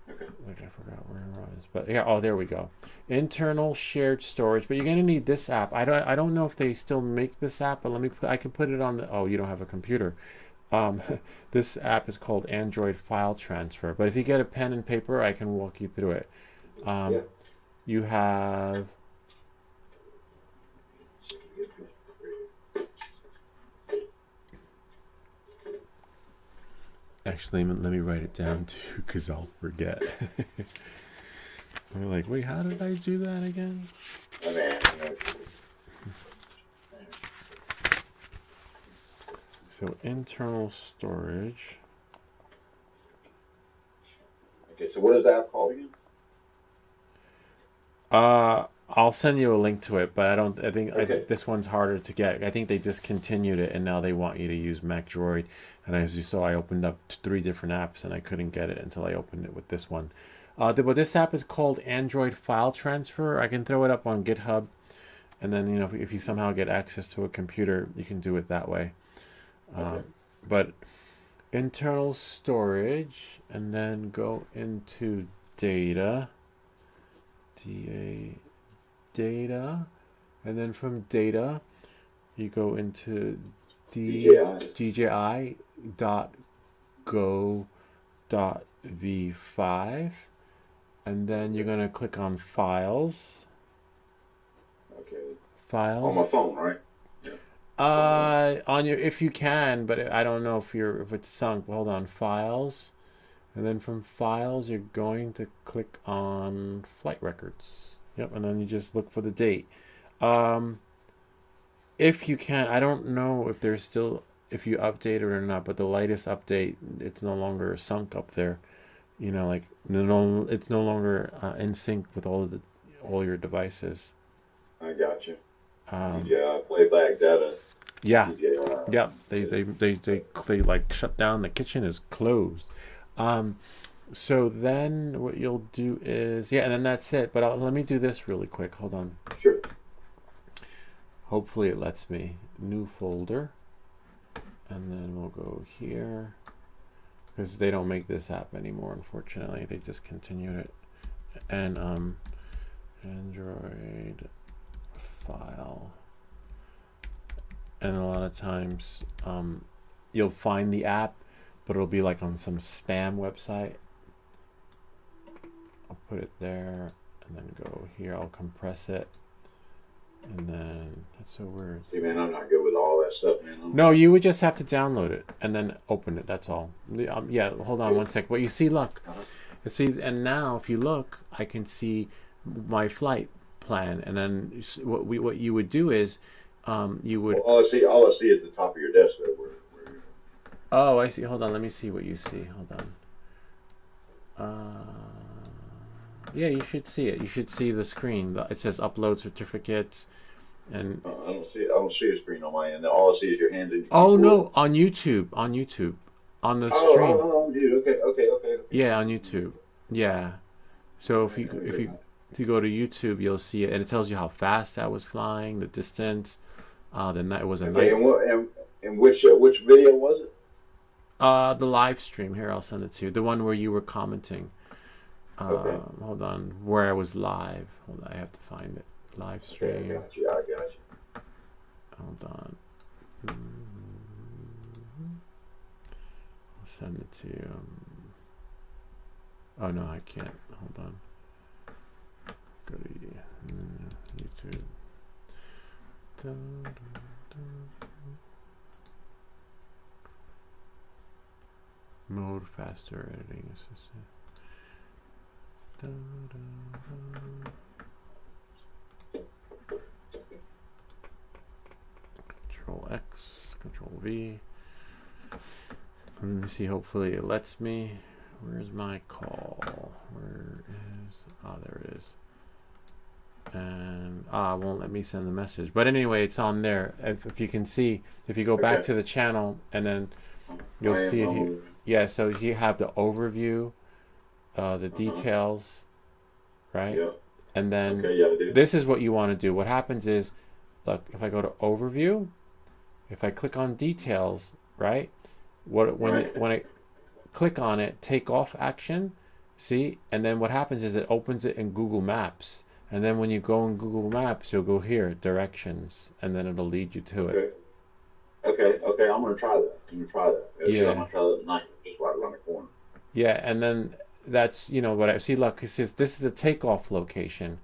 Okay. Like I forgot where it was. But yeah, oh, there we go. Internal shared storage. But you're gonna need this app. I don't know if they still make this app, but I can put it on the. Oh, you don't have a computer. Um, this app is called Android File Transfer. But if you get a pen and paper, I can walk you through it. Yeah. You have. Actually, let me write it down too, because I'll forget. I'm like, wait, how did I do that again? Oh, man, So internal storage. okay, so what is that called again? I'll send you a link to it, but I think Okay. this one's harder to get. I think they discontinued it, and now they want you to use MacDroid. And as you saw, I opened up three different apps, and I couldn't get it until I opened it with this one. But this app is called Android File Transfer. I can throw it up on GitHub, and then if you somehow get access to a computer, you can do it that way. Okay. But internal storage, and then go into data, data, and then from data, you go into DJI. DJI dot go dot v5, and then you're gonna click on files. Okay. On Files. my phone, right? Yeah. On your, if you can, but I don't know if it's sunk. Hold on, files, and then from files you're going to click on flight records. Yep, and then you just look for the date. Um, if you can, I don't know if there's still if you update it or not, but the latest update, it's no longer sunk up there. Like no, it's no longer in sync with all your devices. I got you. Um, Yeah, playback data. yeah, DJI. yeah. They like shut down. The kitchen is closed. Um, so then what you'll do is and then that's it. But let me do this really quick. Hold on. Sure. Hopefully it lets me. New folder, and then we'll go here because they don't make this app anymore. Unfortunately, they discontinued it. And Android file. And a lot of times you'll find the app, but it'll be like on some spam website. I'll put it there and then go here. I'll compress it. And then that's so weird. See, man, I'm not good with all that stuff, man. No, you would just have to download it and then open it. That's all. Yeah, hold on one sec. What you see, look. You see, and now if you look, I can see my flight plan. And then what you would do is you would. Well, all I see at the top of your desk, though. Oh, I see. Hold on. Let me see what you see. Hold on. Yeah, you should see it. You should see the screen. It says upload certificates, and I don't see a screen on my end. All I see is your hand and your oh keyboard. no, on YouTube, on the stream. Oh, dude. Okay. Yeah, on YouTube. Yeah. So if you go to YouTube, you'll see it, and it tells you how fast I was flying, the distance. The night was a Okay, night. and which video was it? The live stream. Here, I'll send it to you. The one where you were commenting. Okay. Hold on, where I was live. Hold on, I have to find it. Live stream. Okay, I got you. Hold on. I'll send it to you. Oh no, I can't. Hold on. Go to YouTube. Mode faster editing assistant. Control X, Control V. Let me see, hopefully it lets me. Where's my call? Where is, there it is. And it won't let me send the message. But anyway, it's on there. If you can see, if you go back to the channel and then you'll see it here. Yeah, so you have the overview, the details, right? Yeah. And then I this is what you want to do. What happens is, look, if I go to overview, if I click on details, right? When I click on it, take off action, see? And then what happens is it opens it in Google Maps. And then when you go in Google Maps, you'll go here, directions, and then it'll lead you to it. Okay. I'm gonna try that. I'm gonna try that tonight, just right around the corner. Yeah, and then that's what I see. Look, it says this is the takeoff location,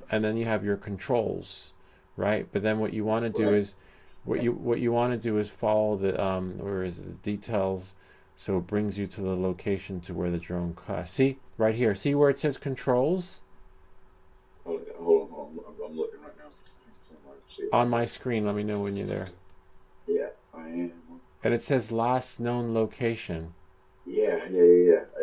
and then you have your controls, right? But then what you want to do is, what you want to do is follow the where is it, the details, so it brings you to the location to where the drone crashed. See right here. See where it says controls. Hold on. I'm looking right now. On my screen, let me know when you're there. Yeah, I am. And it says last known location. Yeah.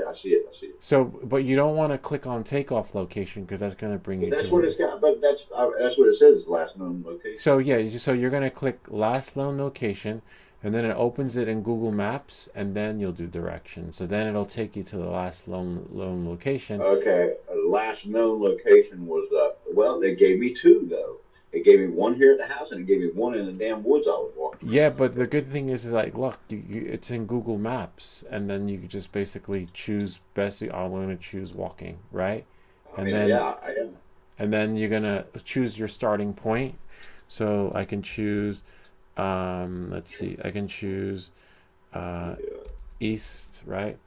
I see it. So, but you don't want to click on takeoff location because that's going to bring you. That's what it's got. But that's what it says. Last known location. So yeah, so you're going to click last known location, and then it opens it in Google Maps, and then you'll do directions. So then it'll take you to the last known location. Okay, last known location was they gave me two though. It gave me one here at the house, and it gave me one in the damn woods I was walking. Yeah, but the good thing is like, look, it's in Google Maps, and then you just basically choose best. I'm going to choose walking, right? And then I am. And then you're gonna choose your starting point. So I can choose. Let's see. I can choose East, right?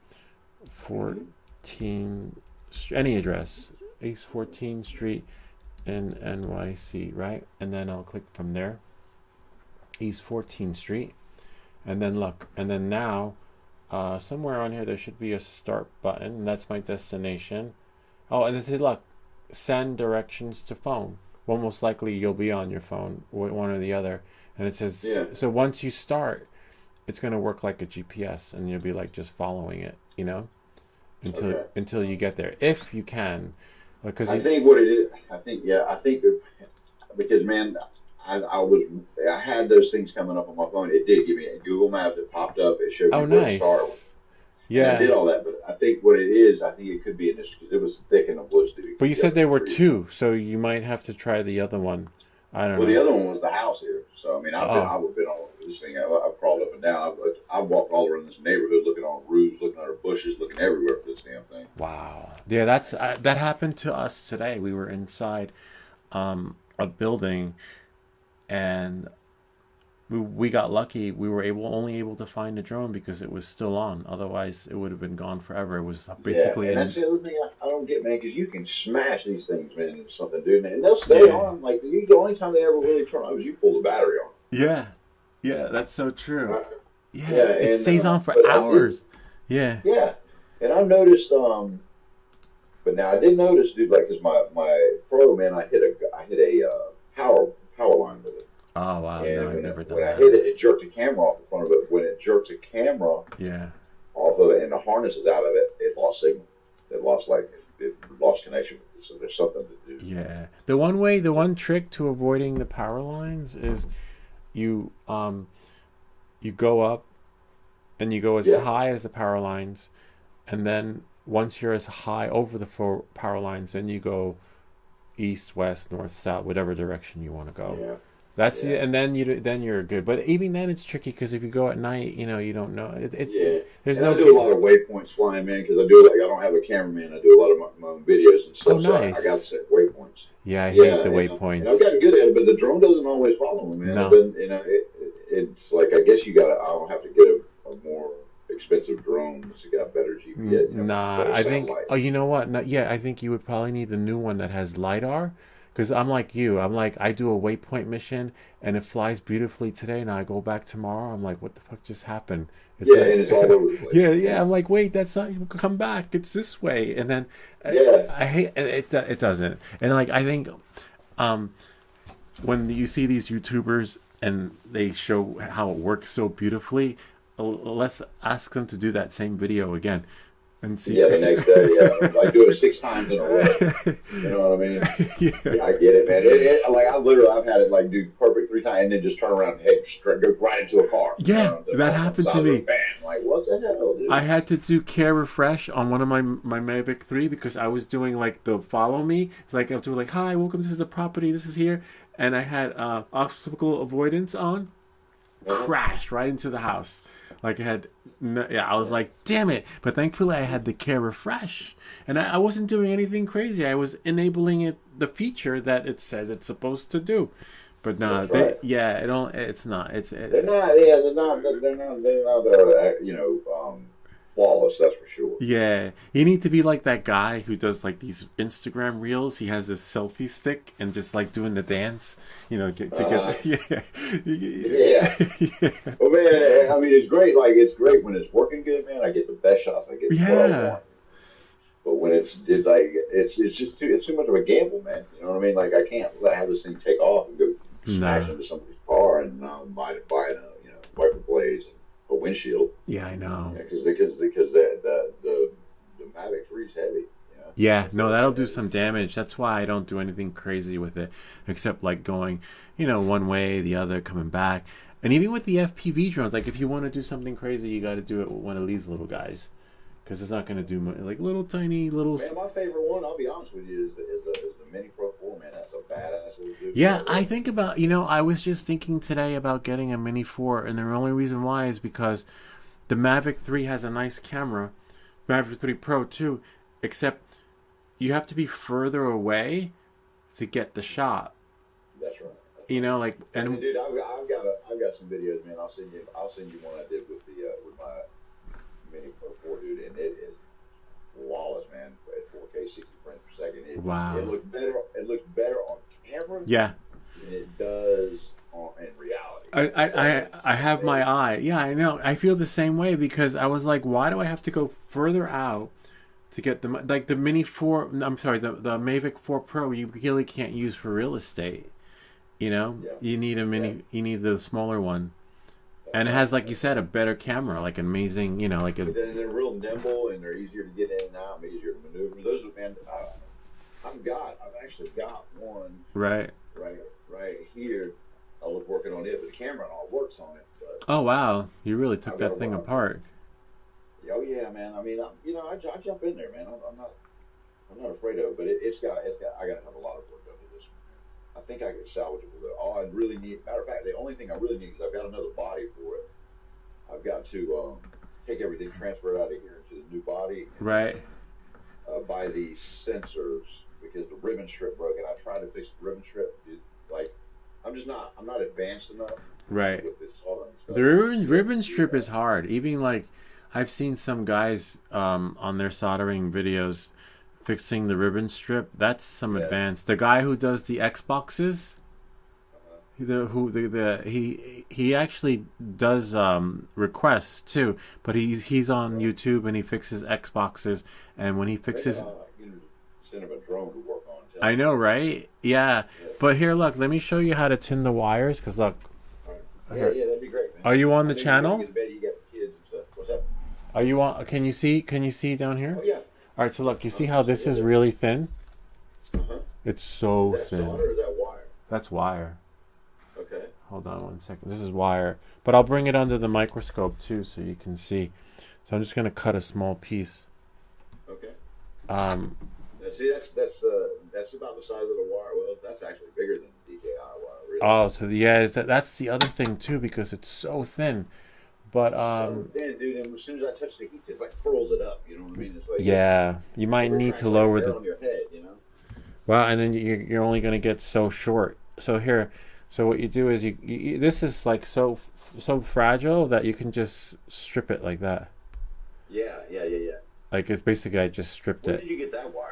14, any address, East 14th Street in NYC, right? And then I'll click from there. East 14th Street, and then look, and then now, somewhere on here there should be a start button. And that's my destination. Oh, and it said, look, send directions to phone. Well, most likely you'll be on your phone, one or the other. And it says, so once you start, it's going to work like a GPS, and you'll be like just following it, until you get there, if you can. Because I think what it is, because man, I had those things coming up on my phone. It did give me Google Maps. It popped up. It showed me where to start. Yeah, and I did all that, but I think what it is, I think it could be in this because it was thick in the woods. But you said there were two, so you might have to try the other one. I don't know. Well, the other one was the house here. So I mean, I've been all over this thing. I crawled up and down. I walked all around this neighborhood, looking on roofs, looking under bushes, looking everywhere for this damn thing. Wow. Yeah, that happened to us today. We were inside a building, and we got lucky. We were only able to find the drone because it was still on. Otherwise, it would have been gone forever. It was basically. Yeah, and that's the other thing I don't get, man. Because you can smash these things, man, into something, dude, and they'll stay on. Like the only time they ever really turn on is you pull the battery on. Yeah, that's so true. Yeah, and, it stays on for hours. Yeah, and I noticed. But now I did notice, dude, like, because my Pro, man, I hit a power line with it. Oh wow! And no, I've never done when that. I hit it, it jerked the camera off the front of it. When it jerks the camera off of it and the harness is out of it, it lost signal. It lost connection with it. So there's something to do. Yeah. The one trick to avoiding the power lines is you go up and you go as high as the power lines, and then once you're as high over the power lines, then you go east, west, north, south, whatever direction you want to go. Yeah. That's it, and then you're good. But even then, it's tricky because if you go at night, you don't know. There's and no. I do a lot of waypoints flying, man, because I don't have a cameraman. I do a lot of my own videos and stuff. Oh, nice. So I got to set waypoints. Yeah, I hate the waypoints. And I've gotten good at it, but the drone doesn't always follow me, man. No. It's like I guess I don't have to get a more expensive drone that's got better GPS. I think. Oh, you know what? I think you would probably need the new one that has LiDAR. Because I'm like you. I do a waypoint mission, and it flies beautifully today, and I go back tomorrow. I'm like, what the fuck just happened? And it's all over the place. Yeah. I'm like, wait, that's not. You come back. It's this way, and then I hate it. It doesn't. And like I think, when you see these YouTubers and they show how it works so beautifully, let's ask them to do that same video again. And see. Yeah, the next day, like do it 6 times in a row. You know what I mean? Yeah, I get it, man. I've had it like do perfect 3 times and then just turn around and go right into a car. Yeah, that happened to me. Bam, like what the hell, dude? I had to do care refresh on one of my Mavic 3 because I was doing like the follow me. It's like I was doing like, hi, welcome. This is the property. This is here, and I had obstacle avoidance on. Crashed right into the house. Like I was like, damn it. But thankfully I had the care refresh. And I wasn't doing anything crazy. I was enabling the feature that it said it's supposed to do. But no, it's not. They're not flawless, that's for sure. Yeah. You need to be like that guy who does like these Instagram reels. He has this selfie stick and just like doing the dance, Yeah. Well, man, I mean, it's great. Like, it's great when it's working good, man. I get the best shots. I get 12 But when it's like, it's too much of a gamble, man. You know what I mean? Like, I can't have this thing take off and go smash into somebody's car and buy wiper blades and a windshield. Yeah, I know. Because the Mavic 3 is heavy. Yeah, no, that'll do some damage. That's why I don't do anything crazy with it, except like going, one way, the other, coming back. And even with the FPV drones, like if you want to do something crazy, you got to do it with one of these little guys, because it's not going to do much. Like little tiny little. Man, my favorite one, I'll be honest with you, is the Mini Pro 4. Man, that's a badass little dude. Yeah, I think about I was just thinking today about getting a Mini 4, and the only reason why is because the Mavic 3 has a nice camera, Mavic 3 Pro too, except you have to be further away to get the shot. That's right. Dude, I've got some videos, man. I'll send you one I did with my Mini Pro 4, dude, and it is flawless, man. At 4K, 60 frames per second. Wow. It looks better on camera. Yeah. Than it does in reality. I have my eye. Yeah, I know. I feel the same way because I was like, why do I have to go further out to get the like the Mini 4? I'm sorry, the Mavic 4 Pro. You really can't use for real estate. You know, Yeah, you need a yeah. mini. You need the smaller one, and it has, like you said, a better camera, like amazing. You know, like a But then they're real nimble and they're easier to get in and out, easier to maneuver. Those are, man. I've actually got one right. right, right here. I was working on it, but the camera and all works on it. But Oh wow, you really took I've got a that thing while. apart. Oh yeah, man. I mean, I jump in there, man. I'm not afraid of it, but I got to have a lot of work done to this. I think I could salvage it with it. All I really need, matter of fact, the only thing I really need is I've got another body for it. I've got to take everything, transfer it out of here into the new body, and then Right. buy these sensors because the ribbon strip broke, and I tried to fix the ribbon strip. Like, I'm not advanced enough Right. with this soldering The stuff. ribbon Yeah, strip is hard. Even like I've seen some guys on their soldering videos fixing the ribbon strip. That's some yeah. advanced. The guy who does the Xboxes, Uh-huh. he actually does requests too. But he's on Right. YouTube and he fixes Xboxes. And when he Maybe fixes, send him a drone to work on. Tell I him. know, right? Yeah. Yeah. But here, look. Let me show you how to tin the wires. Cause look, All right. Yeah, here. yeah, that'd be great, man. Are you on I the know you got to channel? get to bed. You got kids and stuff. What's up? Are you on? Can you see? Can you see down here? Oh yeah. All right, so look, you see Uh-huh. how this Yeah. is really thin? Uh-huh. It's Is so that thin. solder or is that wire? That's wire. Okay. Hold on one second. This is wire. But I'll bring it under the microscope too so you can see. So I'm just going to cut a small piece. Okay. Um, See, that's about the size of the wire. Well, that's actually bigger than the DJI wire, really. oh, so yeah, that's the other thing too because it's so thin. But So thin, dude. And as soon as I touch it, it like curls it up. You know what I mean? It's like yeah, you might we're need trying to to like lower hair the on your head. You know? well, and then you're only going to get so short. So here, so what you do is this is like so fragile that you can just strip it like that. Yeah, yeah, yeah, yeah. Like it's basically I just stripped Where it. did you get that wire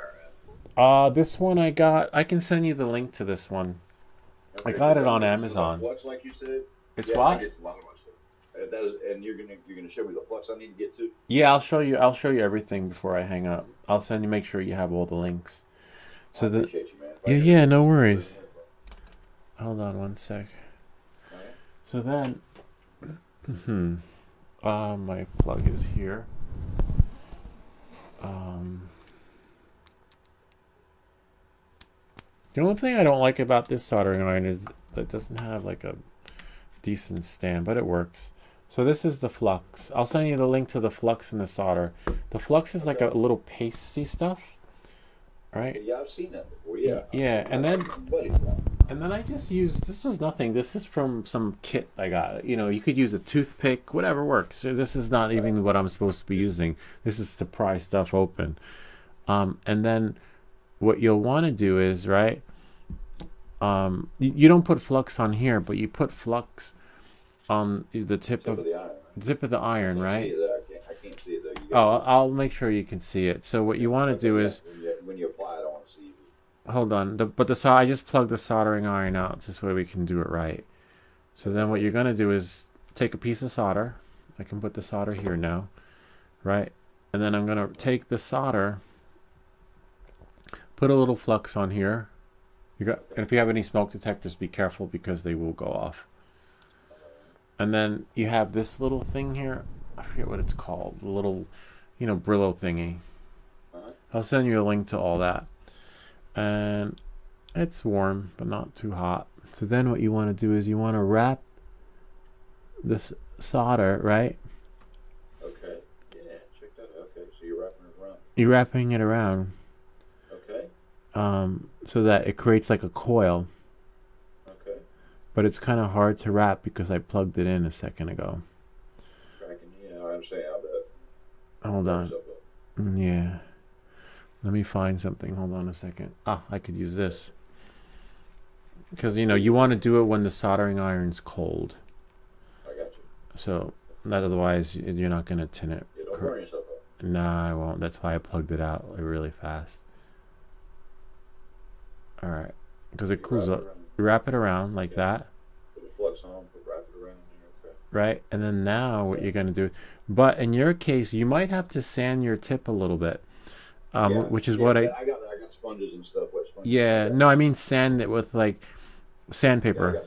at? This one I got. I can send you the link to this one. I Okay, got because it I on know some of the Amazon. flux, like you said. It's Yeah, I what? get a lot of my stuff. That is, and you're gonna show me the flux I need to get to. Yeah, I'll show you. I'll show you everything before I hang up. I'll send you. Make sure you have all the links. I So the appreciate you, man. If I yeah, can yeah, no put it worries. in there, Hold on one sec. all right. So then, my plug is here. Um, the only thing I don't like about this soldering iron is that it doesn't have like a decent stand, but it works. So this is the flux. I'll send you the link to the flux and the solder. The flux is like a Okay. little pasty stuff, right? Yeah, I've seen that before. Yeah. Yeah, and then Buddy. I just use this is nothing. This is from some kit I got. You know, you could use a toothpick, whatever works. So this is not even what I'm supposed to be using. This is to pry stuff open. And then what you'll want to do is right. You don't put flux on here, but you put flux on the Tip of the iron. tip of the I iron, can't see right? it there. I can't see it though. You Oh, got I'll make sure you can see it. So what you want to do yeah, is when you apply it, I want to see it. hold on. I just plugged the soldering iron out this way we can do it right. So then what you're gonna do is take a piece of solder. I can put the solder here now, right? And then I'm gonna take the solder, put a little flux on here. And if you have any smoke detectors, be careful because they will go off. And then you have this little thing here. I forget what it's called. The little, Brillo thingy. Uh-huh. I'll send you a link to all that. And it's warm, but not too hot. So then what you want to do is you want to wrap this solder, right? Okay. Yeah. Check that. Okay. So you're wrapping it around. You're wrapping it around Okay. so that it creates like a coil. Okay. But it's kind of hard to wrap because I plugged it in a second ago. Cracking. Yeah, I understand. I bet. Hold on. Stuff up. Yeah. Let me find something. Hold on a second. I could use this. Because, you want to do it when the soldering iron's cold. I got you. So, that otherwise, you're not going to tin it. Yeah, don't burn yourself up. Nah, I won't. That's why I plugged it out really fast. Alright. Because it cools Wrap it up. around. You wrap it around like Yeah. that. Put the flux on. Wrap it right? And then now what you're going to do, but in your case, you might have to sand your tip a little bit, Yeah, which is yeah. what I got sponges and stuff, wet sponges and all yeah, that. no, I mean sand it with like Yeah, I sandpaper. got.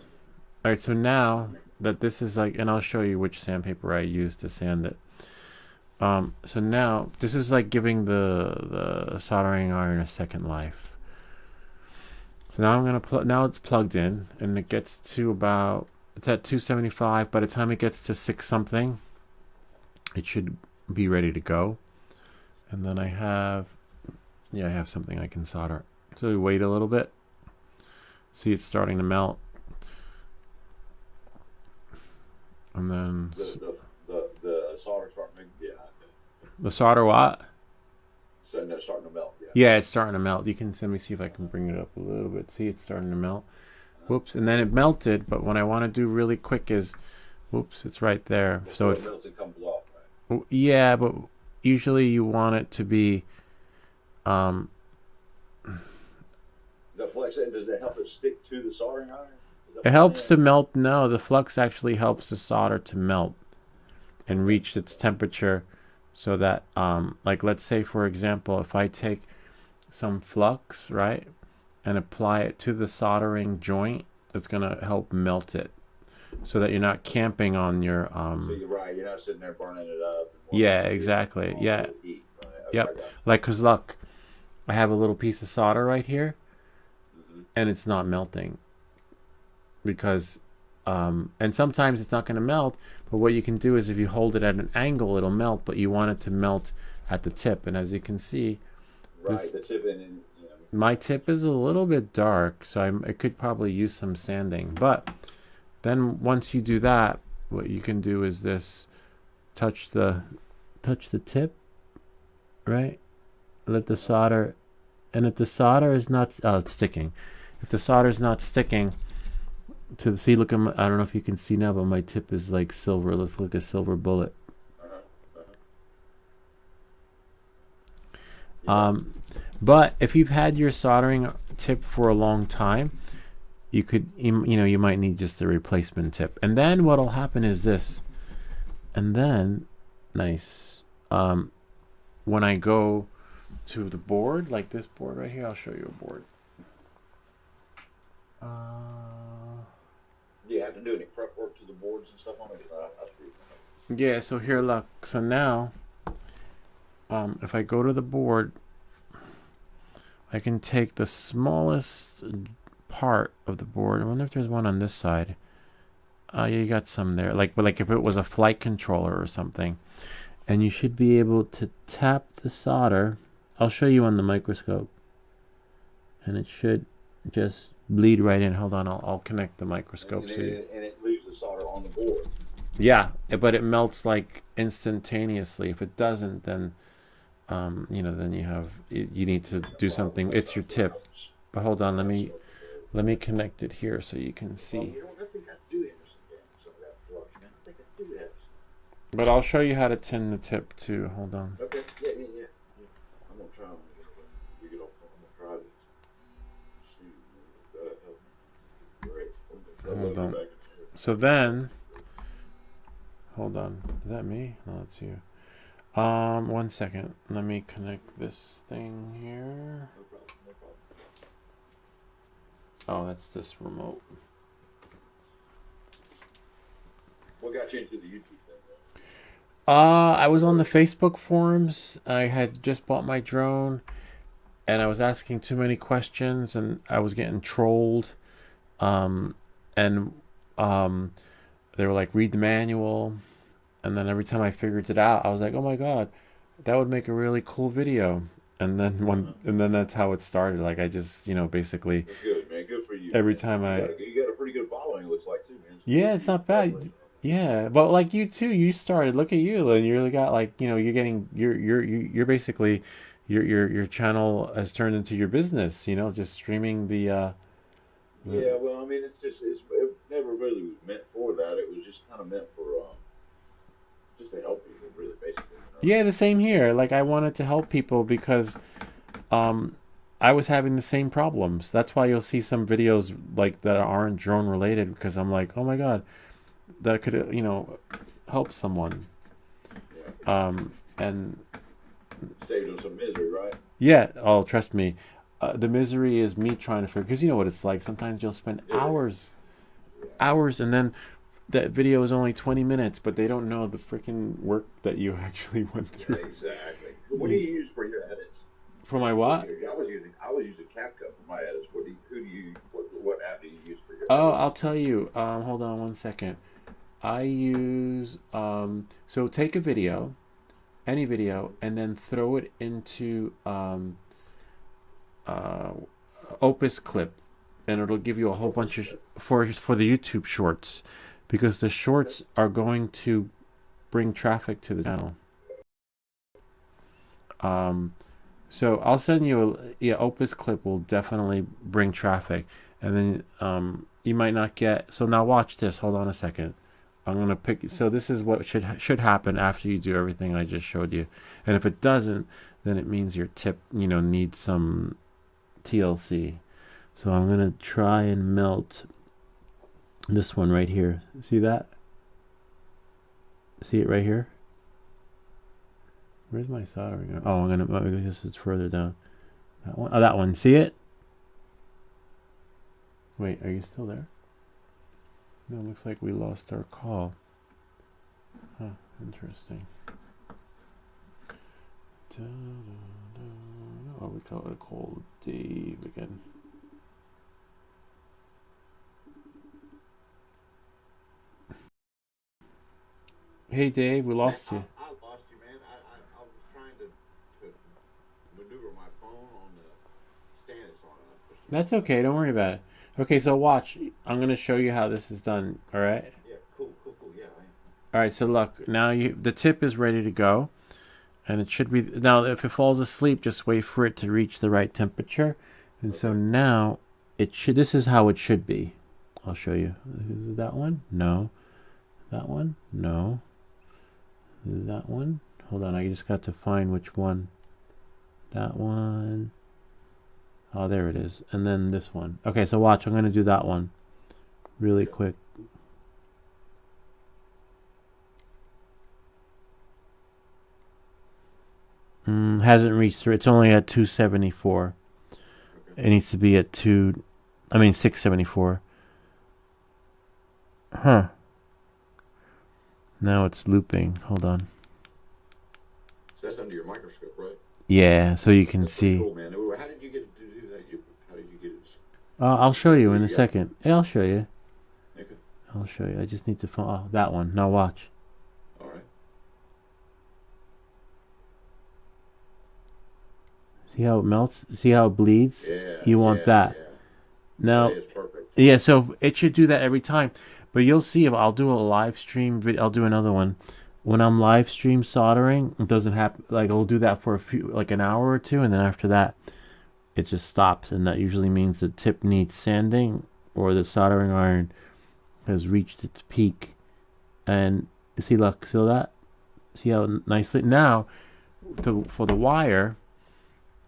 All right, so now that this is like, and I'll show you which sandpaper I use to sand it. So now this is like giving the soldering iron a second life. So now I'm gonna now it's plugged in, and it gets to about, it's at 275. By the time it gets to 6 something, it should be ready to go. And then I have, yeah, I have something I can solder. So we wait a little bit. See, it's starting to melt. And then The solder starting to, yeah, the solder what? so they're starting to melt. Yeah. Yeah, it's starting to melt. You can, let me see if I can bring it up a little bit. See, it's starting to melt. Whoops, and then it melted, but what I want to do really quick is, whoops, it's right there. So So if, it melts and comes off, right? yeah, but usually you want it to be, um, That's why I said, does it help it stick to the soldering iron? Is that it what you're helps to saying? melt. No, the flux actually helps the solder to melt and reach its temperature, so that, like, let's say, for example, if I take some flux, right, and apply it to the soldering joint, it's going to help melt it, so that you're not camping on your, So you're right. You're not sitting there burning it up. And yeah, warming it exactly. all Yeah. the heat, right? Okay, I Yep. got Like, cause look, I have a little piece of solder right here, you. Mm-hmm. and it's not melting because, and sometimes it's not going to melt. But what you can do is if you hold it at an angle, it'll melt. But you want it to melt at the tip, and as you can see, Right, this, the tip in, you know. my tip is a little bit dark, so I could probably use some sanding. But then once you do that, what you can do is this: touch the tip, right? Let the solder, and if the solder is not, oh, it's sticking. If the solder is not sticking to the, see, look at my, I don't know if you can see now, but my tip is like silver. It looks like a silver bullet. Uh-huh, uh-huh. Um, but if you've had your soldering tip for a long time, you could, you know, you might need just a replacement tip. And then what'll happen is this, and then, nice, when I go to the board, like this board right here, I'll show you a board. Do you have to do any prep work to the boards and stuff on it? 'Cause I screwed Yeah, so here, look. So now, if I go to the board, I can take the smallest part of the board. I wonder if there's one on this side. Yeah, you got some there. Like, but like if it was a flight controller or something, and you should be able to tap the solder. I'll show you on the microscope, and it should just bleed right in. Hold on, I'll connect the microscope. and, So you, and it leaves the solder on the board. yeah, but it melts like instantaneously. If it doesn't, then you know, then you need to do something. It's your tip. But hold on, let me connect it here so you can Well, see. you don't have to do some of that flux, man. I think I do have. But I'll show you how to tin the tip too. Hold on. Okay, yeah. I'm gonna try them. We get off. I'm gonna try this. See, that'll help me. Great. Hold on. So then, hold on. Is that me? No, it's you. 1 second. Let me connect this thing here. No problem. Oh, that's this remote. What got you into the YouTube thing? I was on the Facebook forums. I had just bought my drone, and I was asking too many questions, and I was getting trolled. And they were like, read the manual. And then every time I figured it out, I was like, oh my God, that would make a really cool video. And then that's how it started. Like, I just, you know, basically That's good, man. Good for you. every Man. time You got a pretty good following. It looks like too, man. yeah, it's not bad. Yeah, but like you too, you started. Look at you, and you really got, like, you know, you're getting, you're basically, your channel has turned into your business. You know, just streaming the. Yeah, well, I mean, it never really was meant for that. It was just kind of meant for just to help people, really, basically. You know? Yeah, the same here. Like, I wanted to help people because, I was having the same problems. That's why you'll see some videos like that aren't drone related, because I'm like, oh my God, that could help someone. Yeah. And Saved them some misery, right? yeah, oh, trust me, the misery is me trying to figure, because you know what it's like. Sometimes you'll spend Yeah. hours, and then that video is only 20 minutes, but they don't know the freaking work that you actually went Yeah, through. exactly. What do you use for your edits? For my What what? do you, I was using CapCut for my edits. What app do you use for your Oh, edits? I'll tell you. Hold on one second. I use so take a video, any video, and then throw it into uh, Opus Clip, and it'll give you a whole bunch of for the YouTube shorts, because the shorts are going to bring traffic to the channel. Um, so I'll send you yeah, Opus Clip will definitely bring traffic, and then you might not get. So now watch this. Hold on a second. I'm gonna pick. So this is what should happen after you do everything I just showed you, and if it doesn't, then it means your tip needs some TLC. So I'm gonna try and melt this one right here. See that? See it right here? Where's my soldering? Oh, this is further down. That one. Oh, that one. See it? Wait, are you still there? No, it looks like we lost our call. Huh, interesting. Oh, we call it a call Dave again. Hey Dave, we lost you. I lost you, man. I was trying to maneuver my phone on the stand it's on. That's okay, don't worry about it. Okay, so watch. I'm gonna show you how this is done. All right. Yeah, cool. Yeah. All right. So look, now the tip is ready to go, and it should be now. If it falls asleep, just wait for it to reach the right temperature, and so now it should. This is how it should be. I'll show you. Is that one? No. That one? No. Is that one? Hold on. I just got to find which one. That one. Oh, there it is. And then this one. Okay, so watch. I'm going to do that one really quick. Hasn't reached through. It's only at 274. It needs to be at 674. Huh. Now it's looping. Hold on. So that's under your microscope, right? Yeah, so you can That's pretty see. cool, man. How did you get to do that? How did you get it? I'll show you in a Yeah. second. Yeah, I'll show you. Okay. I'll show you. I just need to find that one. Now watch. All right. See how it melts? See how it bleeds? Yeah. You want that. Yeah. Now, That is perfect. yeah, so it should do that every time. But you'll see if I'll do a live stream video. I'll do another one. When I'm live stream soldering, it doesn't happen. Like, I'll do that for like an hour or two, and then after that, it just stops. And that usually means the tip needs sanding, or the soldering iron has reached its peak. And see, look, see that? See how nicely now for the wire.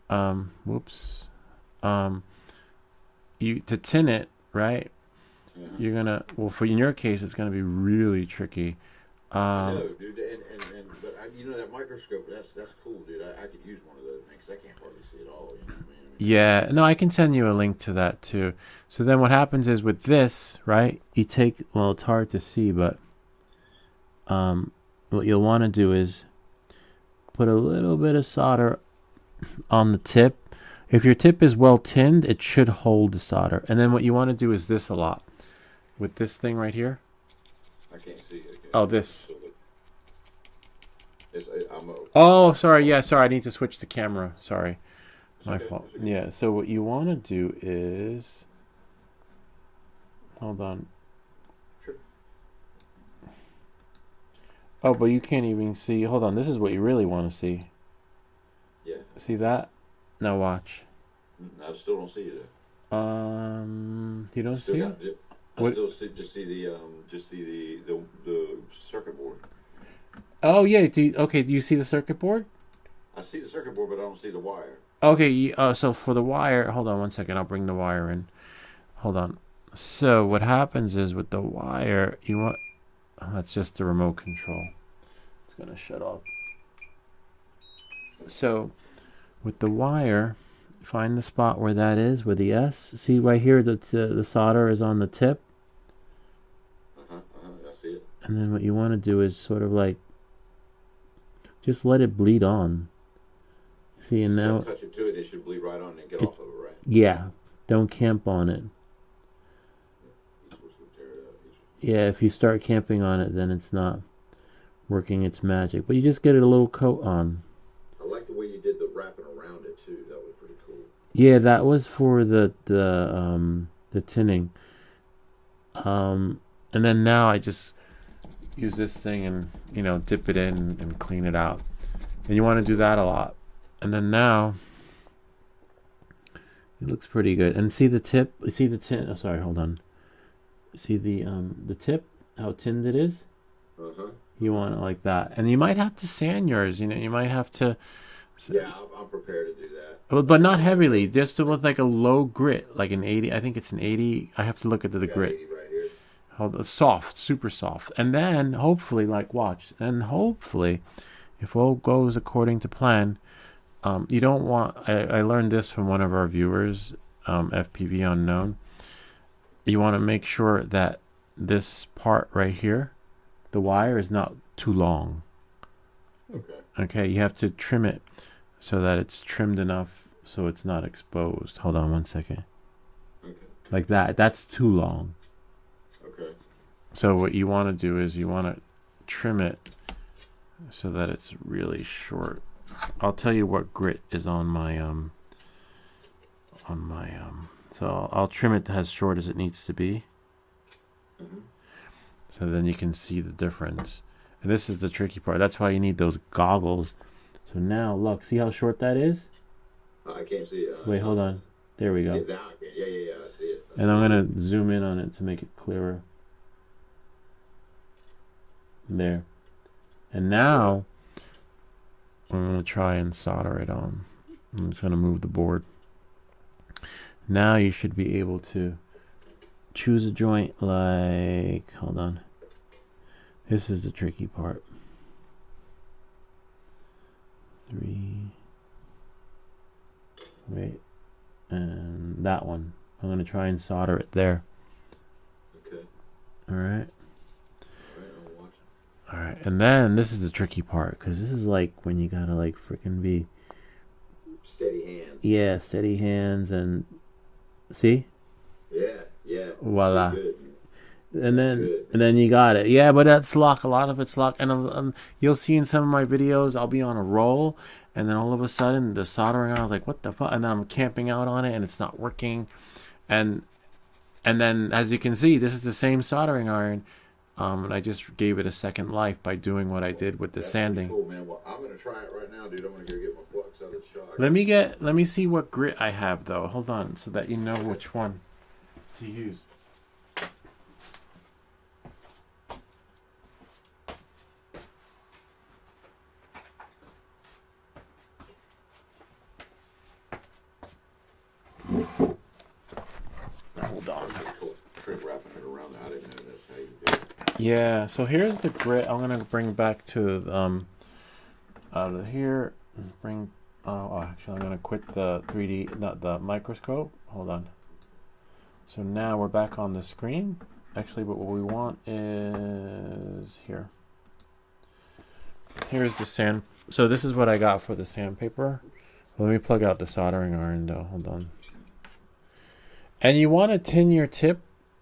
Whoops. You to tin it, right? Yeah. You're gonna for in your case, it's gonna be really tricky. I know, dude. But that microscope. That's cool, dude. I could use one of those because I can't hardly see it all. You know what I mean? Yeah, no, I can send you a link to that too. So then what happens is with this, right? You take it's hard to see, but what you'll want to do is put a little bit of solder on the tip. If your tip is well tinned, it should hold the solder. And then what you want to do is this a lot. With this thing right here. I can't see it. Oh, this. Oh, sorry. Yeah, sorry. I need to switch the camera. Sorry. My okay, fault. okay. Yeah, so what you want to do is... Hold on. Sure. Oh, but you can't even see... Hold on. This is what you really want to see. Yeah. See that? Now watch. I still don't see it. You don't see it? What? Just see the circuit board. Oh, yeah. Do you see the circuit board? I see the circuit board, but I don't see the wire. Okay, so for the wire... Hold on one second. I'll bring the wire in. Hold on. So what happens is with the wire, you want... That's just the remote control. It's gonna shut off. So with the wire, find the spot where that is, where the S. See right here that the solder is on the tip. I see it. And then what you want to do is sort of like just let it bleed on. See, and now touch it to it, it should bleed right on and get off of it, right? Yeah, don't camp on it. Yeah, if you start camping on it, then it's not working its magic. But you just get it a little coat on. I like the way you did the wrapping around it too. That was pretty cool. Yeah, that was for the tinning. And then now I just use this thing and dip it in and clean it out. And you want to do that a lot. And then now it looks pretty good. And see the tip? See the tin? Oh, sorry, hold on. See the tip? How tinned it is? You want it like that. And you might have to sand yours. You might have to. Yeah, I'm prepared to do that. But not heavily. Just with like a low grit, like an 80. I think it's an 80. I have to look at the grit. 80 right here. Soft, super soft. And then hopefully, like watch. And hopefully, if all goes according to plan, you don't want. I learned this from one of our viewers, FPV Unknown. You want to make sure that this part right here, the wire, is not too long. Okay, you have to trim it so that it's trimmed enough so it's not exposed. Hold on one second. Like that. That's too long. So what you want to do is you want to trim it so that it's really short. I'll tell you what grit is on my so I'll trim it as short as it needs to be. So then you can see the difference. And this is the tricky part. That's why you need those goggles. So now look, see how short that is? I can't see it. Wait, hold on. There we go. Yeah, I see it. And I'm gonna zoom in on it to make it clearer. There. And now I'm gonna try and solder it on. I'm just gonna move the board. Now you should be able to choose a joint like, hold on. This is the tricky part. 3. Wait. And that one. I'm gonna try and solder it there. Okay. Alright. I'll watch. Alright, and then this is the tricky part, because this is like when you gotta like freaking be steady hands. Yeah, steady hands and see? Yeah. Voila. Good. And then you got it. Yeah, but that's luck. A lot of it's luck. And you'll see in some of my videos, I'll be on a roll, and then all of a sudden the soldering iron, I was like, what the fuck? And then I'm camping out on it, and it's not working. And then, as you can see, this is the same soldering iron. And I just gave it a second life by doing what I did with the sanding. Cool, man. Well, I'm gonna try it right now, dude. I'm gonna go get my flux out of the shock. Let me see what grit I have though. Hold on, so that you know which one to use. Hold on. Wrapping it around that. I didn't know that's how you do it. Yeah, so here's the grit. I'm gonna bring back to out of here. Bring. Oh, actually, I'm gonna quit the 3D, not the microscope. Hold on. So now we're back on the screen. Actually, but what we want is here. Here's the sand. So this is what I got for the sandpaper. Let me plug out the soldering iron though. Hold on. And you want to tin your tip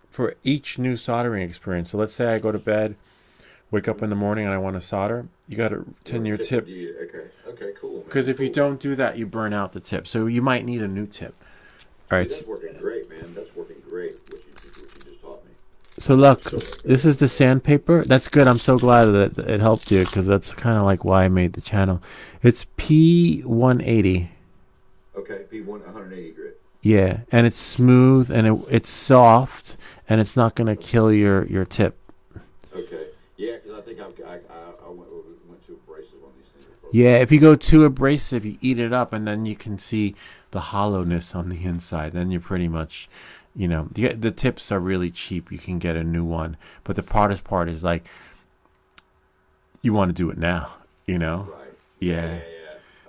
for each new soldering experience. So let's say I go to bed, wake up in the morning, and I want to solder. You got to tin your tip. Okay, cool. Because if you don't do that, you burn out the tip. So you might need a new tip. All right. That's working great, man. That's working great. What you just taught me. So look, this is the sandpaper. That's good. I'm so glad that it helped you, because that's kind of like why I made the channel. It's P180. Okay, P180 grit. Yeah, and it's smooth and it's soft, and it's not gonna kill your tip. Okay. Yeah, because I think I went too abrasive on these things. Yeah, if you go too abrasive, you eat it up, and then you can see the hollowness on the inside. Then you're pretty much, the tips are really cheap. You can get a new one, but the hardest part is like you want to do it now, you know? Right. Yeah.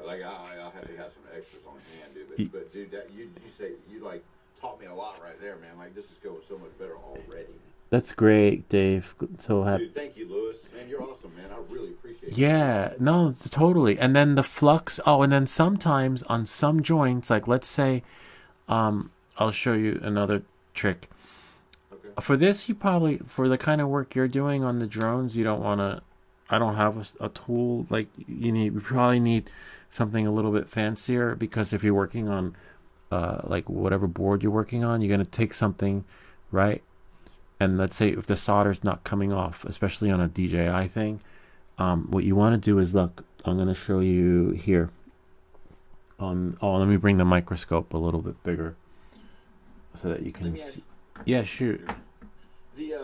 Like I'll have to have some extras on hand, dude. Y- But dude, that you say you like taught me a lot right there, man. Like this is going so much better already. That's great, Dave. So happy. Dude, thank you, Lewis. Man, you're awesome, man. I really appreciate it. Yeah, no, totally. And then the flux. Oh, and then sometimes on some joints, like let's say, I'll show you another trick. Okay. For this, you probably, for the kind of work you're doing on the drones, you don't want to. I don't have a tool like you probably need something a little bit fancier, because if you're working on, like whatever board you're working on, you're gonna take something, right? And let's say if the solder's not coming off, especially on a DJI thing, what you want to do is look. I'm going to show you here. Let me bring the microscope a little bit bigger so that you can see. Yeah, shoot. These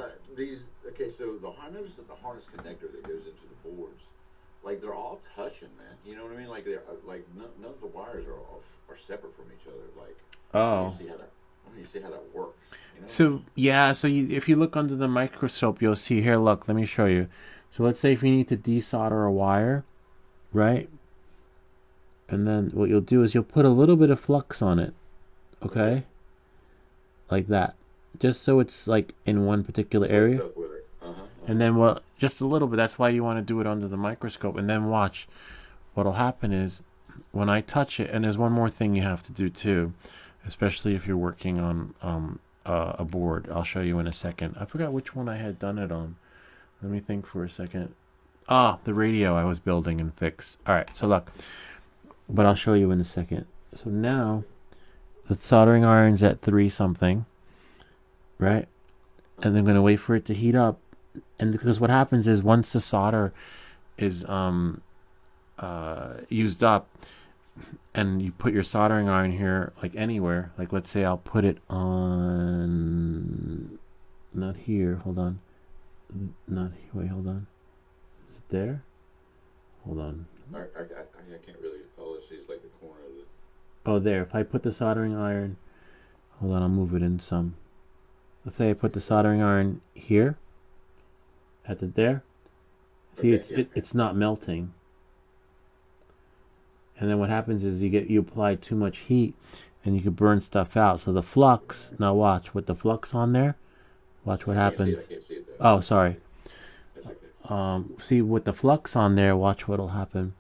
okay. So I noticed that the harness connector that goes into the boards, like they're all touching, man. You know what I mean? Like they're like none of the wires are separate from each other. Like Oh. you see how that works. You know? So yeah, so if you look under the microscope, you'll see here. Look, let me show you. So let's say if you need to desolder a wire, right? And then what you'll do is you'll put a little bit of flux on it, okay? Like that, just so it's like in one particular area. Up with it. And then just a little bit. That's why you want to do it under the microscope. And then watch. What'll happen is when I touch it, and there's one more thing you have to do too, especially if you're working on a board. I'll show you in a second. I forgot which one I had done it on. Let me think for a second. The radio I was building and fixed. All right, so look. But I'll show you in a second. So now the soldering iron's at 3 something, right? And I'm going to wait for it to heat up. And because what happens is once the solder is used up, and you put your soldering iron here, like anywhere, like let's say I'll put it on, not here, hold on, wait, hold on, is it there? Hold on. I can't really. All I see is like the corner of it. Oh, there. If I put the soldering iron, hold on, I'll move it in some. Let's say I put the soldering iron here, at there. See, Okay, it's not melting. And then what happens is you apply too much heat, and you can burn stuff out. So the flux. Now watch with the flux on there. Watch what happens. I can't see it though. Oh, sorry. That's okay. See with the flux on there. Watch what'll happen.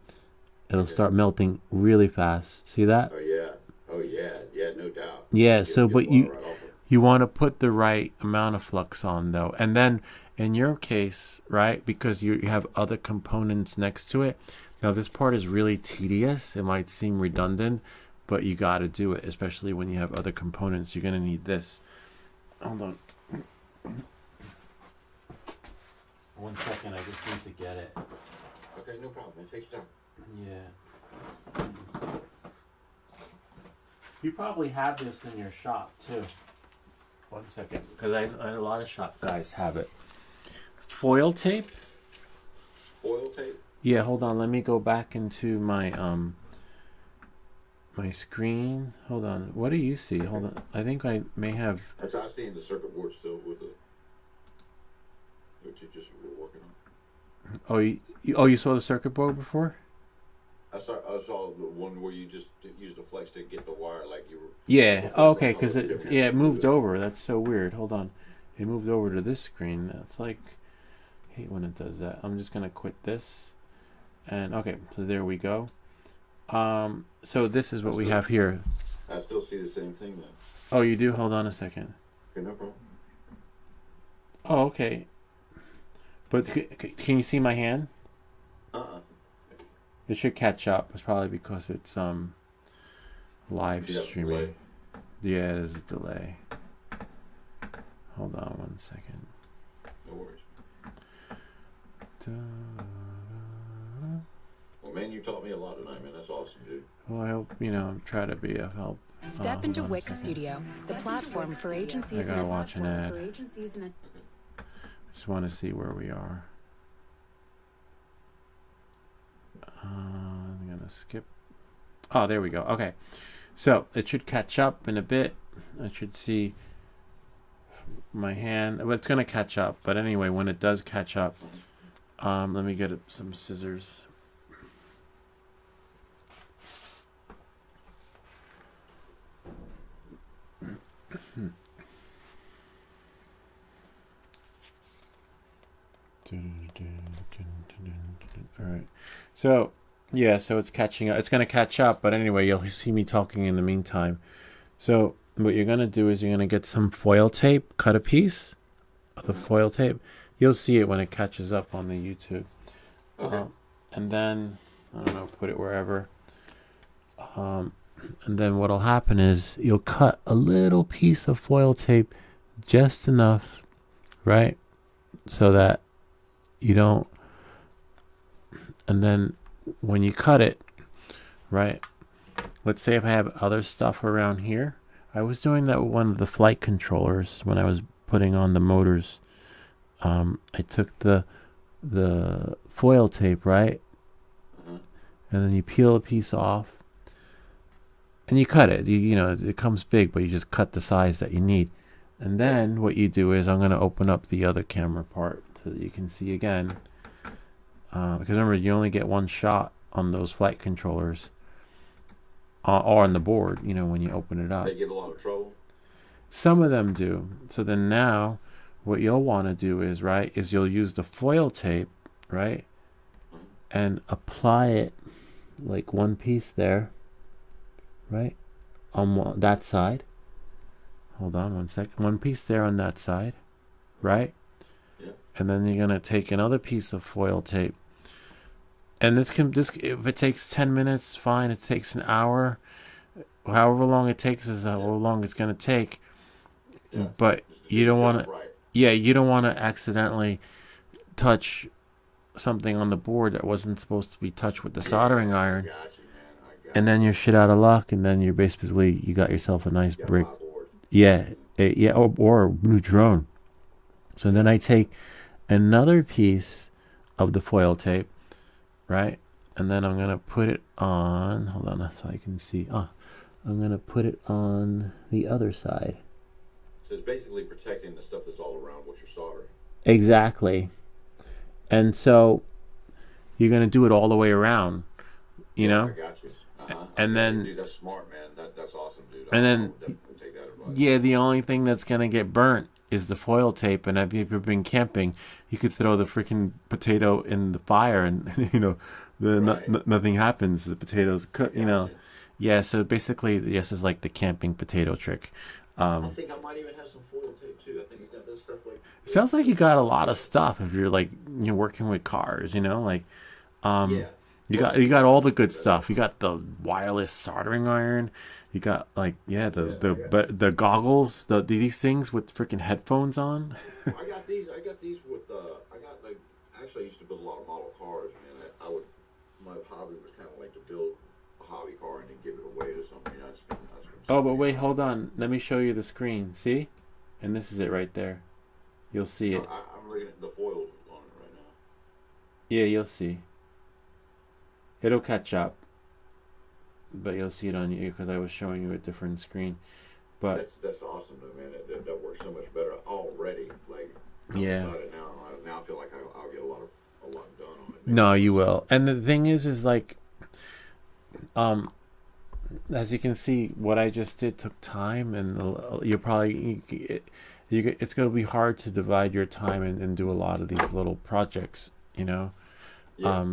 It'll start melting really fast. See that? Oh yeah, no doubt. Yeah. So, Get but water right off it. you want to put the right amount of flux on though, and then in your case, right, because you have other components next to it. Now this part is really tedious. It might seem redundant, but you got to do it, especially when you have other components. You're gonna need this. Hold on. 1 second. I just need to get it. Okay, no problem. Man. Take your time. Yeah. You probably have this in your shop too. 1 second, because I a lot of shop guys have it. Foil tape. Foil tape. Yeah, hold on. Let me go back into my my screen. Hold on. What do you see? Hold on. I think I may have. That's how I see in the circuit board still with the what you just were working on. Oh, you saw the circuit board before? I saw the one where you just used the flex to get the wire like you were. Yeah. Oh, okay. Because it moved over. That's so weird. Hold on. It moved over to this screen. That's like, I hate when it does that. I'm just gonna quit this. And okay, so there we go. So this is what we have here. I still see the same thing then. Oh, you do? Hold on a second. Okay, no problem. Oh, okay. But can you see my hand? It should catch up. It's probably because it's live Yeah, streaming. delay. Yeah, there's a delay. Hold on 1 second. No worries. Well, man, you taught me a lot tonight, man. That's awesome, dude. Well, I hope try to be of help. Step into Wix Studio, the platform for agencies I gotta and watch an ad. Just want to see where we are. I'm gonna skip. Oh, there we go. Okay, so it should catch up in a bit. I should see my hand. Well, it's gonna catch up, but anyway, when it does catch up, Let me get some scissors. All right. So, yeah, so it's catching up. It's going to catch up, but anyway, you'll see me talking in the meantime. So, what you're going to do is you're going to get some foil tape, cut a piece of the foil tape. You'll see it when it catches up on the YouTube. Okay. And then, I don't know, put it wherever. And then what'll happen is you'll cut a little piece of foil tape, just enough, right? So that you don't, and then when you cut it, right? Let's say if I have other stuff around here. I was doing that with one of the flight controllers when I was putting on the motors. I took the foil tape, right? And then you peel a piece off and you cut it. You know, it comes big, but you just cut the size that you need. And then what you do is I'm going to open up the other camera part so that you can see again. Because remember, you only get one shot on those flight controllers or on the board, you know, when you open it up. They give a lot of trouble. Some of them do. So then now what you'll want to do is, right, is you'll use the foil tape, right, and apply it like one piece there, right, on that side. Hold on one second. One piece there on that side, right? Yeah. And then you're gonna take another piece of foil tape. And this if it takes 10 minutes, fine. It takes an hour. However long it takes is how long it's gonna take. Yeah. But you don't want to. Right. Yeah, you don't want to accidentally touch something on the board that wasn't supposed to be touched with the soldering iron. I got you, man. I got And then you're shit out of luck, and then you're basically you got yourself a nice you. brick. Got my board. Yeah, or a new drone. So then I take another piece of the foil tape, right? And then I'm going to put it on, hold on so I can see. I'm going to put it on the other side. So it's basically protecting the stuff that's all around what you're soldering. Exactly. And so you're going to do it all the way around, you know? I got you. And then, dude, that's smart, man. That's awesome, dude. And I then, would definitely take that advice. yeah, the only thing that's going to get burnt is the foil tape. And if you've been camping, you could throw the freaking potato in the fire and, you know, nothing happens. The potatoes cook, you know. Yeah, so basically, yes, it's like the camping potato trick. I think I might even have some foil tape, too. I think you got this stuff like... It sounds like you got a lot of stuff if you're, like, you're working with cars, you know? Like, Yeah. You got all the good stuff. You got the wireless soldering iron. You got the goggles, these things with freaking headphones on. I got these with actually I used to build a lot of model cars, man. My hobby was kind of like to build a hobby car and then give it away to somebody. Oh, but wait, hold on. Let me show you the screen. See? And this is it right there. You'll see it. I'm looking at the foil on it right now. Yeah, you'll see. It'll catch up. But you'll see it on you because I was showing you a different screen. But that's awesome, though, man. That works so much better already. Like, I'm yeah. excited now. Now I feel like I'll get a lot done on it. No, you will. And the thing is like, as you can see, what I just did took time, and you're probably it's going to be hard to divide your time and do a lot of these little projects, you know. Yeah.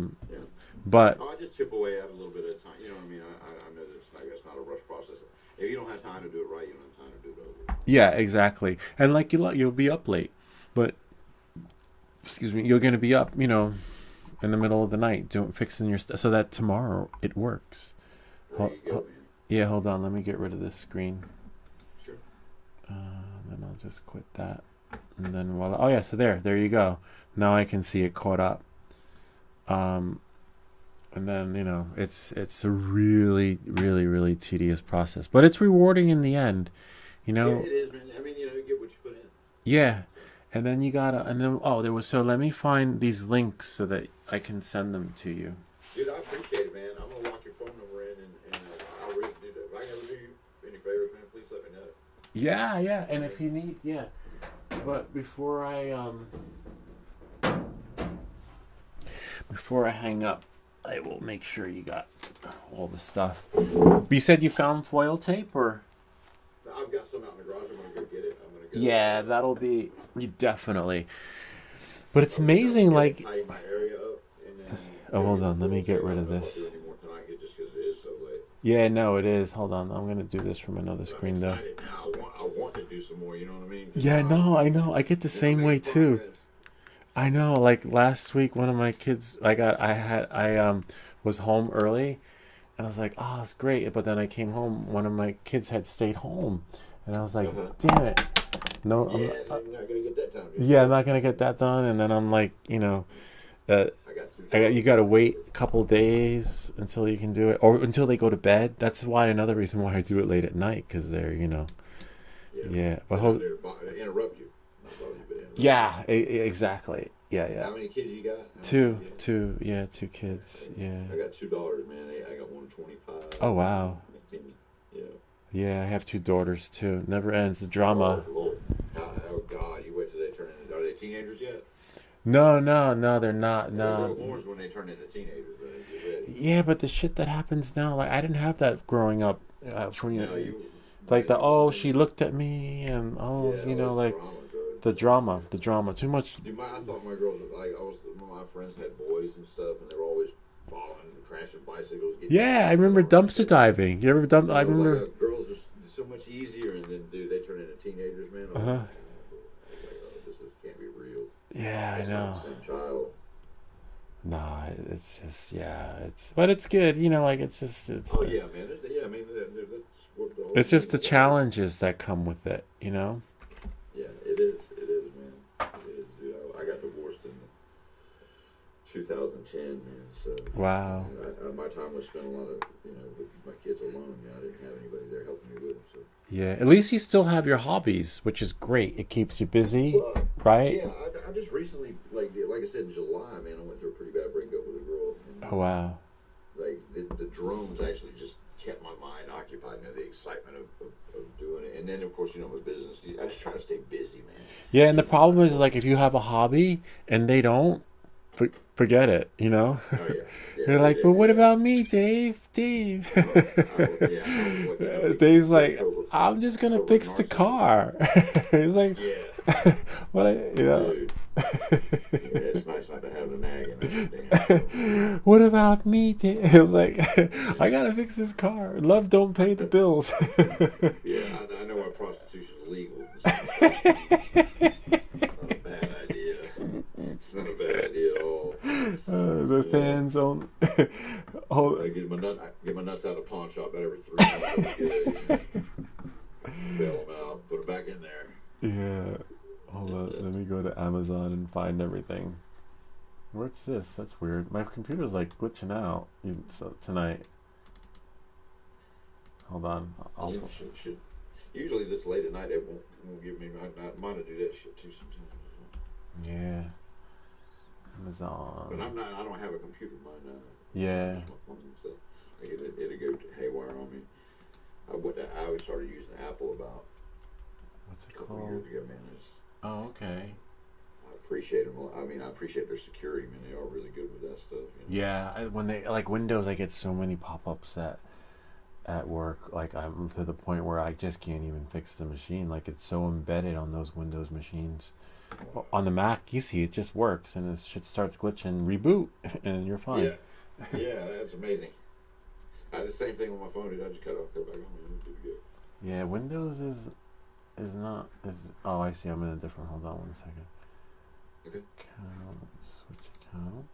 But I just chip away at a little bit at a time. You know what I mean? I know it's not a rush process. If you don't have time to do it right, you don't have time to do it over. yeah, exactly. And like you'll be up late, but excuse me, you're going to be up, you know, in the middle of the night fixing your stuff so that tomorrow it works. There you go, man. Yeah, hold on. Let me get rid of this screen. Sure. Then I'll just quit that, and then voila. Oh yeah, so there you go. Now I can see it caught up. And then, you know, it's a really, really, really tedious process, but it's rewarding in the end, you know. Yeah, it is, man. I mean, you know, you get what you put in. Yeah, and then so let me find these links so that I can send them to you. Dude, I appreciate it, man. I'm gonna lock your phone number in, and I'll really do that. If I can ever do you any favors, man, please let me know. Yeah, and if you need, but before I before I hang up, I will make sure you got all the stuff. But you said you found foil tape, or? I've got some out in the garage. I'm gonna go get it. Yeah, that'll be definitely. But it's amazing, like. Tighten my area up, and then, Oh, hold on. Let me get rid of this. Yeah, no, it is. Hold on. I'm gonna do this from another screen, though. I want to do some more. You know what I mean? Yeah, no, I know. I get the same way too. I know. Like last week, one of my kids, I was home early, and I was like, oh, it's great. But then I came home. One of my kids had stayed home, and I was like, damn it. No, yeah, I'm not gonna get that done. Yeah, I'm not gonna get that done. And then I'm like, you got to wait a couple days until you can do it, or until they go to bed. That's why another reason why I do it late at night, because they're, yeah. But interrupt you. Yeah, exactly. Yeah. How many kids you got? Two. Yeah, 2 kids. Yeah. I got $2, man. I got 125. Oh wow. Yeah. Yeah, I have 2 daughters too. Never ends the drama. Oh, Lord. Oh God! You wait till they turn into. Are they teenagers yet? No, they're not. No. More when they turn into teenagers. Yeah, but the shit that happens now, like I didn't have that growing up. She looked at me, and the drama, too much. Dude, I thought my girls were like, my friends had boys and stuff, and they were always falling and crashing bicycles. Yeah, I remember dumpster diving. You ever dump? I remember. Like, girls just so much easier, and then dude, they turn into teenagers, man. This can't be real. Yeah, I know. Same child. No, it's just but it's good, it's. Oh yeah, man. I mean, that's what the whole. It's just the challenges that come with it, Yeah, it is, man. It is, dude. I got divorced in 2010, man. So. Wow. My time was spent a lot of, with my kids alone. I didn't have anybody there helping me with them. So. Yeah, at least you still have your hobbies, which is great. It keeps you busy, right? Yeah, I just recently, like I said, in July, man, I went through a pretty bad breakup with a girl. And, oh wow. Like the drones actually just kept my mind occupied, the excitement of doing it. And then, of course, with business, I just try to stay busy, man. Yeah, and the problem is, like, if you have a hobby and they don't, forget it, Oh, yeah. They're like, but what about me, Dave? Dave's like, I'm just going to fix the car. He's like, what Dude. It's nice not to have the nagging. What about me, Dave? He was like, I got to fix this car. Love don't pay the bills. Yeah, I know why prostitution's legal. It's not a bad idea at all. The fans don't. I get my nuts out of pawn shop about every 3 months. Bail them out, put them back in there. Yeah. Hold on. Let me go to Amazon and find everything. What's this? That's weird. My computer's like glitching out tonight. Hold on. Also. Should. Usually this late at night, it won't give me mine to do that shit too sometimes. Yeah. Amazon. But I don't have a computer mine. Yeah. It'll go haywire on me. I started using Apple about What's it a couple called? years ago, man. Oh, okay. I appreciate them. I appreciate their security, man. They are really good with that stuff. Yeah, when they like Windows, I get so many pop-ups at work. Like I'm to the point where I just can't even fix the machine. Like it's so embedded on those Windows machines. On the Mac, you see it just works, and this shit starts glitching. Reboot, and you're fine. Yeah, that's amazing. The same thing with my phone. I just cut back on. Man, it's good. Yeah, Windows is not. Oh, I see. I'm in a different. Hold on 1 second. Okay. Account, switch account.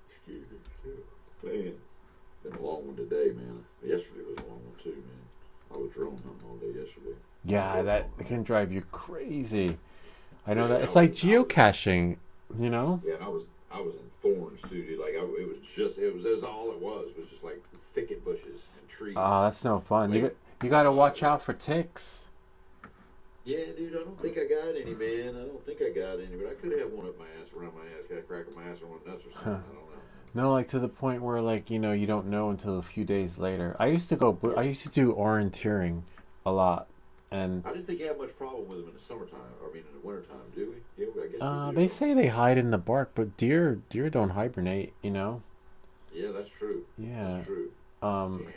Excuse me. Man, been a long one today, man. Yesterday was a long one too, man. I was drone hunting all day yesterday. Yeah, that can drive you crazy. I know that. It's like geocaching, Yeah, and I was in thorns too, dude. Like that's all it was just like thicket bushes and trees. Oh, that's no fun. You got to watch out for ticks. Yeah, dude, I don't think I got any, man. I don't think I got any, but I could have one up my ass, around my ass, got a crack of my ass or one nuts or something. I don't know. No, like to the point where like you don't know until a few days later. I used to do orienteering a lot, and I didn't think you had much problem with them in the summertime. I mean, in the wintertime, do we? Yeah, I guess we they do. say they hide in the bark, but deer don't hibernate. Yeah, that's true. Yeah. That's true. Um, Damn.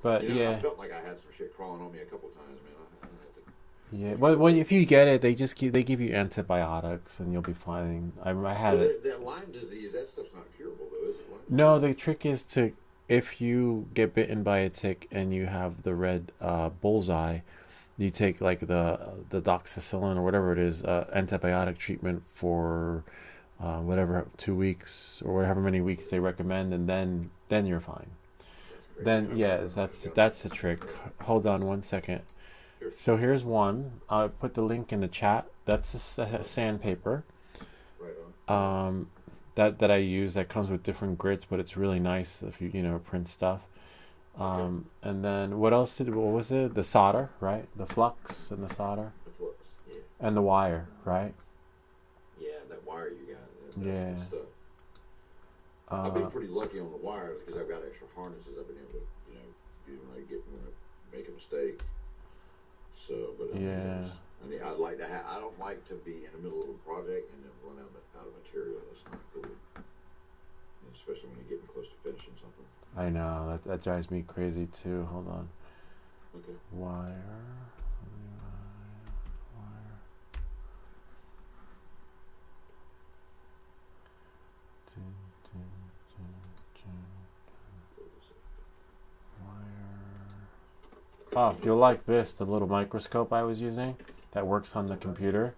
but I yeah, felt like I had some shit crawling on me a couple times, man. I had to. yeah. But when if you get it, they give you antibiotics and you'll be fine. I had Well, it. that Lyme disease, that stuff's not curable, though, is it? Lyme No, disease? the trick is to if you get bitten by a tick and you have the red bullseye, you take like the doxycycline or whatever it is, antibiotic treatment for whatever 2 weeks or whatever many weeks they recommend, and then you're fine. That's crazy. Then yes, that's the trick. Hold on one second. Sure. So here's one. I'll put the link in the chat. That's a sandpaper. Right on. That I use that comes with different grits, but it's really nice if you print stuff. And then what was it? The solder, right? The flux and the solder The flux. Yeah. and the wire, right? Yeah, that wire you got. That's Yeah. good stuff. I've been pretty lucky on the wires because I've got extra harnesses I've been able to, do when I make a mistake. So, but Yeah. I'd like to have. I don't like to be in the middle of a project and then run out of material. That's not cool. Especially when you're getting close to finishing something. I know that drives me crazy too. Hold on. Okay. Wire. Dun, dun, dun, dun. Wire. Oh, you'll like this, the little microscope I was using that works on the computer.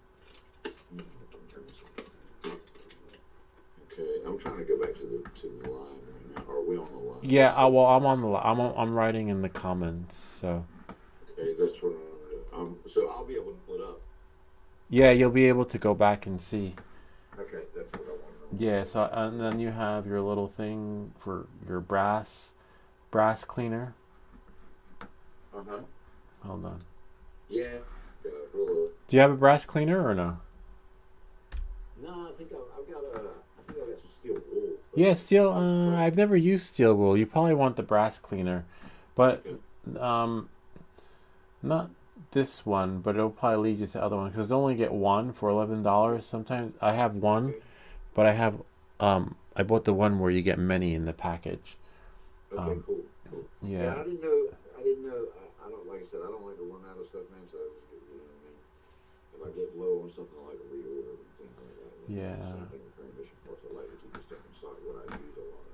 Okay, I'm trying to go back to the line right now. Are we on the line? Yeah, well, I'm writing in the comments, so. Okay, that's what so I'll be able to pull it up. Yeah, you'll be able to go back and see. Okay, that's what I want to know. Yeah, so and then you have your little thing for your brass cleaner. Uh-huh. Hold on. Yeah. Hello. Do you have a brass cleaner or no? No, I think I've got some steel wool. Yeah, steel. I've never used steel wool. You probably want the brass cleaner, but not this one. But it'll probably lead you to other ones because they only get one for $11. Sometimes I have one, Okay. but I bought the one where you get many in the package. Okay, cool. Yeah. I didn't know. I don't like I said. I don't like to run out of stuff, man. So you know what I mean. If I get low on something, I like to reorder and things like that. Yeah. Same thing with transmission parts. I like to keep this stuff in stock. What I use a lot of.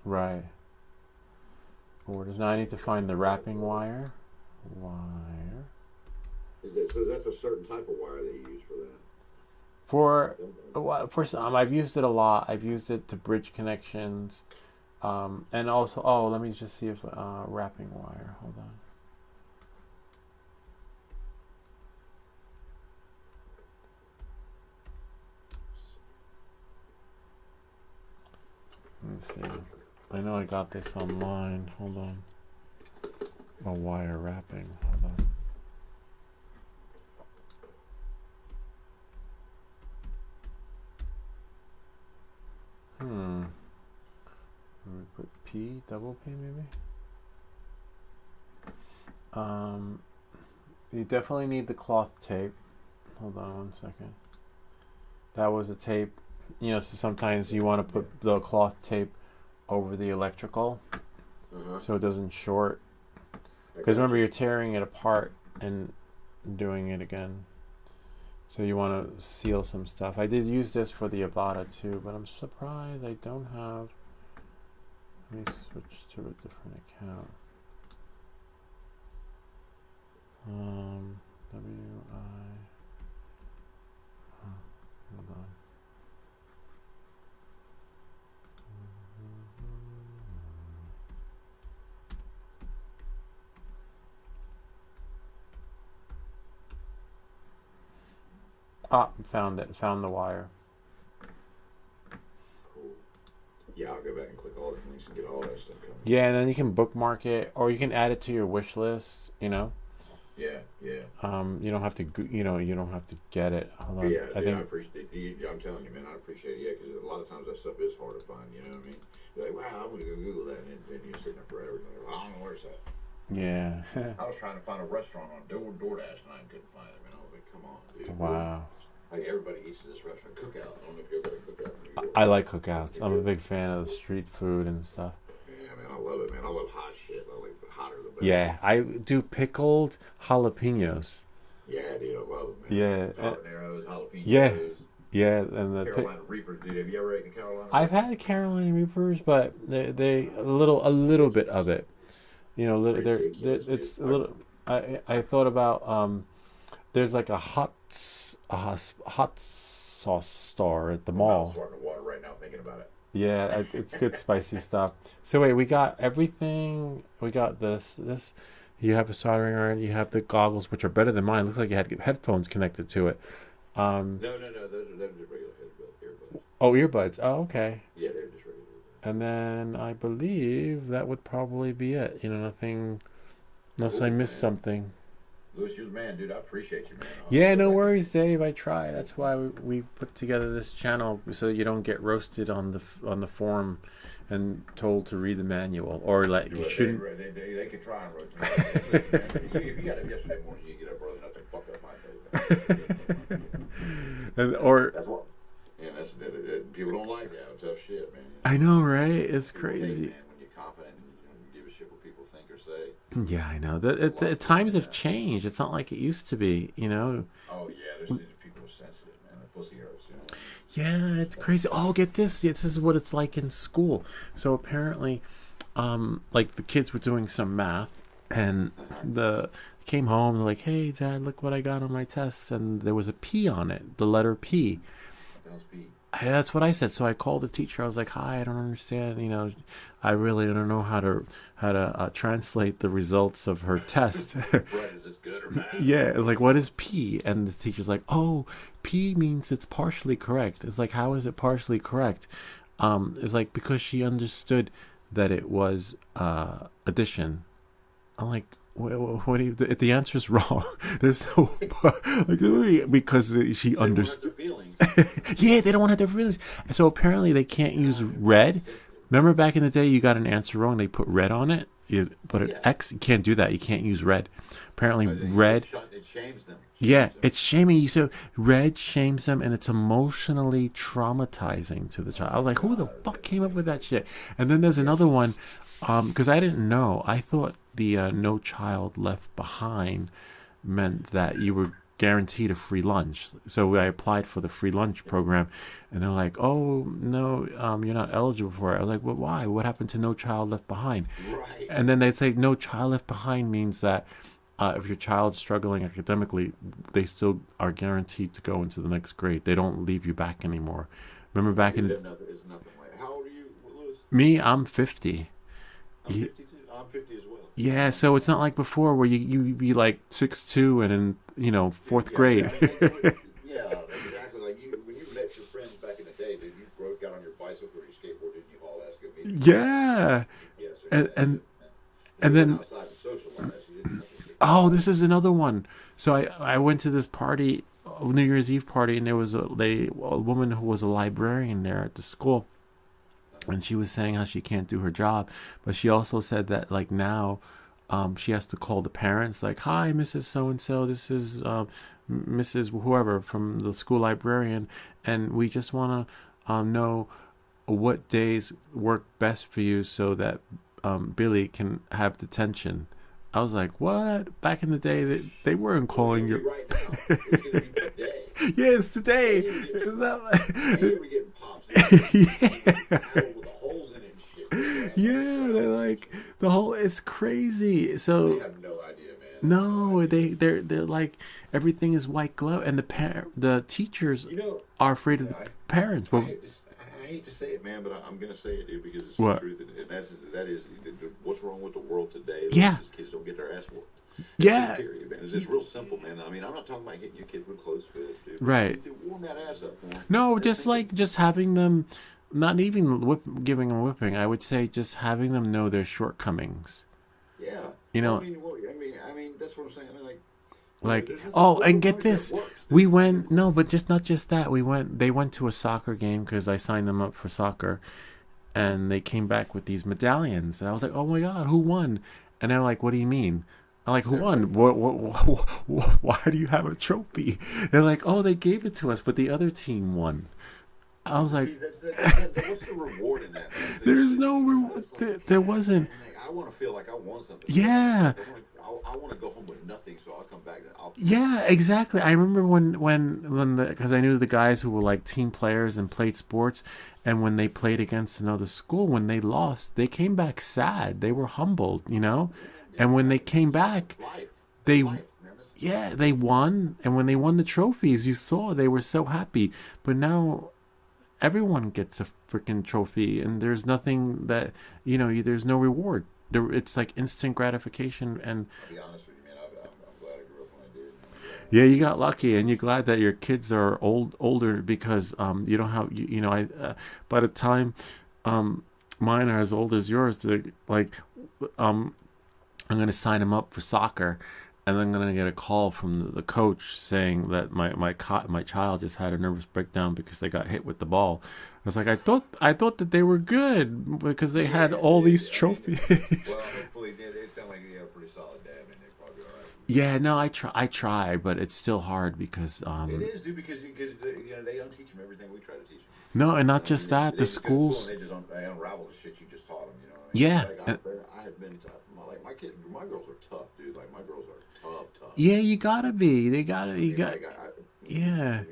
Right. Orders. Now I need to find the wrapping wire. Wire. So that's a certain type of wire that you use for that. For some, I've used it a lot. I've used it to bridge connections, and also. Oh, let me just see if wrapping wire. Hold on. Let me see. I know I got this online. Hold on. A wire wrapping. Hold on. Let me put P, double P maybe. You definitely need the cloth tape. Hold on one second. That was a tape. So sometimes you want to put the cloth tape over the electrical so it doesn't short. Because remember, you're tearing it apart and doing it again. So you want to seal some stuff. I did use this for the Avada too, but I'm surprised I don't have. Let me switch to a different account. WI. Hold on. Found it. Found the wire. Cool. Yeah, I'll go back and click all the links and get all that stuff coming. Yeah, and then you can bookmark it, or you can add it to your wish list. Yeah. Yeah, yeah. You don't have to, you know, you don't have to get it. Hold on. Yeah, I dude, I think appreciate I'm telling you, man, I appreciate it. Yeah, because a lot of times that stuff is hard to find. You know what I mean? You're like, wow, I'm gonna go Google that, and you're sitting there forever. And you're like, I don't know where's that. yeah. I was trying to find a restaurant on DoorDash, and I couldn't find it. Man, I was like, come on, dude. Wow. Like everybody eats at this restaurant, Cookout. I don't know if you ever had a Cookout. I like cookouts. I'm a big fan of the street food and stuff. Yeah, man, I love it, man. I love hot shit. I like the hotter the better. Yeah, I do pickled jalapenos. Yeah, dude, I love it, man. Yeah. Habaneros, jalapenos. Yeah. Yeah, and the Carolina Reapers, dude. Have you ever eaten Carolina? I've had Carolina Reapers, but they a little bit of it. You know, it's a little. I thought about there's like a hot sauce store at the mall. I'm starting to water right now thinking about it. Yeah, it's good spicy stuff. So wait, we got everything. We got this. You have a soldering iron. You have the goggles, which are better than mine. Looks like you had headphones connected to it. No. Those are just regular earbuds. Oh, earbuds. Oh, okay. Yeah, they're just regular earbuds. And then I believe that would probably be it. You know, nothing. Unless I missed something. Louis, you're the man, dude. I appreciate you, man. Yeah, no worries, Dave. I try. That's why we put together this channel so you don't get roasted on the forum and told to read the manual or like you shouldn't. They could try and roast me. If you got up yesterday morning, you get up early enough to fuck up my day. And or That's what. Yeah, that's people don't like that. Tough shit, man. I know, right? It's People hate, crazy. man, when you're confident and you give a shit what people think or say. Yeah, I know. The times have changed. It's not like it used to be. You know. Oh yeah, there's people are sensitive, man. The pussy hurts, you know. Yeah, it's crazy. Oh, get this. Yeah, this is what it's like in school. So apparently, like the kids were doing some math, and came home. They're like, "Hey, Dad, look what I got on my test," and there was a P on it, the letter P. That's what I said. So I called the teacher. I was like, "Hi, I don't understand. You know, I really don't know how to translate the results of her test." Right, is this good or bad? Yeah, like what is P? And the teacher's like, "Oh, P means it's partially correct." It's like, how is it partially correct? It's like because she understood that it was addition. I'm like, what do you? The answer's wrong. There's no like because she understood. Yeah, they don't want to have their feelings. So apparently they can't use red. Remember back in the day, you got an answer wrong. They put red on it. You put an X. You can't do that. You can't use red. Apparently, red. It shames them. Yeah, it's shaming you. So red shames them, and it's emotionally traumatizing to the child. I was like, who the fuck came up with that shit? And then there's another one, because I didn't know. I thought the No Child Left Behind meant that you were guaranteed a free lunch. So I applied for the free lunch program, and they're like, "Oh no, you're not eligible for it." I was like, "Well, why? What happened to No Child Left Behind?" Right. And then they'd say, "No Child Left Behind means that if your child's struggling academically, they still are guaranteed to go into the next grade. They don't leave you back anymore." Remember back in It's nothing like. How old are you, Louis? me, I'm 50. I'm 50 too. I'm 50 as well. Yeah, so it's not like before where you be like 6'2" and in fourth grade. Yeah, exactly. Like when you met your friends back in the day, did you got on your bicycle or your skateboard? Didn't you haul ass go meet? Yeah, Yes. and then outside and socialize. You didn't have to. oh, this is another one. So I went to this party, New Year's Eve party, and there was a woman who was a librarian there at the school, and she was saying how she can't do her job, but she also said that like now, she has to call the parents like, "Hi, Mrs. So and So, this is Mrs. whoever from the school librarian, and we just want to know what days work best for you so that Billy can have detention." I was like, "What?" Back in the day, they weren't calling you. Right now, it's gonna be today. Yeah, it's today. Is that And you were getting pops. yeah. With the holes in it and shit. Yeah, they're like the whole. It's crazy. They So have no idea, man. no, they're like everything is white glove, and the teachers You know, are afraid of the parents. I Well, hate to say it, man, but I'm going to say it, dude, because it's What? the truth, and that is what's wrong with the world today. Yeah. Is kids don't get their ass whooped. yeah, Period, man. It's real simple, man. I mean, I'm not talking about hitting your kid with clothes fits, dude. Right. Dude, warm that ass up, man. no, And just think- like just having them, not even giving them whipping. I would say just having them know their shortcomings. Yeah. You know- I mean, mean, that's what I'm saying. Like, there's just oh, little and get things this, that works. we went, no, but just not just that. They went to a soccer game because I signed them up for soccer, and they came back with these medallions, and I was like, oh my god, who won? And they're like, what do you mean? I'm like, who won? Why do you have a trophy? They're like, oh, they gave it to us, but the other team won. I was like, See, what's the reward in that? Man? there's no reward. There wasn't. I want to feel like I won something. Yeah. I want to go home with nothing, so I'll come back and I'll. Yeah, exactly. I remember when because I knew the guys who were like team players and played sports, and when they played against another school, when they lost, they came back sad. They were humbled, you know, and when they came back, Life. they Life, man. yeah, they won, and when they won the trophies, you saw they were so happy. But now everyone gets a freaking trophy, and there's nothing that there's no reward. It's like instant gratification, and I'll be honest with you, man. I'm glad I grew up when I did. yeah, you got lucky, and you're glad that your kids are older because you don't have by the time mine are as old as yours, they're like I'm gonna sign them up for soccer, and then I'm gonna get a call from the coach saying that my child just had a nervous breakdown because they got hit with the ball. I was like, I thought that they were good because they had all these trophies. Well, hopefully they sound like you have a pretty solid dad, and they're probably all right. Yeah, no, I try, but it's still hard because It is, dude, because they don't teach them everything we try to teach them. no, and not just that, They the go to school schools. and they just they unravel the shit you just taught them. You know. Yeah. Like, I have been tough. My girls are tough, dude. Like my girls are tough. Yeah, you gotta be. You got. Yeah,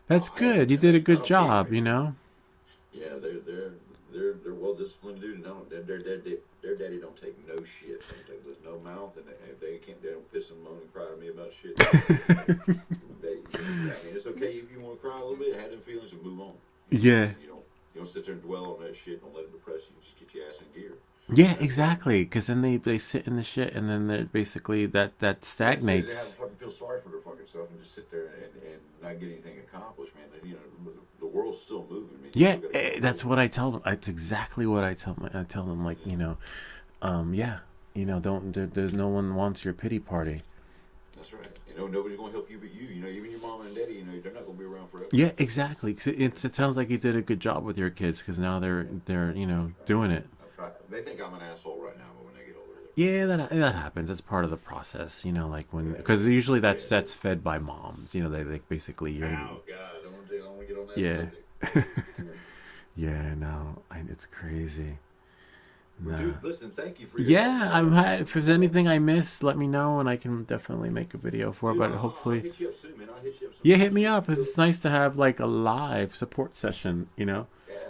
that's good. You did a good job. You know. Yeah, they're well disciplined, dude. No, their daddy don't take no shit. There's no mouth, and they don't piss and moan and cry to me about shit. I mean, it's okay if you want to cry a little bit, have them feelings, and move on. Yeah. You don't sit there and dwell on that shit. Don't let it depress you. Just get your ass in gear. Yeah, exactly. Because then they sit in the shit, and then they're basically that stagnates. They have to fucking feel sorry for their fucking self and just sit there and not get anything accomplished, man. The world's still moving. Man. Yeah, that's what I tell them. That's exactly what I tell them. I tell them like don't. There's no one wants your pity party. That's right. Nobody's gonna help you but you. Even your mom and daddy. They're not gonna be around forever. Yeah, exactly. It sounds like you did a good job with your kids because now they're doing it. They think I'm an asshole right now, but when they get older, Yeah, that happens. That's part of the process, like when because usually that's fed by moms. They basically oh God, I don't want to get on that yeah, subject. yeah. No, it's crazy. Well, No. dude, listen, thank you for your Yeah, if there's anything I missed, let me know, and I can definitely make a video for it. Dude, But I'll hopefully, hit you up soon, man. I'll hit you up soon. yeah, hit me up. It's nice to have like a live support session. Yeah,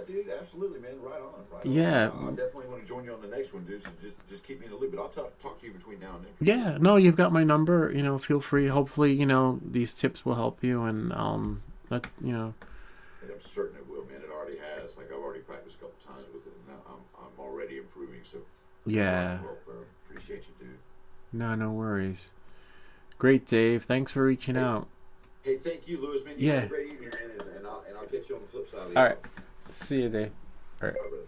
dude, absolutely, man. Right on. Yeah. I definitely want to join you on the next one, dude. So just keep me in the loop. But I'll talk to you between now and then. Yeah, no, you've got my number. Feel free. Hopefully, these tips will help you, and And I'm certain it will, man. It already has. Like I've already practiced a couple times with it, and now I'm already improving. So yeah. well, appreciate you, dude. No worries. Great, Dave. Thanks for reaching out. Hey, thank you, Louis, man. Yeah. Have a great evening, man, and I'll catch you on the flip side of the All right. See you, Dave. All right. All right, brother.